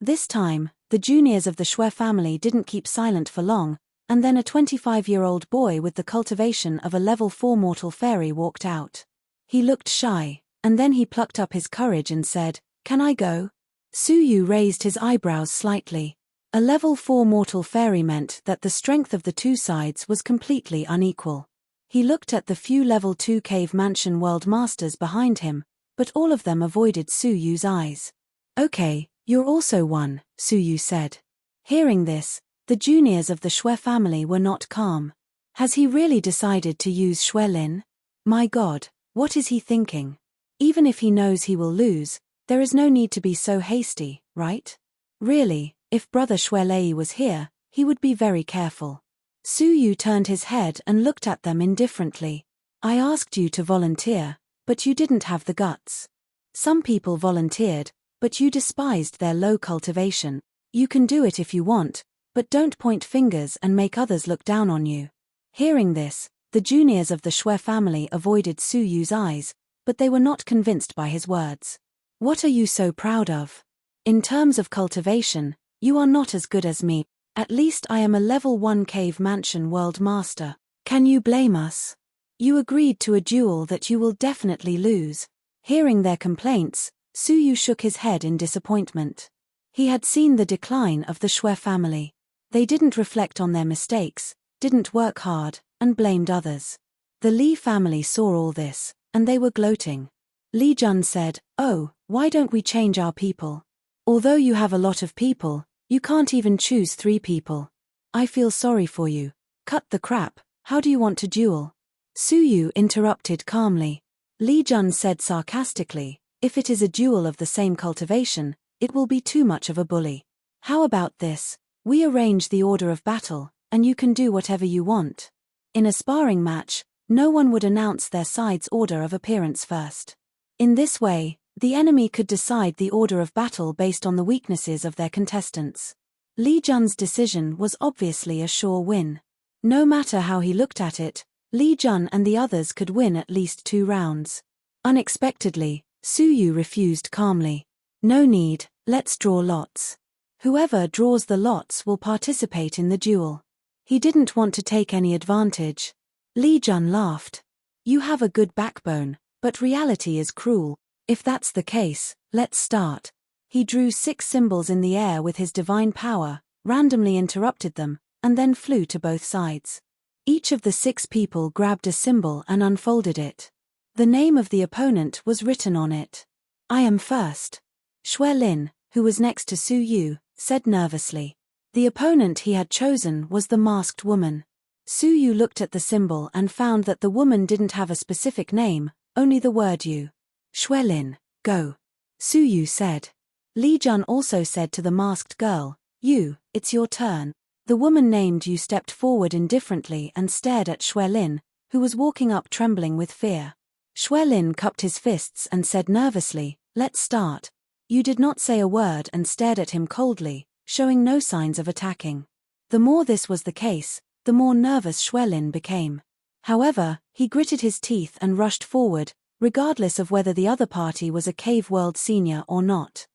This time, the juniors of the Shui family didn't keep silent for long, and then a 25-year-old boy with the cultivation of a level 4 mortal fairy walked out. He looked shy, and then he plucked up his courage and said, can I go? Su Yu raised his eyebrows slightly. A level 4 mortal fairy meant that the strength of the 2 sides was completely unequal. He looked at the few level 2 cave mansion world masters behind him, but all of them avoided Su Yu's eyes. Okay, you're also one, Su Yu said. Hearing this, the juniors of the Shui family were not calm. Has he really decided to use Shui Lin? My God, what is he thinking? Even if he knows he will lose, there is no need to be so hasty, right? Really, if Brother Shui Lei was here, he would be very careful. Suyu turned his head and looked at them indifferently. I asked you to volunteer, but you didn't have the guts. Some people volunteered, but you despised their low cultivation. You can do it if you want, but don't point fingers and make others look down on you. Hearing this, the juniors of the Shui family avoided Suyu's eyes, but they were not convinced by his words. What are you so proud of? In terms of cultivation, you are not as good as me. At least I am a level 1 cave mansion world master. Can you blame us? You agreed to a duel that you will definitely lose. Hearing their complaints, Suyu shook his head in disappointment. He had seen the decline of the Shui family. They didn't reflect on their mistakes, didn't work hard, and blamed others. The Li family saw all this, and they were gloating. Li Jun said, "Oh, why don't we change our people? Although you have a lot of people, you can't even choose 3 people. I feel sorry for you. Cut the crap, how do you want to duel?" Suyu interrupted calmly. Li Jun said sarcastically, "If it is a duel of the same cultivation, it will be too much of a bully. How about this? We arrange the order of battle, and you can do whatever you want." In a sparring match, no one would announce their side's order of appearance first. In this way, the enemy could decide the order of battle based on the weaknesses of their contestants. Li Jun's decision was obviously a sure win. No matter how he looked at it, Li Jun and the others could win at least 2 rounds. Unexpectedly, Suyu refused calmly. "No need, let's draw lots. Whoever draws the lots will participate in the duel." He didn't want to take any advantage. Li Jun laughed. "You have a good backbone, but reality is cruel. If that's the case, let's start." He drew 6 symbols in the air with his divine power, randomly interrupted them, and then flew to both sides. Each of the 6 people grabbed a symbol and unfolded it. The name of the opponent was written on it. "I am first." Shui Lin, who was next to Suyu, said nervously. The opponent he had chosen was the masked woman. Suyu looked at the symbol and found that the woman didn't have a specific name, only the word "you." "Shui Lin, go," Suyu said. Li Jun also said to the masked girl, "You, it's your turn." The woman named Yu stepped forward indifferently and stared at Shui Lin, who was walking up trembling with fear. Shui Lin cupped his fists and said nervously, "Let's start." Yu did not say a word and stared at him coldly, showing no signs of attacking. The more this was the case, the more nervous Shui Lin became. However, he gritted his teeth and rushed forward, regardless of whether the other party was a Cave World senior or not.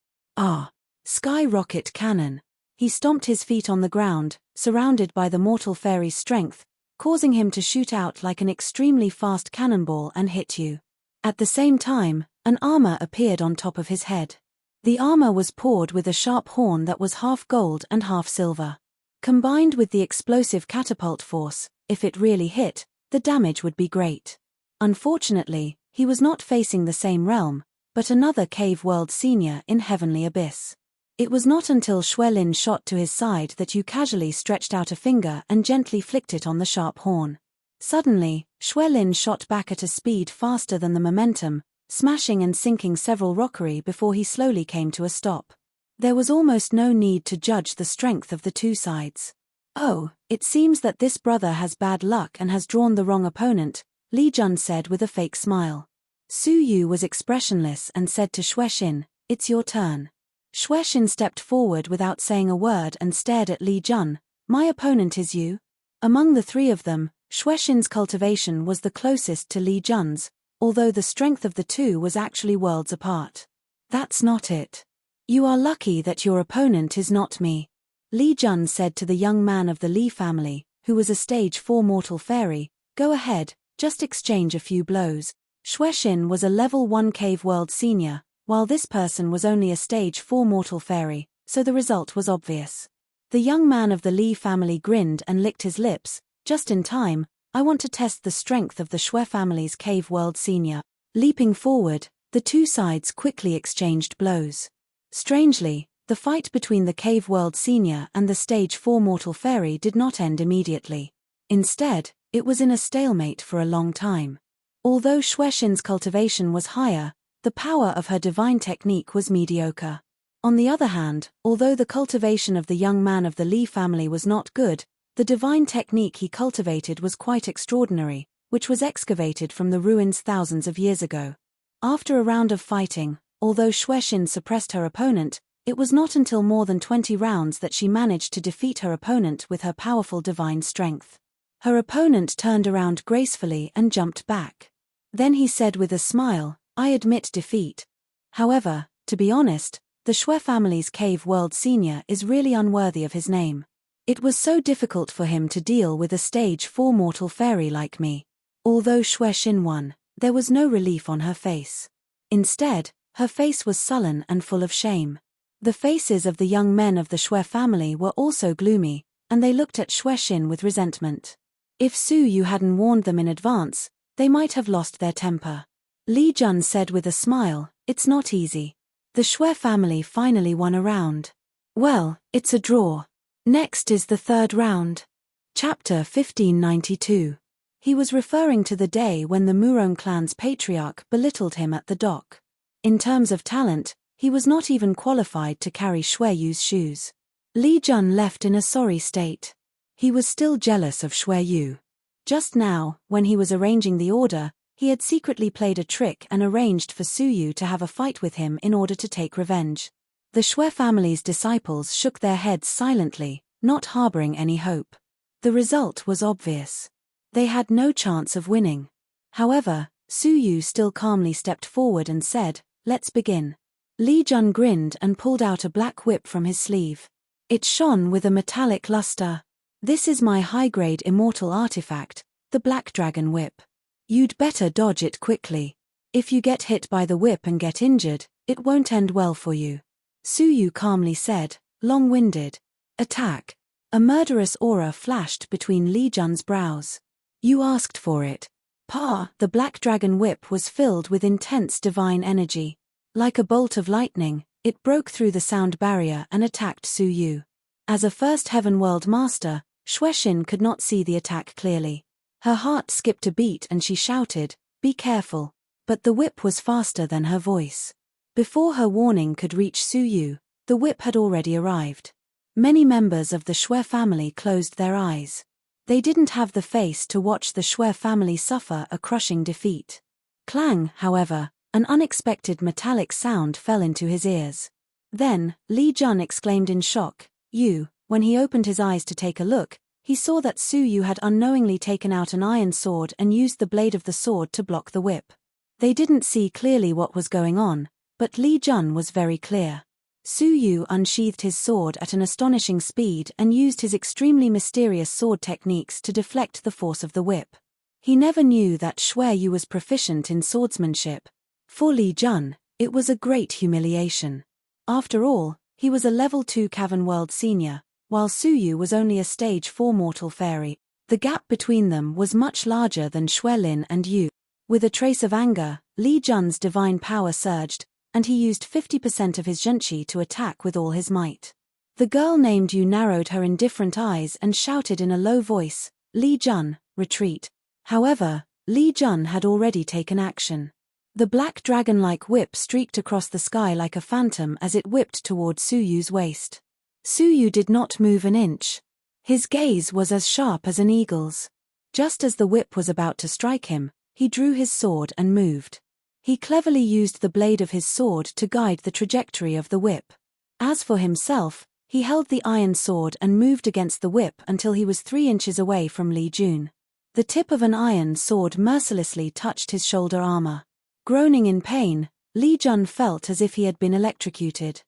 Sky rocket cannon. He stomped his feet on the ground, surrounded by the mortal fairy's strength, causing him to shoot out like an extremely fast cannonball and hit you. At the same time, an armor appeared on top of his head. The armor was poured with a sharp horn that was half gold and half silver. Combined with the explosive catapult force, if it really hit, the damage would be great. Unfortunately, he was not facing the same realm, but another Cave World senior in Heavenly Abyss. It was not until Shui Lin shot to his side that Yu casually stretched out a finger and gently flicked it on the sharp horn. Suddenly, Shui Lin shot back at a speed faster than the momentum, smashing and sinking several rockery before he slowly came to a stop. There was almost no need to judge the strength of the 2 sides. "Oh, it seems that this brother has bad luck and has drawn the wrong opponent," Li Jun said with a fake smile. Suyu was expressionless and said to Shui Xin, "It's your turn." Shui Xin stepped forward without saying a word and stared at Li Jun. "My opponent is you?" Among the 3 of them, Shui Xin's cultivation was the closest to Li Jun's, although the strength of the 2 was actually worlds apart. "That's not it. You are lucky that your opponent is not me," Li Jun said to the young man of the Li family, who was a stage 4 mortal fairy. "Go ahead, just exchange a few blows." Shui Xin was a level 1 Cave World senior, while this person was only a stage 4 mortal fairy, so the result was obvious. The young man of the Li family grinned and licked his lips, just in time. "I want to test the strength of the Shui family's Cave World senior." Leaping forward, the 2 sides quickly exchanged blows. Strangely, the fight between the Cave World senior and the stage 4 mortal fairy did not end immediately. Instead, it was in a stalemate for a long time. Although Shui Xin's cultivation was higher, the power of her divine technique was mediocre. On the other hand, although the cultivation of the young man of the Li family was not good, The divine technique he cultivated was quite extraordinary, which was excavated from the ruins thousands of years ago. After a round of fighting, although Xuexin suppressed her opponent, it was not until more than 20 rounds that she managed to defeat her opponent with her powerful divine strength. Her opponent turned around gracefully and jumped back. Then he said with a smile, "I admit defeat. However, to be honest, the Xue family's Cave World Senior is really unworthy of his name. It was so difficult for him to deal with a stage 4 mortal fairy like me." Although Xuexin won, there was no relief on her face. Instead, her face was sullen and full of shame. The faces of the young men of the Xue family were also gloomy, and they looked at Xuexin with resentment. If Su Yu hadn't warned them in advance, they might have lost their temper. Li Jun said with a smile, "It's not easy. The Xue family finally won a round. Well, it's a draw. Next is the third round." Chapter 1592. He was referring to the day when the Murong clan's patriarch belittled him at the dock. In terms of talent, he was not even qualified to carry Xue Yu's shoes. Li Jun left in a sorry state. He was still jealous of Xue Yu. Just now, when he was arranging the order, he had secretly played a trick and arranged for Su Yu to have a fight with him in order to take revenge. The Xue family's disciples shook their heads silently, not harboring any hope. The result was obvious. They had no chance of winning. However, Su Yu still calmly stepped forward and said, "Let's begin." Li Jun grinned and pulled out a black whip from his sleeve. It shone with a metallic luster. "This is my high-grade immortal artifact, the Black Dragon Whip. You'd better dodge it quickly. If you get hit by the whip and get injured, it won't end well for you." Su Yu calmly said, long-winded. "Attack." A murderous aura flashed between Li Jun's brows. "You asked for it." Pa, the Black Dragon Whip was filled with intense divine energy. Like a bolt of lightning, it broke through the sound barrier and attacked Su Yu. As a first Heaven World Master, Xuexin could not see the attack clearly. Her heart skipped a beat and she shouted, "Be careful." But the whip was faster than her voice. Before her warning could reach Su Yu, the whip had already arrived. Many members of the Xue family closed their eyes. They didn't have the face to watch the Xue family suffer a crushing defeat. Clang, however, an unexpected metallic sound fell into his ears. Then, Li Jun exclaimed in shock, "You." When he opened his eyes to take a look, he saw that Su Yu had unknowingly taken out an iron sword and used the blade of the sword to block the whip. They didn't see clearly what was going on, but Li Jun was very clear. Su Yu unsheathed his sword at an astonishing speed and used his extremely mysterious sword techniques to deflect the force of the whip. He never knew that Xue Yu was proficient in swordsmanship. For Li Jun, it was a great humiliation. After all, he was a level 2 Cavern World Senior, while Su Yu was only a stage 4 mortal fairy. The gap between them was much larger than Xue Lin and Yu. With a trace of anger, Li Jun's divine power surged, and he used 50% of his zhenqi to attack with all his might. The girl named Yu narrowed her indifferent eyes and shouted in a low voice, "Li Jun, retreat." However, Li Jun had already taken action. The black dragon-like whip streaked across the sky like a phantom as it whipped toward Su Yu's waist. Su Yu did not move an inch. His gaze was as sharp as an eagle's. Just as the whip was about to strike him, he drew his sword and moved. He cleverly used the blade of his sword to guide the trajectory of the whip. As for himself, he held the iron sword and moved against the whip until he was 3 inches away from Li Jun. The tip of an iron sword mercilessly touched his shoulder armor. Groaning in pain, Li Jun felt as if he had been electrocuted.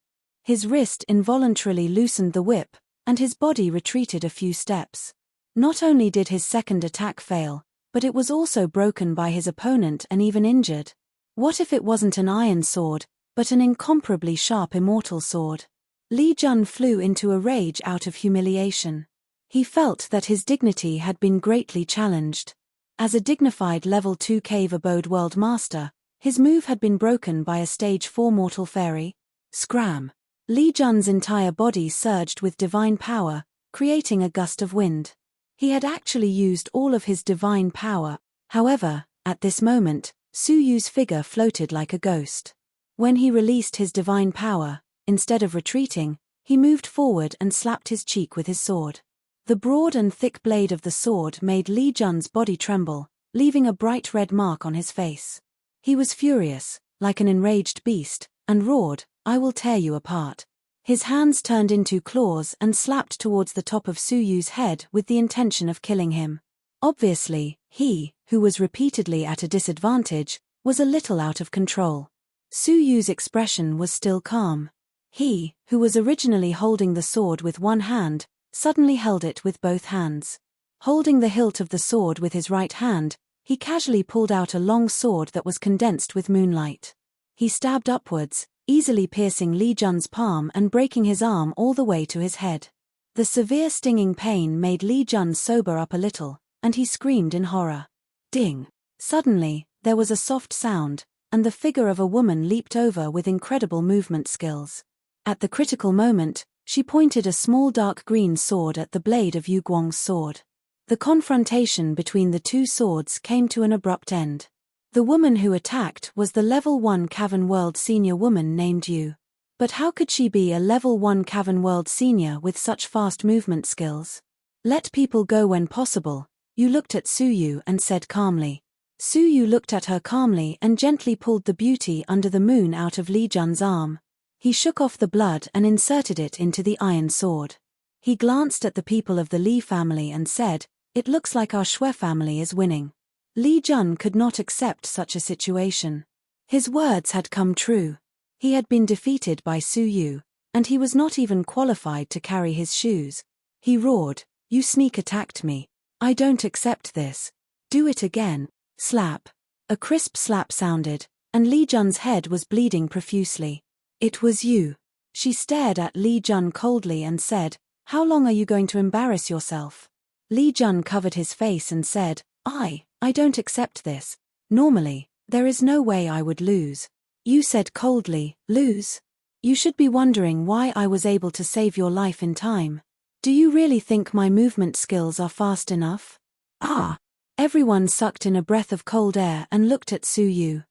His wrist involuntarily loosened the whip, and his body retreated a few steps. Not only did his second attack fail, but it was also broken by his opponent and even injured. What if it wasn't an iron sword, but an incomparably sharp immortal sword? Li Jun flew into a rage out of humiliation. He felt that his dignity had been greatly challenged. As a dignified level 2 Cave Abode World Master, his move had been broken by a stage 4 mortal fairy. Scram! Li Jun's entire body surged with divine power, creating a gust of wind. He had actually used all of his divine power. However, at this moment, Su Yu's figure floated like a ghost. When he released his divine power, instead of retreating, he moved forward and slapped his cheek with his sword. The broad and thick blade of the sword made Li Jun's body tremble, leaving a bright red mark on his face. He was furious, like an enraged beast, and roared, "I will tear you apart." His hands turned into claws and slapped towards the top of Su Yu's head with the intention of killing him. Obviously, he, who was repeatedly at a disadvantage, was a little out of control. Su Yu's expression was still calm. He, who was originally holding the sword with one hand, suddenly held it with both hands. Holding the hilt of the sword with his right hand, he casually pulled out a long sword that was condensed with moonlight. He stabbed upwards, easily piercing Li Jun's palm and breaking his arm all the way to his head. The severe stinging pain made Li Jun sober up a little, and he screamed in horror. Ding! Suddenly, there was a soft sound, and the figure of a woman leaped over with incredible movement skills. At the critical moment, she pointed a small dark green sword at the blade of Yu Guang's sword. The confrontation between the two swords came to an abrupt end. The woman who attacked was the Level 1 Cavern World Senior woman named Yu. But how could she be a Level 1 Cavern World Senior with such fast movement skills? Let people go when possible, Yu looked at Su Yu and said calmly. Su Yu looked at her calmly and gently pulled the beauty under the moon out of Li Jun's arm. He shook off the blood and inserted it into the iron sword. He glanced at the people of the Li family and said, "It looks like our Shui family is winning." Li Jun could not accept such a situation. His words had come true. He had been defeated by Su Yu, and he was not even qualified to carry his shoes. He roared, "You sneak attacked me. I don't accept this. Do it again." Slap. A crisp slap sounded, and Li Jun's head was bleeding profusely. "It was you." She stared at Li Jun coldly and said, "How long are you going to embarrass yourself?" Li Jun covered his face and said, I don't accept this. Normally, there is no way I would lose." You said coldly, "Lose? You should be wondering why I was able to save your life in time. Do you really think my movement skills are fast enough?" "Ah!" Everyone sucked in a breath of cold air and looked at Su Yu.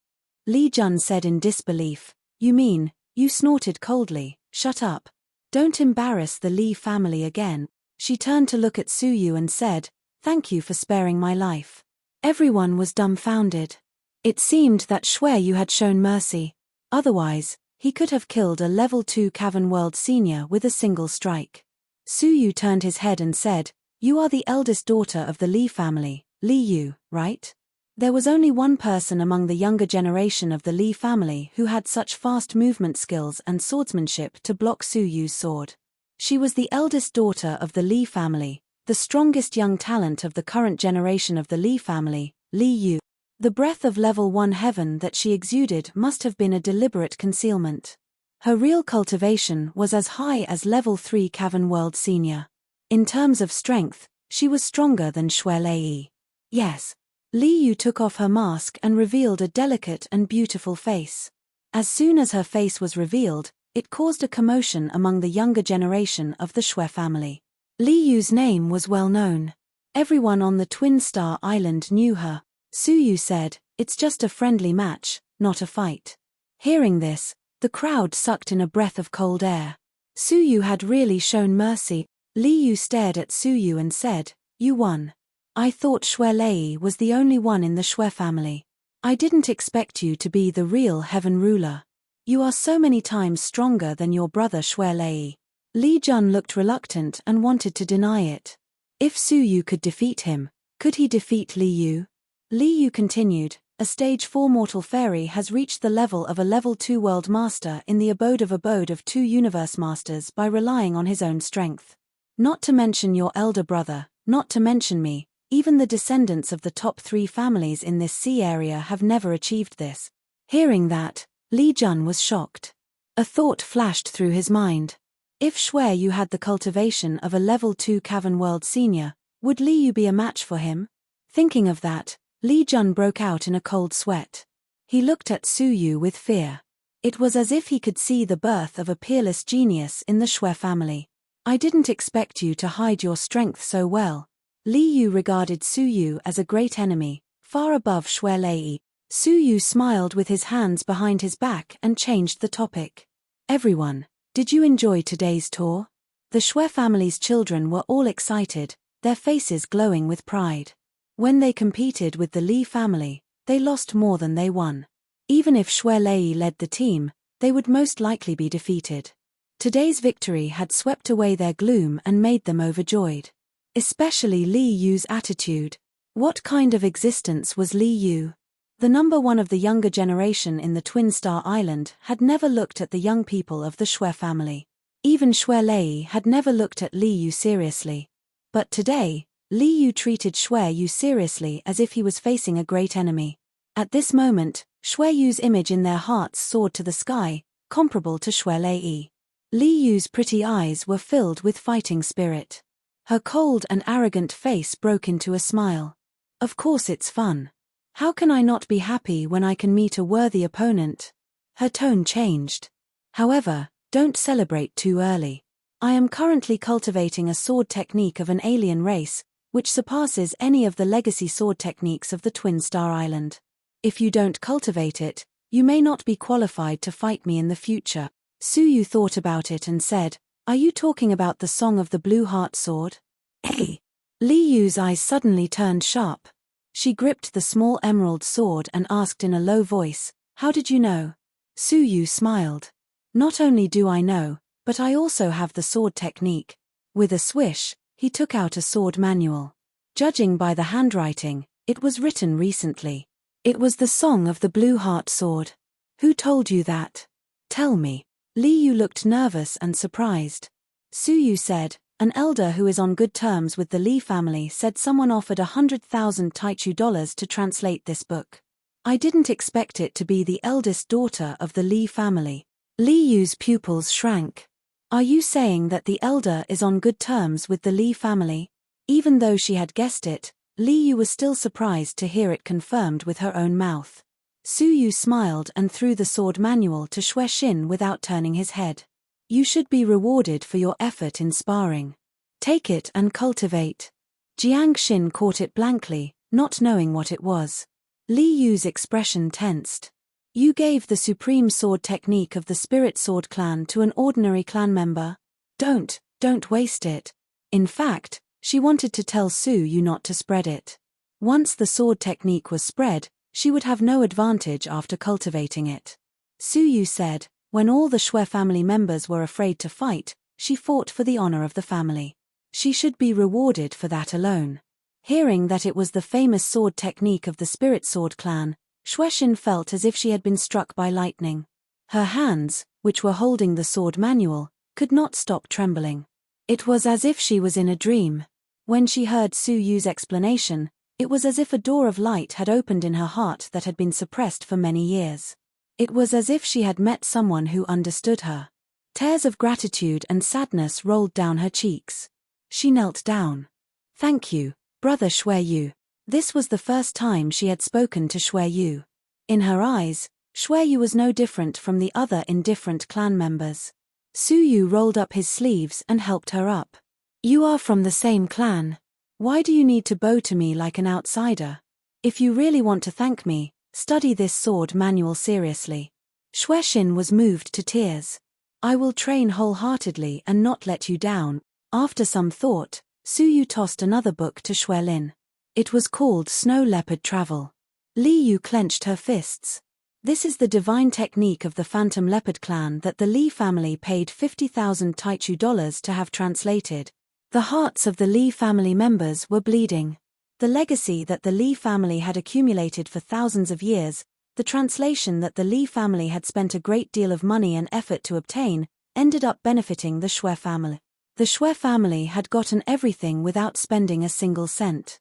Li Jun said in disbelief, "You mean," you snorted coldly, "shut up. Don't embarrass the Li family again." She turned to look at Su Yu and said, "Thank you for sparing my life." Everyone was dumbfounded. It seemed that Shui Yu had shown mercy. Otherwise, he could have killed a Level 2 Cavern World Senior with a single strike. Su Yu turned his head and said, "You are the eldest daughter of the Li family, Li Yu, right?" There was only one person among the younger generation of the Li family who had such fast movement skills and swordsmanship to block Su Yu's sword. She was the eldest daughter of the Li family, the strongest young talent of the current generation of the Li family, Li Yu. The breath of Level 1 heaven that she exuded must have been a deliberate concealment. Her real cultivation was as high as Level 3 Cavern World Senior. In terms of strength, she was stronger than Shui Lei. Yes. Li Yu took off her mask and revealed a delicate and beautiful face. As soon as her face was revealed, it caused a commotion among the younger generation of the Shui family. Li Yu's name was well known. Everyone on the Twin Star Island knew her. Su Yu said, "It's just a friendly match, not a fight." Hearing this, the crowd sucked in a breath of cold air. Su Yu had really shown mercy. Li Yu stared at Su Yu and said, "You won. I thought Shui Lei was the only one in the Shui family. I didn't expect you to be the real heaven ruler. You are so many times stronger than your brother Shui Lei." Li Jun looked reluctant and wanted to deny it. If Su Yu could defeat him, could he defeat Li Yu? Li Yu continued, "A Stage 4 mortal fairy has reached the level of a Level 2 world master in the abode of 2 universe masters by relying on his own strength. Not to mention your elder brother, not to mention me, even the descendants of the top 3 families in this sea area have never achieved this." Hearing that, Li Jun was shocked. A thought flashed through his mind. If Shui Yu had the cultivation of a Level 2 Cavern World Senior, would Li Yu be a match for him? Thinking of that, Li Jun broke out in a cold sweat. He looked at Su Yu with fear. It was as if he could see the birth of a peerless genius in the Shui family. "I didn't expect you to hide your strength so well." Li Yu regarded Su Yu as a great enemy, far above Shui Lei. Su Yu smiled with his hands behind his back and changed the topic. "Everyone, did you enjoy today's tour? The Shui family's children were all excited, their faces glowing with pride. When they competed with the Li family, they lost more than they won. Even if Shui Lei led the team, they would most likely be defeated. Today's victory had swept away their gloom and made them overjoyed. Especially Li Yu's attitude. What kind of existence was Li Yu? The number one of the younger generation in the Twin Star Island had never looked at the young people of the Shui family. Even Shui Lei had never looked at Li Yu seriously. But today, Li Yu treated Shui Yu seriously as if he was facing a great enemy. At this moment, Shui Yu's image in their hearts soared to the sky, comparable to Shui Lei. Li Yu's pretty eyes were filled with fighting spirit. Her cold and arrogant face broke into a smile. Of course it's fun. How can I not be happy when I can meet a worthy opponent? Her tone changed. However, don't celebrate too early. I am currently cultivating a sword technique of an alien race, which surpasses any of the legacy sword techniques of the Twin Star Island. If you don't cultivate it, you may not be qualified to fight me in the future. Su Yu thought about it and said, "Are you talking about the Song of the Blue Heart Sword?" Hey! Li Yu's eyes suddenly turned sharp. She gripped the small emerald sword and asked in a low voice, "How did you know?" Su Yu smiled. "Not only do I know, but I also have the sword technique." With a swish, he took out a sword manual. Judging by the handwriting, it was written recently. It was the Song of the Blue Heart Sword. Who told you that? Tell me. Li Yu looked nervous and surprised. Su Yu said, "An elder who is on good terms with the Li family said someone offered 100,000 Taichu dollars to translate this book. I didn't expect it to be the eldest daughter of the Li family." Li Yu's pupils shrank. Are you saying that the elder is on good terms with the Li family? Even though she had guessed it, Li Yu was still surprised to hear it confirmed with her own mouth. Su Yu smiled and threw the sword manual to Xue Xin without turning his head. "You should be rewarded for your effort in sparring. Take it and cultivate." Jiang Xin caught it blankly, not knowing what it was. Li Yu's expression tensed. "You gave the supreme sword technique of the Spirit Sword clan to an ordinary clan member? Don't waste it." In fact, she wanted to tell Su Yu not to spread it. Once the sword technique was spread, she would have no advantage after cultivating it. Su Yu said, when all the Shui family members were afraid to fight, she fought for the honor of the family. She should be rewarded for that alone. Hearing that it was the famous sword technique of the Spirit Sword clan, Xue Xin felt as if she had been struck by lightning. Her hands, which were holding the sword manual, could not stop trembling. It was as if she was in a dream. When she heard Su Yu's explanation, it was as if a door of light had opened in her heart that had been suppressed for many years. It was as if she had met someone who understood her. Tears of gratitude and sadness rolled down her cheeks. She knelt down. "Thank you, brother Xue Yu." This was the first time she had spoken to Xue Yu. In her eyes, Xue Yu was no different from the other indifferent clan members. Su Yu rolled up his sleeves and helped her up. "You are from the same clan. Why do you need to bow to me like an outsider? If you really want to thank me, study this sword manual seriously." Xue Xin was moved to tears. "I will train wholeheartedly and not let you down." After some thought, Su Yu tossed another book to Xue Lin. It was called Snow Leopard Travel. Li Yu clenched her fists. This is the divine technique of the Phantom Leopard clan that the Li family paid 50,000 Taichu dollars to have translated. The hearts of the Li family members were bleeding. The legacy that the Li family had accumulated for thousands of years, the translation that the Li family had spent a great deal of money and effort to obtain, ended up benefiting the Xue family. The Xue family had gotten everything without spending a single cent.